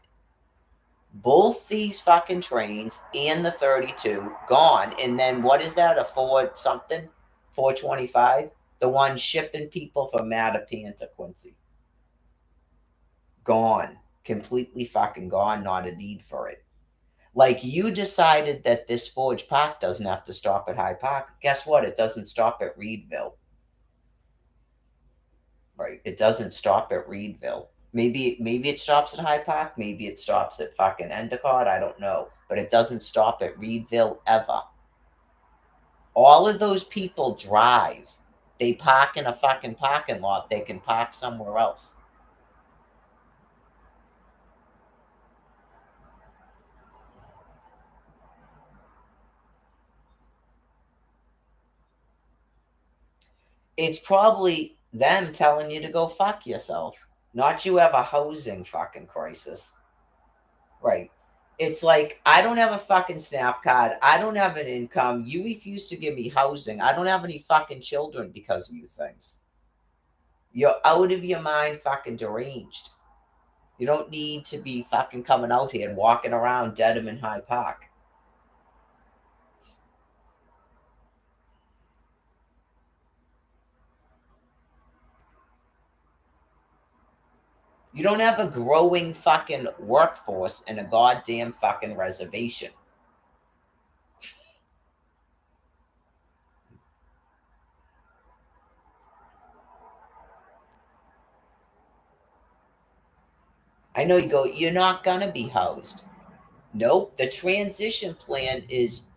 Both these fucking trains and the 32 gone. And then what is that? A 4 something? 425? The one shipping people from Mattapan to Quincy. Gone. Completely fucking gone. Not a need for it. Like you decided that this Forge Park doesn't have to stop at High Park. Guess what? It doesn't stop at Reedville. Right. It doesn't stop at Reedville. Maybe it stops at High Park. Maybe it stops at fucking Endicott. I don't know. But it doesn't stop at Reedville ever. All of those people drive. They park in a fucking parking lot. They can park somewhere else. It's probably them telling you to go fuck yourself. Not you have a housing fucking crisis. Right. It's like, I don't have a fucking SNAP card. I don't have an income. You refuse to give me housing. I don't have any fucking children because of you things. You're out of your mind fucking deranged. You don't need to be fucking coming out here and walking around Dedham and High Park. You don't have a growing fucking workforce in a goddamn fucking reservation. I know you go, you're not gonna be housed. Nope, the transition plan is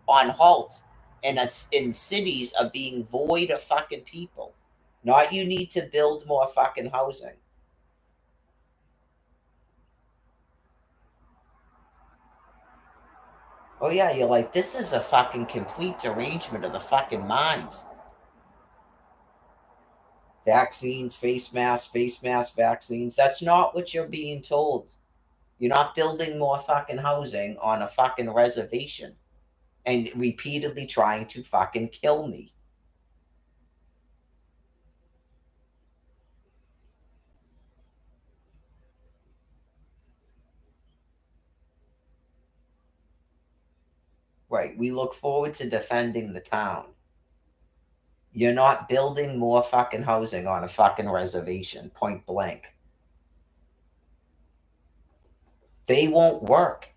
on halt, and in cities are being void of fucking people. Not you need to build more fucking housing. Oh yeah, you're like, this is a fucking complete derangement of the fucking minds. Vaccines, face masks, vaccines. That's not what you're being told. You're not building more fucking housing on a fucking reservation and repeatedly trying to fucking kill me. Right. We look forward to defending the town. You're not building more fucking housing on a fucking reservation, point blank. They won't work.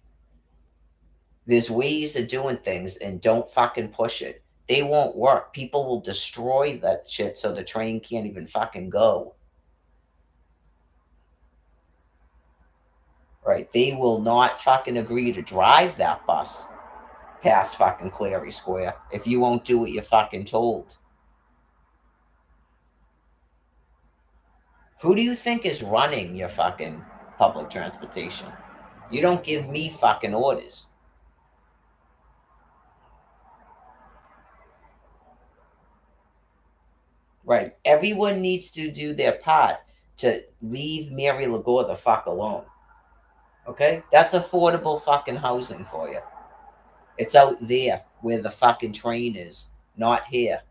There's ways of doing things and don't fucking push it. They won't work. People will destroy that shit so the train can't even fucking go. Right? They will not fucking agree to drive that bus past fucking Clary Square if you won't do what you're fucking told. Who do you think is running your fucking public transportation? You don't give me fucking orders. Right. Everyone needs to do their part to leave Mary Lagore the fuck alone. Okay? That's affordable fucking housing for you. It's out there where the fucking train is, not here.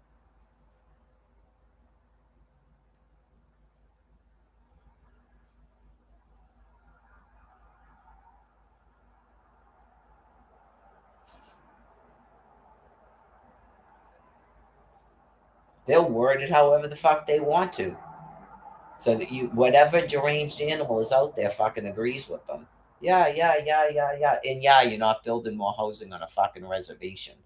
They'll word it however the fuck they want to. So that you, whatever deranged animal is out there, fucking agrees with them. Yeah, yeah, yeah, yeah, yeah. And yeah, you're not building more housing on a fucking reservation.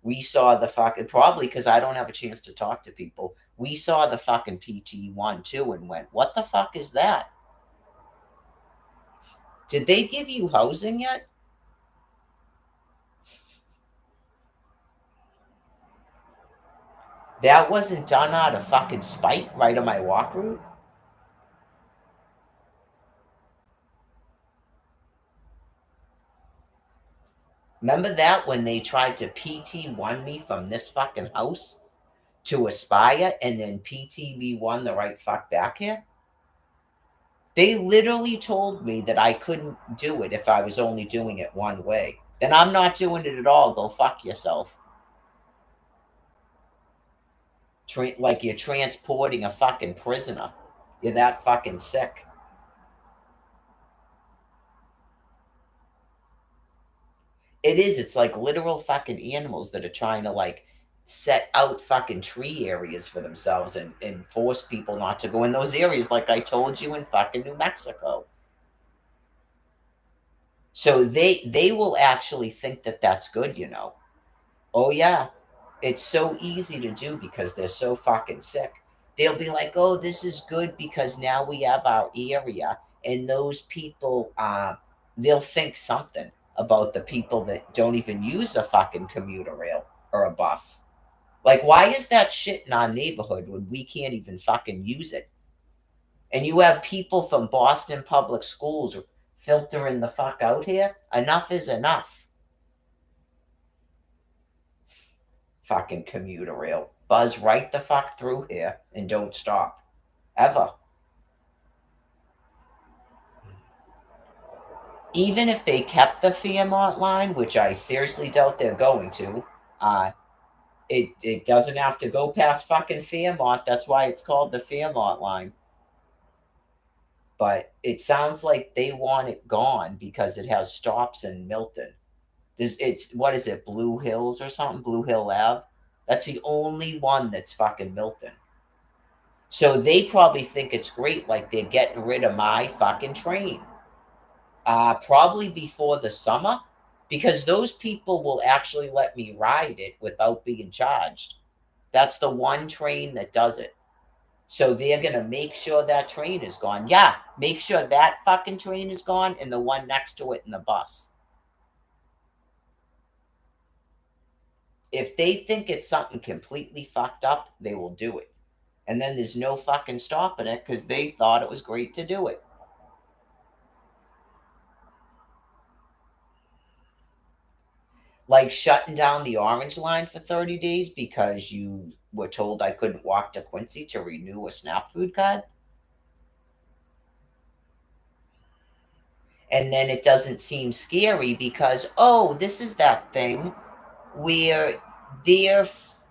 We saw the fucking, probably because I don't have a chance to talk to people. We saw the fucking PT1 too and went, what the fuck is that? Did they give you housing yet? That wasn't done out of fucking spite right on my walk route? Remember that when they tried to PT1 me from this fucking house to Aspire and then PT me one the right fuck back here? They literally told me that I couldn't do it if I was only doing it one way. Then I'm not doing it at all. Go fuck yourself. Like you're transporting a fucking prisoner. You're that fucking sick. It is. It's like literal fucking animals that are trying to like set out fucking tree areas for themselves and force people not to go in those areas, like I told you in fucking New Mexico. So they will actually think that that's good, you know. Oh yeah, it's so easy to do because they're so fucking sick. They'll be like, "Oh, this is good because now we have our area," and those people, they'll think something about the people that don't even use a fucking commuter rail or a bus. Like, why is that shit in our neighborhood when we can't even fucking use it? And you have people from Boston public schools filtering the fuck out here. Enough is enough. Fucking commuter rail. Buzz right the fuck through here and don't stop. Ever. Even if they kept the Fairmont line, which I seriously doubt they're going to, it doesn't have to go past fucking Fairmont. That's why it's called the Fairmont line. But it sounds like they want it gone because it has stops in Milton. It's what is it, Blue Hills or something? Blue Hill Ave? That's the only one that's fucking Milton. So they probably think it's great, like they're getting rid of my fucking train. Probably before the summer, because those people will actually let me ride it without being charged. That's the one train that does it. So they're gonna make sure that train is gone. Yeah, make sure that fucking train is gone and the one next to it in the bus. If they think it's something completely fucked up, they will do it. And then there's no fucking stopping it because they thought it was great to do it. Like shutting down the Orange Line for 30 days because you were told I couldn't walk to Quincy to renew a SNAP food card. And then it doesn't seem scary because, oh, this is that thing where they're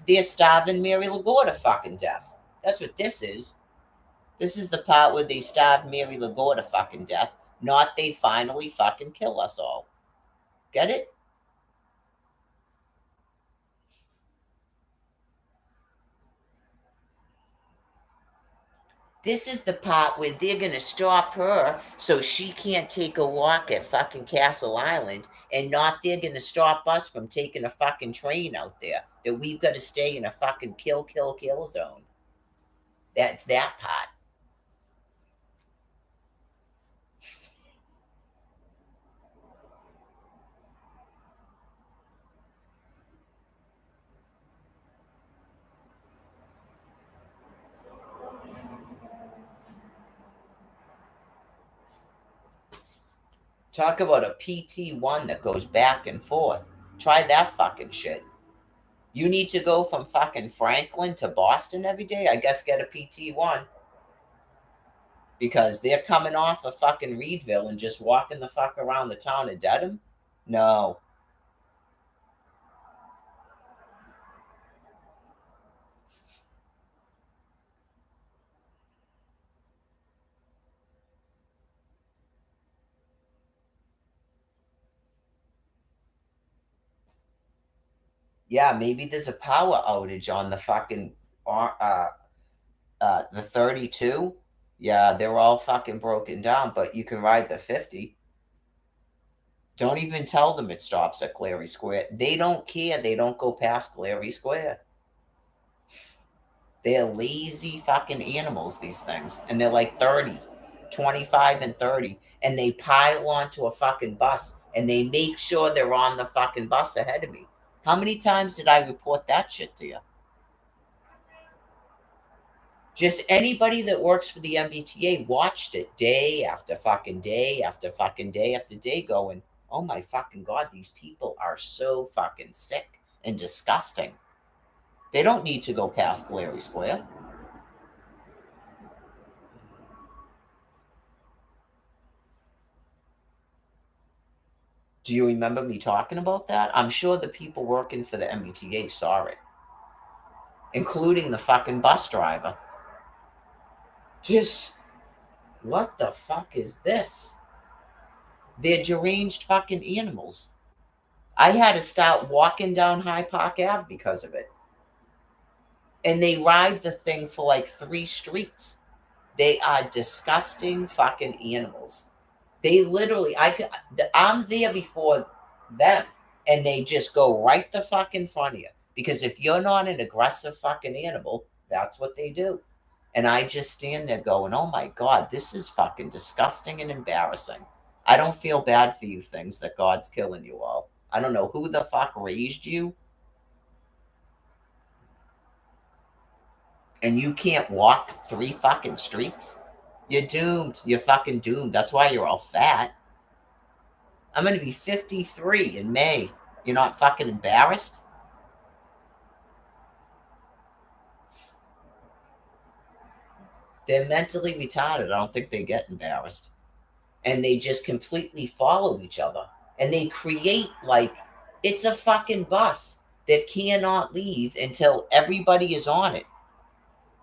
they're starving Mary Lagore to fucking death. That's what this is. This is the part where they starve Mary Lagore to fucking death, not they finally fucking kill us all. Get it? This is the part where they're gonna stop her so she can't take a walk at fucking Castle Island, and not they're gonna stop us from taking a fucking train out there. That we've got to stay in a fucking kill, kill, kill zone. That's that part. Talk about a PT1 that goes back and forth. Try that fucking shit. You need to go from fucking Franklin to Boston every day? I guess get a PT1. Because they're coming off of fucking Reedville and just walking the fuck around the town of Dedham? No. Yeah, maybe there's a power outage on the fucking the 32. Yeah, they're all fucking broken down, but you can ride the 50. Don't even tell them it stops at Clary Square. They don't care. They don't go past Clary Square. They're lazy fucking animals, these things. And they're like 30, 25, and 30. And they pile onto a fucking bus and they make sure they're on the fucking bus ahead of me. How many times did I report that shit to you? Just anybody that works for the MBTA watched it day after fucking day after fucking day after day going, oh my fucking God, these people are so fucking sick and disgusting. They don't need to go past Glary Square. Do you remember me talking about that? I'm sure the people working for the MBTA saw it, including the fucking bus driver. Just, what the fuck is this? They're deranged fucking animals. I had to start walking down High Park Ave because of it. And they ride the thing for like 3 streets. They are disgusting fucking animals. They literally, I'm there before them, and they just go right the fuck in front of you. Because if you're not an aggressive fucking animal, that's what they do. And I just stand there going, oh my God, this is fucking disgusting and embarrassing. I don't feel bad for you things that God's killing you all. I don't know who the fuck raised you, and you can't walk 3 fucking streets. You're doomed. You're fucking doomed. That's why you're all fat. I'm going to be 53 in May. You're not fucking embarrassed? They're mentally retarded. I don't think they get embarrassed. And they just completely follow each other. And they create like it's a fucking bus that cannot leave until everybody is on it.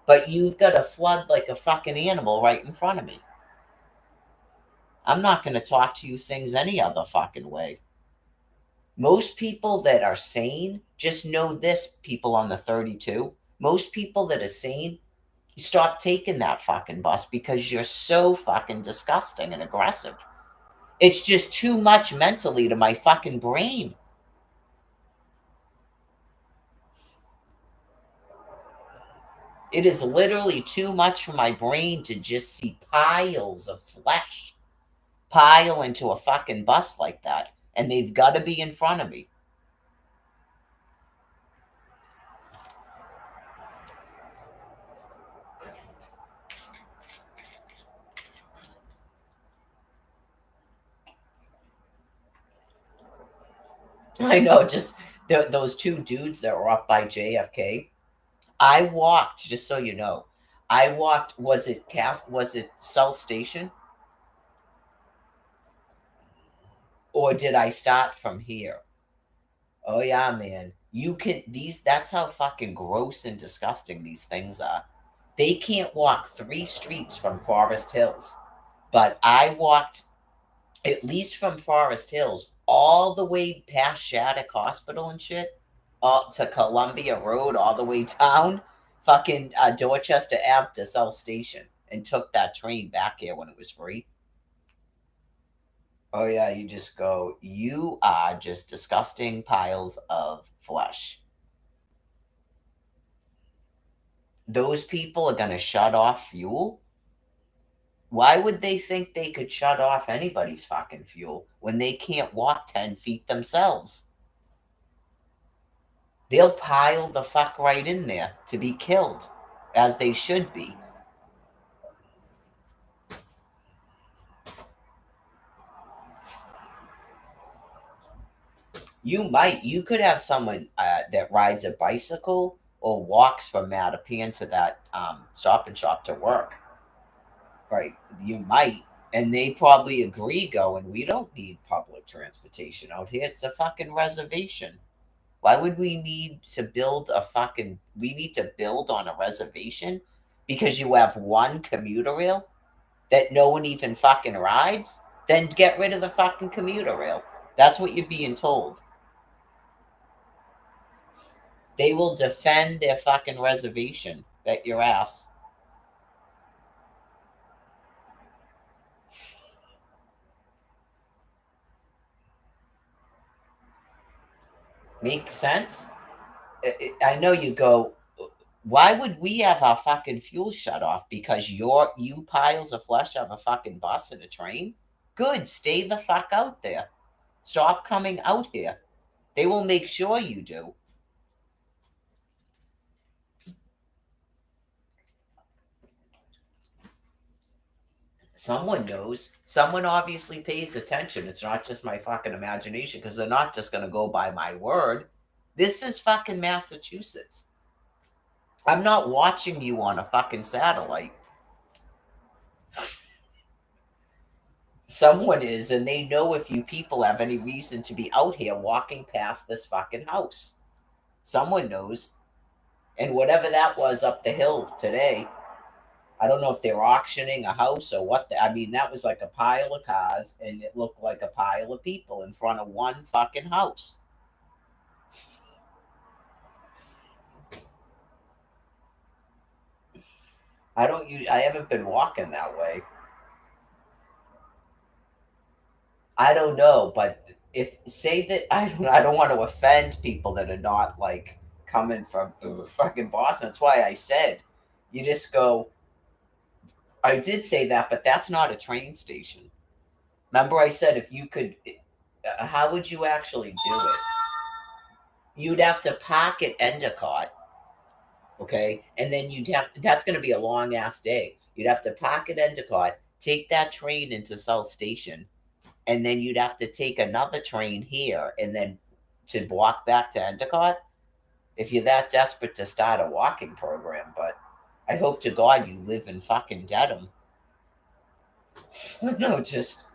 But you've got to flood like a fucking animal right in front of me. I'm not going to talk to you things any other fucking way. Most people that are sane, just know this, people on the 32, most people that are sane, stop taking that fucking bus because you're so fucking disgusting and aggressive. It's just too much mentally to my fucking brain. It is literally too much for my brain to just see piles of flesh pile into a fucking bus like that. And they've got to be in front of me. I know, just those 2 dudes that were up by JFK. I walked, just so you know, I walked, was it South Station? Or did I start from here? Oh yeah, man. You can that's how fucking gross and disgusting these things are. They can't walk 3 streets from Forest Hills. But I walked at least from Forest Hills all the way past Shattuck Hospital and shit, up to Columbia Road, all the way down fucking Dorchester Ave to South Station. and took that train back here when it was free. Oh yeah, you just go, you are just disgusting piles of flesh. Those people are going to shut off fuel? Why would they think they could shut off anybody's fucking fuel when they can't walk 10 feet themselves? They'll pile the fuck right in there to be killed, as they should be. You could have someone that rides a bicycle or walks from Mattapan to that stop and shop to work. Right. You might. And they probably agree, going, we don't need public transportation out here. It's a fucking reservation. Why would we need to build a fucking. We need to build on a reservation because you have one commuter rail that no one even fucking rides? Then get rid of the fucking commuter rail. That's what you're being told. They will defend their fucking reservation. Bet your ass. Make sense? I know you go, why would we have our fucking fuel shut off? Because you piles of flesh have a fucking bus and a train? Good, stay the fuck out there. Stop coming out here. They will make sure you do. Someone knows. Someone obviously pays attention. It's not just my fucking imagination, because they're not just going to go by my word. This is fucking Massachusetts. I'm not watching you on a fucking satellite. Someone is, and they know if you people have any reason to be out here walking past this fucking house. Someone knows. And whatever that was up the hill today, I don't know if they're auctioning a house or what. I mean, that was like a pile of cars, and it looked like a pile of people in front of one fucking house. I haven't been walking that way. I don't know, but if say that I don't want to offend people that are not like coming from fucking Boston. That's why I said you just go. I did say that, but that's not a train station. Remember, I said if you could, how would you actually do it? You'd have to park at Endicott, okay, and then you'd have that's going to be a long ass day. You'd have to park at Endicott, take that train into South Station, and then you'd have to take another train here, and then to walk back to Endicott. If you're that desperate to start a walking program, but I hope to God you live in fucking Dedham. No, just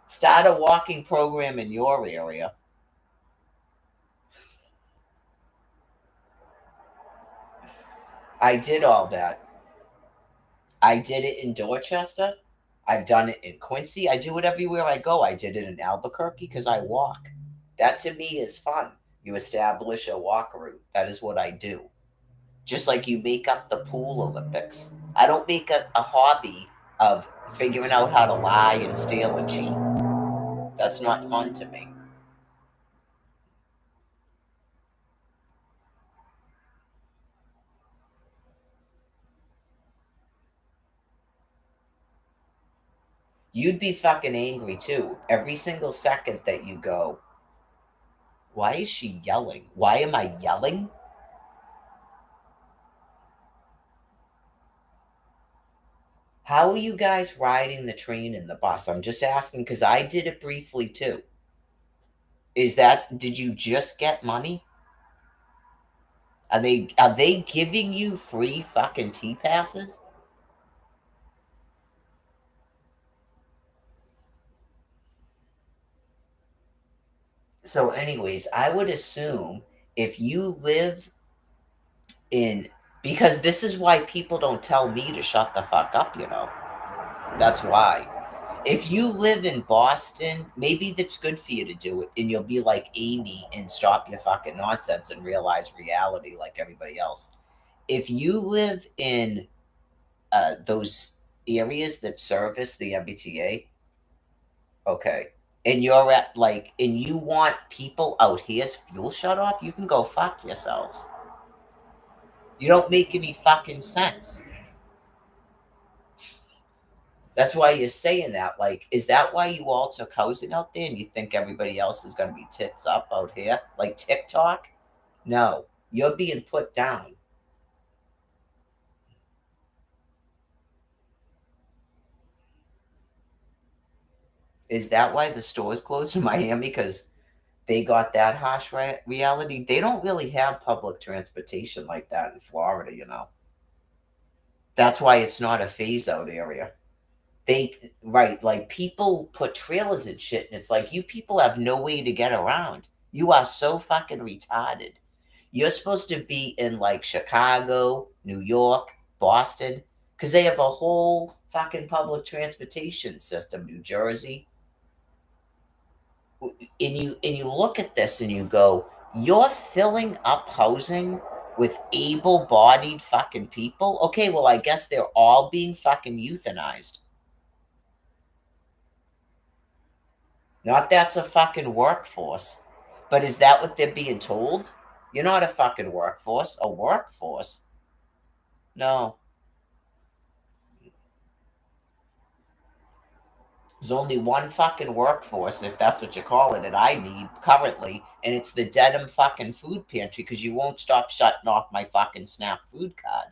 start a walking program in your area. I did all that. I did it in Dorchester. I've done it in Quincy. I do it everywhere I go. I did it in Albuquerque because I walk. That to me is fun. You establish a walk route. That is what I do. Just like you make up the pool Olympics. I don't make a hobby of figuring out how to lie and steal and cheat. That's not fun to me. You'd be fucking angry too. Every single second that you go, why is she yelling? Why am I yelling? How are you guys riding the train and the bus? I'm just asking because I did it briefly too. Did you just get money? Are they giving you free fucking T passes? So, anyways, I would assume if you live in, because this is why people don't tell me to shut the fuck up. That's why. If you live in Boston, maybe that's good for you to do it, and you'll be like Amy and stop your fucking nonsense and realize reality like everybody else. If you live in those areas that service the MBTA? Okay. And you're at like, and you want people out here's fuel shut off? You can go fuck yourselves. You don't make any fucking sense. That's why you're saying that. Like, is that why you all took housing out there and you think everybody else is going to be tits up out here? Like TikTok? No, you're being put down. Is that why the stores closed in Miami? Because they got that harsh reality? They don't really have public transportation like that in Florida, you know. That's why it's not a phase out area. They right, like people put trailers and shit, and it's like you people have no way to get around. You are so fucking retarded. You're supposed to be in like Chicago, New York, Boston, because they have a whole fucking public transportation system. New Jersey, and you look at this and you go, you're filling up housing with able-bodied fucking people. Okay, well I guess they're all being fucking euthanized. Not that's a fucking workforce. But is that what they're being told? You're not a fucking workforce. A workforce? No. There's only one fucking workforce, if that's what you call it, that I need currently, and it's the Dedham fucking food pantry because you won't stop shutting off my fucking SNAP food card.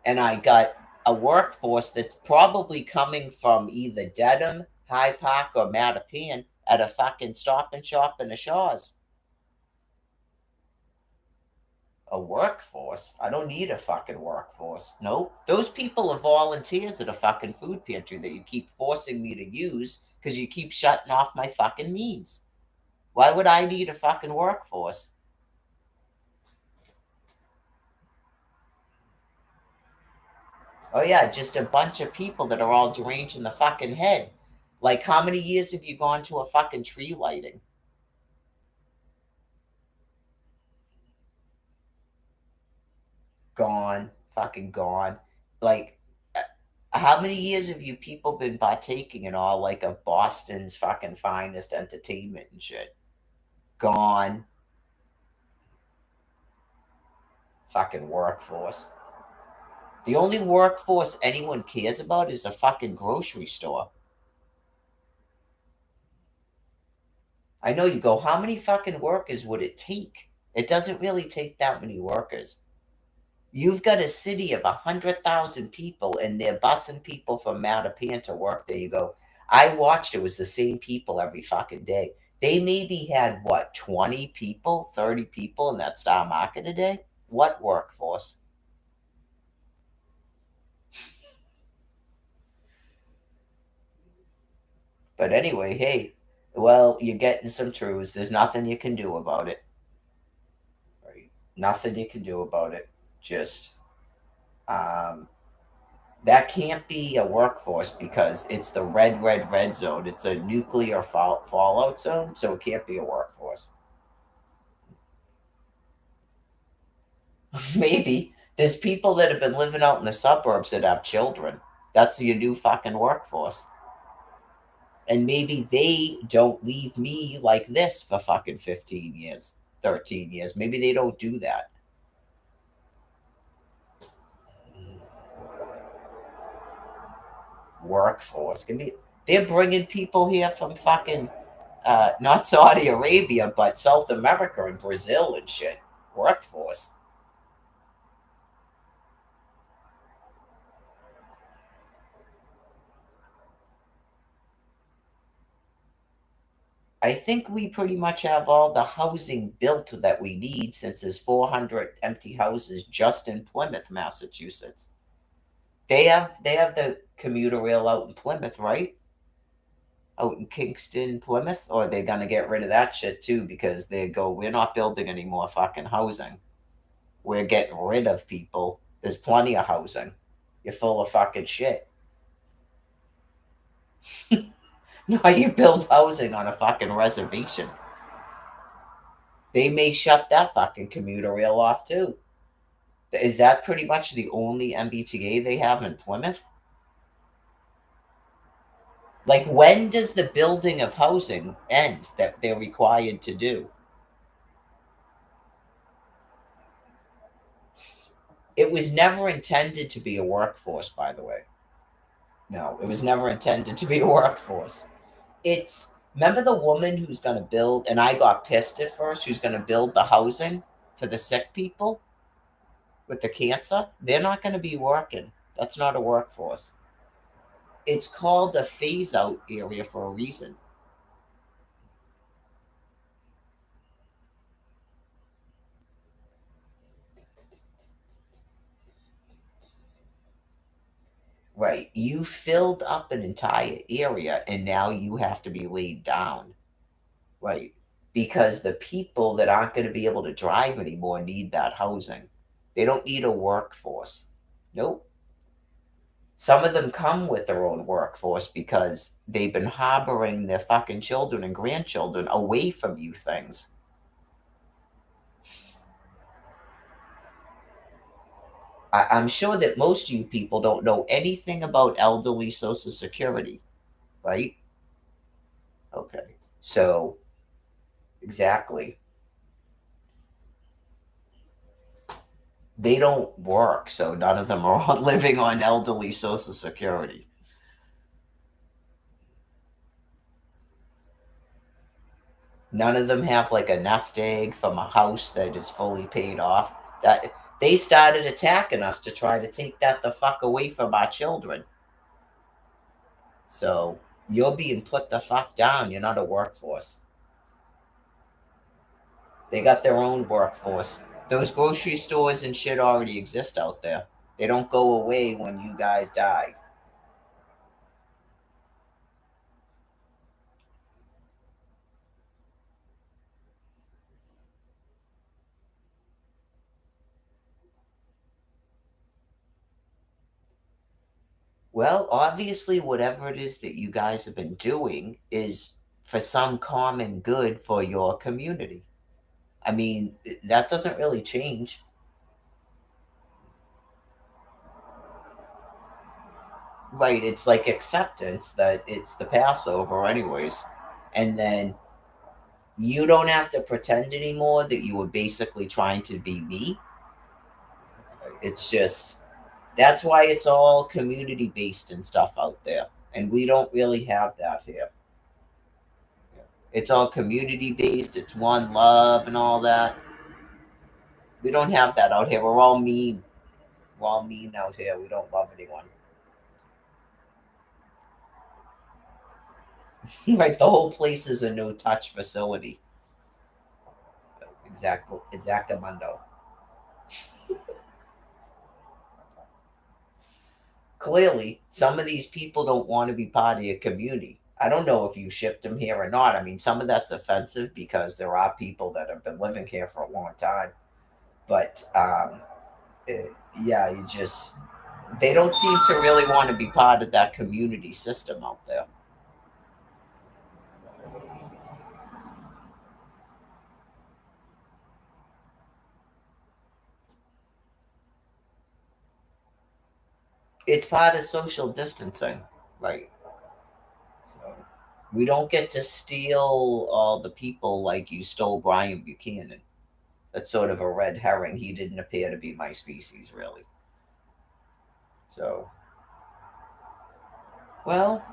And I got a workforce that's probably coming from either Dedham, High Park, or Mattapan at a fucking Stop and Shop in the Shaws. A workforce? I don't need a fucking workforce. Nope. Those people are volunteers at a fucking food pantry that you keep forcing me to use because you keep shutting off my fucking means. Why would I need a fucking workforce? Oh yeah, just a bunch of people that are all deranged in the fucking head. Like how many years have you gone to a fucking tree lighting? Gone. Fucking gone. Like how many years have you people been partaking in all like of Boston's fucking finest entertainment and shit? Gone. Fucking workforce. The only workforce anyone cares about is a fucking grocery store. I know you go, how many fucking workers would it take? It doesn't really take that many workers. You've got a city of 100,000 people and they're bussing people from Mattapan to work. There you go. I watched it was the same people every fucking day. They maybe had what, 20 people, 30 people in that Star Market a day? What workforce? But anyway, hey, well, you're getting some truths. There's nothing you can do about it. Right? Nothing you can do about it. Just um, that can't be a workforce because it's the red zone. It's a nuclear fallout zone, so it can't be a workforce. Maybe there's people that have been living out in the suburbs that have children. That's your new fucking workforce. And maybe they don't leave me like this for fucking 15 years, 13 years. Maybe they don't do that. Workforce can be. They're bringing people here from fucking not Saudi Arabia, but South America and Brazil and shit. Workforce. I think we pretty much have all the housing built that we need since there's 400 empty houses just in Plymouth, Massachusetts. They have the commuter rail out in Plymouth, right? Out in Kingston, Plymouth, or they're gonna get rid of that shit too because they go, we're not building any more fucking housing. We're getting rid of people. There's plenty of housing. You're full of fucking shit. Now you build housing on a fucking reservation. They may shut that fucking commuter rail off too. Is that pretty much the only MBTA they have in Plymouth? Like, when does the building of housing end that they're required to do? It was never intended to be a workforce, by the way. No, it was never intended to be a workforce. It's remember the woman who's going to build, and I got pissed at first, who's going to build the housing for the sick people with the cancer? They're not going to be working. That's not a workforce. It's called a phase out area for a reason. Right. You filled up an entire area and now you have to be laid down. Right. Because the people that aren't going to be able to drive anymore need that housing. They don't need a workforce. Nope. Some of them come with their own workforce because they've been harboring their fucking children and grandchildren away from you things. I'm sure that most of you people don't know anything about elderly Social Security, right? Okay. So, exactly. They don't work, so none of them are living on elderly Social Security. None of them have like a nest egg from a house that is fully paid off. That they started attacking us to try to take that the fuck away from our children. So you're being put the fuck down. You're not a workforce. They got their own workforce. Those grocery stores and shit already exist out there. They don't go away when you guys die. Well, obviously, whatever it is that you guys have been doing is for some common good for your community. I mean, that doesn't really change. Right? It's like acceptance that it's the Passover, anyways. And then you don't have to pretend anymore that you were basically trying to be me. It's just that's why it's all community based and stuff out there. And we don't really have that here. It's all community based, it's one love and all that. We don't have that out here. We're all mean. We're all mean out here. We don't love anyone. Right? The whole place is a no touch facility. Exactly. Exactamundo. Clearly, some of these people don't want to be part of your community. I don't know if you shipped them here or not. I mean, some of that's offensive because there are people that have been living here for a long time. But yeah, you just they don't seem to really want to be part of that community system out there. It's part of social distancing, right? So we don't get to steal all the people like you stole Brian Buchanan. That's sort of a red herring. He didn't appear to be my species, really. So, well,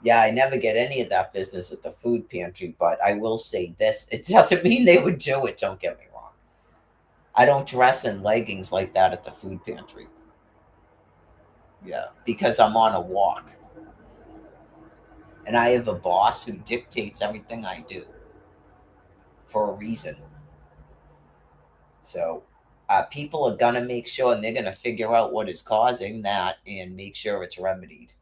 yeah, I never get any of that business at the food pantry, but I will say this it doesn't mean they would do it, don't get me wrong. I don't dress in leggings like that at the food pantry. Yeah, because I'm on a walk. And I have a boss who dictates everything I do for a reason. So people are going to make sure and they're going to figure out what is causing that and make sure it's remedied.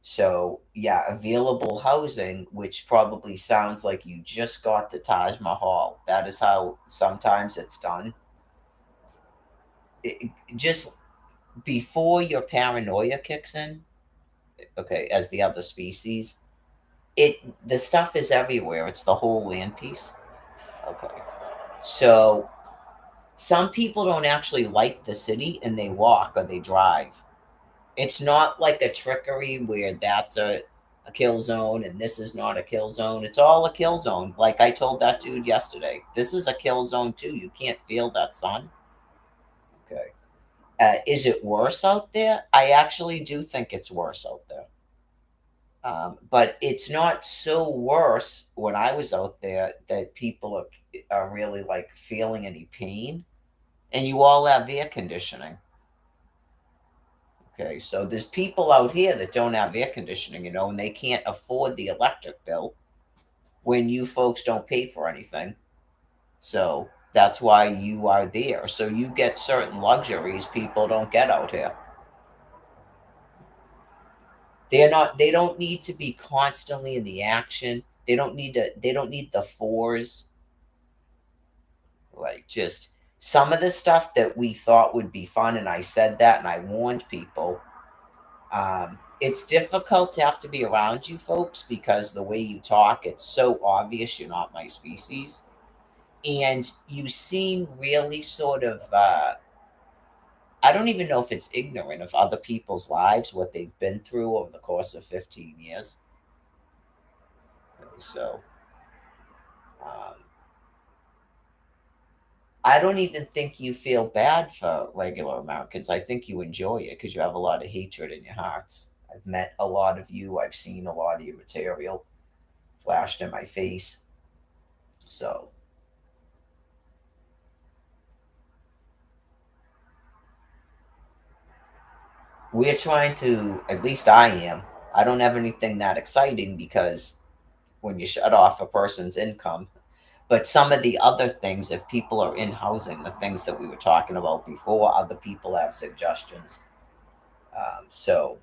So, yeah, available housing, which probably sounds like you just got the Taj Mahal. That is how sometimes it's done. Just before your paranoia kicks in, okay, as the other species, it the stuff is everywhere. It's the whole land piece. Okay. So some people don't actually like the city and they walk or they drive. It's not like a trickery where that's a kill zone and this is not a kill zone. It's all a kill zone. Like I told that dude yesterday, this is a kill zone too. You can't feel that sun. Okay. Is it worse out there? I actually do think it's worse out there. But it's not so worse when I was out there that people are really like feeling any pain. And you all have air conditioning. Okay, so there's people out here that don't have air conditioning, and they can't afford the electric bill when you folks don't pay for anything. So that's why you are there. So you get certain luxuries people don't get out here. They don't need to be constantly in the action. They don't need the fours. Like just some of the stuff that we thought would be fun, and I said that and I warned people. It's difficult to have to be around you folks because the way you talk, it's so obvious you're not my species. And you seem really sort of, I don't even know if it's ignorant of other people's lives, what they've been through over the course of 15 years. So, um, I don't even think you feel bad for regular Americans. I think you enjoy it because you have a lot of hatred in your hearts. I've met a lot of you, I've seen a lot of your material flashed in my face. So, we're trying to, at least I am. I don't have anything that exciting because when you shut off a person's income, but some of the other things, if people are in housing, the things that we were talking about before, other people have suggestions. So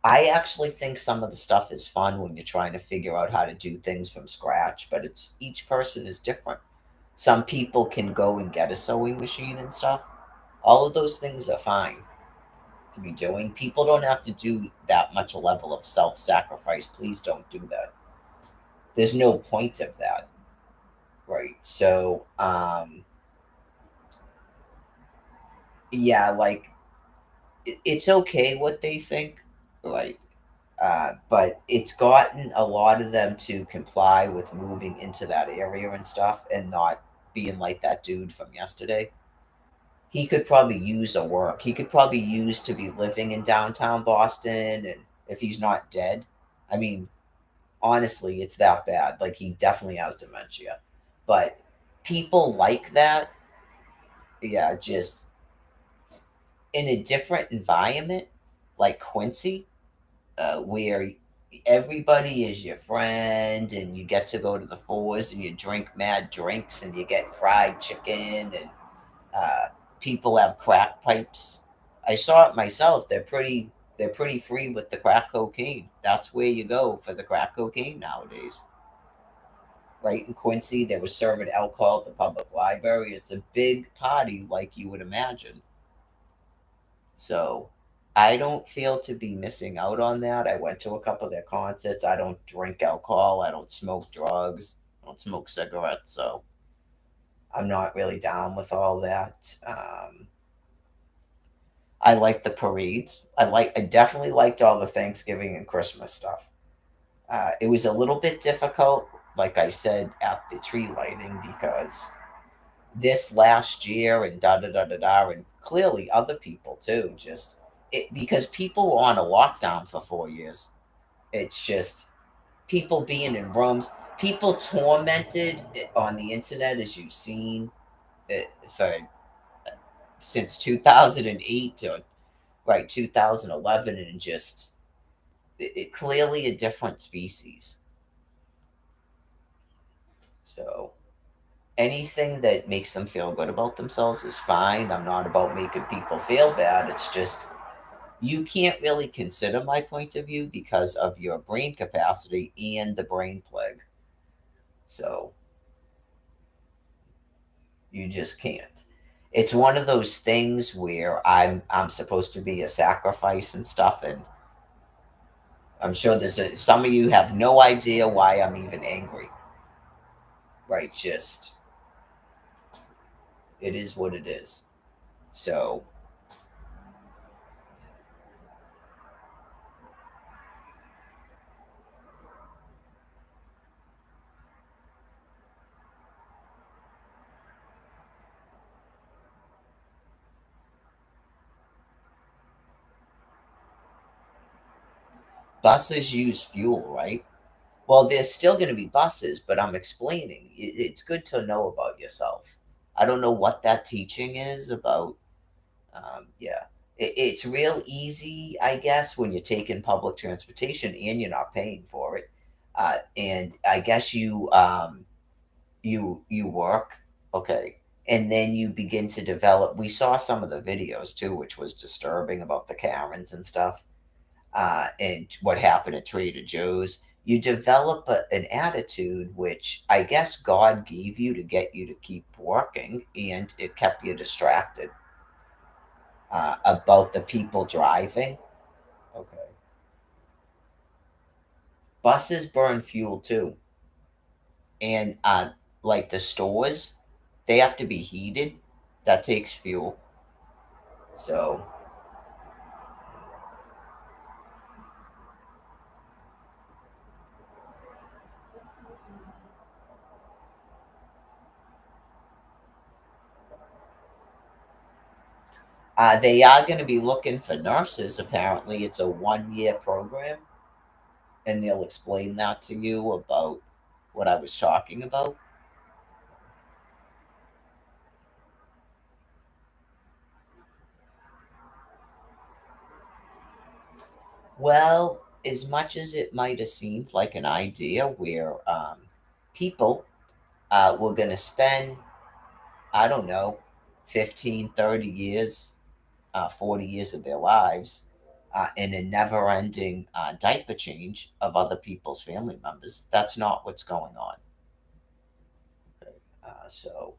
I actually think some of the stuff is fun when you're trying to figure out how to do things from scratch, but it's each person is different. Some people can go and get a sewing machine and stuff. All of those things are fine to be doing. People don't have to do that much level of self sacrifice. Please don't do that. There's no point of that, right? So, yeah, like it's okay what they think, right? But it's gotten a lot of them to comply with moving into that area and stuff and not being like that dude from yesterday. He could probably use a work. He could probably use to be living in downtown Boston and if he's not dead. I mean, honestly, it's that bad. Like he definitely has dementia. But people like that, yeah, just in a different environment, like Quincy, where everybody is your friend and you get to go to the fours and you drink mad drinks and you get fried chicken and uh, people have crack pipes. I saw it myself. They're pretty free with the crack cocaine. That's where you go for the crack cocaine nowadays. Right in Quincy, they were serving alcohol at the public library. It's a big party like you would imagine. So I don't feel to be missing out on that. I went to a couple of their concerts. I don't drink alcohol. I don't smoke drugs. I don't smoke cigarettes. So I'm not really down with all that. I like the parades. I definitely liked all the Thanksgiving and Christmas stuff. It was a little bit difficult, like I said, at the tree lighting because this last year and da da da da da, and clearly other people too. Just because people were on a lockdown for 4 years. It's just people being in rooms, people tormented on the internet, as you've seen for since 2008 or right 2011, and just clearly a different species. So anything that makes them feel good about themselves is fine. I'm not about making people feel bad. It's just you can't really consider my point of view because of your brain capacity and the brain plague. So you just can't. It's one of those things where I'm supposed to be a sacrifice and stuff, and I'm sure some of you have no idea why I'm even angry. Right? Just it is what it is. So buses use fuel, right? Well, there's still going to be buses, but I'm explaining. It's good to know about yourself. I don't know what that teaching is about. Yeah, it's real easy, I guess, when you're taking public transportation and you're not paying for it. And I guess you work, okay, and then you begin to develop. We saw some of the videos too, which was disturbing about the Karens and stuff, and what happened at Trader Joe's. You develop an attitude which I guess God gave you to get you to keep working, and it kept you distracted about the people driving. Okay. Buses burn fuel too. And like the stores, they have to be heated. That takes fuel. So they are going to be looking for nurses. Apparently, it's a 1 year program. And they'll explain that to you about what I was talking about. Well, as much as it might have seemed like an idea where people were going to spend, I don't know, 15, 30 years, 40 years of their lives in a never ending diaper change of other people's family members. That's not what's going on. So,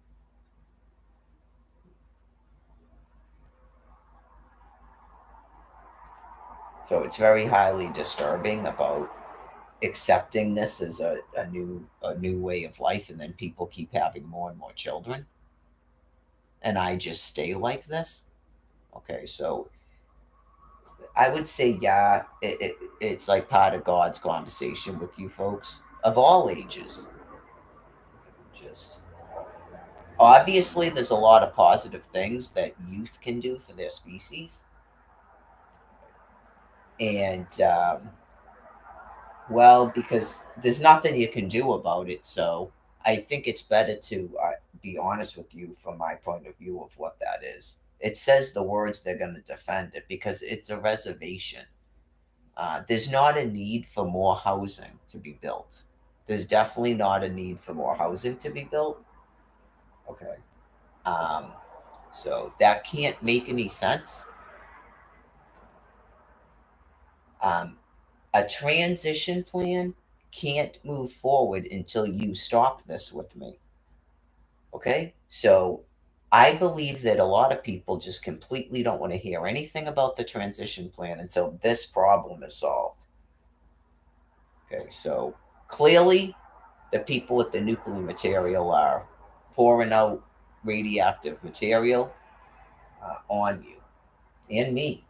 so it's very highly disturbing about accepting this as a new way of life, and then people keep having more and more children, and I just stay like this. Okay, so I would say, yeah, it's like part of God's conversation with you folks of all ages. Just obviously, there's a lot of positive things that youth can do for their species, and well, because there's nothing you can do about it. So I think it's better to be honest with you from my point of view of what that is. It says the words they're going to defend it because it's a reservation. There's not a need for more housing to be built. There's definitely not a need for more housing to be built. Okay. Um, so that can't make any sense. Um, a transition plan can't move forward until you stop this with me. Okay. So I believe that a lot of people just completely don't want to hear anything about the transition plan until this problem is solved. Okay. So clearly, the people with the nuclear material are pouring out radioactive material on you and me.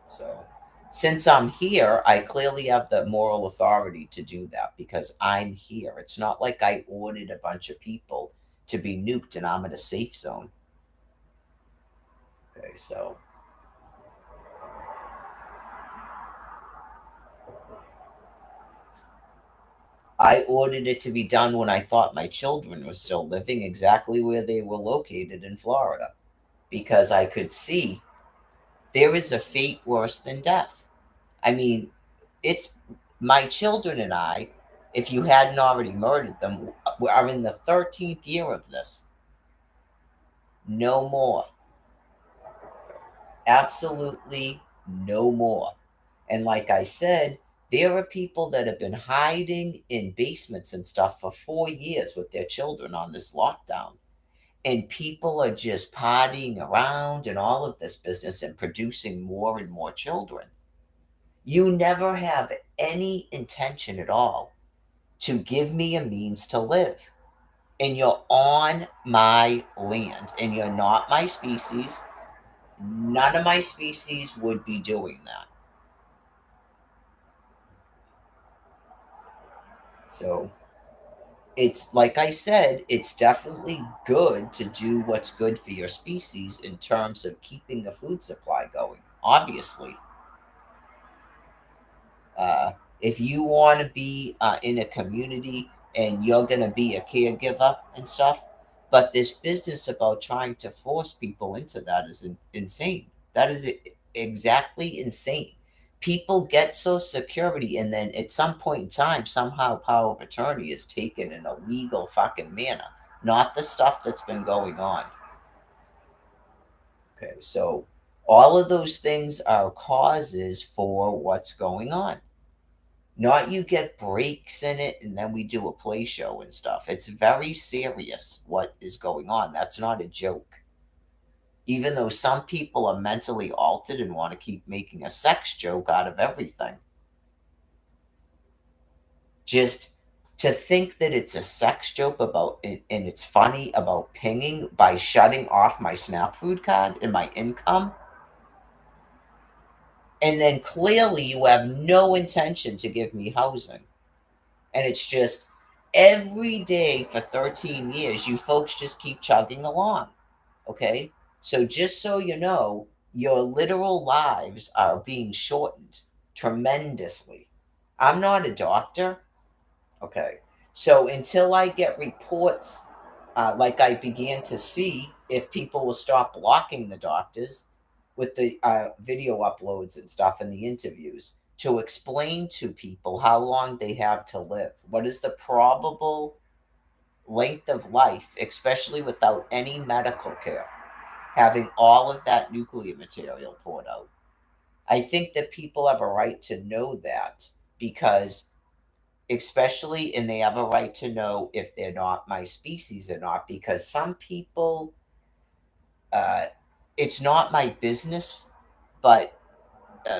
So, since I'm here, I clearly have the moral authority to do that because I'm here. It's not like I ordered a bunch of people to be nuked and I'm in a safe zone. Okay, so I ordered it to be done when I thought my children were still living exactly where they were located in Florida because I could see there is a fate worse than death. I mean, it's my children and I, if you hadn't already murdered them, are in the 13th year of this. No more. Absolutely no more. And like I said, there are people that have been hiding in basements and stuff for 4 years with their children on this lockdown. And people are just partying around and all of this business and producing more and more children. You never have any intention at all to give me a means to live. And you're on my land and you're not my species. None of my species would be doing that. So it's like I said, it's definitely good to do what's good for your species in terms of keeping a food supply going, obviously. Uh, if you want to be in a community and you're going to be a caregiver and stuff, but this business about trying to force people into that is insane. That is exactly insane. People get social security, and then at some point in time, somehow power of attorney is taken in a legal fucking manner, not the stuff that's been going on. Okay, so all of those things are causes for what's going on. Not you get breaks in it and then we do a play show and stuff. It's very serious what is going on. That's not a joke. Even though some people are mentally altered and want to keep making a sex joke out of everything. Just to think that it's a sex joke about and it's funny about pinging by shutting off my Snap Food card and my income. And then clearly you have no intention to give me housing. And it's just every day for 13 years, you folks just keep chugging along. Okay. So just so you know, your literal lives are being shortened tremendously. I'm not a doctor. Okay. So until I get reports, like I began to see, if people will stop blocking the doctors with the video uploads and stuff and the interviews to explain to people how long they have to live. What is the probable length of life, especially without any medical care, having all of that nuclear material poured out? I think that people have a right to know that because especially and they have a right to know if they're not my species or not because some people uh, it's not my business but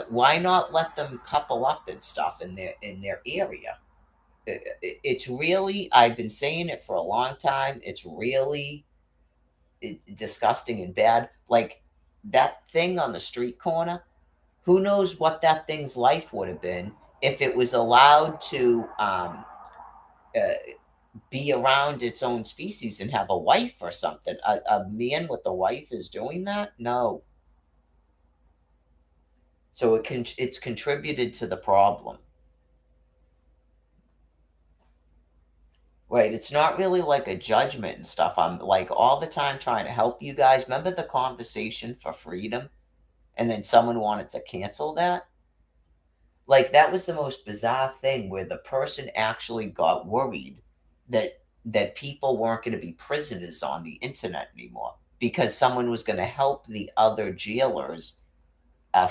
why not let them couple up and stuff in their area. It's really, I've been saying it for a long time, it's really disgusting and bad. Like that thing on the street corner, who knows what that thing's life would have been if it was allowed to uh, be around its own species and have a wife or something. A man with a wife is doing that? No. So it's contributed to the problem. Right. It's not really like a judgment and stuff. I'm like all the time trying to help you guys. Remember the conversation for freedom? And then someone wanted to cancel that? Like that was the most bizarre thing where the person actually got worried that people weren't going to be prisoners on the internet anymore because someone was going to help the other jailers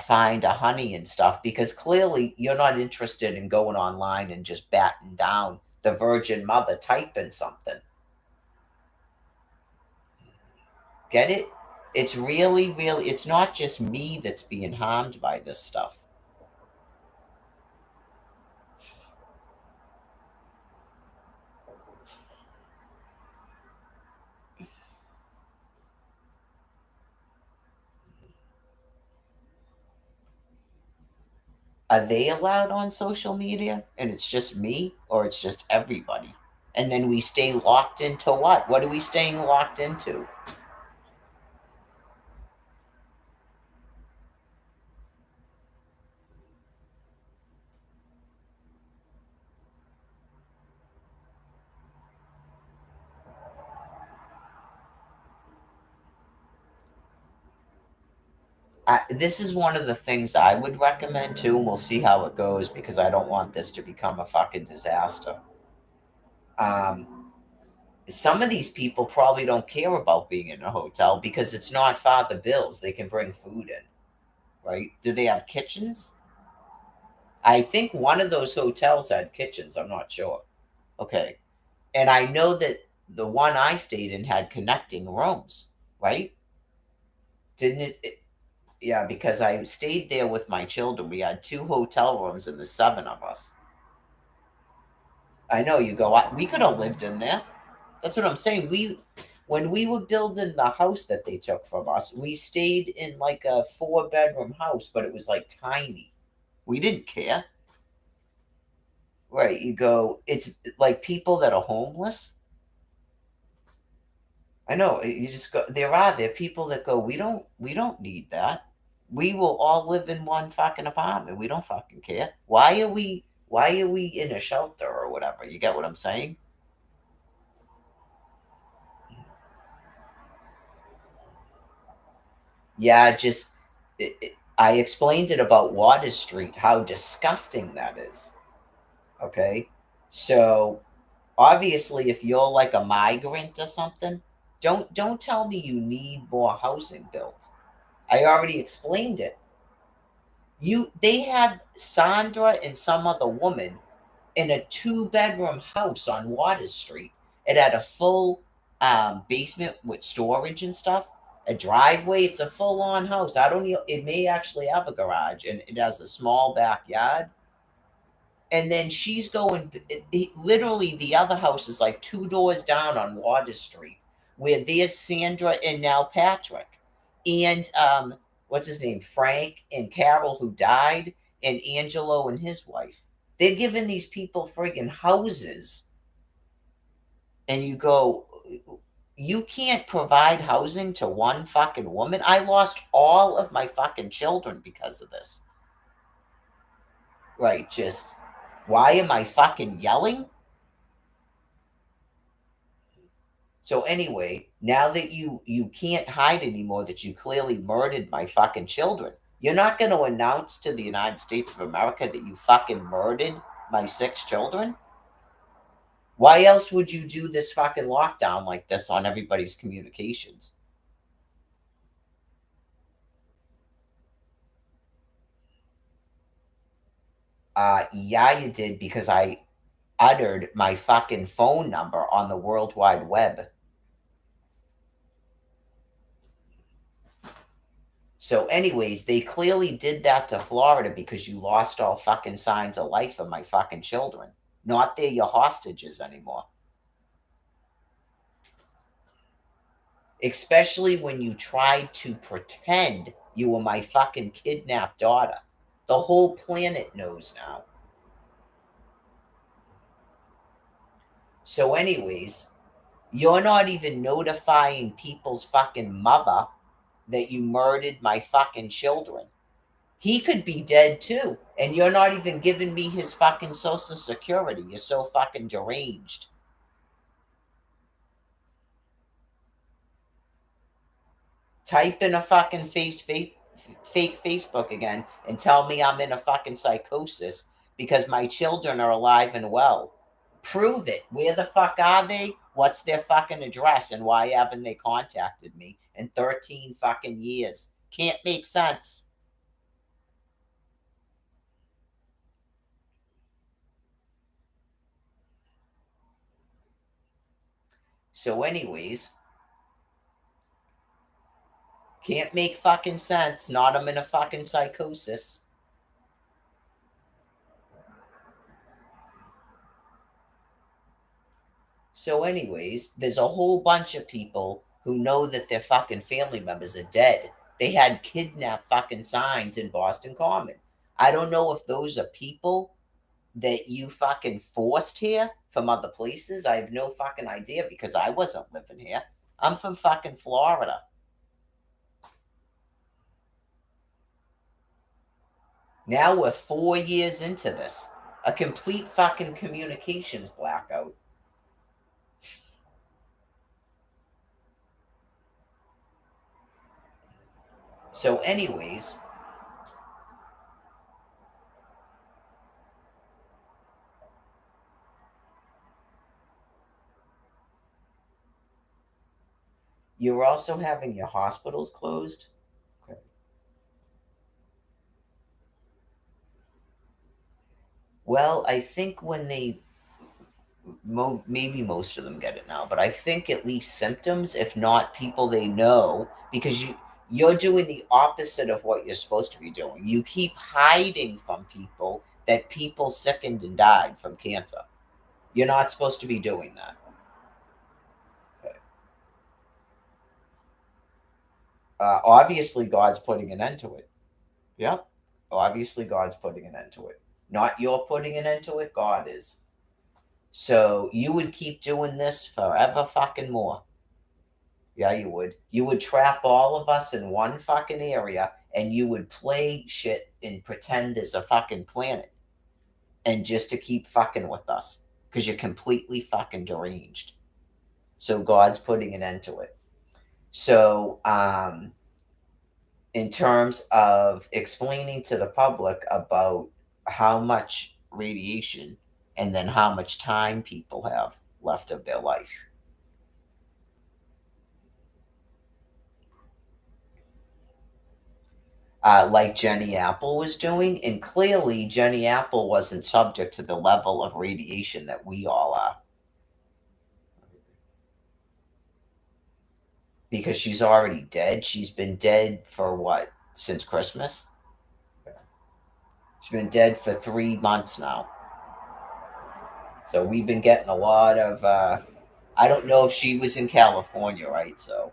find a honey and stuff because clearly you're not interested in going online and just batting down the Virgin Mother typing something. Get it? It's really, really, it's not just me that's being harmed by this stuff. Are they allowed on social media and it's just me or it's just everybody? And then we stay locked into what? What are we staying locked into? This is one of the things I would recommend too, and we'll see how it goes because I don't want this to become a fucking disaster. Um, some of these people probably don't care about being in a hotel because it's not father bills. They can bring food in, right? Do they have kitchens? I think one of those hotels had kitchens. I'm not sure. Okay. And I know that the one I stayed in had connecting rooms, right? Didn't it? Yeah, because I stayed there with my children. We had two hotel rooms and the seven of us. I know you go, we could have lived in there. That's what I'm saying. When we were building the house that they took from us, we stayed in like a 4-bedroom house, but it was like tiny. We didn't care. Right. You go, it's like people that are homeless. I know. You just go, there are people that go, we don't need that. We will all live in one fucking apartment. We don't fucking care. Why are we in a shelter or whatever? You get what I'm saying? Yeah, just I explained it about Water Street, how disgusting that is. Okay, so obviously, if you're like a migrant or something, don't tell me you need more housing built. I already explained it. They had Sandra and some other woman in a 2-bedroom house on Water Street. It had a full basement with storage and stuff, a driveway. It's a full on house. I don't know. It may actually have a garage and it has a small backyard. And then she's going, literally, the other house is like 2 doors down on Water Street, where there's Sandra and now Patrick. And what's his name? Frank and Carol, who died, and Angelo and his wife. They're giving these people friggin' houses, and you go, you can't provide housing to one fucking woman. I lost all of my fucking children because of this. Right, just why am I fucking yelling? So anyway, now that you can't hide anymore that you clearly murdered my fucking children, you're not going to announce to the United States of America that you fucking murdered my 6 children? Why else would you do this fucking lockdown like this on everybody's communications? Yeah, you did, because I uttered my fucking phone number on the World Wide Web. So, anyways, they clearly did that to Florida because you lost all fucking signs of life of my fucking children. Not they're your hostages anymore. Especially when you tried to pretend you were my fucking kidnapped daughter. The whole planet knows now. So, anyways, you're not even notifying people's fucking mother that you murdered my fucking children. He could be dead too. And you're not even giving me his fucking social security. You're so fucking deranged. Type in a fucking fake Facebook again and tell me I'm in a fucking psychosis because my children are alive and well. Prove it. Where the fuck are they? What's their fucking address? And why haven't they contacted me in 13 fucking years? Can't make sense. So, anyways, can't make fucking sense. Not I'm in a fucking psychosis. So, anyways, there's a whole bunch of people who know that their fucking family members are dead. They had kidnap fucking signs in Boston Common. I don't know if those are people that you fucking forced here from other places. I have no fucking idea because I wasn't living here. I'm from fucking Florida. Now we're 4 years into this. A complete fucking communications blackout. So, anyways, you're also having your hospitals closed. Okay. Well, I think when they maybe most of them get it now, but I think at least symptoms, if not people they know, because You're doing the opposite of what you're supposed to be doing. You keep hiding from people that people sickened and died from cancer. You're not supposed to be doing that. Okay. Obviously, God's putting an end to it. Yep. Obviously, God's putting an end to it. Not you're putting an end to it, God is. So you would keep doing this forever fucking more. Yeah, you would. You would trap all of us in one fucking area and you would play shit and pretend there's a fucking planet and just to keep fucking with us because you're completely fucking deranged. So God's putting an end to it. So, in terms of explaining to the public about how much radiation and then how much time people have left of their life. Like Jenny Apple was doing, and clearly Jenny Apple wasn't subject to the level of radiation that we all are because she's already dead. She's been dead for what, since Christmas? She's been dead for 3 months now. So we've been getting a lot of. I don't know if she was in California, right? So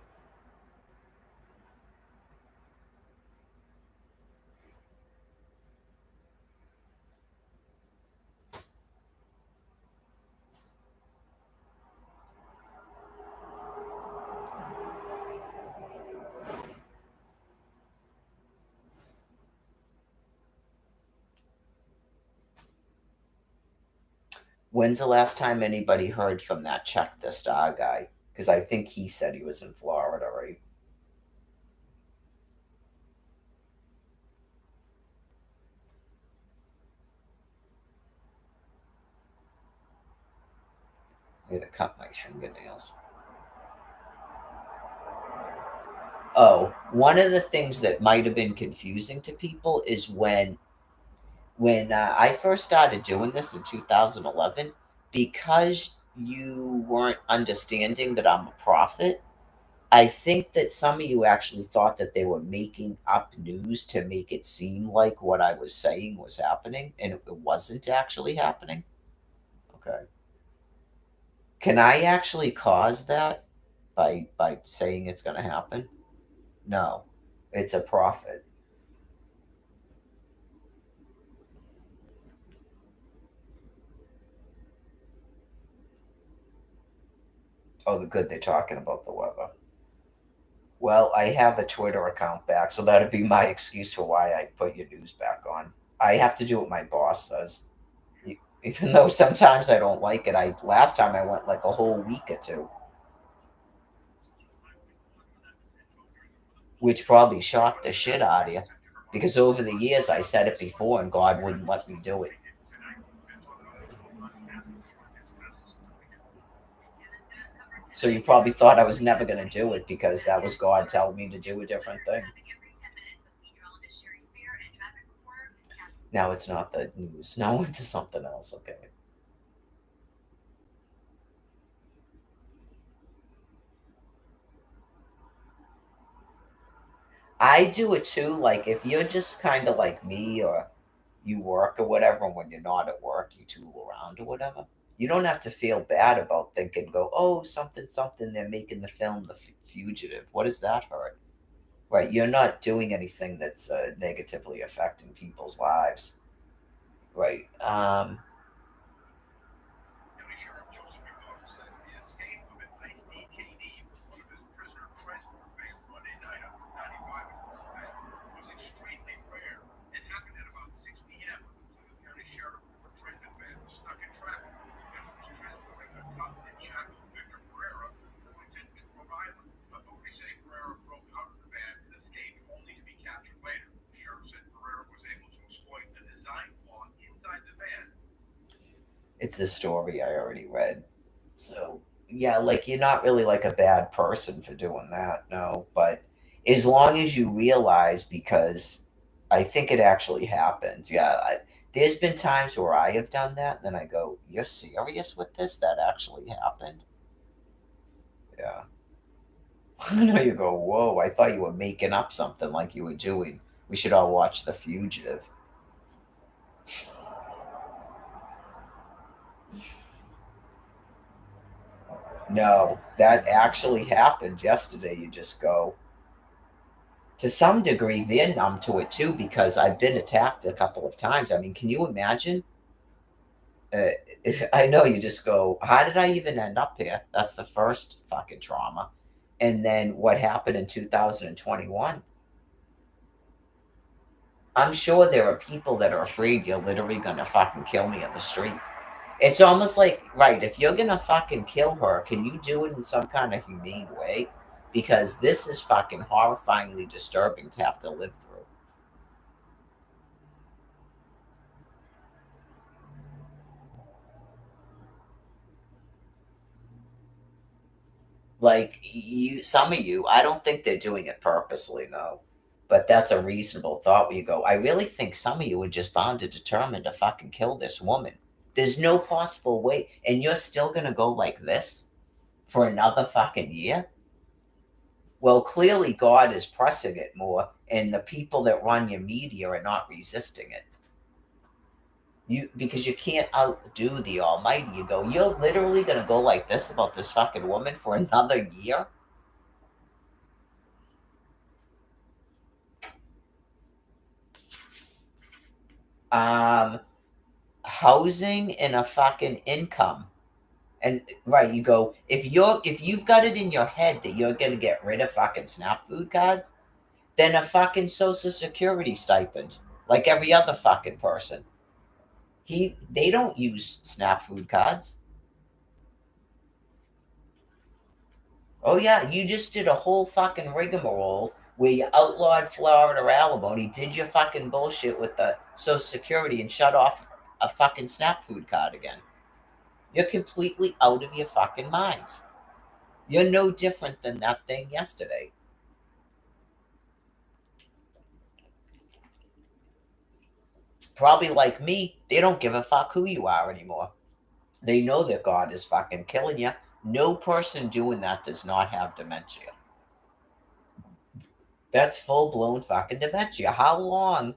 when's the last time anybody heard from that Check the Star guy? Because I think he said he was in Florida, right? I gotta cut my fingernails. Oh, one of the things that might have been confusing to people is when I first started doing this in 2011, because you weren't understanding that I'm a prophet. I think that some of you actually thought that they were making up news to make it seem like what I was saying was happening, and it wasn't actually happening. Okay. Can I actually cause that by saying it's going to happen? No. It's a prophet. Oh, the good they're talking about the weather. Well, I have a Twitter account back, so that'd be my excuse for why I put your news back on. I have to do what my boss says. Even though sometimes I don't like it. I last time I went like a whole week or two, which probably shocked the shit out of you. Because over the years I said it before and God wouldn't let me do it. So you probably thought I was never gonna do it because that was God telling me to do a different thing. Now it's not the news. Now it's something else. Okay. I do it too. Like if you're just kind of like me, or you work or whatever, and when you're not at work, you tool around or whatever. You don't have to feel bad about thinking, go, oh, something, something. They're making the film The Fugitive. What does that hurt? Right? You're not doing anything that's negatively affecting people's lives. Right? It's the story I already read. So yeah, like you're not really like a bad person for doing that, no. But as long as you realize, because I think it actually happens. Yeah, there's been times where I have done that, and then I go, "You're serious with this? That actually happened?" Yeah. I know you go, whoa, I thought you were making up something like you were doing. We should all watch The Fugitive. No, that actually happened yesterday. You just go, to some degree, they're numb to it too because I've been attacked a couple of times. I mean, can you imagine? Uh, if I know you just go, how did I even end up here? That's the first fucking trauma. And then what happened in 2021? I'm sure there are people that are afraid you're literally gonna fucking kill me in the street. It's almost like, right, if you're gonna fucking kill her, can you do it in some kind of humane way? Because this is fucking horrifyingly disturbing to have to live through. Like you, some of you, I don't think they're doing it purposely, no. But that's a reasonable thought where you go, I really think some of you are just bound and determined to fucking kill this woman. There's no possible way. And you're still gonna go like this for another fucking year? Well, clearly God is pressing it more, and the people that run your media are not resisting it. You because you can't outdo the Almighty. You go, you're literally gonna go like this about this fucking woman for another year? Um, housing and a fucking income. And right, you go, if you've got it in your head that you're gonna get rid of fucking SNAP food cards, then a fucking social security stipend, like every other fucking person. They don't use SNAP food cards. Oh yeah, you just did a whole fucking rigmarole where you outlawed Florida alimony, did your fucking bullshit with the Social Security, and shut off a fucking SNAP food card again. You're completely out of your fucking minds. You're no different than that thing yesterday. Probably like me, they don't give a fuck who you are anymore. They know that God is fucking killing you. No person doing that does not have dementia. That's full blown fucking dementia. How long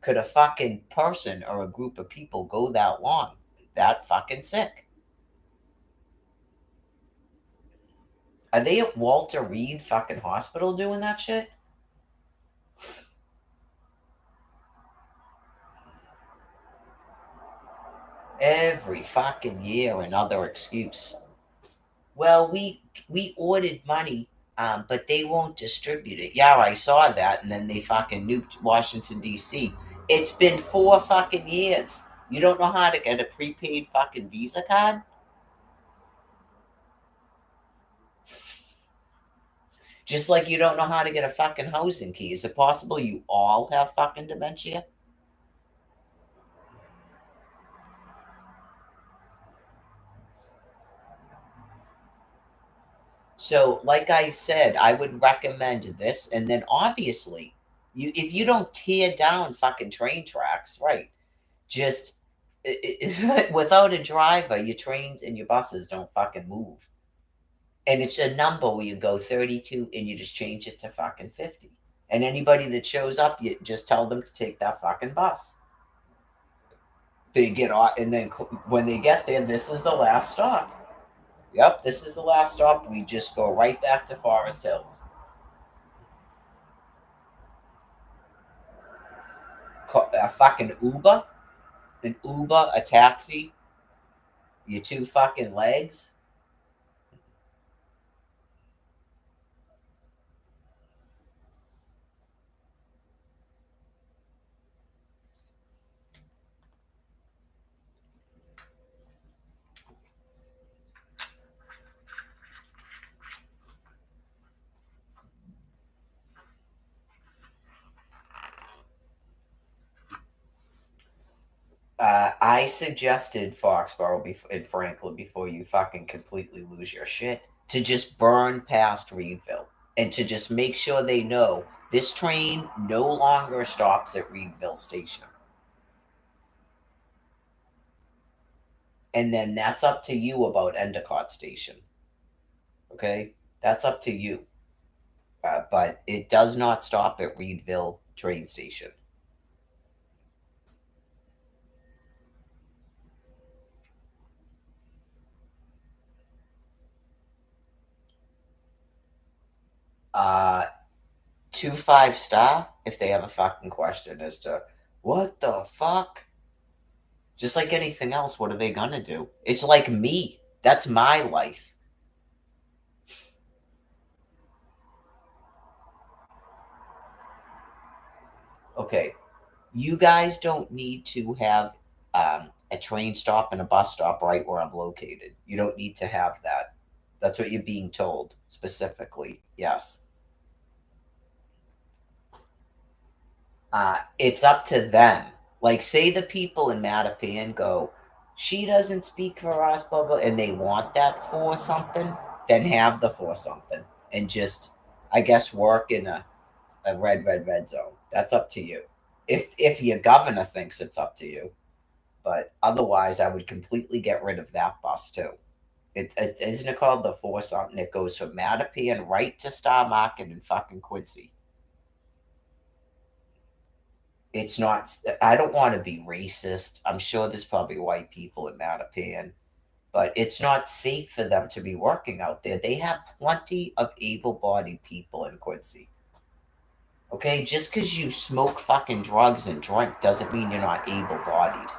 could a fucking person or a group of people go that long? That fucking sick. Are they at Walter Reed fucking hospital doing that shit? Every fucking year, another excuse. Well, we ordered money, but they won't distribute it. Yeah, I saw that, and then they fucking nuked Washington D.C. It's been 4 fucking years. You don't know how to get a prepaid fucking Visa card? Just like you don't know how to get a fucking housing key. Is it possible you all have fucking dementia? So, like I said, I would recommend this, and then obviously, if you don't tear down fucking train tracks, right? Just without a driver, your trains and your buses don't fucking move. And it's a number where you go 32 and you just change it to fucking 50. And anybody that shows up, you just tell them to take that fucking bus. They get off, and then when they get there, this is the last stop. Yep, this is the last stop. We just go right back to Forest Hills. A fucking Uber, a taxi, your two fucking legs. I suggested Foxborough and Franklin before you fucking completely lose your shit to just burn past Reedville and to just make sure they know this train no longer stops at Reedville Station. And then that's up to you about Endicott Station. Okay? That's up to you. But it does not stop at Reedville train station. Uh, 2 5 star if they have a fucking question as to what the fuck. Just like anything else, what are they gonna do? It's like me. That's my life. Okay, you guys don't need to have a train stop and a bus stop right where I'm located. You don't need to have that. That's what you're being told specifically. Yes. It's up to them. Like, say the people in Mattapan go, she doesn't speak for us, blah, blah, and they want that for something, then have the for something and just, I guess, work in a red zone. That's up to you. If your governor thinks it's up to you. But otherwise, I would completely get rid of that bus too. It's isn't it called the four something? It goes from Mattapan right to Star Market and fucking Quincy. It's not. I don't want to be racist. I'm sure there's probably white people in Mattapan, but it's not safe for them to be working out there. They have plenty of able-bodied people in Quincy. Okay, just because you smoke fucking drugs and drink doesn't mean you're not able-bodied.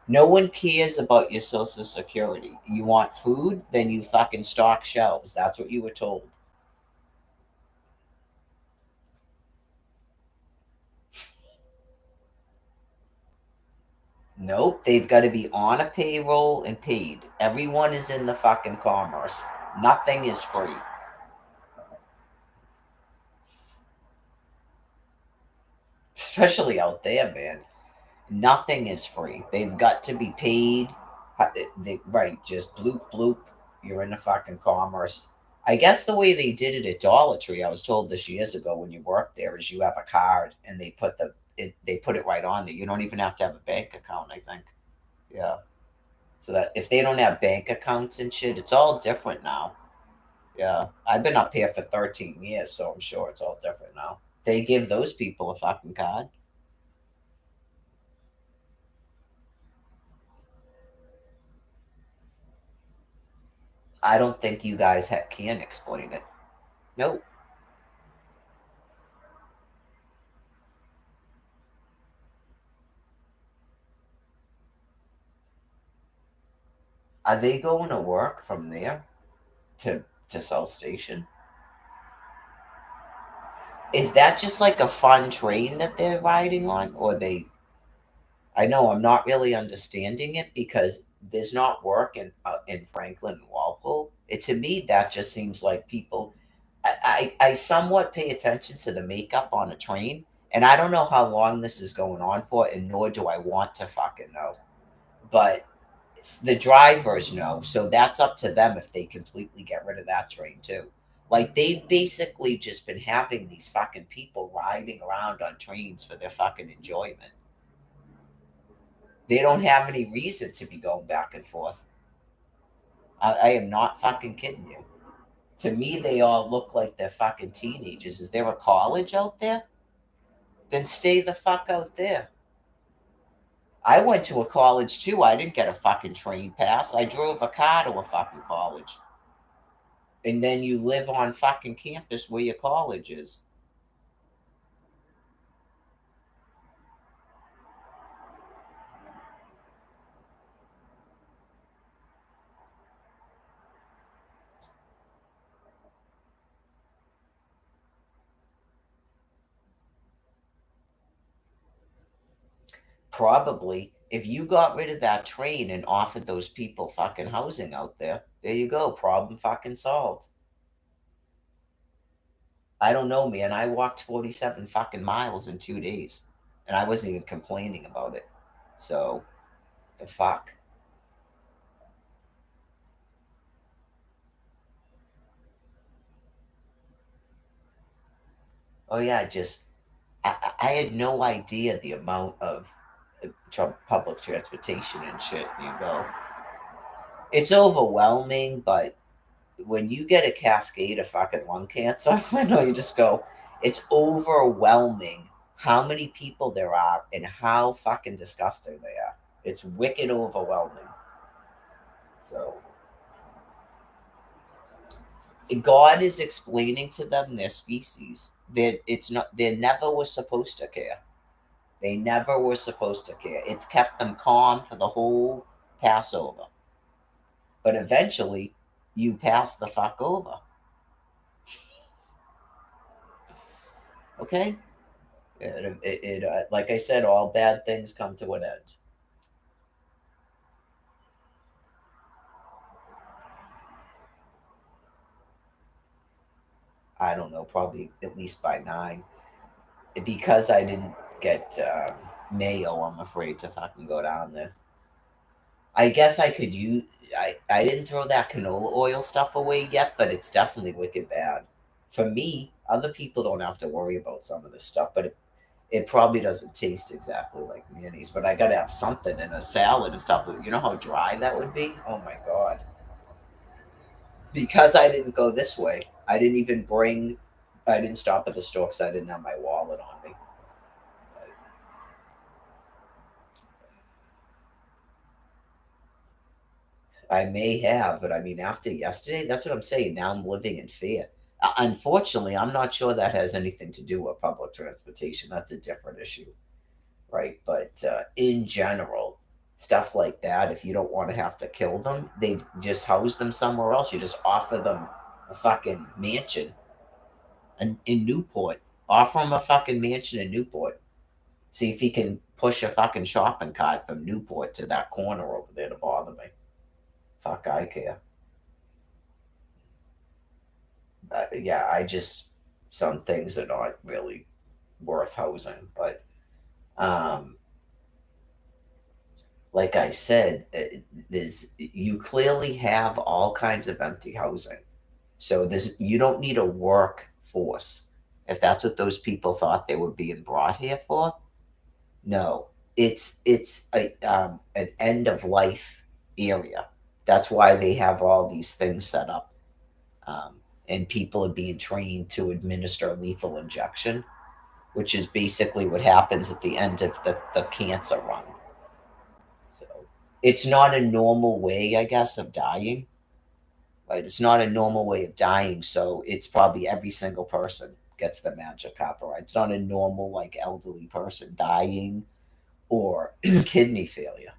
No one cares about your social security. You want food, then you fucking stock shelves. That's what you were told. Nope, they've got to be on a payroll and paid. Everyone is in the fucking commerce. Nothing is free. Especially out there, man. Nothing is free. They've got to be paid. Right, just bloop bloop. You're in the fucking commerce. I guess the way they did it at Dollar Tree, I was told this years ago when you work there, is you have a card and they put it right on there. You don't even have to have a bank account. I think. Yeah. So that if they don't have bank accounts and shit, it's all different now. Yeah. I've been up here for 13 years, so I'm sure it's all different now. They give those people a fucking card. I don't think you guys can explain it. Nope. Are they going to work from there to South Station? Is that just like a fun train that they're riding on, or they? I know I'm not really understanding it because there's not work in Franklin and Walpole. It to me that just seems like people. I somewhat pay attention to the makeup on a train, and I don't know how long this is going on for, and nor do I want to fucking know. But the drivers know, so that's up to them if they completely get rid of that train too. Like they've basically just been having these fucking people riding around on trains for their fucking enjoyment. They don't have any reason to be going back and forth. I am not fucking kidding you. To me, they all look like they're fucking teenagers. Is there a college out there? Then stay the fuck out there. I went to a college too. I didn't get a fucking train pass. I drove a car to a fucking college. And then you live on fucking campus where your college is. Probably. If you got rid of that train and offered those people fucking housing out there you go. Problem fucking solved. I don't know, man. I walked 47 fucking miles in 2 days. And I wasn't even complaining about it. So, the fuck. Oh, yeah, I had no idea the amount of public transportation and shit you go. It's overwhelming, but when you get a cascade of fucking lung cancer, I know you just go, it's overwhelming how many people there are and how fucking disgusting they are. It's wicked overwhelming. So God is explaining to them their species that it's not, they never were supposed to care. They never were supposed to care. It's kept them calm for the whole Passover. But eventually, you pass the fuck over. Okay? Like I said, all bad things come to an end. I don't know, probably at least by 9. Because I didn't get mayo, I'm afraid to fucking go down there. I guess I could use. I didn't throw that canola oil stuff away yet, but it's definitely wicked bad. For me, other people don't have to worry about some of this stuff, but it probably doesn't taste exactly like mayonnaise. But I gotta have something in a salad and stuff. You know how dry that would be? Oh my god. Because I didn't go this way, I didn't even bring. I didn't stop at the store because I didn't have my wallet on me. I may have, but I mean, after yesterday, that's what I'm saying. Now I'm living in fear. Unfortunately, I'm not sure that has anything to do with public transportation. That's a different issue, right? But in general, stuff like that, if you don't want to have to kill them, they've just housed them somewhere else. You just offer them a fucking mansion in Newport. Offer them a fucking mansion in Newport. See if he can push a fucking shopping cart from Newport to that corner over there to bother me. Fuck, I care. Yeah, I just some things are not really worth housing. But um, like I said, there's you clearly have all kinds of empty housing. So there's you don't need a workforce if that's what those people thought they were being brought here for. No, it's an end of life area. That's why they have all these things set up, um, and people are being trained to administer lethal injection, which is basically what happens at the end of the cancer run. So it's not a normal way, I guess, of dying. Right? It's not a normal way of dying, so it's probably every single person gets the magic copper. Right? It's not a normal like elderly person dying or kidney failure.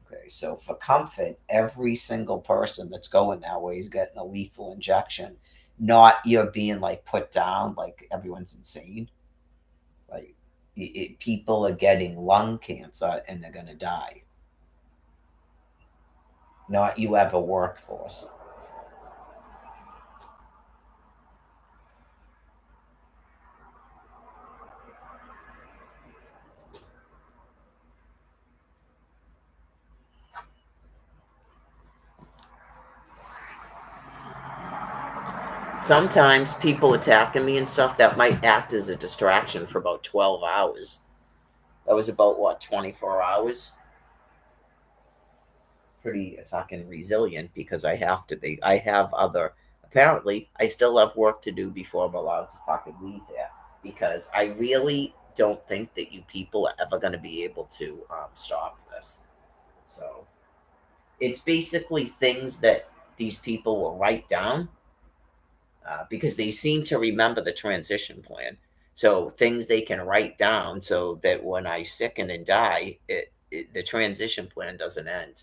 Okay, so for comfort, every single person that's going that way is getting a lethal injection. Not you're being like put down like everyone's insane. Like people are getting lung cancer and they're gonna die. Not you have a workforce. Sometimes people attacking me and stuff that might act as a distraction for about 12 hours. That was about what, 24 hours? Pretty fucking resilient because I have to be. I have other. Apparently, I still have work to do before I'm allowed to fucking leave there because I really don't think that you people are ever going to be able to stop this. So it's basically things that these people will write down because they seem to remember the transition plan. So things they can write down so that when I sicken and die, the transition plan doesn't end.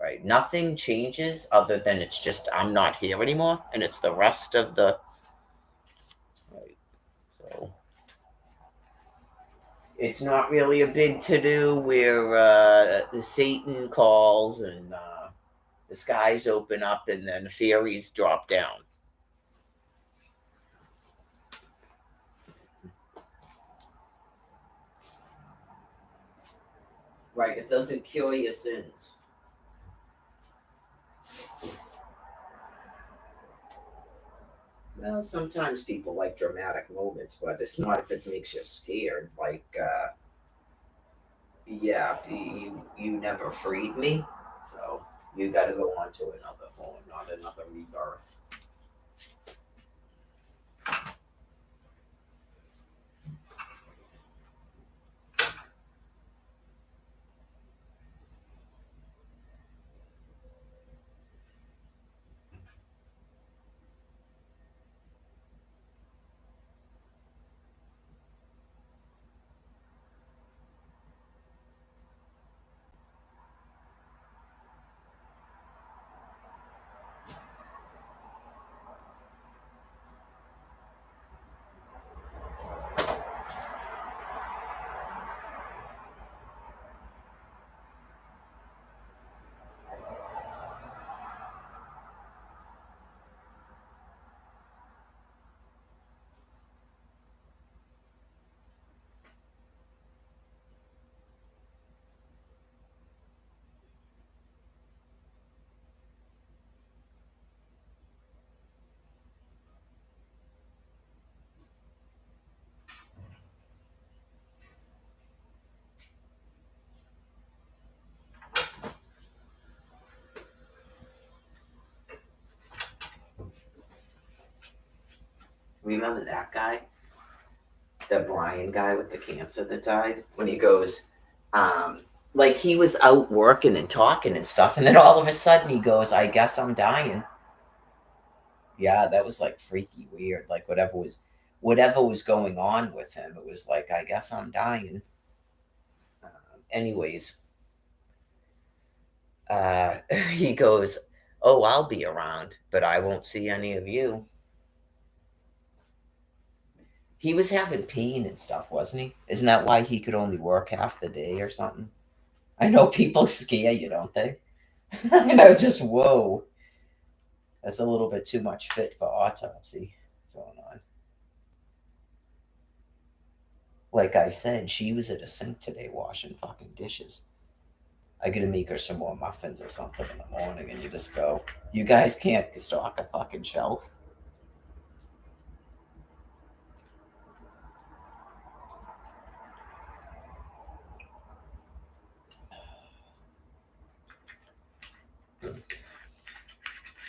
Right? Nothing changes other than it's just I'm not here anymore, and it's the rest of the. Right. So it's not really a big to do where the Satan calls and the skies open up and then the fairies drop down. Right? It doesn't cure your sins. Well, sometimes people like dramatic moments, but it's not if it makes you scared. Like, yeah, you never freed me, so You got to go onto another phone, not another rebirth. Remember that guy? The Brian guy with the cancer that died? When he goes, like he was out working and talking and stuff, and then all of a sudden he goes, I guess I'm dying. Yeah, that was like freaky weird. Like whatever was going on with him, it was like, I guess I'm dying. Anyways, uh, he goes, oh, I'll be around, but I won't see any of you. He was having pain and stuff, wasn't he? Isn't that why he could only work half the day or something? I know people scare you, don't they? Just whoa. That's a little bit too much fit for autopsy going on. Like I said, she was at a sink today washing fucking dishes. I gotta make her some more muffins or something in the morning, and you just go, you guys can't stock a fucking shelf.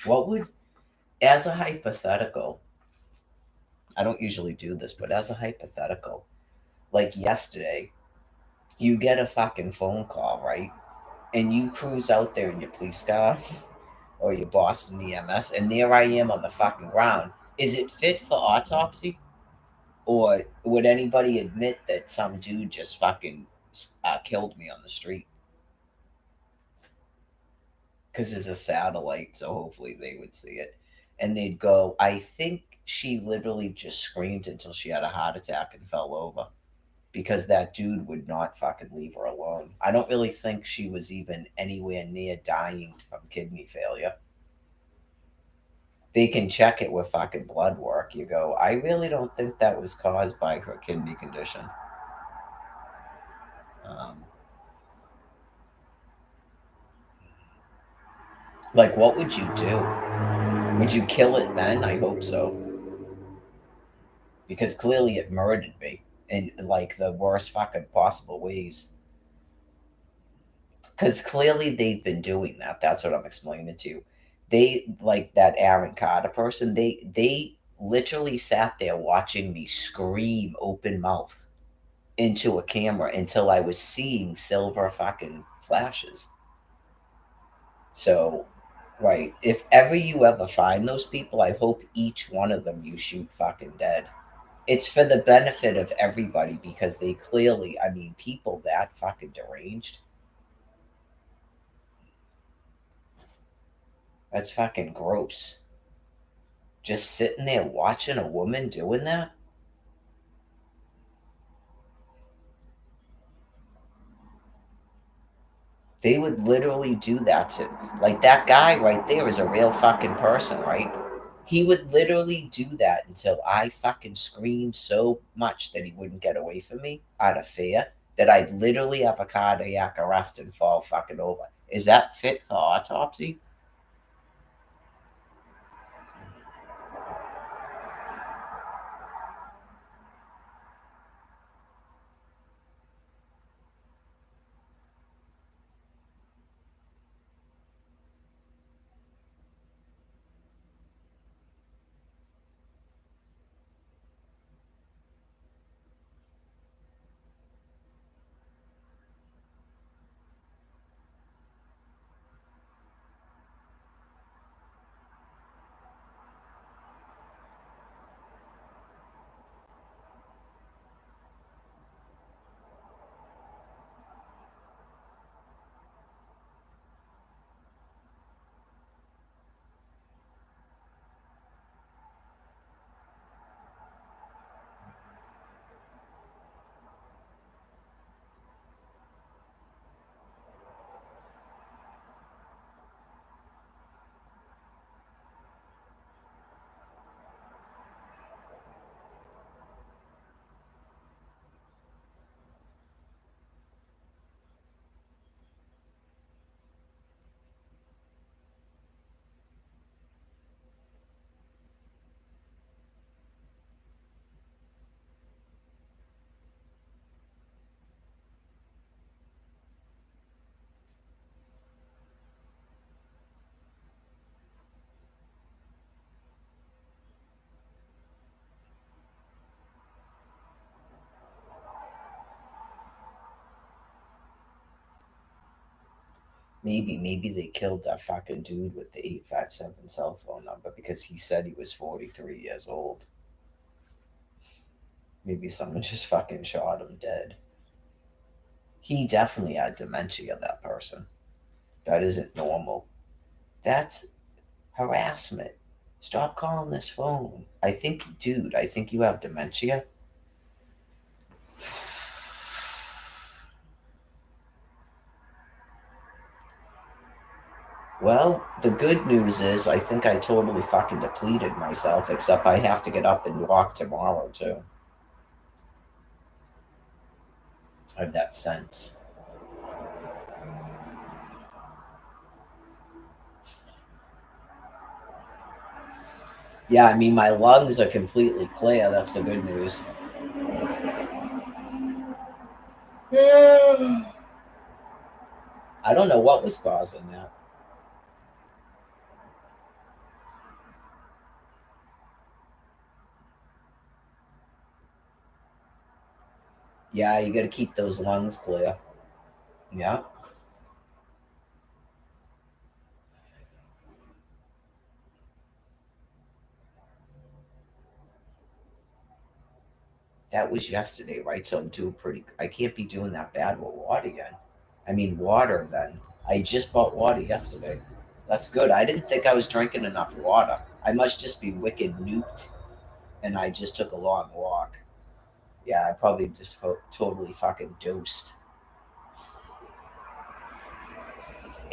What would, as a hypothetical, I don't usually do this, but as a hypothetical, like yesterday, you get a fucking phone call, right? And you cruise out there in your police car or your Boston EMS, and there I am on the fucking ground. Is it fit for autopsy? Or would anybody admit that some dude just fucking killed me on the street? Because it's a satellite, so hopefully they would see it. And they'd go, I think she literally just screamed until she had a heart attack and fell over. Because that dude would not fucking leave her alone. I don't really think she was even anywhere near dying from kidney failure. They can check it with fucking blood work. You go, I really don't think that was caused by her kidney condition. Um, like, what would you do? Would you kill it then? I hope so. Because clearly it murdered me in like the worst fucking possible ways. Because clearly they've been doing that. That's what I'm explaining to you. They like that Aaron Carter person. They literally sat there watching me scream open mouth into a camera until I was seeing silver fucking flashes. So, right, if ever you ever find those people, I hope each one of them you shoot fucking dead. It's for the benefit of everybody because they clearly, I mean, people that fucking deranged. That's fucking gross. Just sitting there watching a woman doing that? They would literally do that to, like, that guy right there is a real fucking person, right? He would literally do that until I fucking screamed so much that he wouldn't get away from me out of fear that I'd literally have a cardiac arrest and fall fucking over. Is that fit for autopsy? Maybe they killed that fucking dude with the 857 cell phone number because he said he was 43 years old. Maybe someone just fucking shot him dead. He definitely had dementia, that person. That isn't normal. That's harassment. Stop calling this phone. Dude, I think you have dementia. Well, the good news is I think I totally fucking depleted myself, except I have to get up and walk tomorrow, too. I have that sense. Yeah, I mean, my lungs are completely clear. That's the good news. I don't know what was causing that. Yeah, you got to keep those lungs clear. Yeah. That was yesterday, right? So I'm doing pretty. I can't be doing that bad with water again. I mean, water then. I just bought water yesterday. That's good. I didn't think I was drinking enough water. I must just be wicked nuked, and I just took a long walk. Yeah, I probably just totally fucking dosed.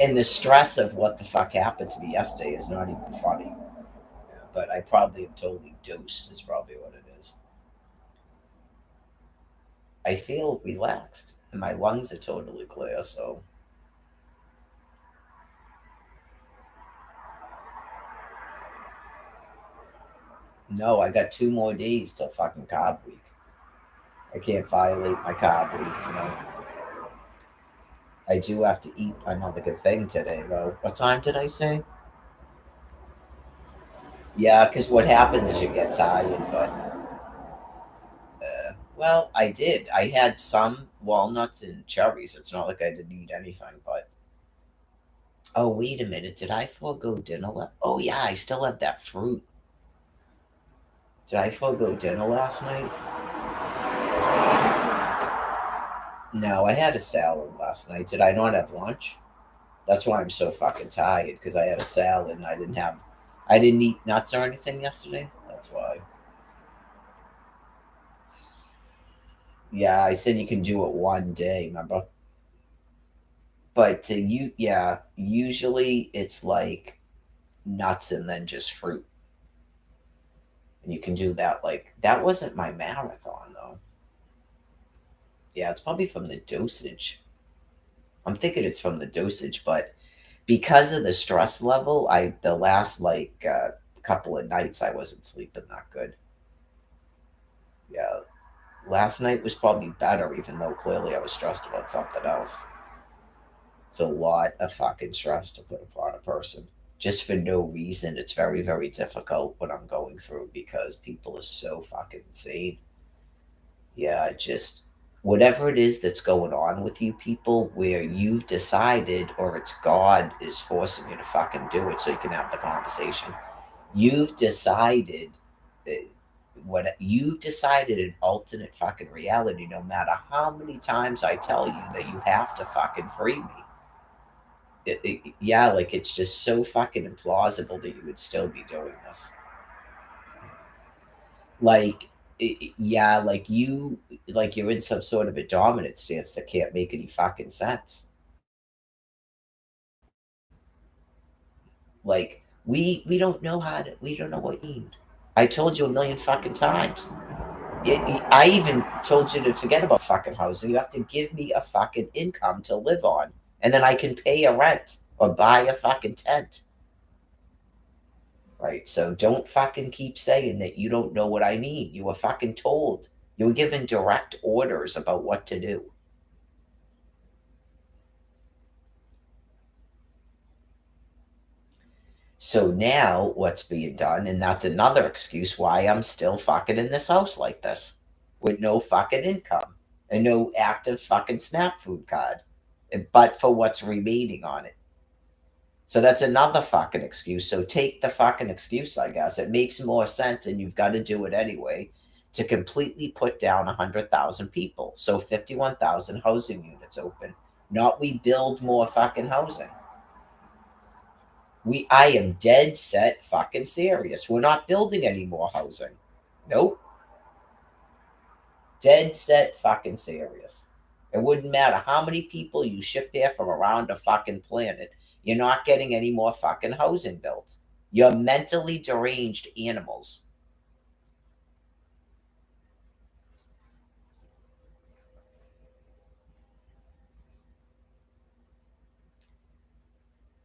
And the stress of what the fuck happened to me yesterday is not even funny. But I probably am totally dosed, is probably what it is. I feel relaxed, and my lungs are totally clear, so. No, I got 2 more days till fucking Cobb Week. I can't violate my Cobb Week. I do have to eat another good thing today, though. What time did I say? Yeah, because what happens is you get tired, but well, I did. I had some walnuts and cherries. It's not like I didn't eat anything, but oh, wait a minute. Did I forego dinner? Oh, yeah, I still have that fruit. Did I forego dinner last night? No, I had a salad last night. Did I not have lunch? That's why I'm so fucking tired because I had a salad and I didn't eat nuts or anything yesterday. That's why. Yeah, I said you can do it one day, remember? But yeah, usually it's like nuts and then just fruit. And you can do that. Like, that wasn't my marathon, though. Yeah, it's probably from the dosage. I'm thinking it's from the dosage, but because of the stress level, the last couple of nights I wasn't sleeping that good. Yeah, last night was probably better, even though clearly I was stressed about something else. It's a lot of fucking stress to put upon a person just for no reason. It's very, very difficult what I'm going through because people are so fucking insane. Yeah, just whatever it is that's going on with you people, where you've decided, or it's God is forcing you to fucking do it so you can have the conversation. You've decided uh, you've decided an alternate fucking reality, no matter how many times I tell you that you have to fucking free me. Yeah, like it's just so fucking implausible that you would still be doing this. Like, yeah, like you're in some sort of a dominant stance that can't make any fucking sense. Like, we don't know we don't know what you mean. I told you a million fucking times. I even told you to forget about fucking housing. You have to give me a fucking income to live on, and then I can pay a rent or buy a fucking tent. Right? So don't fucking keep saying that you don't know what I mean. You were fucking told. You were given direct orders about what to do. So now what's being done, and that's another excuse why I'm still fucking in this house like this with no fucking income and no active fucking SNAP food card, but for what's remaining on it. So that's another fucking excuse. So take the fucking excuse, I guess. It makes more sense, and you've got to do it anyway, to completely put down 100,000 people. So 51,000 housing units open. Not we build more fucking housing. I am dead set fucking serious. We're not building any more housing. Nope. Dead set fucking serious. It wouldn't matter how many people you ship here from around the fucking planet. You're not getting any more fucking housing built. You're mentally deranged animals.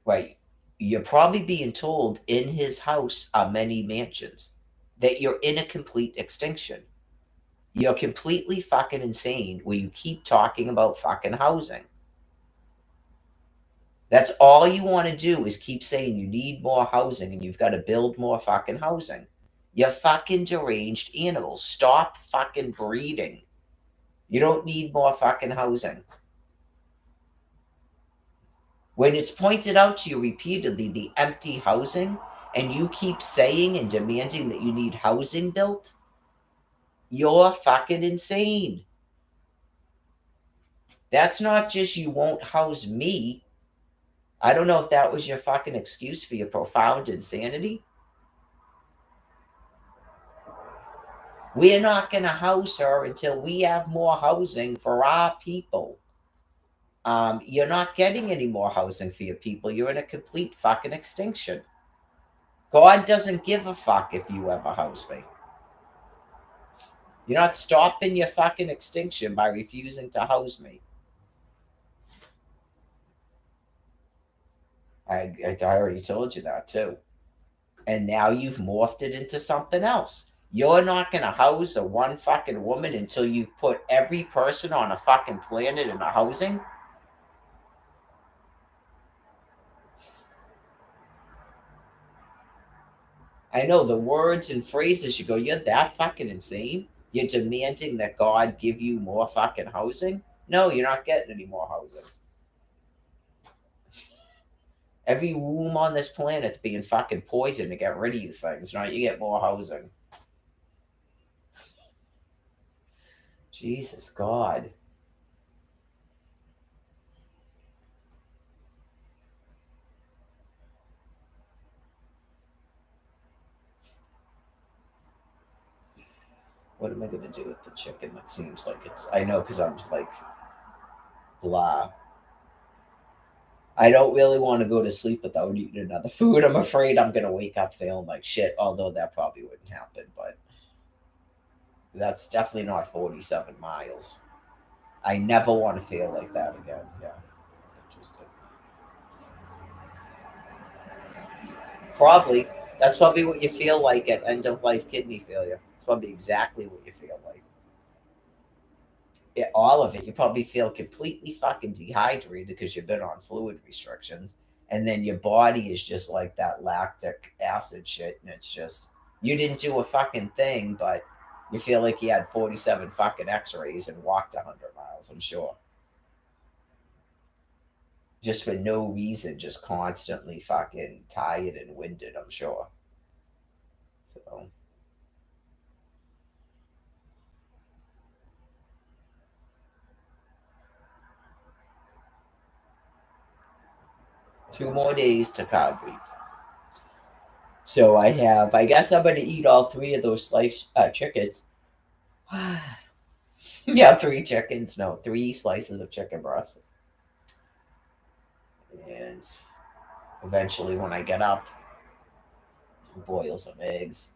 Right. You're probably being told in his house are many mansions, that you're in a complete extinction. You're completely fucking insane where you keep talking about fucking housing. That's all you want to do is keep saying you need more housing and you've got to build more fucking housing. You fucking deranged animals. Stop fucking breeding. You don't need more fucking housing. When it's pointed out to you repeatedly, the empty housing, and you keep saying and demanding that you need housing built, you're fucking insane. That's not just you won't house me. I don't know if that was your fucking excuse for your profound insanity. We're not going to house her until we have more housing for our people. You're not getting any more housing for your people. You're in a complete fucking extinction. God doesn't give a fuck if you ever house me. You're not stopping your fucking extinction by refusing to house me. I already told you that too. And now you've morphed it into something else. You're not going to house a one fucking woman until you put every person on a fucking planet in a housing. I know the words and phrases you go, you're that fucking insane. You're demanding that God give you more fucking housing. No, you're not getting any more housing. Every womb on this planet's being fucking poisoned to get rid of you things. Right? You get more housing. Jesus God. What am I going to do with the chicken? That seems like it's. I know because I'm like, blah. I don't really want to go to sleep without eating another food. I'm afraid I'm going to wake up feeling like shit, although that probably wouldn't happen. But that's definitely not 47 miles. I never want to feel like that again. Yeah. Interesting. Probably. That's probably what you feel like at end of life kidney failure. It's probably exactly what you feel like. Yeah, all of it. You probably feel completely fucking dehydrated because you've been on fluid restrictions. And then your body is just like that lactic acid shit. And it's just, you didn't do a fucking thing, but you feel like you had 47 fucking x rays and walked 100 miles, I'm sure. Just for no reason, just constantly fucking tired and winded, I'm sure. So, 2 more days to carb week. So I guess I'm going to eat all three of those sliced chickens. Yeah, three chickens. No, three slices of chicken breast. And eventually, when I get up, boil some eggs.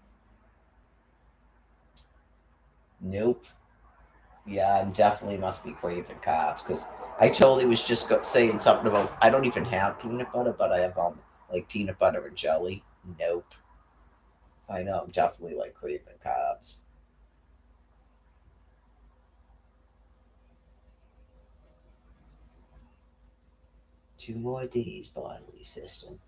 Nope. Yeah, I definitely must be craving carbs because I totally was just saying something about I don't even have peanut butter, but I have like peanut butter and jelly. Nope. I know I'm definitely like craving carbs. 2 more days, bodily system.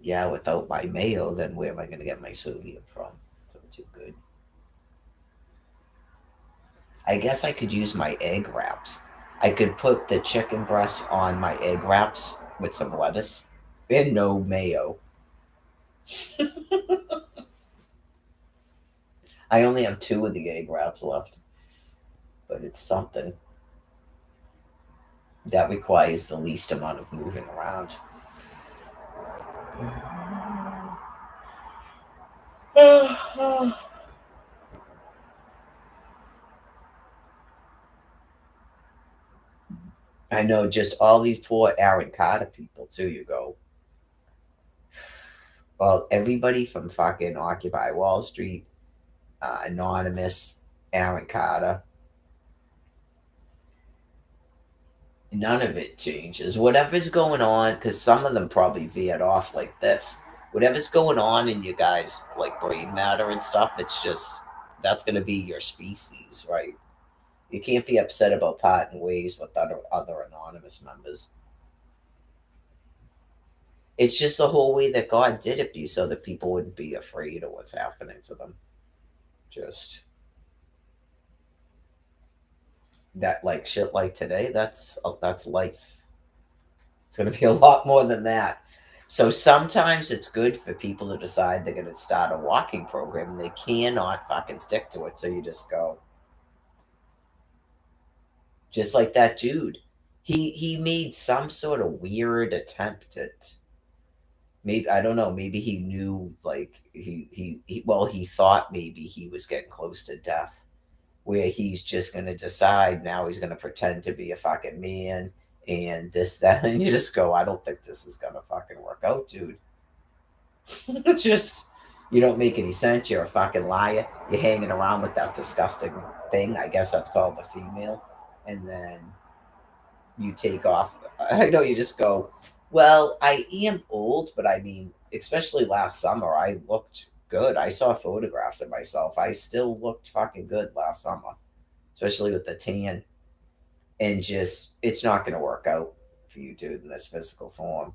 Yeah, without my mayo, then where am I going to get my sodium from? So too good. I guess I could use my egg wraps. I could put the chicken breast on my egg wraps with some lettuce and no mayo. I only have two of the egg wraps left, but it's something that requires the least amount of moving around. I know, just all these poor Aaron Carter people too. You go, well, everybody from fucking Occupy Wall Street, Anonymous, Aaron Carter, none of it changes. Whatever's going on, because some of them probably veered off like this. Whatever's going on in you guys, like brain matter and stuff, it's just that's gonna be your species, right? You can't be upset about parting ways with other anonymous members. It's just the whole way that God did it be so that people wouldn't be afraid of what's happening to them. Just that like shit like today, that's life. It's going to be a lot more than that. So sometimes it's good for people to decide they're going to start a walking program and they cannot fucking stick to it. So you just go, just like that dude. He made some sort of weird attempt at, maybe I don't know, maybe he knew like well, he thought maybe he was getting close to death, where he's just going to decide now he's going to pretend to be a fucking man and this, that, and you just go, I don't think this is going to fucking work out, dude. Just, you don't make any sense. You're a fucking liar. You're hanging around with that disgusting thing. I guess that's called a female. And then you take off. I know you just go, well, I am old, but I mean, especially last summer, I looked good. I saw photographs of myself. I still looked fucking good last summer, especially with the tan. And just, it's not going to work out for you, dude, in this physical form.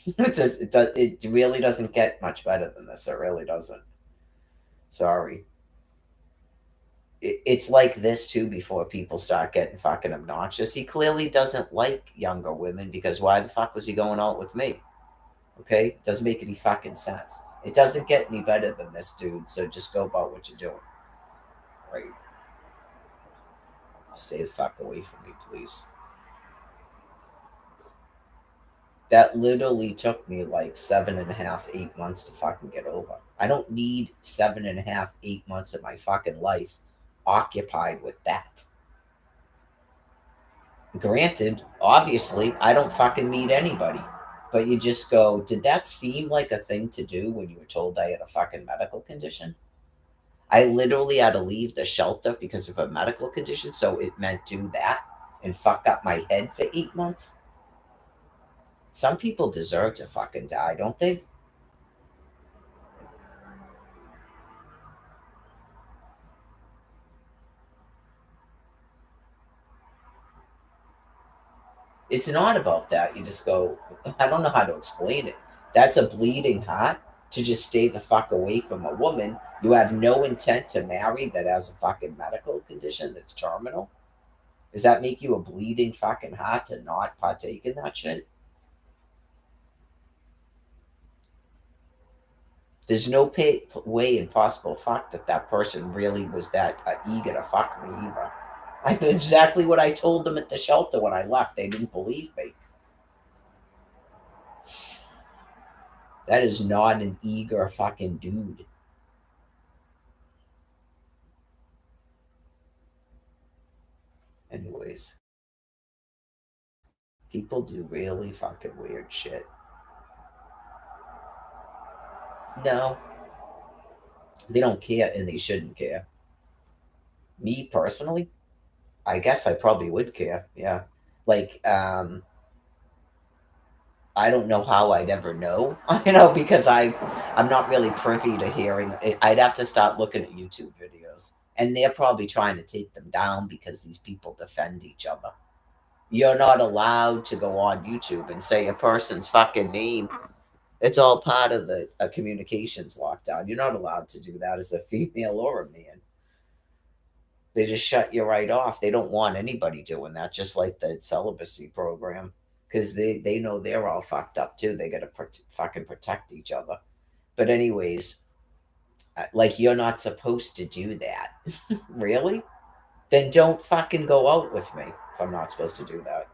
It really doesn't get much better than this. It really doesn't. Sorry. It's like this too before people start getting fucking obnoxious. He clearly doesn't like younger women because why the fuck was he going out with me? Okay? It doesn't make any fucking sense. It doesn't get any better than this, dude. So just go about what you're doing. Right? Stay the fuck away from me, please. That literally took me like 7.5, 8 months to fucking get over. I don't need 7.5, 8 months of my fucking life occupied with that. Granted, obviously, I don't fucking meet anybody. But you just go, did that seem like a thing to do when you were told I had a fucking medical condition? I literally had to leave the shelter because of a medical condition, so it meant do that and fuck up my head for 8 months. Some people deserve to fucking die, don't they? It's not about that. You just go, I don't know how to explain it. That's a bleeding heart to just stay the fuck away from a woman you have no intent to marry that has a fucking medical condition that's terminal. Does that make you a bleeding fucking heart to not partake in that shit? There's no way in possible fuck that that person really was that eager to fuck me either. I did exactly what I told them at the shelter when I left. They didn't believe me. That is not an eager fucking dude. Anyways, people do really fucking weird shit. No, they don't care and they shouldn't care. Me personally, I guess I probably would care. Yeah. Like, I don't know how I'd ever know, because I'm not really privy to hearing it. I'd have to start looking at YouTube videos. And they're probably trying to take them down because these people defend each other. You're not allowed to go on YouTube and say a person's fucking name. It's all part of the communications lockdown. You're not allowed to do that as a female or a man. They just shut you right off. They don't want anybody doing that, just like the celibacy program, because they know they're all fucked up too. They got to fucking protect each other. But anyways, like you're not supposed to do that. Really? Then don't fucking go out with me if I'm not supposed to do that.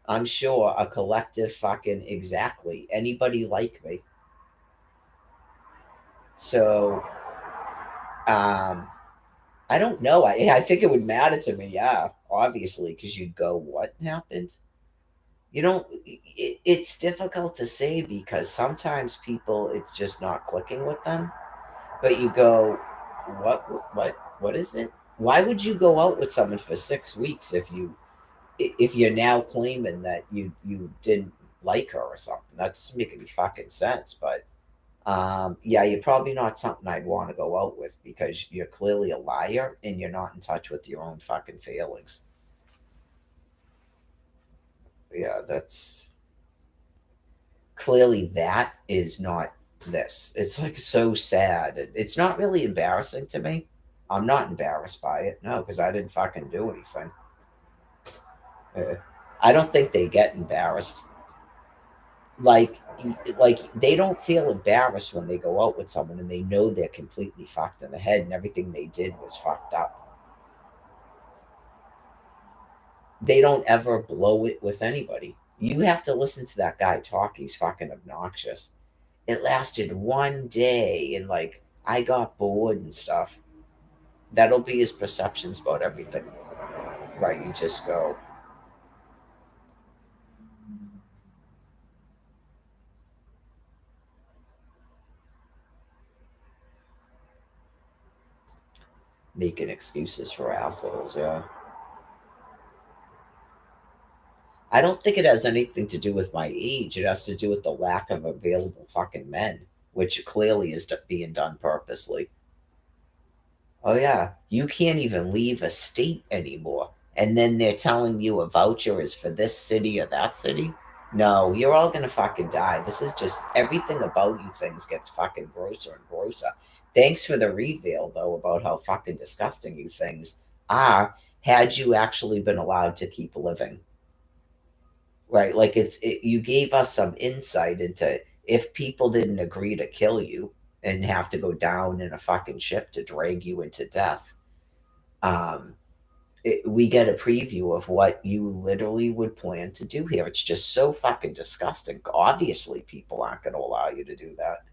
I'm sure a collective fucking exactly anybody like me. So um I don't know. I think it would matter to me, yeah, obviously, because you'd go, what happened? You don't. It's difficult to say because sometimes people, it's just not clicking with them. But you go, what is it? Why would you go out with someone for 6 weeks if you're now claiming that you didn't like her or something? That doesn't make any fucking sense. But yeah, you're probably not something I'd want to go out with because you're clearly a liar and you're not in touch with your own fucking feelings. Yeah, that's clearly that is not this. It's like so sad. It's not really embarrassing to me. I'm not embarrassed by it, no, because I didn't fucking do anything. Uh, I don't think they get embarrassed. Like, like they don't feel embarrassed when they go out with someone and they know they're completely fucked in the head and everything they did was fucked up. They don't ever blow it with anybody. You have to listen to that guy talk. He's fucking obnoxious. It lasted 1 day and like I got bored and stuff. That'll be his perceptions about everything. Right? You just go making excuses for assholes. Yeah. I don't think it has anything to do with my age. It has to do with the lack of available fucking men, which clearly is being done purposely. Oh yeah, you can't even leave a state anymore. And then they're telling you a voucher is for this city or that city. No, you're all gonna fucking die. This is just everything about you things gets fucking grosser and grosser. Thanks for the reveal though about how fucking disgusting you things are had you actually been allowed to keep living. Right? Like you gave us some insight into if people didn't agree to kill you and have to go down in a fucking ship to drag you into death um, we get a preview of what you literally would plan to do here. It's just so fucking disgusting. Obviously, people aren't going to allow you to do that.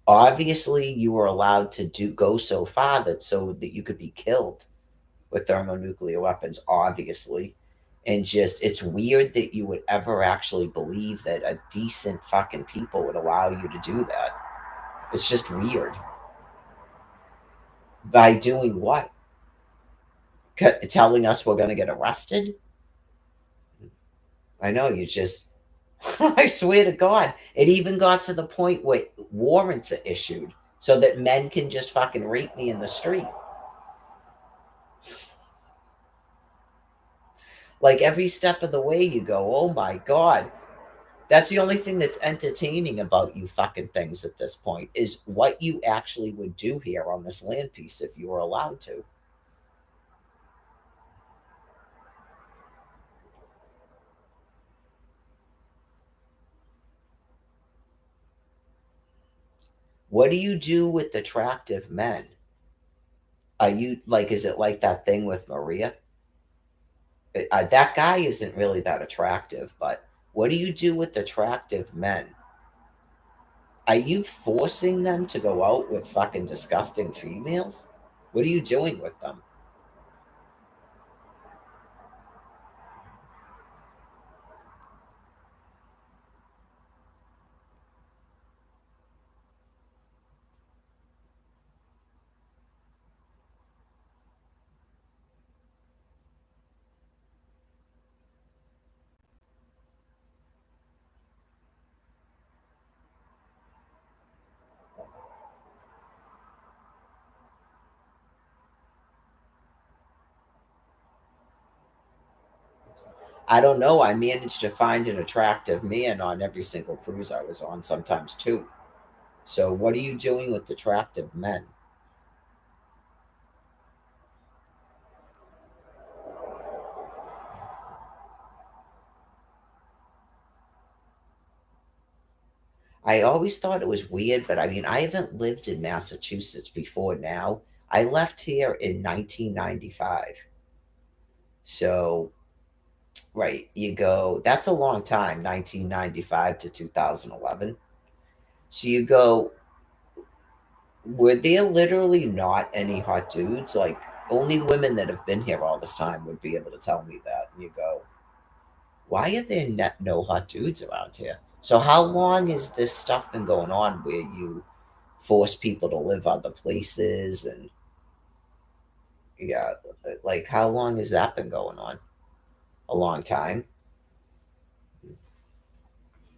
Obviously, you were allowed to go so far that so that you could be killed with thermonuclear weapons. Obviously, and just it's weird that you would ever actually believe that a decent fucking people would allow you to do that. It's just weird. By doing what? Telling us we're going to get arrested? I know you just. I swear to God, it even got to the point where warrants are issued so that men can just fucking rape me in the street. Like every step of the way, you go, oh my God. That's the only thing that's entertaining about you fucking things at this point is what you actually would do here on this land piece if you were allowed to. What do you do with attractive men? Are you like, is it like that thing with Maria? That guy isn't really that attractive, but what do you do with attractive men? Are you forcing them to go out with fucking disgusting females? What are you doing with them? I don't know. I managed to find an attractive man on every single cruise I was on, sometimes two. So, what are you doing with attractive men? I always thought it was weird, but I mean, I haven't lived in Massachusetts before now. I left here in 1995. So, right, you go, that's a long time, 1995 to 2011. So you go, were there literally not any hot dudes? Like, only women that have been here all this time would be able to tell me that. And you go, why are there no hot dudes around here? So, how long has this stuff been going on where you force people to live other places? And yeah, like, how long has that been going on? A long time.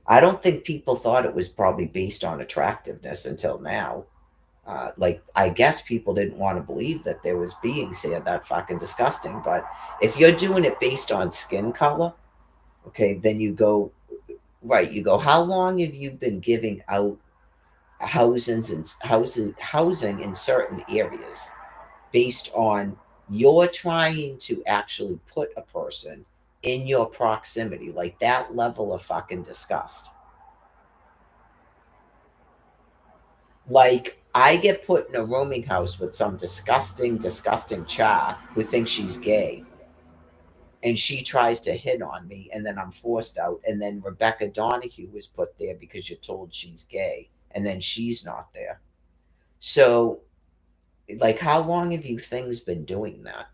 I don't think people thought it was probably based on attractiveness until now. Like, I guess people didn't want to believe that there was beings here that fucking disgusting. But if you're doing it based on skin color, okay, then you go, right, you go, how long have you been giving out housing in certain areas based on you're trying to actually put a person in your proximity, like that level of fucking disgust. Like, I get put in a rooming house with some disgusting cha who thinks she's gay, and she tries to hit on me, and then I'm forced out. And then Rebecca Donahue was put there because you're told she's gay, and then she's not there. So, like, how long have you things been doing that?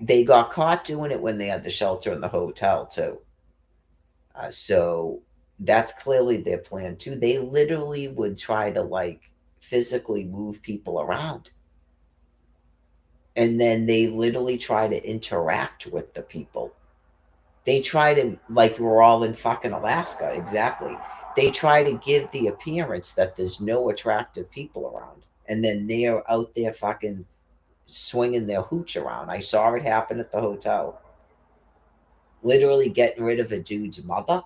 They got caught doing it when they had the shelter in the hotel too. So that's clearly their plan too. They literally would try to like physically move people around, and then they literally try to interact with the people. They try to, like, we're all in fucking Alaska, exactly. They try to give the appearance that there's no attractive people around, and then they're out there fucking swinging their hooch around. I saw it happen at the hotel. Literally getting rid of a dude's mother,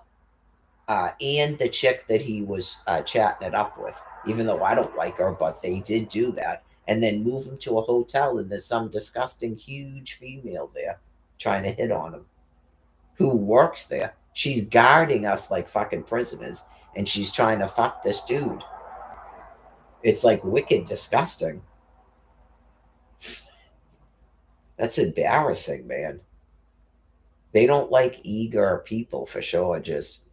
and the chick that he was chatting it up with, even though I don't like her, but they did do that. And then move him to a hotel, and there's some disgusting, huge female there trying to hit on him who works there. She's guarding us like fucking prisoners, and she's trying to fuck this dude. It's like wicked disgusting. That's embarrassing, man. They don't like eager people for sure. Just,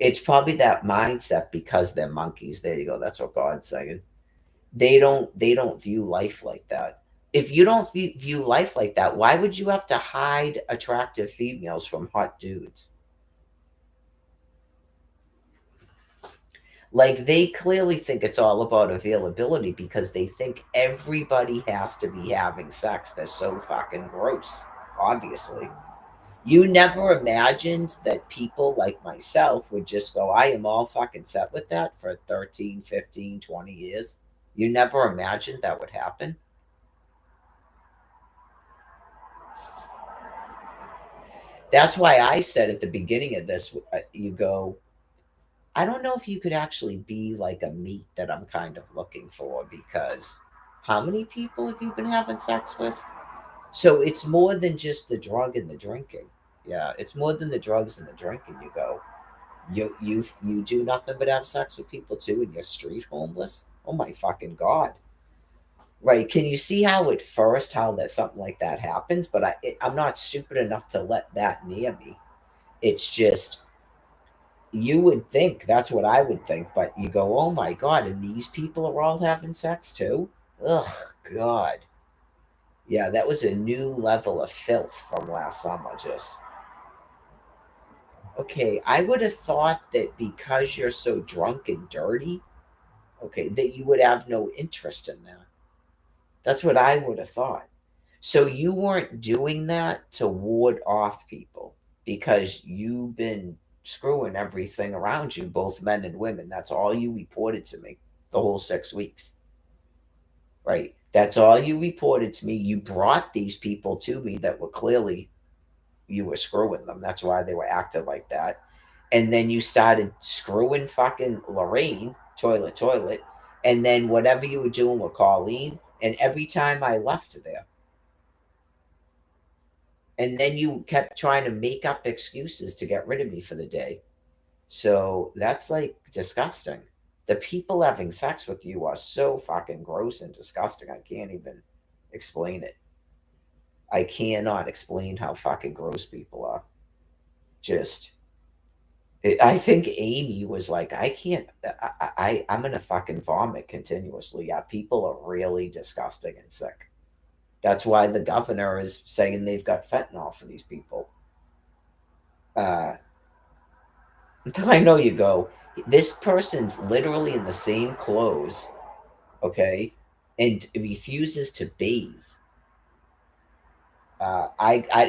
it's probably that mindset because they're monkeys. There you go. That's what God's saying. They don't view life like that. If you don't view life like that, why would you have to hide attractive females from hot dudes? Like, they clearly think it's all about availability because they think everybody has to be having sex. They're so fucking gross, obviously. You never imagined that people like myself would just go, I am all fucking set with that for 13, 15, 20 years. You never imagined that would happen. That's why I said at the beginning of this, you go, I don't know if you could actually be like a meat that I'm kind of looking for, because how many people have you been having sex with? So it's more than just the drug and the drinking. Yeah, it's more than the drugs and the drinking. You go, you do nothing but have sex with people too, and you're street homeless. Oh my fucking god! Right? Can you see how at first how that something like that happens? But I'm not stupid enough to let that near me. It's just, you would think that's what I would think, but you go, oh my god, and these people are all having sex too. Ugh, god. Yeah, that was a new level of filth from last summer. Just, okay, I would have thought that because you're so drunk and dirty, okay, that you would have no interest in that. That's what I would have thought. So you weren't doing that to ward off people because you've been screwing everything around you, both men and women. That's all you reported to me the whole 6 weeks, right? That's all you reported to me. You brought these people to me that were clearly, you were screwing them. That's why they were acting like that. And then you started screwing fucking Lorraine, toilet, and then whatever you were doing with Colleen. And every time I left there, And then you kept trying to make up excuses to get rid of me for the day. So that's like disgusting. The people having sex with you are so fucking gross and disgusting. I can't even explain it. I cannot explain how fucking gross people are. Just, I think Amy was like, I can't, I'm gonna fucking vomit continuously. Yeah, people are really disgusting and sick. That's why the governor is saying they've got fentanyl for these people. Uh, I know you go. This person's literally in the same clothes, okay, and refuses to bathe.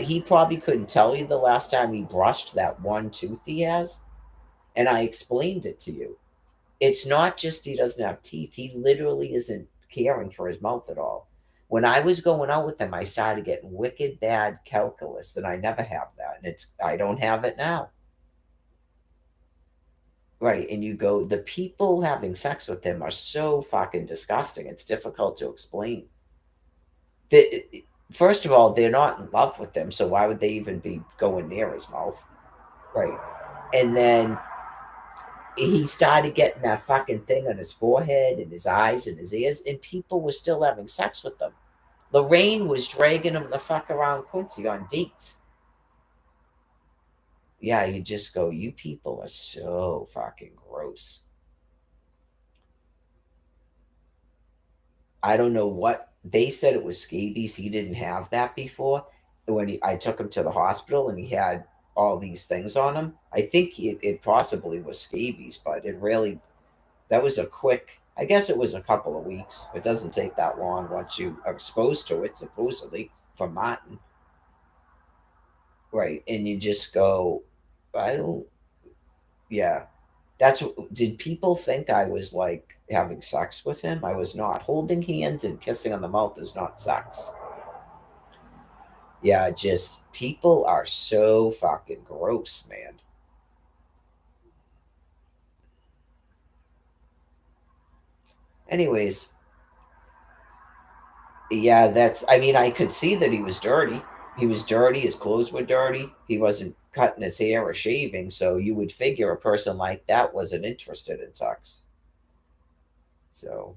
He probably couldn't tell you the last time he brushed that one tooth he has, and I explained it to you. It's not just he doesn't have teeth; he literally isn't caring for his mouth at all. When I was going out with him, I started getting wicked bad calculus, and I never have that, and I don't have it now. Right, and you go, the people having sex with him are so fucking disgusting. It's difficult to explain. First of all, they're not in love with him, so why would they even be going near his mouth? Right. And then he started getting that fucking thing on his forehead and his eyes and his ears, and people were still having sex with them. Lorraine was dragging him the fuck around Quincy on dates. Yeah, you just go, you people are so fucking gross. I don't know what they said, it was scabies. He didn't have that before. I took him to the hospital and he had all these things on him. I think it possibly was scabies, but it really, that was a quick, I guess it was a couple of weeks. It doesn't take that long once you are exposed to it, supposedly, from Martin. Right. And you just go, I don't, yeah. That's what, did people think I was like having sex with him? I was not. Holding hands and kissing on the mouth is not sex. Yeah, just people are so fucking gross, man. Anyways, yeah, I mean, I could see that he was dirty. He was dirty, his clothes were dirty, he wasn't cutting his hair or shaving, so you would figure a person like that wasn't interested in sex. So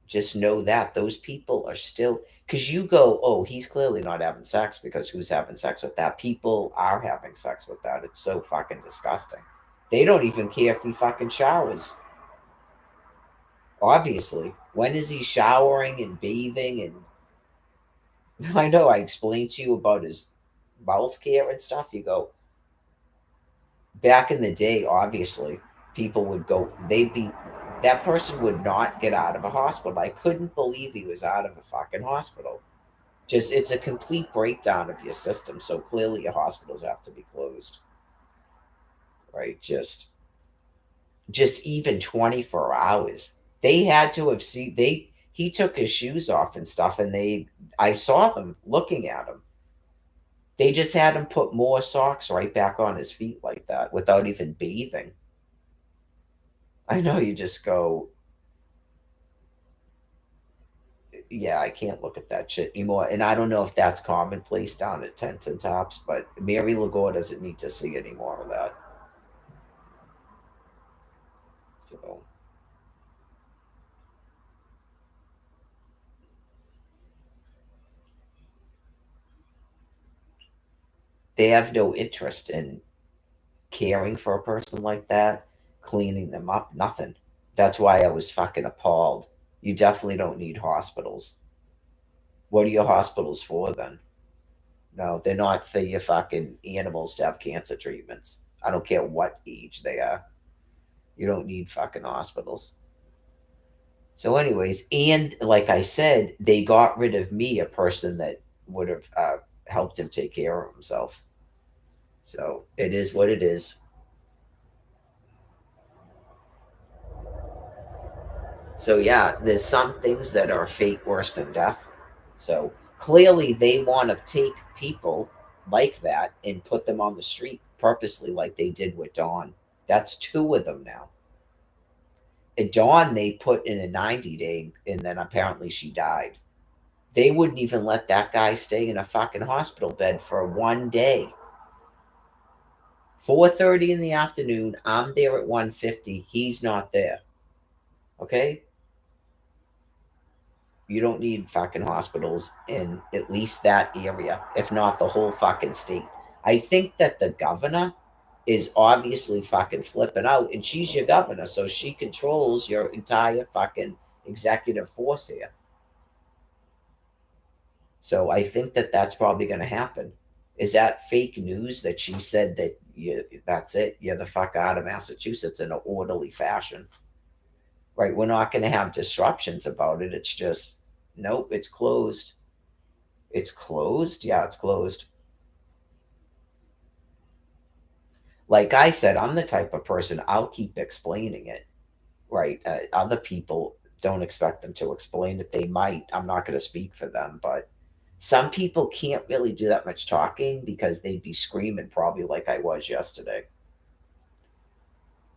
just know that those people are still, because you go, oh, he's clearly not having sex because who's having sex with that? People are having sex with that. It's so fucking disgusting. They don't even care if he fucking showers. Obviously, when is he showering and bathing? And I know I explained to you about his mouth care and stuff. You go, back in the day, obviously, people would go, that person would not get out of a hospital. I couldn't believe he was out of a fucking hospital. Just, it's a complete breakdown of your system. So clearly, your hospitals have to be closed, right? Just even 24 hours. They had to have seen, he took his shoes off and stuff, and I saw them looking at him. They just had him put more socks right back on his feet like that without even bathing. I know, you just go, yeah, I can't look at that shit anymore. And I don't know if that's commonplace down at Tents and Tops, but Mary Lagoa doesn't need to see any more of that. So they have no interest in caring for a person like that, cleaning them up, nothing. That's why I was fucking appalled. You definitely don't need hospitals. What are your hospitals for then? No, they're not for your fucking animals to have cancer treatments. I don't care what age they are. You don't need fucking hospitals. So, anyways, and like I said, they got rid of me, a person that would have helped him take care of himself. So, it is what it is. So, yeah, there's some things that are fate worse than death. So, clearly, they want to take people like that and put them on the street purposely, like they did with Dawn. That's two of them now. And Dawn, they put in a 90-day, and then apparently she died. They wouldn't even let that guy stay in a fucking hospital bed for one day. 4:30 in the afternoon. I'm there at 1:50. He's not there. Okay? You don't need fucking hospitals in at least that area, if not the whole fucking state. I think that the governor is obviously fucking flipping out, and she's your governor, so she controls your entire fucking executive force here. So I think that that's probably going to happen. Is that fake news that she said that that's it? You're the fuck out of Massachusetts in an orderly fashion, right? We're not going to have disruptions about it. It's just nope, it's closed. It's closed. Yeah, it's closed. Like I said, I'm the type of person I'll keep explaining it, right? Other people don't expect them to explain it. They might. I'm not going to speak for them, but some people can't really do that much talking because they'd be screaming probably like I was yesterday.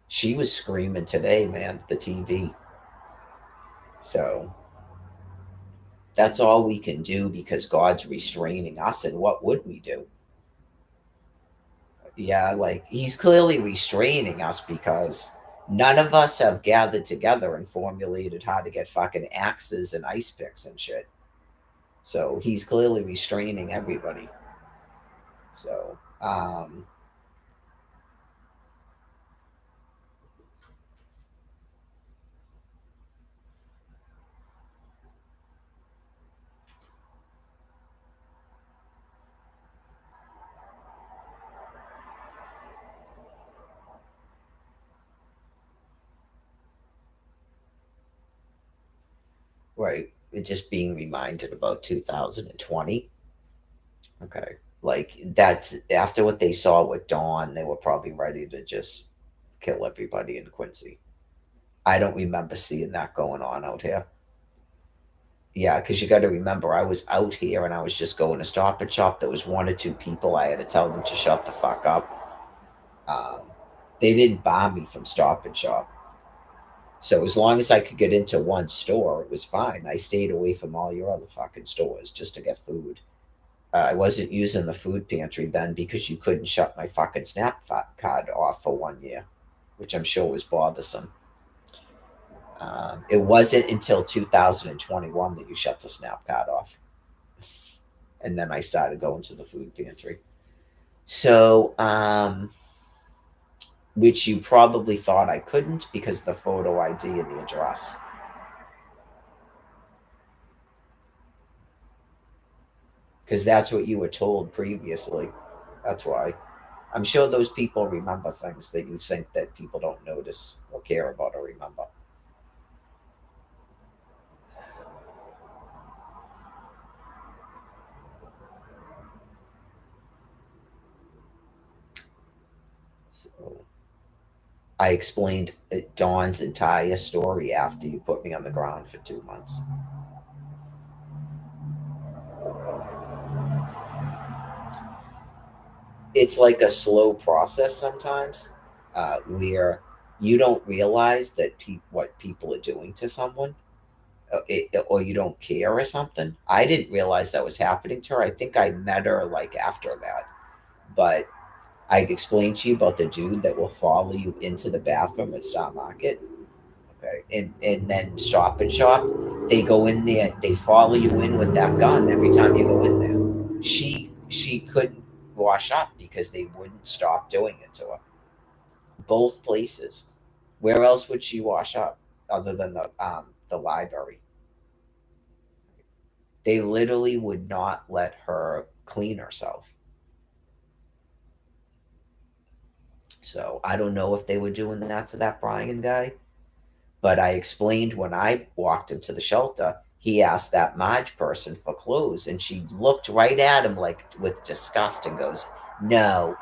She was screaming today, man, the TV. So that's all we can do because God's restraining us. And what would we do? Yeah, like he's clearly restraining us because none of us have gathered together and formulated how to get fucking axes and ice picks and shit. So he's clearly restraining everybody. So, right, just being reminded about 2020. Okay. Like that's after what they saw with Dawn, they were probably ready to just kill everybody in Quincy. I don't remember seeing that going on out here. Yeah, because you got to remember, I was out here and I was just going to Stop and Shop. There was one or two people I had to tell them to shut the fuck up. Um, they didn't bomb me from Stop and Shop. So as long as I could get into one store, it was fine. I stayed away from all your other fucking stores just to get food. I wasn't using the food pantry then because you couldn't shut my fucking Snap card off for 1 year, which I'm sure was bothersome. It wasn't until 2021 that you shut the Snap card off. And then I started going to the food pantry. So, which you probably thought I couldn't because the photo ID and the address. Because that's what you were told previously. That's why. I'm sure those people remember things that you think that people don't notice or care about or remember. So I explained Dawn's entire story after you put me on the ground for 2 months. It's like a slow process sometimes, where you don't realize that what people are doing to someone, or you don't care or something. I didn't realize that was happening to her. I think I met her like after that, but I explained to you about the dude that will follow you into the bathroom at Star Market. Okay, and then Stop and Shop. They go in there. They follow you in with that gun every time you go in there. She couldn't wash up because they wouldn't stop doing it to her. Both places. Where else would she wash up other than the library? They literally would not let her clean herself. So I don't know if they were doing that to that Brian guy, but I explained when I walked into the shelter, he asked that Marge person for clothes, and she looked right at him like with disgust and goes, "No."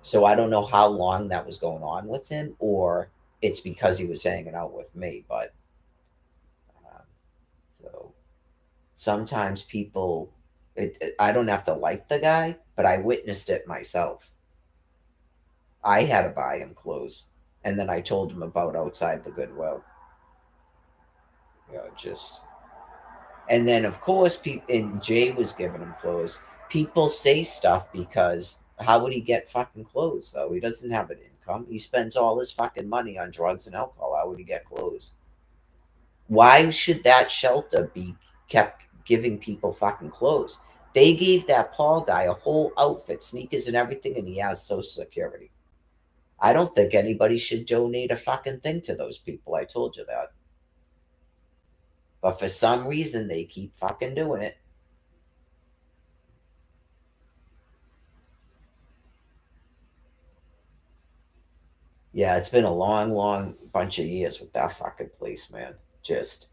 So I don't know how long that was going on with him, or it's because he was hanging out with me. But um, so sometimes people, I don't have to like the guy, but I witnessed it myself. I had to buy him clothes, and then I told him about outside the Goodwill. Just and then of course people and Jay was giving him clothes. People say stuff because how would he get fucking clothes though? He doesn't have an income. He spends all his fucking money on drugs and alcohol. How would he get clothes? Why should that shelter be kept giving people fucking clothes? They gave that Paul guy a whole outfit, sneakers and everything, and he has Social Security. I don't think anybody should donate a fucking thing to those people. I told you that. But for some reason, they keep fucking doing it. Yeah, it's been a long, long bunch of years with that fucking place, man. Just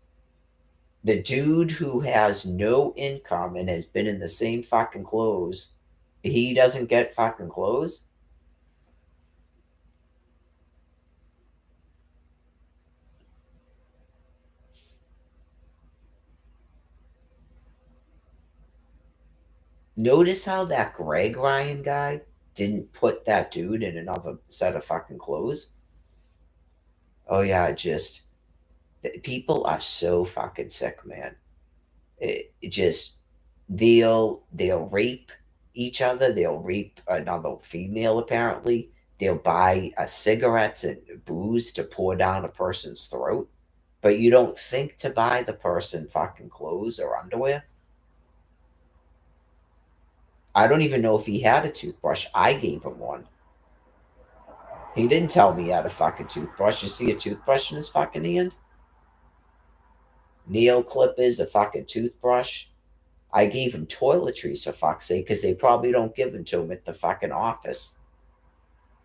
the dude who has no income and has been in the same fucking clothes, he doesn't get fucking clothes. Notice how that Greg Ryan guy didn't put that dude in another set of fucking clothes? Oh, yeah, just people are so fucking sick, man. It just they'll rape each other. They'll rape another female. Apparently, they'll buy cigarettes and booze to pour down a person's throat. But you don't think to buy the person fucking clothes or underwear. I don't even know if he had a toothbrush. I gave him one. He didn't tell me he had a fucking toothbrush. You see a toothbrush in his fucking hand? Nail clippers, a fucking toothbrush. I gave him toiletries for fuck's sake because they probably don't give them to him at the fucking office.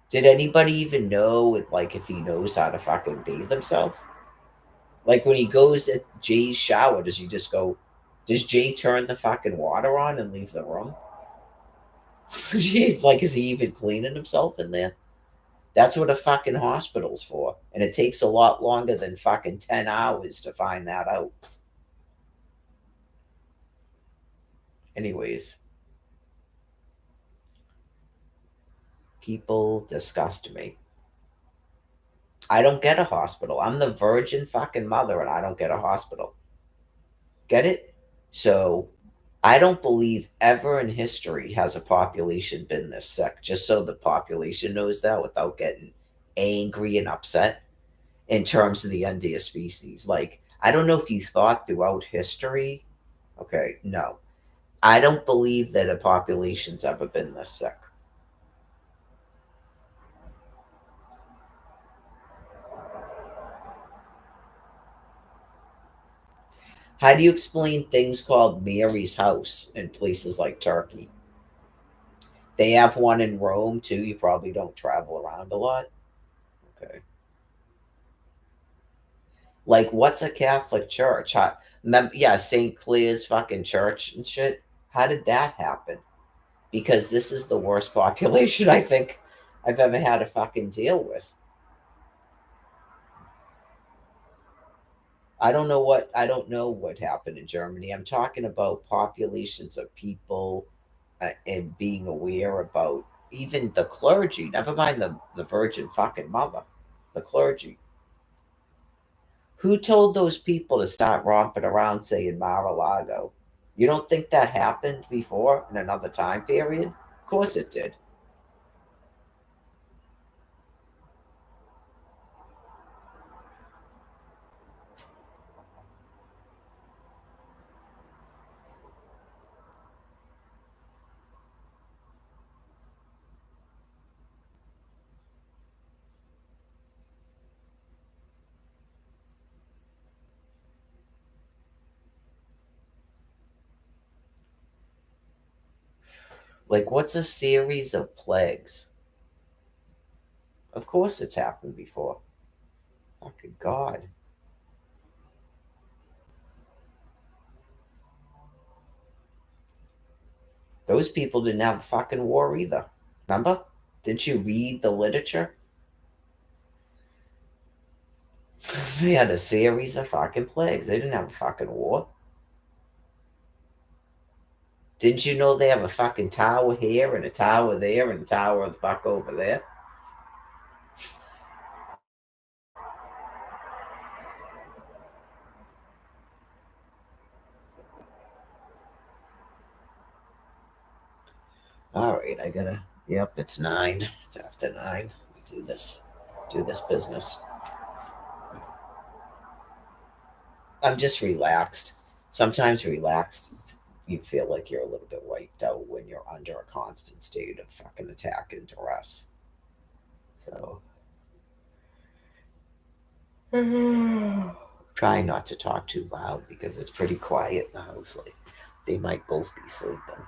Did anybody even know, like, if he knows how to fucking bathe himself? Like, when he goes at Jay's shower, does he just go, does Jay turn the fucking water on and leave the room? Like, is he even cleaning himself in there? That's what a fucking hospital's for. And it takes a lot longer than fucking 10 hours to find that out. Anyways, people disgust me. I don't get a hospital. I'm the virgin fucking mother and I don't get a hospital. Get it? So I don't believe ever in history has a population been this sick, just so the population knows that without getting angry and upset in terms of the endangered species. Like, I don't know if you thought throughout history. Okay, no. I don't believe that a population's ever been this sick. How do you explain things called Mary's House in places like Turkey? They have one in Rome too. You probably don't travel around a lot. Okay. Like, what's a Catholic church? Yeah, St. Clair's fucking church and shit. How did that happen? Because this is the worst population I think I've ever had to fucking deal with. I don't know what happened in Germany. I'm talking about populations of people and being aware about even the clergy. Never mind the Virgin fucking Mother, the clergy. Who told those people to start romping around saying Mar-a-Lago? You don't think that happened before in another time period? Of course it did. Like, what's a series of plagues? Of course it's happened before. Fucking God. Those people didn't have a fucking war either. Remember? Didn't you read the literature? They had a series of fucking plagues. They didn't have a fucking war. Didn't you know they have a fucking tower here and a tower there and a tower the fuck over there? All right, I gotta. Yep, it's 9. It's after 9. We do this. Do this business. I'm just relaxed. Sometimes relaxed, you feel like you're a little bit wiped out when you're under a constant state of fucking attack and duress. So, trying not to talk too loud because it's pretty quiet in the house. Like, they might both be sleeping.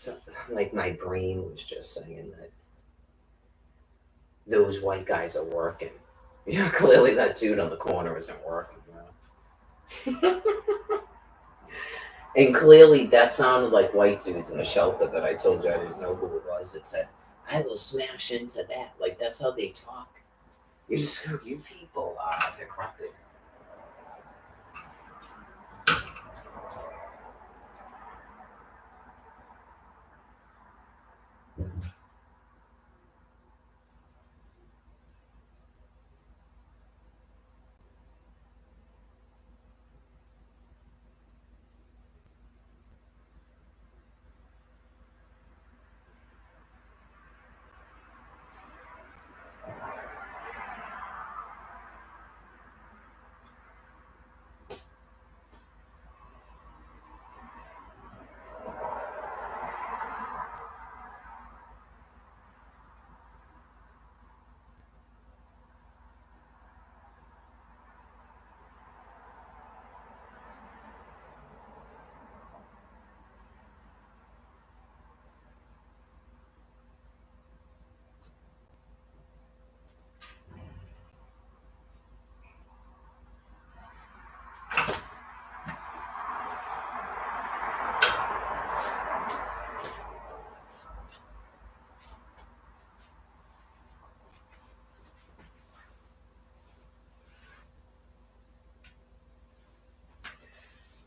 So, like, my brain was just saying that those white guys are working. Yeah, clearly that dude on the corner isn't working. And clearly that sounded like white dudes in a shelter that I told you I didn't know who it was. It said, I will smash into that. Like, that's how they talk. You just, you people are decrepit.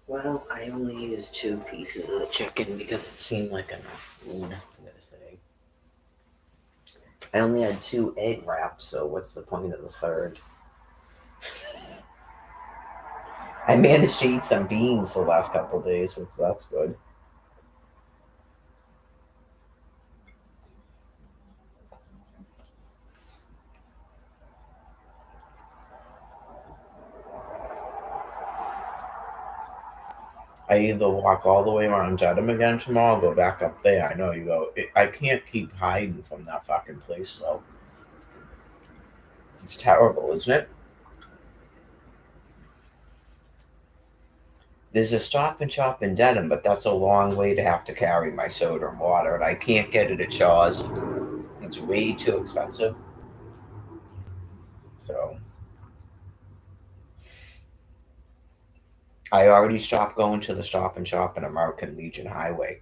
Well, I only used 2 pieces of the chicken because it seemed like enough food. I'm gonna say. I only had 2 egg wraps, so what's the point of the third? I managed to eat some beans the last couple of days, which that's good. I either walk all the way around Dedham again tomorrow, or go back up there. I know you go. I can't keep hiding from that fucking place, though. It's terrible, isn't it? There's a Stop and Shop in Dedham, but that's a long way to have to carry my soda and water, and I can't get it at Shaw's. It's way too expensive. So I already stopped going to the Stop and Shop in American Legion Highway.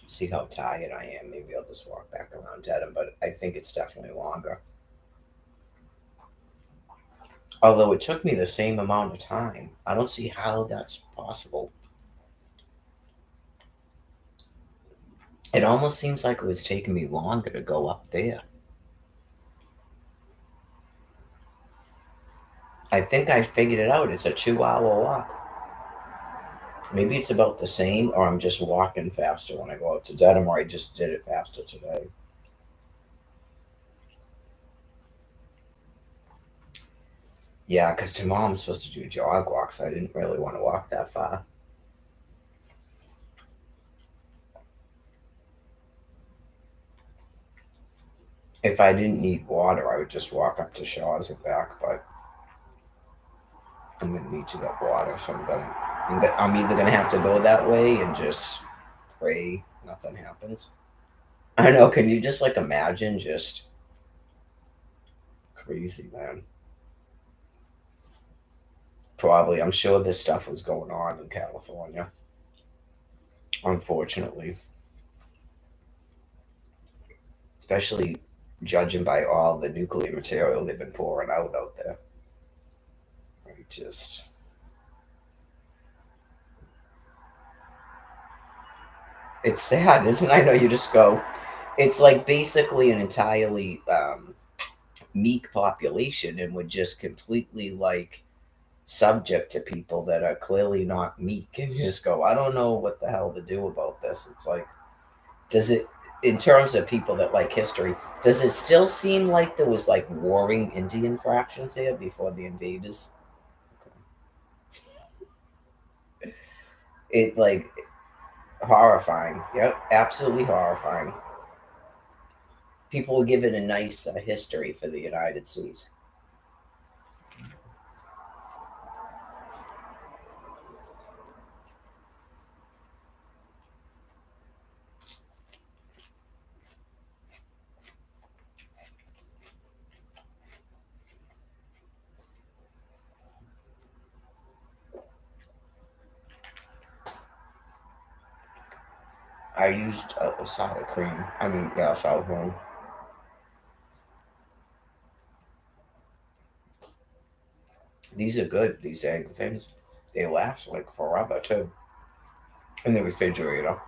See how tired I am. Maybe I'll just walk back around Dedham, but I think it's definitely longer. Although it took me the same amount of time. I don't see how that's possible. It almost seems like it was taking me longer to go up there. I think I figured it out. It's a 2 hour walk. Maybe it's about the same, or I'm just walking faster when I go out to Dedham, or I just did it faster today. Yeah, because tomorrow I'm supposed to do jog walks. I didn't really want to walk that far. If I didn't need water, I would just walk up to Shaw's and back, but I'm gonna need to get water, so I'm either gonna have to go that way and just pray nothing happens. I know. Can you just like imagine just crazy, man? Probably. I'm sure this stuff was going on in California. Unfortunately, especially judging by all the nuclear material they've been pouring out there. I just It's sad, isn't it? I know you just go. It's like basically an entirely meek population, and would just completely like subject to people that are clearly not meek, and you just go, I don't know what the hell to do about this. It's like, does it, in terms of people that like history, does it still seem like there was like warring Indian fractions here before the invaders? It like horrifying. Yep, absolutely horrifying. People will give it a nice history for the United States. I used sour cream. I mean, yeah, sour cream. These are good. These egg things. They last like forever too in the refrigerator.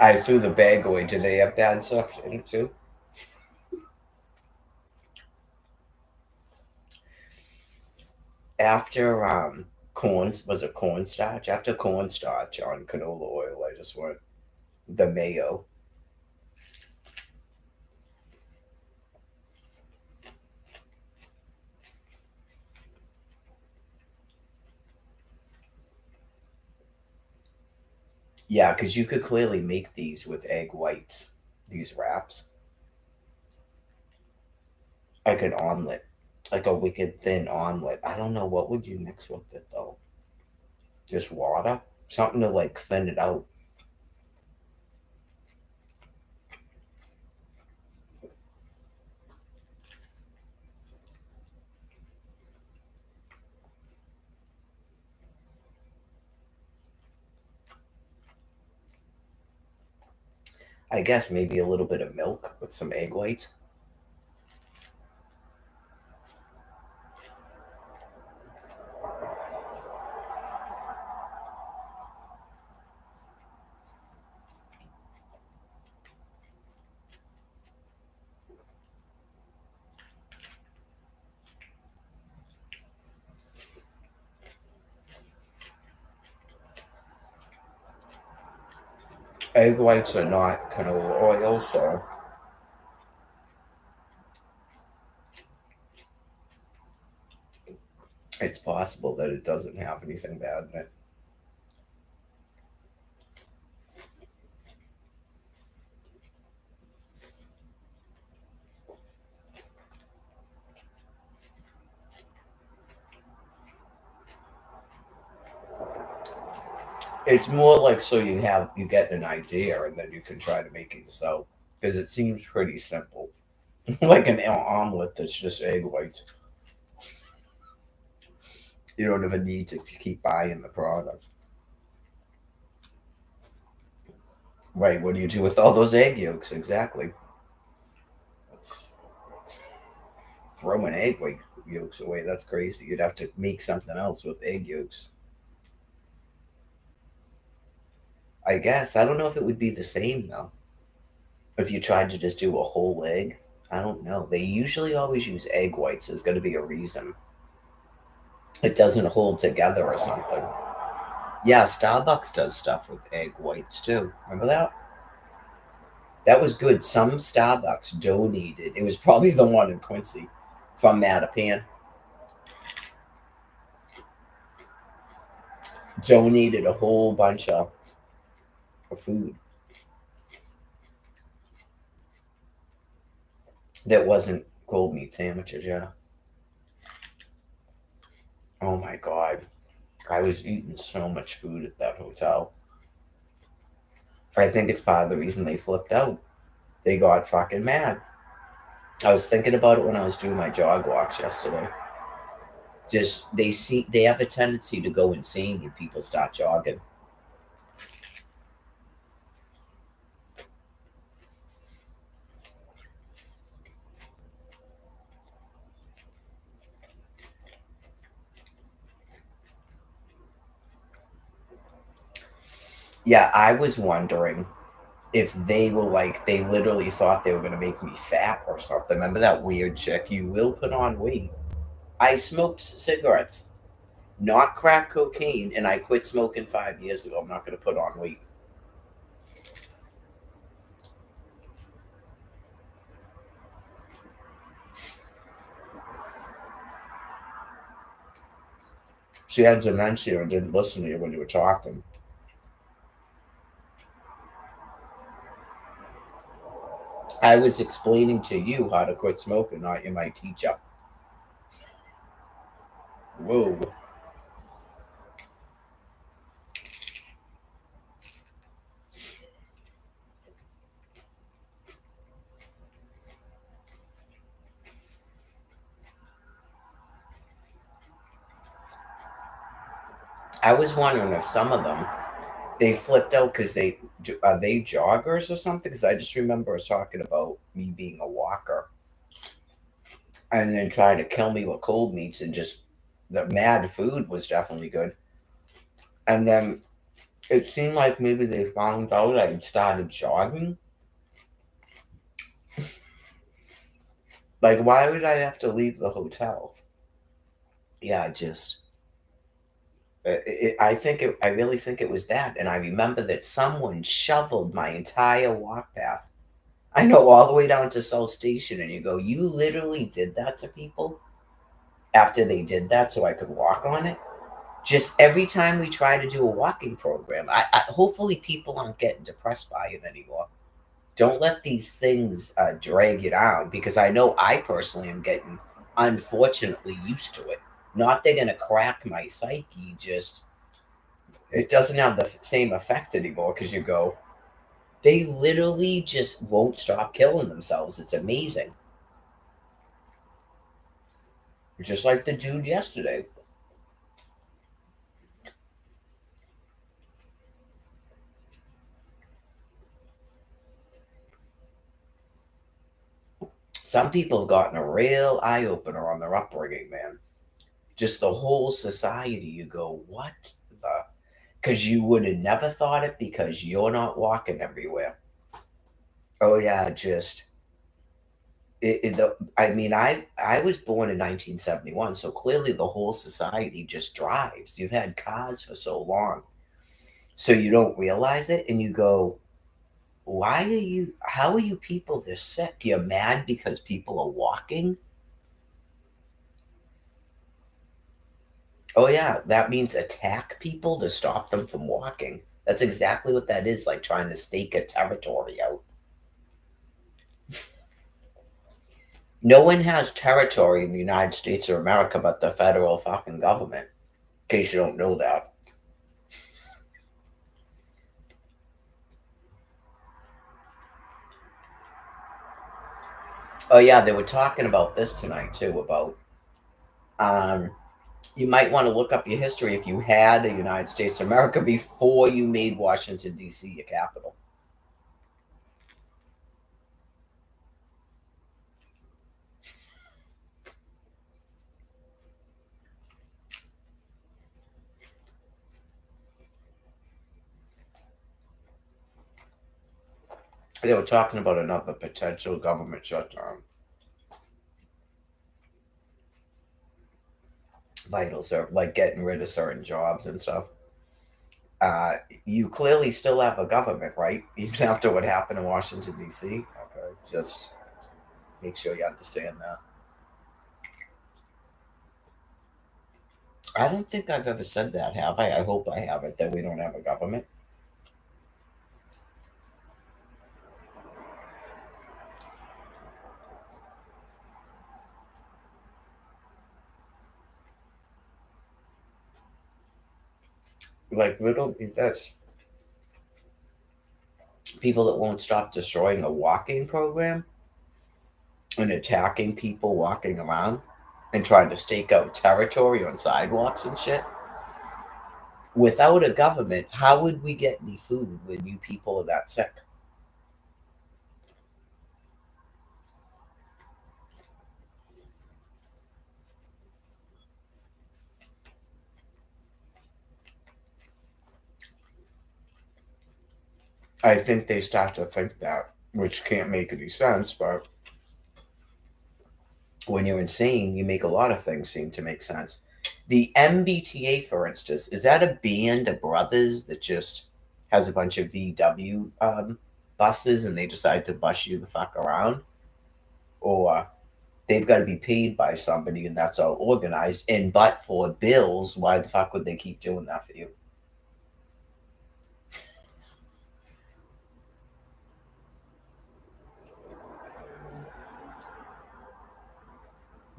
I threw the bag away. Do they have bad stuff in it too? After corn, was it cornstarch? After cornstarch on canola oil, I just went the mayo. Yeah, because you could clearly make these with egg whites. These wraps, like an omelet, like a wicked thin omelet. I don't know what would you mix with it though. Just water, something to like thin it out. I guess maybe a little bit of milk with some egg whites. Egg whites are not canola oil, so it's possible that it doesn't have anything bad in it. It's more like so you get an idea and then you can try to make it yourself because it seems pretty simple, like an omelet that's just egg whites. You don't even need to keep buying the product. Right? What do you do with all those egg yolks? Exactly. Let's throw an egg yolks away. That's crazy. You'd have to make something else with egg yolks. I guess I don't know if it would be the same though. If you tried to just do a whole egg, I don't know. They usually always use egg whites. There's going to be a reason. It doesn't hold together or something. Yeah, Starbucks does stuff with egg whites too. Remember that? That was good. Some Starbucks donated. It was probably the one in Quincy from Mattapan. Donated a whole bunch of food that wasn't cold meat sandwiches. Yeah. Oh my god. I was eating so much food at that hotel. I think it's part of the reason they flipped out. They got fucking mad. I was thinking about it when I was doing my jog walks yesterday. Just they have a tendency to go insane when people start jogging. Yeah, I was wondering if they were like, they literally thought they were going to make me fat or something. Remember that weird chick? You will put on weight. I smoked cigarettes, not crack cocaine, and I quit smoking 5 years ago. I'm not going to put on weight. She had dementia and didn't listen to you when you were talking. I was explaining to you how to quit smoking, not you, my teacher. Whoa. I was wondering if some of them they flipped out because are they joggers or something? Because I just remember us talking about me being a walker and then trying to kill me with cold meats and just the mad food was definitely good. And then it seemed like maybe they found out I had started jogging. Like, why would I have to leave the hotel? Yeah, just I think I really think it was that, and I remember that someone shoveled my entire walk path. I know all the way down to South Station, and you go, you literally did that to people after they did that, so I could walk on it. Just every time we try to do a walking program, hopefully people aren't getting depressed by it anymore. Don't let these things drag you down because I know I personally am getting unfortunately used to it. Not they're gonna crack my psyche, just it doesn't have the same effect anymore because you go, they literally just won't stop killing themselves. It's amazing. Just like the dude yesterday. Some people have gotten a real eye opener on their upbringing, man. Just the whole society, you go, what the? Because you would have never thought it because you're not walking everywhere. Oh, yeah, just. I mean, I was born in 1971, so clearly the whole society just drives. You've had cars for so long, so you don't realize it, and you go, "Why are you? How are you people this sick? You're mad because people are walking." Oh yeah, that means attack people to stop them from walking. That's exactly what that is, like trying to stake a territory out. No one has territory in the United States of America but the federal fucking government, in case you don't know that. Oh yeah, they were talking about this tonight too, about um you might want to look up your history if you had a United States of America before you made Washington D.C. your capital. They were talking about another potential government shutdown. Vital serve like getting rid of certain jobs and stuff. Uh, you clearly still have a government, right? Even after what happened in Washington D.C. Okay, just make sure you understand that. I don't think I've ever said that, have I? I hope I haven't. That we don't have a government. Like little that's people that won't stop destroying a walking program and attacking people walking around and trying to stake out territory on sidewalks and shit. Without a government, how would we get any food when you people are that sick? I think they start to think that, which can't make any sense, but when you're insane, you make a lot of things seem to make sense. The MBTA, for instance, is that a band of brothers that just has a bunch of VW buses and they decide to bus you the fuck around? Or they've got to be paid by somebody and that's all organized. And but for bills, why the fuck would they keep doing that for you?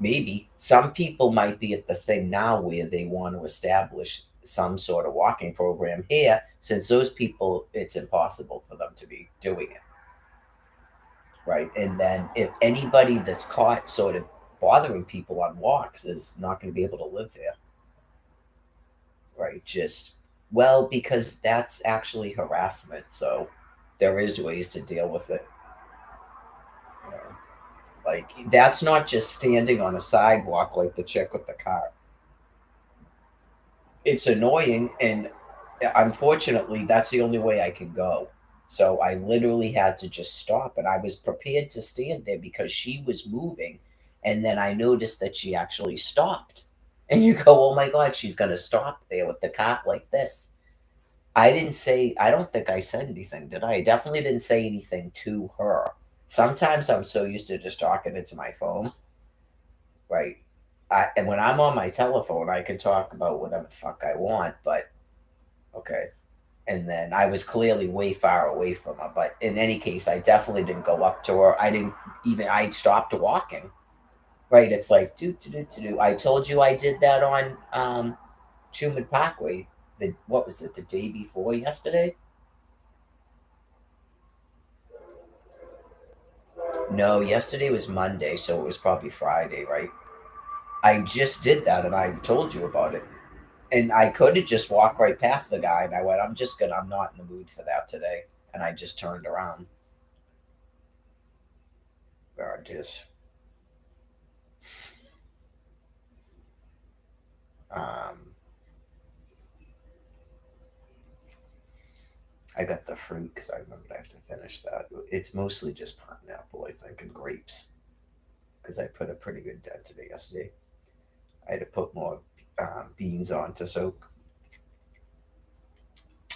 Maybe some people might be at the thing now where they want to establish some sort of walking program here, since those people, it's impossible for them to be doing it, right? And then if anybody that's caught sort of bothering people on walks is not going to be able to live there, right? Just, well, because that's actually harassment, so there is ways to deal with it. You know? Like that's not just standing on a sidewalk like the chick with the car. It's annoying, and unfortunately that's the only way I can go. So I literally had to just stop, and I was prepared to stand there because she was moving, and then I noticed that she actually stopped. And you go, oh my god, she's going to stop there with the cart like this. I don't think I said anything, did I? I definitely didn't say anything to her. Sometimes I'm so used to just talking into my phone, right? And when I'm on my telephone, I can talk about whatever the fuck I want, but okay. And then I was clearly way far away from her. But in any case, I definitely didn't go up to her. I didn't even, I stopped walking. Right? It's like, do. I told you I did that on Truman Parkway. What was it, the day before yesterday? No, yesterday was Monday, so it was probably Friday, right? I just did that and I told you about it. And I could have just walked right past the guy and I went, I'm not in the mood for that today. And I just turned around. Or just, um, I got the fruit because I remembered I have to finish that. It's mostly just pineapple, I think, and grapes because I put a pretty good dent in it yesterday. I had to put more beans on to soak.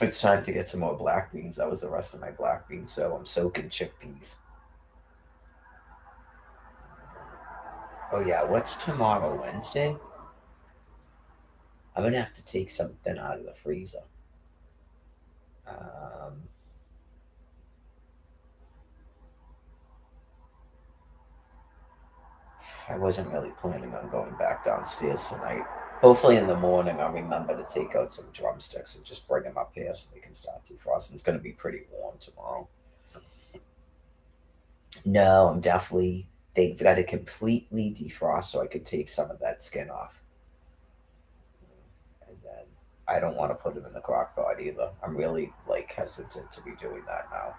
It's time to get some more black beans. That was the rest of my black beans, so I'm soaking chickpeas. Oh yeah, what's tomorrow? Wednesday? I'm gonna have to take something out of the freezer. Um, I wasn't really planning on going back downstairs tonight. Hopefully in the morning I'll remember to take out some drumsticks and just bring them up here so they can start defrosting. It's going to be pretty warm tomorrow. No, I'm definitely. They've got to completely defrost so I could take some of that skin off. And then I don't want to put them in the crock pot either. I'm really like hesitant to be doing that now.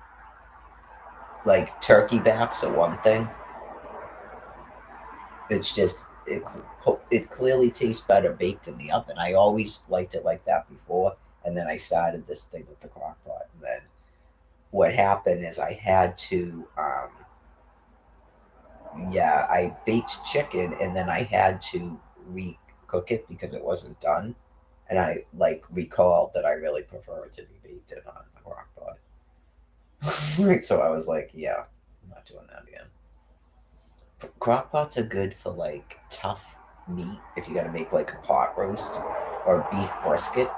Like turkey backs are one thing. It's just it clearly tastes better baked in the oven. I always liked it like that before, and then I started this thing with the crock pot. And then what happened is I had to, yeah, I baked chicken, and then I had to recook it because it wasn't done. And I like recalled that I really prefer it to be baked in on a crock pot. So I was like, yeah, I'm not doing that again. Crock pots are good for like tough meat if you gotta make like a pot roast or beef brisket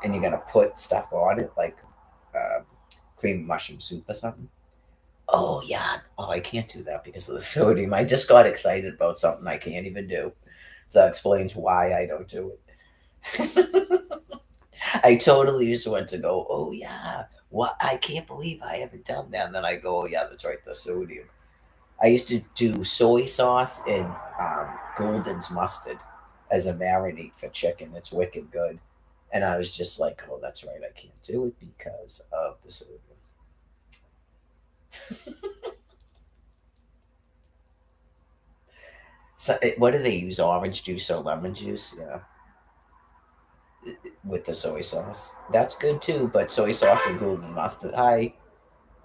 and you're gonna put stuff on it like uh, cream mushroom soup or something. Oh yeah. Oh, I can't do that because of the sodium. I just got excited about something I can't even do. So that explains why I don't do it. I totally just went to go, oh yeah. What, I can't believe I haven't done that. And then I go, oh yeah, that's right, the sodium. I used to do soy sauce and Golden's mustard as a marinade for chicken. It's wicked good. And I was just like, oh, that's right. I can't do it because of the sodium. So, what do they use? Orange juice or lemon juice? Yeah, with the soy sauce. That's good too. But soy sauce and golden mustard. Hi.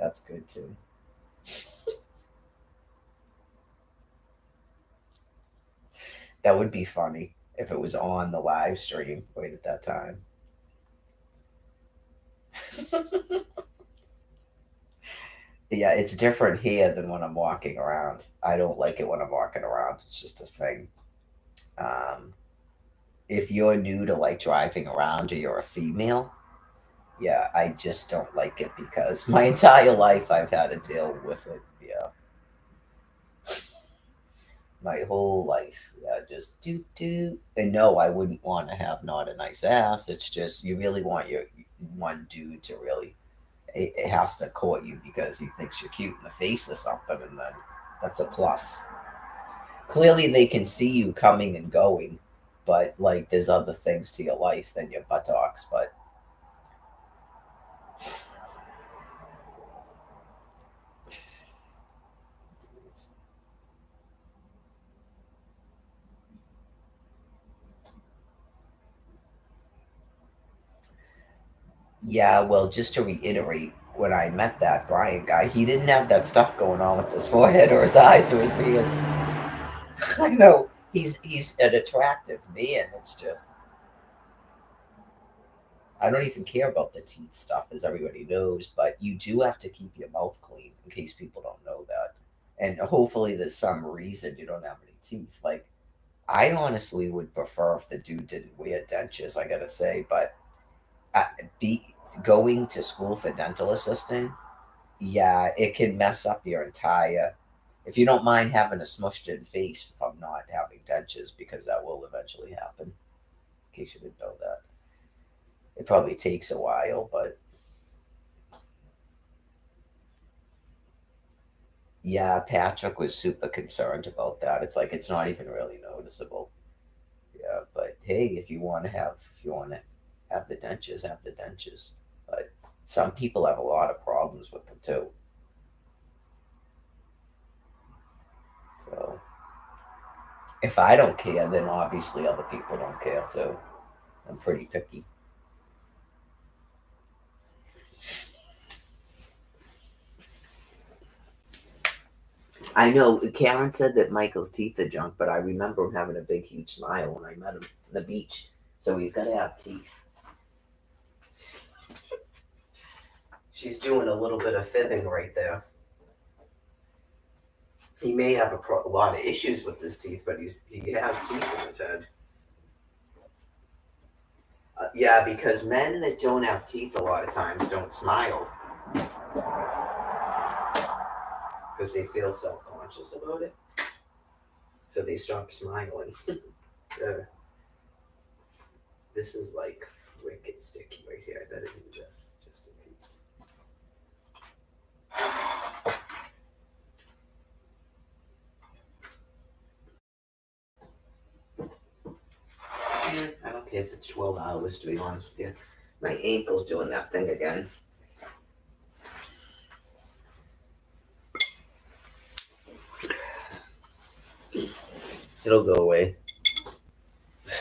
That's good too. That would be funny if it was on the live stream right at that time. Yeah, it's different here than when I'm walking around. I don't like it when I'm walking around. It's just a thing. Um, if you're new to like driving around or you're a female, yeah, I just don't like it because my entire life I've had to deal with it. Yeah, my whole life. Yeah, just do do. And no, I wouldn't want to have not a nice ass. It's just you really want your one dude to really. It has to court you because he thinks you're cute in the face or something, and then that's a plus. Clearly, they can see you coming and going, but like there's other things to your life than your buttocks. But yeah, well, just to reiterate, when I met that Brian guy, he didn't have that stuff going on with his forehead or his eyes or his ears. I know he's an attractive man. It's just I don't even care about the teeth stuff, as everybody knows, but you do have to keep your mouth clean in case people don't know that. And hopefully, there's some reason you don't have any teeth. Like, I honestly would prefer if the dude didn't wear dentures, I gotta say, but uh, be going to school for dental assisting, yeah, it can mess up your entire. If you don't mind having a smushed in face from not having dentures, because that will eventually happen, in case you didn't know that. It probably takes a while, but yeah, Patrick was super concerned about that. It's like it's not even really noticeable. Yeah, but hey, if you want to have the dentures, have the dentures. But some people have a lot of problems with them too. So if I don't care, then obviously other people don't care too. I'm pretty picky. I know Karen said that Michael's teeth are junk, but I remember him having a big, huge smile when I met him on the beach. So he's got to have teeth. She's doing a little bit of fibbing right there. He may have a lot of issues with his teeth, but he has teeth in his head. Yeah, because men that don't have teeth a lot of times don't smile because they feel self-conscious about it, so they stop smiling. uh, this is like wicked sticky right here. I better do this just in case. I don't care if it's 12 hours, to be honest with you. My ankle's doing that thing again. It'll go away.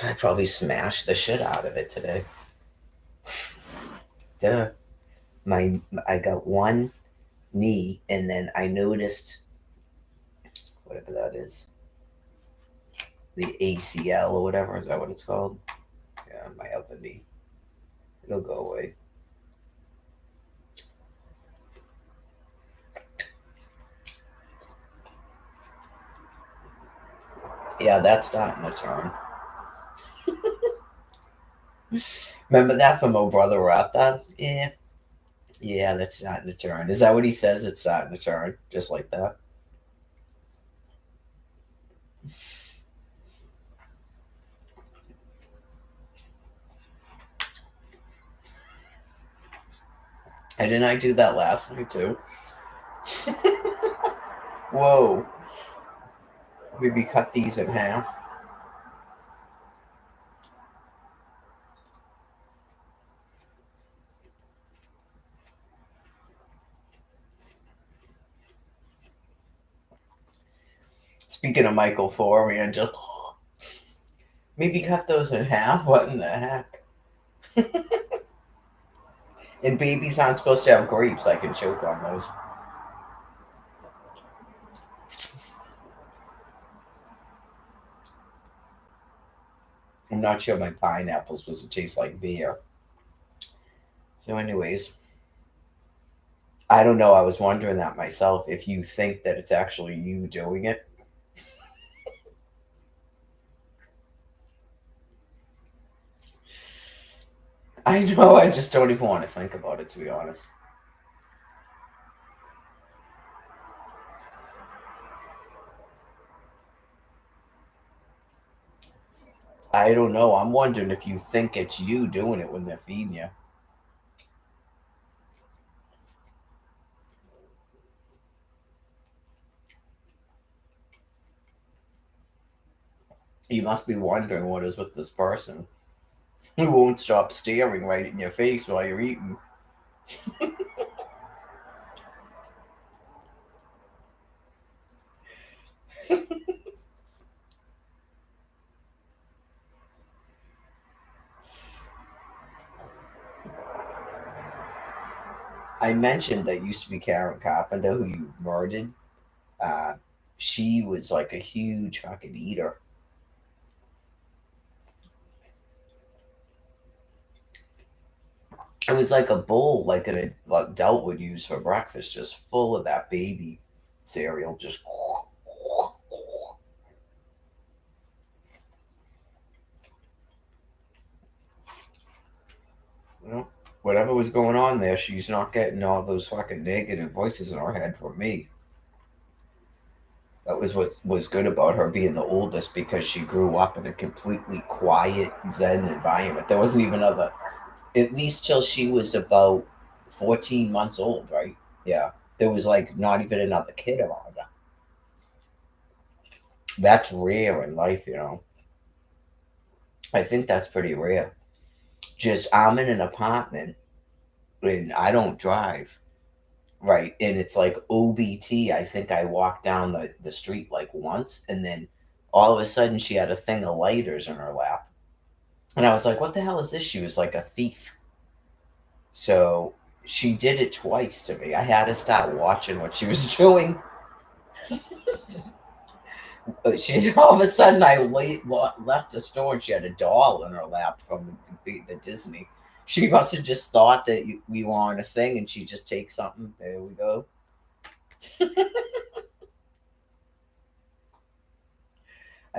I probably smashed the shit out of it today. Duh. I got one knee, and then I noticed whatever that is, the ACL or whatever. Is that what it's called? Yeah, my other knee. It'll go away. Yeah, that's starting to turn. Remember that from Oh Brother Ratha? Yeah. Yeah, that's starting to turn. Is that what he says? It's starting to turn, just like that. And didn't I do that last night too? Whoa. Maybe cut these in half. Speaking of Michael Four, Angel, maybe cut those in half. What in the heck? And babies aren't supposed to have grapes. I can choke on those. I'm not sure my pineapple's supposed to taste like beer. So, anyways, I don't know. I was wondering that myself. If you think that it's actually you doing it, I know. I just don't even want to think about it, to be honest. I don't know. I'm wondering if you think it's you doing it when they're feeding you. You must be wondering what is with this person who won't stop staring right in your face while you're eating. I mentioned that used to be Karen Carpenter, who you murdered. Uh, she was like a huge fucking eater. It was like a bowl, like an adult would use for breakfast, just full of that baby cereal. Just you know, whatever was going on there, she's not getting all those fucking negative voices in her head from me. That was what was good about her being the oldest because she grew up in a completely quiet Zen environment. There wasn't even other, at least till she was about 14 months old, right? Yeah. There was like not even another kid around her. That's rare in life, you know. I think that's pretty rare. Just I'm in an apartment and I don't drive, right? And it's like OBT. I think I walked down the street like once and then all of a sudden she had a thing of lighters in her lap. And I was like, what the hell is this? She was like a thief. So she did it twice to me. I had to start watching what she was doing. She all of a sudden left the store and she had a doll in her lap from the Disney. She must have just thought that we were on a thing and she just takes something. There we go.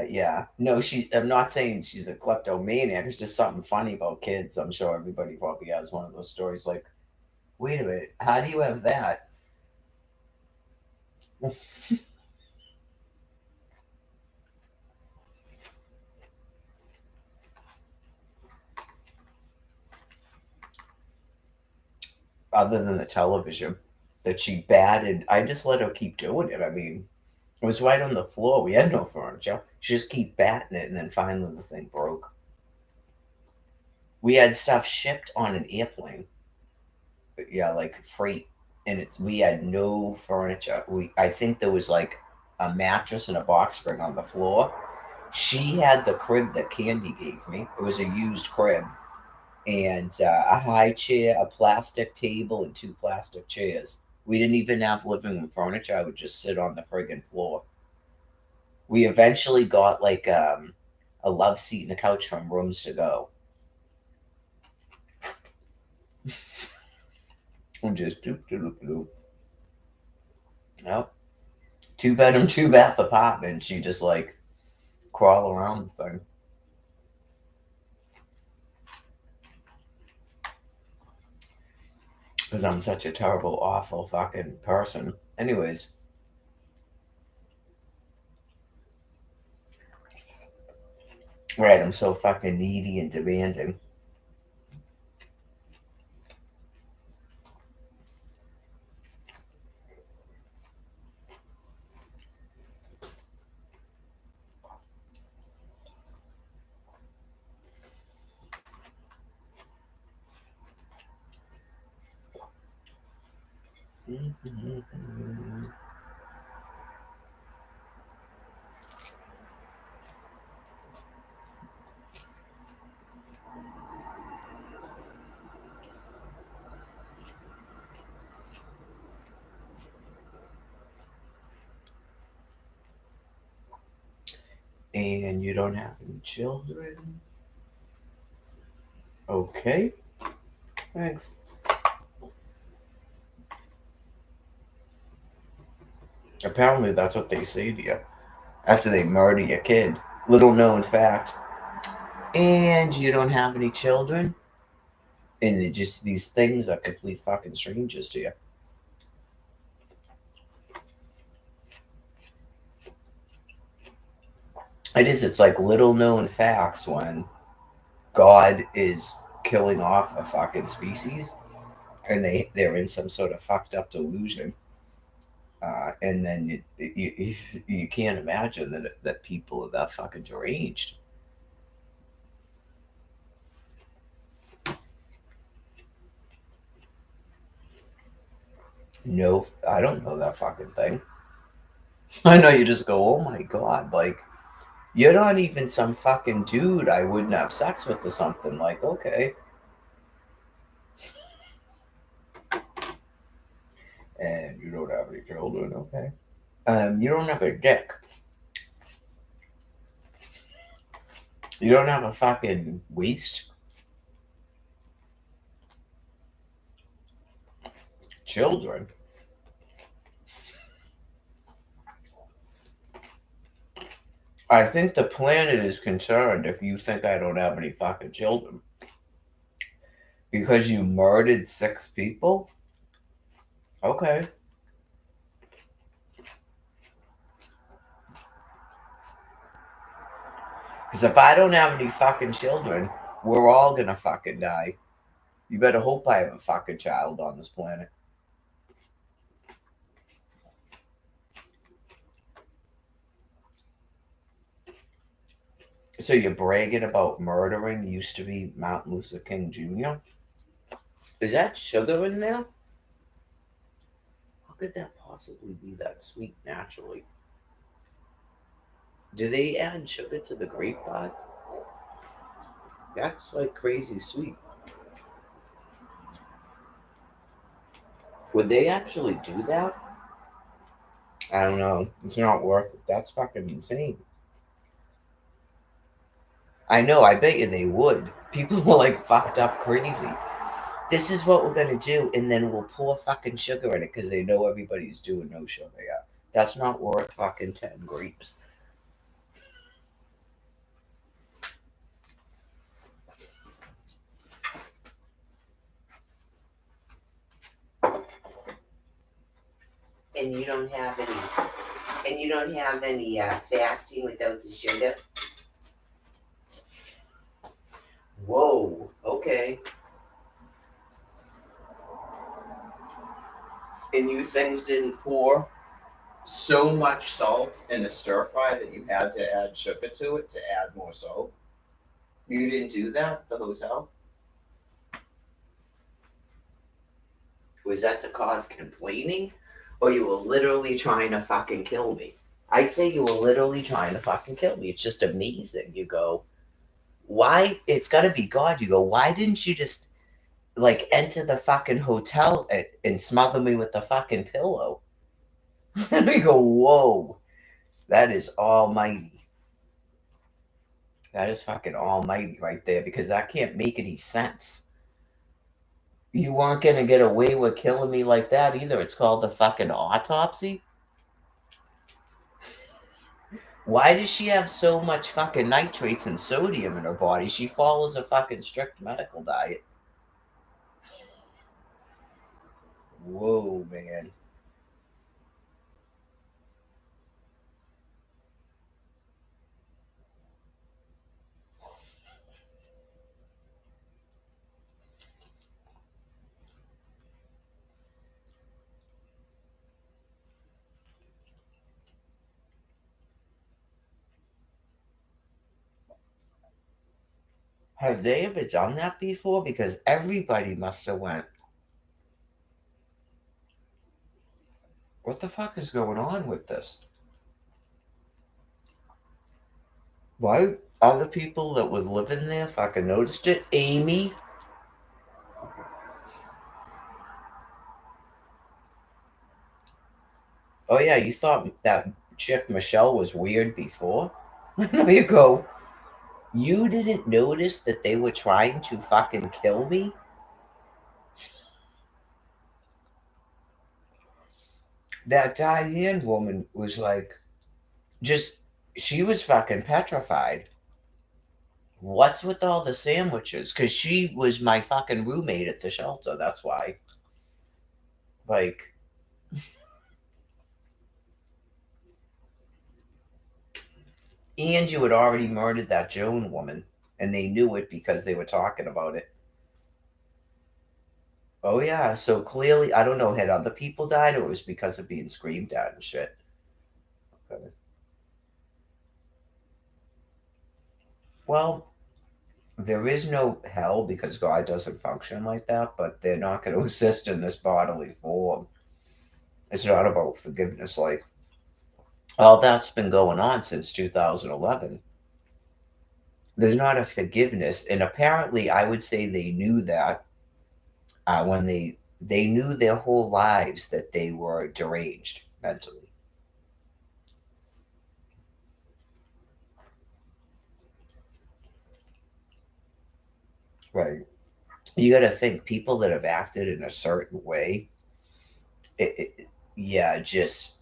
Yeah, no, she. I'm not saying she's a kleptomaniac. It's just something funny about kids. I'm sure everybody probably has one of those stories. Like, wait a minute, how do you have that? Other than the television that she batted, I just let her keep doing it. I mean, it was right on the floor. We had no furniture. She just keep batting it, and then finally the thing broke. We had stuff shipped on an airplane. Yeah, like freight, and it's we had no furniture. We I think there was like a mattress and a box spring on the floor. She had the crib that Candy gave me. It was a used crib, and a high chair, a plastic table, and two plastic chairs. We didn't even have living room furniture. I would just sit on the friggin' floor. We eventually got like a love seat and a couch from Rooms to Go. And just doop doop doop. Nope. 2 bedroom, 2 bath apartment. She just like crawl around the thing. Because I'm such a terrible, awful fucking person. Anyways, right, I'm so fucking needy and demanding. And you don't have any children. Okay. Thanks. Apparently, that's what they say to you after they murder your kid. Little known fact. And you don't have any children. And it just these things are complete fucking strangers to you. It is. It's like little known facts when God is killing off a fucking species, and they're in some sort of fucked up delusion. And then you can't imagine that people are that fucking deranged. No, I don't know that fucking thing. I know you just go, oh my god, like you're not even some fucking dude I wouldn't have sex with or something. Like, okay. And you don't have any children, okay. You don't have a dick. You don't have a fucking waist. Children. I think the planet is concerned if you think I don't have any fucking children. Because you murdered 6 people? Okay. Because if I don't have any fucking children, we're all gonna fucking die. You better hope I have a fucking child on this planet. So you're bragging about murdering used to be Martin Luther King Jr.? Is that sugar in there? How could that possibly be that sweet naturally? Do they add sugar to the grape pod? That's like crazy sweet. Would they actually do that? I don't know. It's not worth it. That's fucking insane. I know. I bet you they would. People were like fucked up crazy. This is what we're gonna do, and then we'll pour fucking sugar in it because they know everybody's doing no sugar. Yeah, that's not worth fucking 10 grapes. And you don't have any. And you don't have any fasting without the sugar. Whoa. Okay. And you things didn't pour so much salt in a stir fry that you had to add sugar to it to add more salt. You didn't do that at the hotel? Was that to cause complaining? Or you were literally trying to fucking kill me? I'd say you were literally trying to fucking kill me. It's just amazing. You go, why? It's gotta be God. You go, why didn't you just like enter the fucking hotel and smother me with the fucking pillow? And we go, whoa, that is almighty. That is fucking almighty right there because that can't make any sense. You weren't gonna get away with killing me like that either. It's called the fucking autopsy. Why does she have so much fucking nitrates and sodium in her body? She follows a fucking strict medical diet. Whoa, man. Have they ever done that before? Because everybody must have went, what the fuck is going on with this? Why other people that were living there fucking noticed it? Amy? Oh yeah, you thought that chick Michelle was weird before? No, you go, you didn't notice that they were trying to fucking kill me? That Diane woman was like, just, she was fucking petrified. What's with all the sandwiches? Because she was my fucking roommate at the shelter. That's why. Like, and you had already murdered that Joan woman, and they knew it because they were talking about it. Oh yeah, so clearly, I don't know, had other people died, or it was because of being screamed at and shit. Okay. Well, there is no hell because God doesn't function like that, but they're not going to assist in this bodily form. It's not about forgiveness. Like, all that's been going on since 2011. There's not a forgiveness, and apparently, I would say they knew that when they knew their whole lives that they were deranged mentally. Right. You got to think people that have acted in a certain way. Yeah, just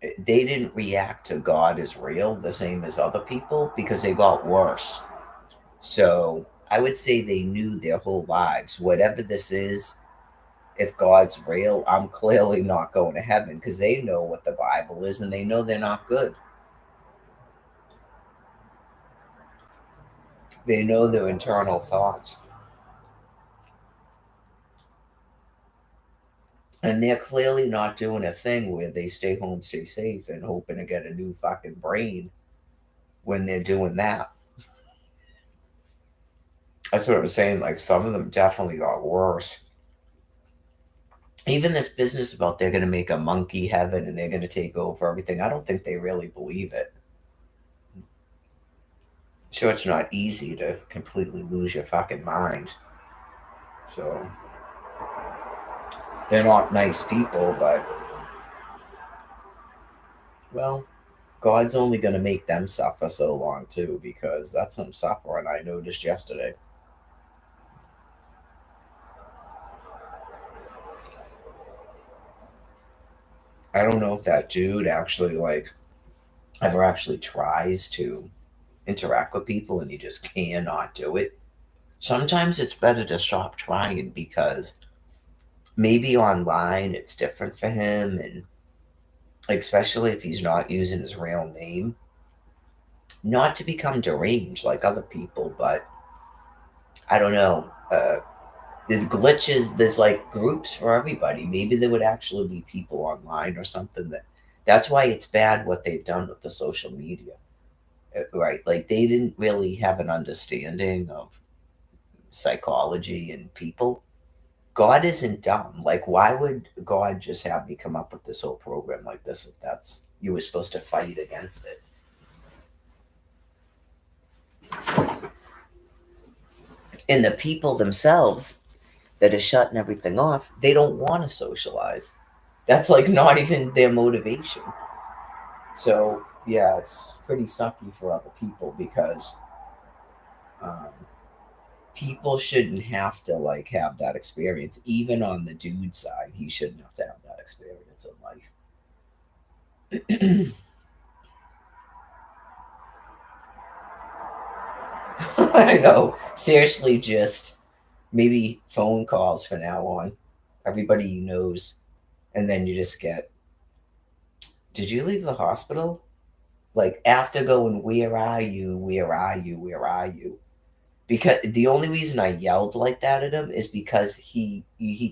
they didn't react to God as real the same as other people because they got worse. So I would say they knew their whole lives. Whatever this is, if God's real, I'm clearly not going to heaven because they know what the Bible is and they know they're not good. They know their internal thoughts. And they're clearly not doing a thing where they stay home, stay safe, and hoping to get a new fucking brain when they're doing that. That's what I was saying. Like, some of them definitely got worse. Even this business about they're going to make a monkey heaven and they're going to take over everything, I don't think they really believe it. Sure, it's not easy to completely lose your fucking mind. So, they're not nice people, but, well, God's only going to make them suffer so long, too, because that's some suffering I noticed yesterday. I don't know if that dude actually, like, ever actually tries to interact with people and he just cannot do it. Sometimes it's better to stop trying because maybe online it's different for him, and like, especially if he's not using his real name, not to become deranged like other people, but I don't know. There's glitches, there's like groups for everybody. Maybe there would actually be people online or something that's why it's bad what they've done with the social media. Right, like they didn't really have an understanding of psychology and people. God isn't dumb. Like, why would God just have me come up with this whole program like this if that's you were supposed to fight against it? And the people themselves that are shutting everything off, they don't want to socialize. That's like not even their motivation. So yeah, it's pretty sucky for other people because um, people shouldn't have to like have that experience. Even on the dude side, he shouldn't have to have that experience in life. I know. Seriously, just maybe phone calls from now on. Everybody knows. And then you just get, did you leave the hospital? Like, after going, where are you? Where are you? Where are you? Because the only reason I yelled like that at him is because he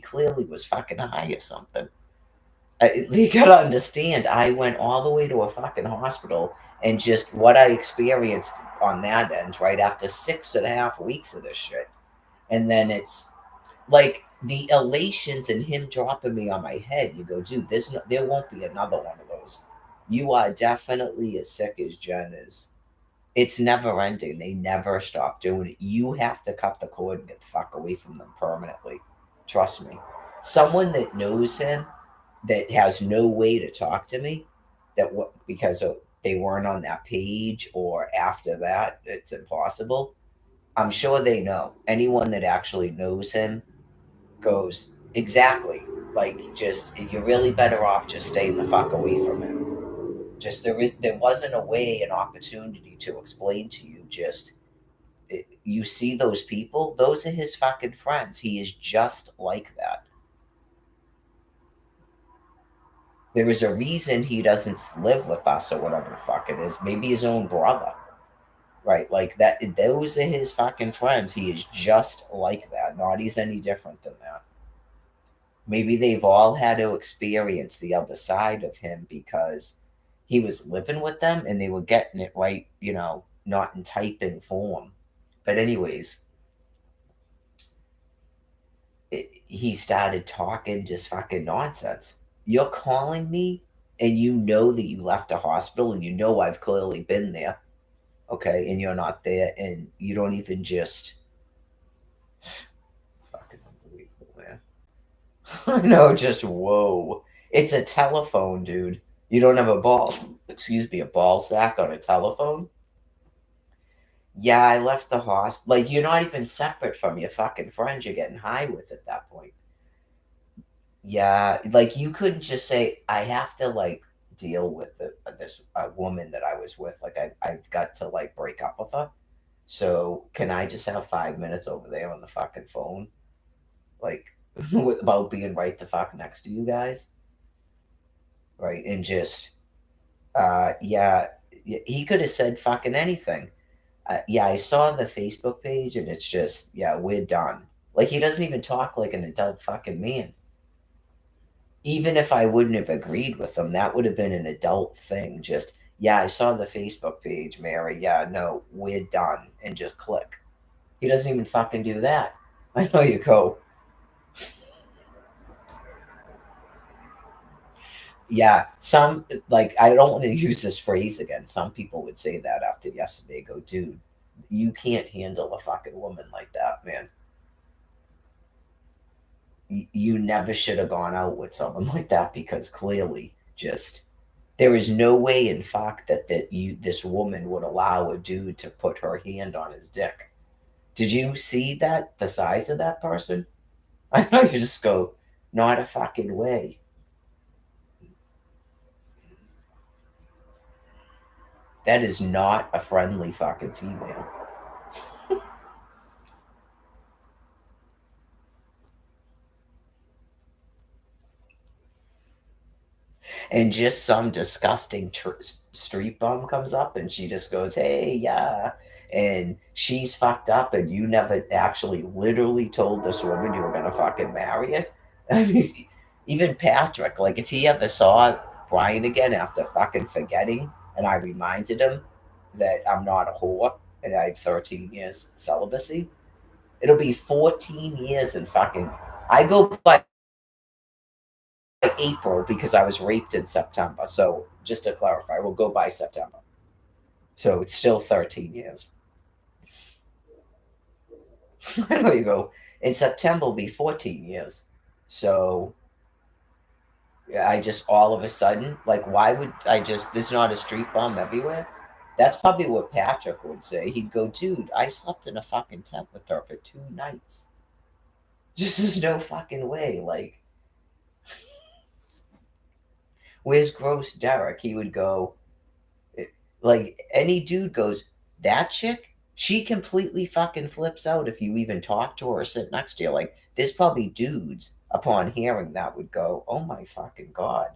clearly was fucking high or something. You gotta understand, I went all the way to a fucking hospital, and just what I experienced on that end, right after 6.5 weeks of this shit. And then it's like the elations and him dropping me on my head. You go, dude, there won't be another one of those. You are definitely as sick as Jen is. It's never ending. They never stop doing it. You have to cut the cord and get the fuck away from them permanently. Trust me. Someone that knows him, that has no way to talk to me, because of they weren't on that page or after that, it's impossible. I'm sure they know. Anyone that actually knows him goes, exactly. Like, just, you're really better off just staying the fuck away from him. Just, there wasn't a way, an opportunity to explain to you, just, you see those people, those are his fucking friends. He is just like that. There is a reason he doesn't live with us or whatever the fuck it is. Maybe his own brother. Right, like that. Those are his fucking friends. He is just like that. Naughty's any different than that. Maybe they've all had to experience the other side of him because he was living with them and they were getting it right, not in typing form. But anyways, he started talking just fucking nonsense. You're calling me and you know that you left a hospital and you know I've clearly been there, okay, and you're not there, and you don't even just fucking unbelievable, man. No, just whoa. It's a telephone, dude. You don't have a ball sack on a telephone? Yeah, I left the hospital. Like, you're not even separate from your fucking friends you're getting high with at that point. Yeah, like, you couldn't just say, I have to, like, deal with this woman that I was with. Like, I've got to, like, break up with her. So, can I just have 5 minutes over there on the fucking phone? Like, about being right the fuck next to you guys? Right? And just, yeah, he could have said fucking anything. Yeah, I saw the Facebook page and it's just, yeah, we're done. Like, he doesn't even talk like an adult fucking man. Even if I wouldn't have agreed with him, that would have been an adult thing. Just, yeah, I saw the Facebook page, Mary. Yeah, no, we're done. And just click. He doesn't even fucking do that. I know you go, yeah, like, I don't want to use this phrase again. Some people would say that after yesterday. Go, dude, you can't handle a fucking woman like that, man. You never should have gone out with someone like that because clearly, just, there is no way in fact that this woman would allow a dude to put her hand on his dick. Did you see that, the size of that person? I know, you just go, not a fucking way. That is not a friendly fucking female. And just some disgusting street bum comes up and she just goes, hey, yeah, and she's fucked up and you never actually literally told this woman you were gonna fucking marry her. I mean, even Patrick, like, if he ever saw Brian again after fucking forgetting and I reminded him that I'm not a whore and I have 13 years celibacy, it'll be 14 years and fucking, I go by April because I was raped in September. So just to clarify, we'll go by September. So it's still 13 years. I know you go. In September will be 14 years. So I just all of a sudden, like, why would I just, there's not a street bum everywhere? That's probably what Patrick would say. He'd go, dude, I slept in a fucking tent with her for 2 nights. Just, there's no fucking way. Like, where's Gross Derek? He would go, like, any dude goes, that chick, she completely fucking flips out if you even talk to her or sit next to you. Like, there's probably dudes upon hearing that would go, oh my fucking God.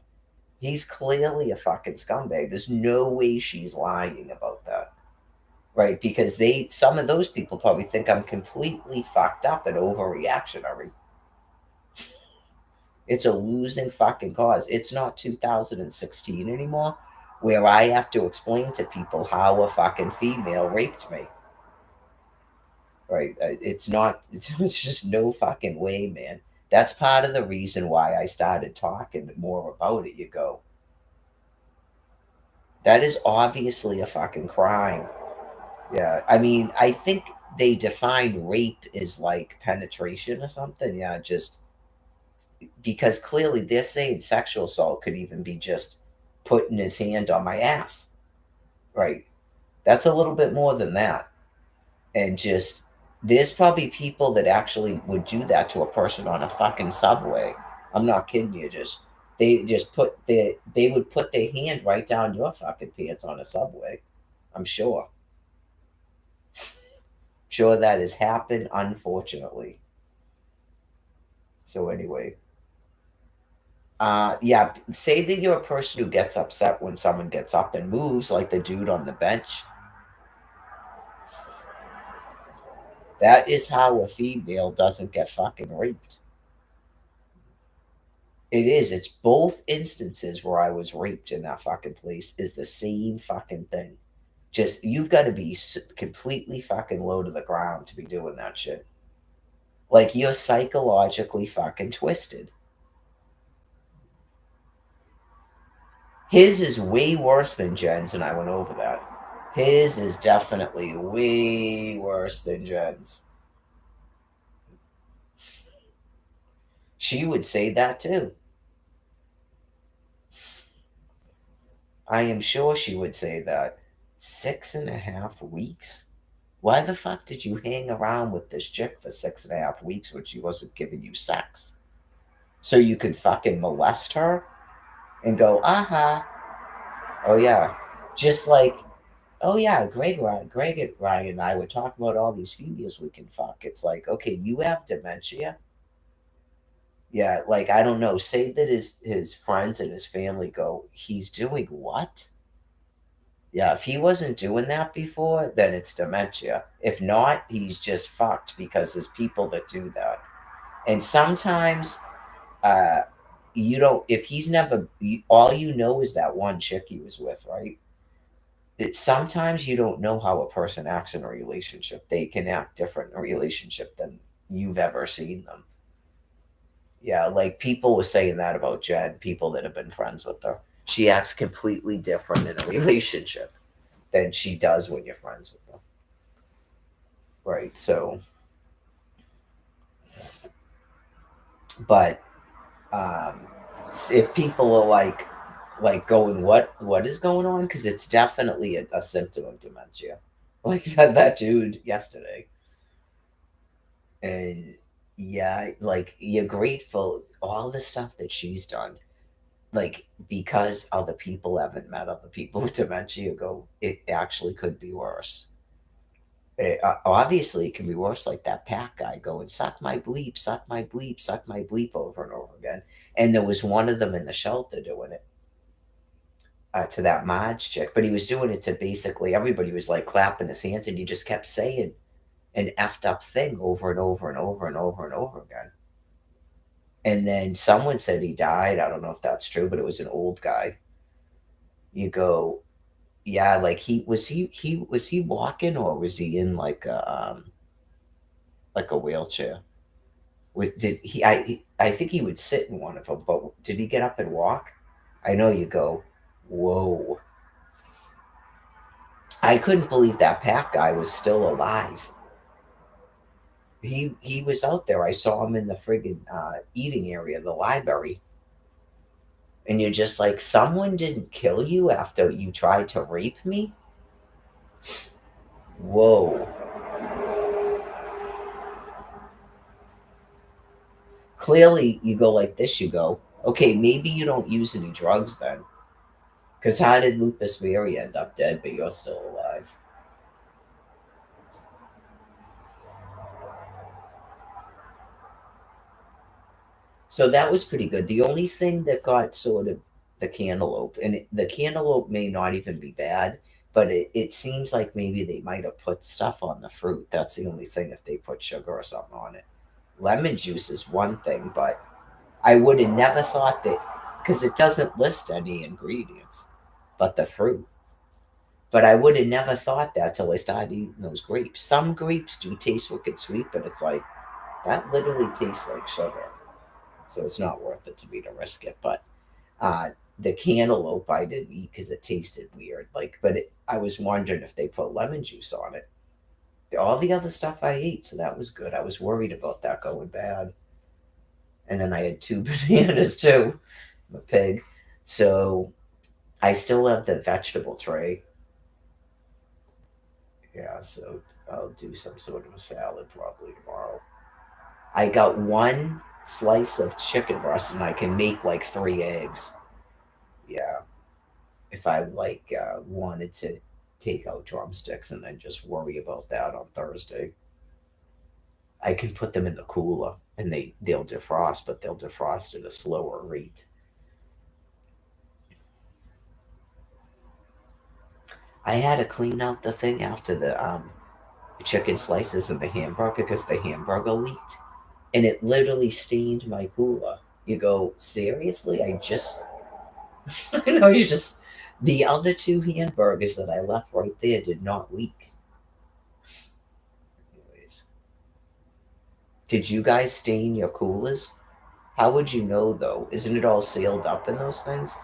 He's clearly a fucking scumbag. There's no way she's lying about that. Right? Because some of those people probably think I'm completely fucked up and overreactionary. It's a losing fucking cause. It's not 2016 anymore where I have to explain to people how a fucking female raped me. Right? It's not, it's just no fucking way, man. That's part of the reason why I started talking more about it. You go, that is obviously a fucking crime. Yeah. I mean, I think they define rape as like penetration or something. Yeah. Just because clearly they're saying sexual assault could even be just putting his hand on my ass. right? That's a little bit more than that. And just, there's probably people that actually would do that to a person on a fucking subway. I'm not kidding you. Just, they just put they would put their hand right down your fucking pants on a subway. I'm sure that has happened, unfortunately. So anyway, yeah, say that you're a person who gets upset when someone gets up and moves, like the dude on the bench. That is how a female doesn't get fucking raped. It is. It's both instances where I was raped in that fucking place is the same fucking thing. Just, you've got to be completely fucking low to the ground to be doing that shit. Like, you're psychologically fucking twisted. His is way worse than Jen's, and I went over that. His is definitely way worse than Jen's. She would say that too. I am sure she would say that. 6.5 weeks? Why the fuck did you hang around with this chick for 6.5 weeks when she wasn't giving you sex? So you could fucking molest her and go, aha. Oh, yeah. Just like, oh, yeah, Greg and Ryan and I would talk about all these females we can fuck. It's like, okay, you have dementia. Yeah, like, I don't know. Say that his friends and his family go, he's doing what? Yeah, if he wasn't doing that before, then it's dementia. If not, he's just fucked because there's people that do that. And sometimes, uh, you don't, if he's never, all you know is that one chick he was with, right? Sometimes you don't know how a person acts in a relationship. They can act different in a relationship than you've ever seen them. Yeah, like people were saying that about Jen, people that have been friends with her. She acts completely different in a relationship than she does when you're friends with them. Right. So, but um, if people are like going, what is going on? Because it's definitely a symptom of dementia. Like that dude yesterday, and yeah, like you're grateful all the stuff that she's done. Like because other people haven't met other people with dementia, go it actually could be worse. Obviously, it can be worse. Like that Pack guy going, "Suck my bleep, suck my bleep, suck my bleep," over and over again. And there was one of them in the shelter doing it to that Marge chick, but he was doing it to basically everybody was like clapping his hands, and he just kept saying an effed up thing over and over and over and over and over again. And then someone said he died. I don't know if that's true, but it was an old guy. You go, yeah, like he was he walking or was he in like a wheelchair? Was did he? I think he would sit in one of them, but did he get up and walk? I know you go, whoa! I couldn't believe that Pack guy was still alive. He was out there. I saw him in the friggin' eating area, the library, and you're just like, someone didn't kill you after you tried to rape me. Whoa! Clearly, you go like this. You go, okay, maybe you don't use any drugs then. Because how did Lupus Mary end up dead, but you're still alive? So that was pretty good. The only thing that got sort of the cantaloupe, and the cantaloupe may not even be bad, but it seems like maybe they might have put stuff on the fruit. That's the only thing if they put sugar or something on it. Lemon juice is one thing, but I would have never thought that because it doesn't list any ingredients but the fruit. But I would have never thought that till I started eating those grapes. Some grapes do taste wicked sweet, but it's like that literally tastes like sugar. So it's not worth it to me to risk it. But the cantaloupe I didn't eat because it tasted weird. Like, but I was wondering if they put lemon juice on it. All the other stuff I ate, so that was good. I was worried about that going bad. And then I had two bananas too. I'm a pig. So I still have the vegetable tray. Yeah, so I'll do some sort of a salad probably tomorrow. I got one slice of chicken breast and I can make like 3 eggs. Yeah, if I wanted to take out drumsticks and then just worry about that on Thursday, I can put them in the cooler and they'll defrost, but they'll defrost at a slower rate. I had to clean out the thing after the chicken slices and the hamburger because the hamburger leaked and it literally stained my cooler. You go, seriously? I just, I know you just, the other two hamburgers that I left right there did not leak. Anyways, did you guys stain your coolers? How would you know though? Isn't it all sealed up in those things?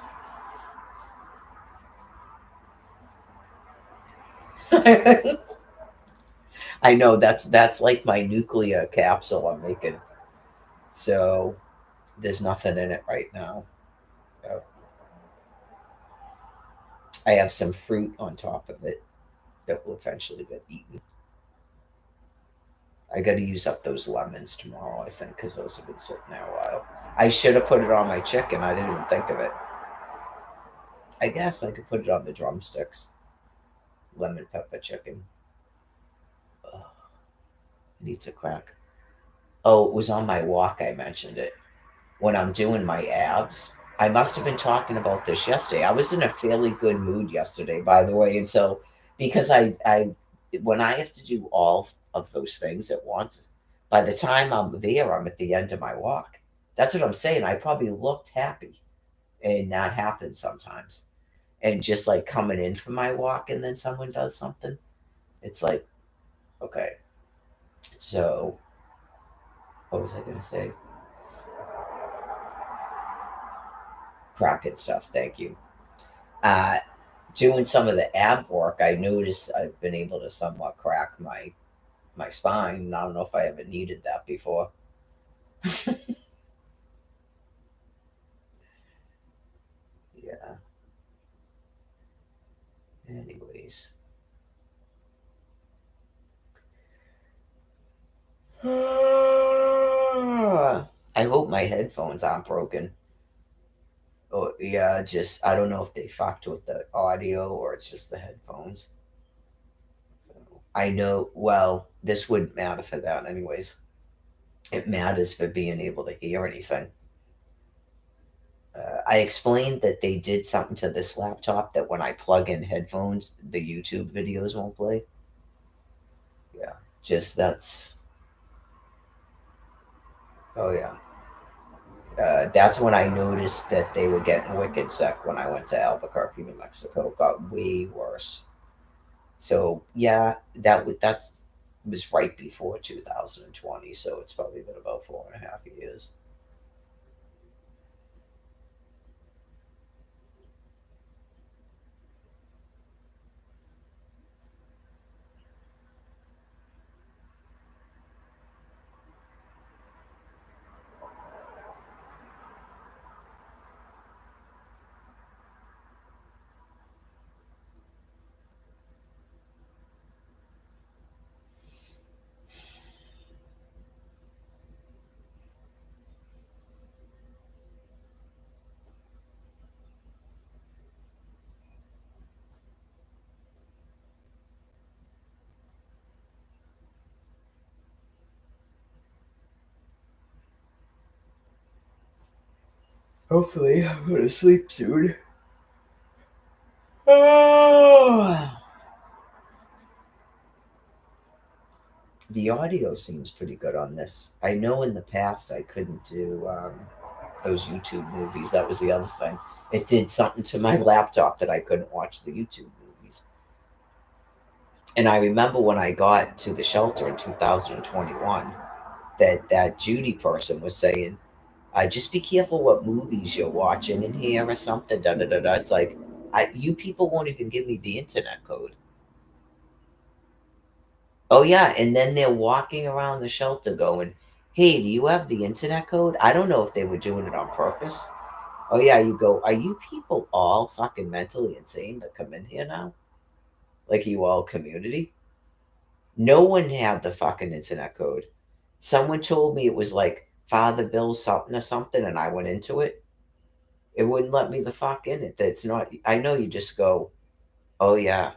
I know that's like my nuclear capsule I'm making. So there's nothing in it right now. Uh, I have some fruit on top of it that will eventually get eaten. I got to use up those lemons tomorrow, I think, because those have been sitting there a while. I should have put it on my chicken. I didn't even think of it. I guess I could put it on the drumsticks. Lemon pepper chicken. Ugh, needs a crack. Oh, it was on my walk. I mentioned it. When I'm doing my abs, I must have been talking about this yesterday. I was in a fairly good mood yesterday, by the way. And so, because when I have to do all of those things at once, by the time I'm there, I'm at the end of my walk. That's what I'm saying. I probably looked happy, and that happens sometimes. And just like coming in from my walk, and then someone does something, it's like, okay. So, what was I going to say? Crockett stuff. Thank you. Uh, Doing some of the ab work, I noticed I've been able to somewhat crack my spine. And I don't know if I ever needed that before. Yeah. Anyways. I hope my headphones aren't broken. Oh yeah, just I don't know if they fucked with the audio or it's just the headphones. So, I know. Well, this wouldn't matter for that, anyways. It matters for being able to hear anything. I explained that they did something to this laptop that when I plug in headphones, the YouTube videos won't play. Yeah, just that's. Oh yeah, that's when I noticed that they were getting wicked sick when I went to Albuquerque, New Mexico. It got way worse. So yeah, that was right before 2020. So it's probably been about 4.5 years. Hopefully, I'm gonna sleep soon. Ah. The audio seems pretty good on this. I know in the past I couldn't do those YouTube movies. That was the other thing. It did something to my laptop that I couldn't watch the YouTube movies. And I remember when I got to the shelter in 2021, that Judy person was saying, just be careful what movies you're watching in here or something. Da da da da. It's like, you people won't even give me the internet code. Oh yeah, and then they're walking around the shelter going, "Hey, do you have the internet code?" I don't know if they were doing it on purpose. Oh yeah, you go, "Are you people all fucking mentally insane that come in here now? Like you all community?" No one had the fucking internet code. Someone told me it was like Father Bill something or something, and I went into it. It wouldn't let me the fuck in it. That's not. I know you just go, oh yeah,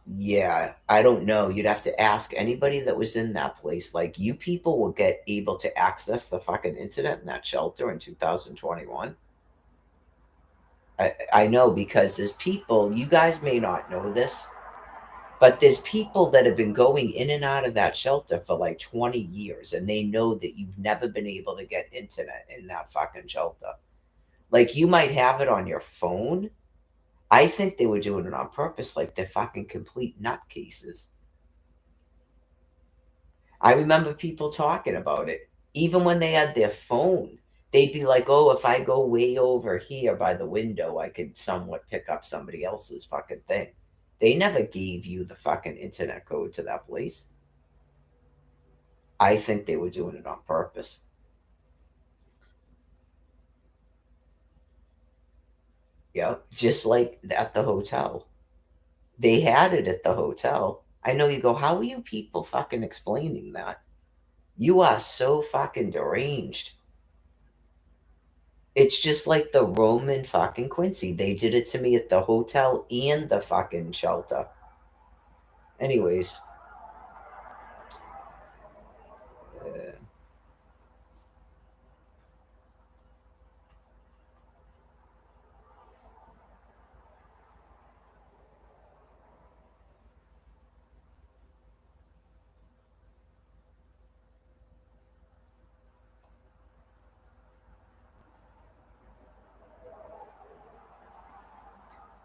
yeah. I don't know. You'd have to ask anybody that was in that place. Like you people will get able to access the fucking internet in that shelter in 2021. I know because there's people. You guys may not know this, but there's people that have been going in and out of that shelter for like 20 years, and they know that you've never been able to get internet in that fucking shelter. Like you might have it on your phone. I think they were doing it on purpose, like they're fucking complete nutcases. I remember people talking about it. Even when they had their phone, they'd be like, oh, if I go way over here by the window, I could somewhat pick up somebody else's fucking thing. They never gave you the fucking internet code to that place. I think they were doing it on purpose. Yep. Just like at the hotel. They had it at the hotel. I know you go, how are you people fucking explaining that? You are so fucking deranged. It's just like the Roman fucking Quincy. They did it to me at the hotel and the fucking shelter. Anyways, uh,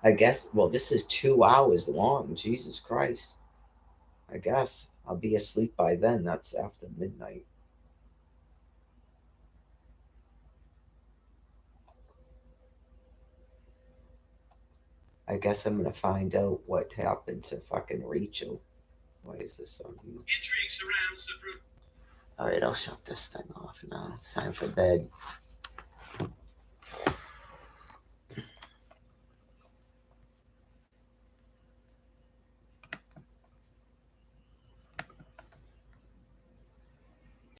I guess, well, this is 2 hours long. Jesus Christ. I guess I'll be asleep by then. That's after midnight. I guess I'm gonna find out what happened to fucking Rachel. Why is this on here? Intrigue surrounds the All right, I'll shut this thing off now. It's time for bed.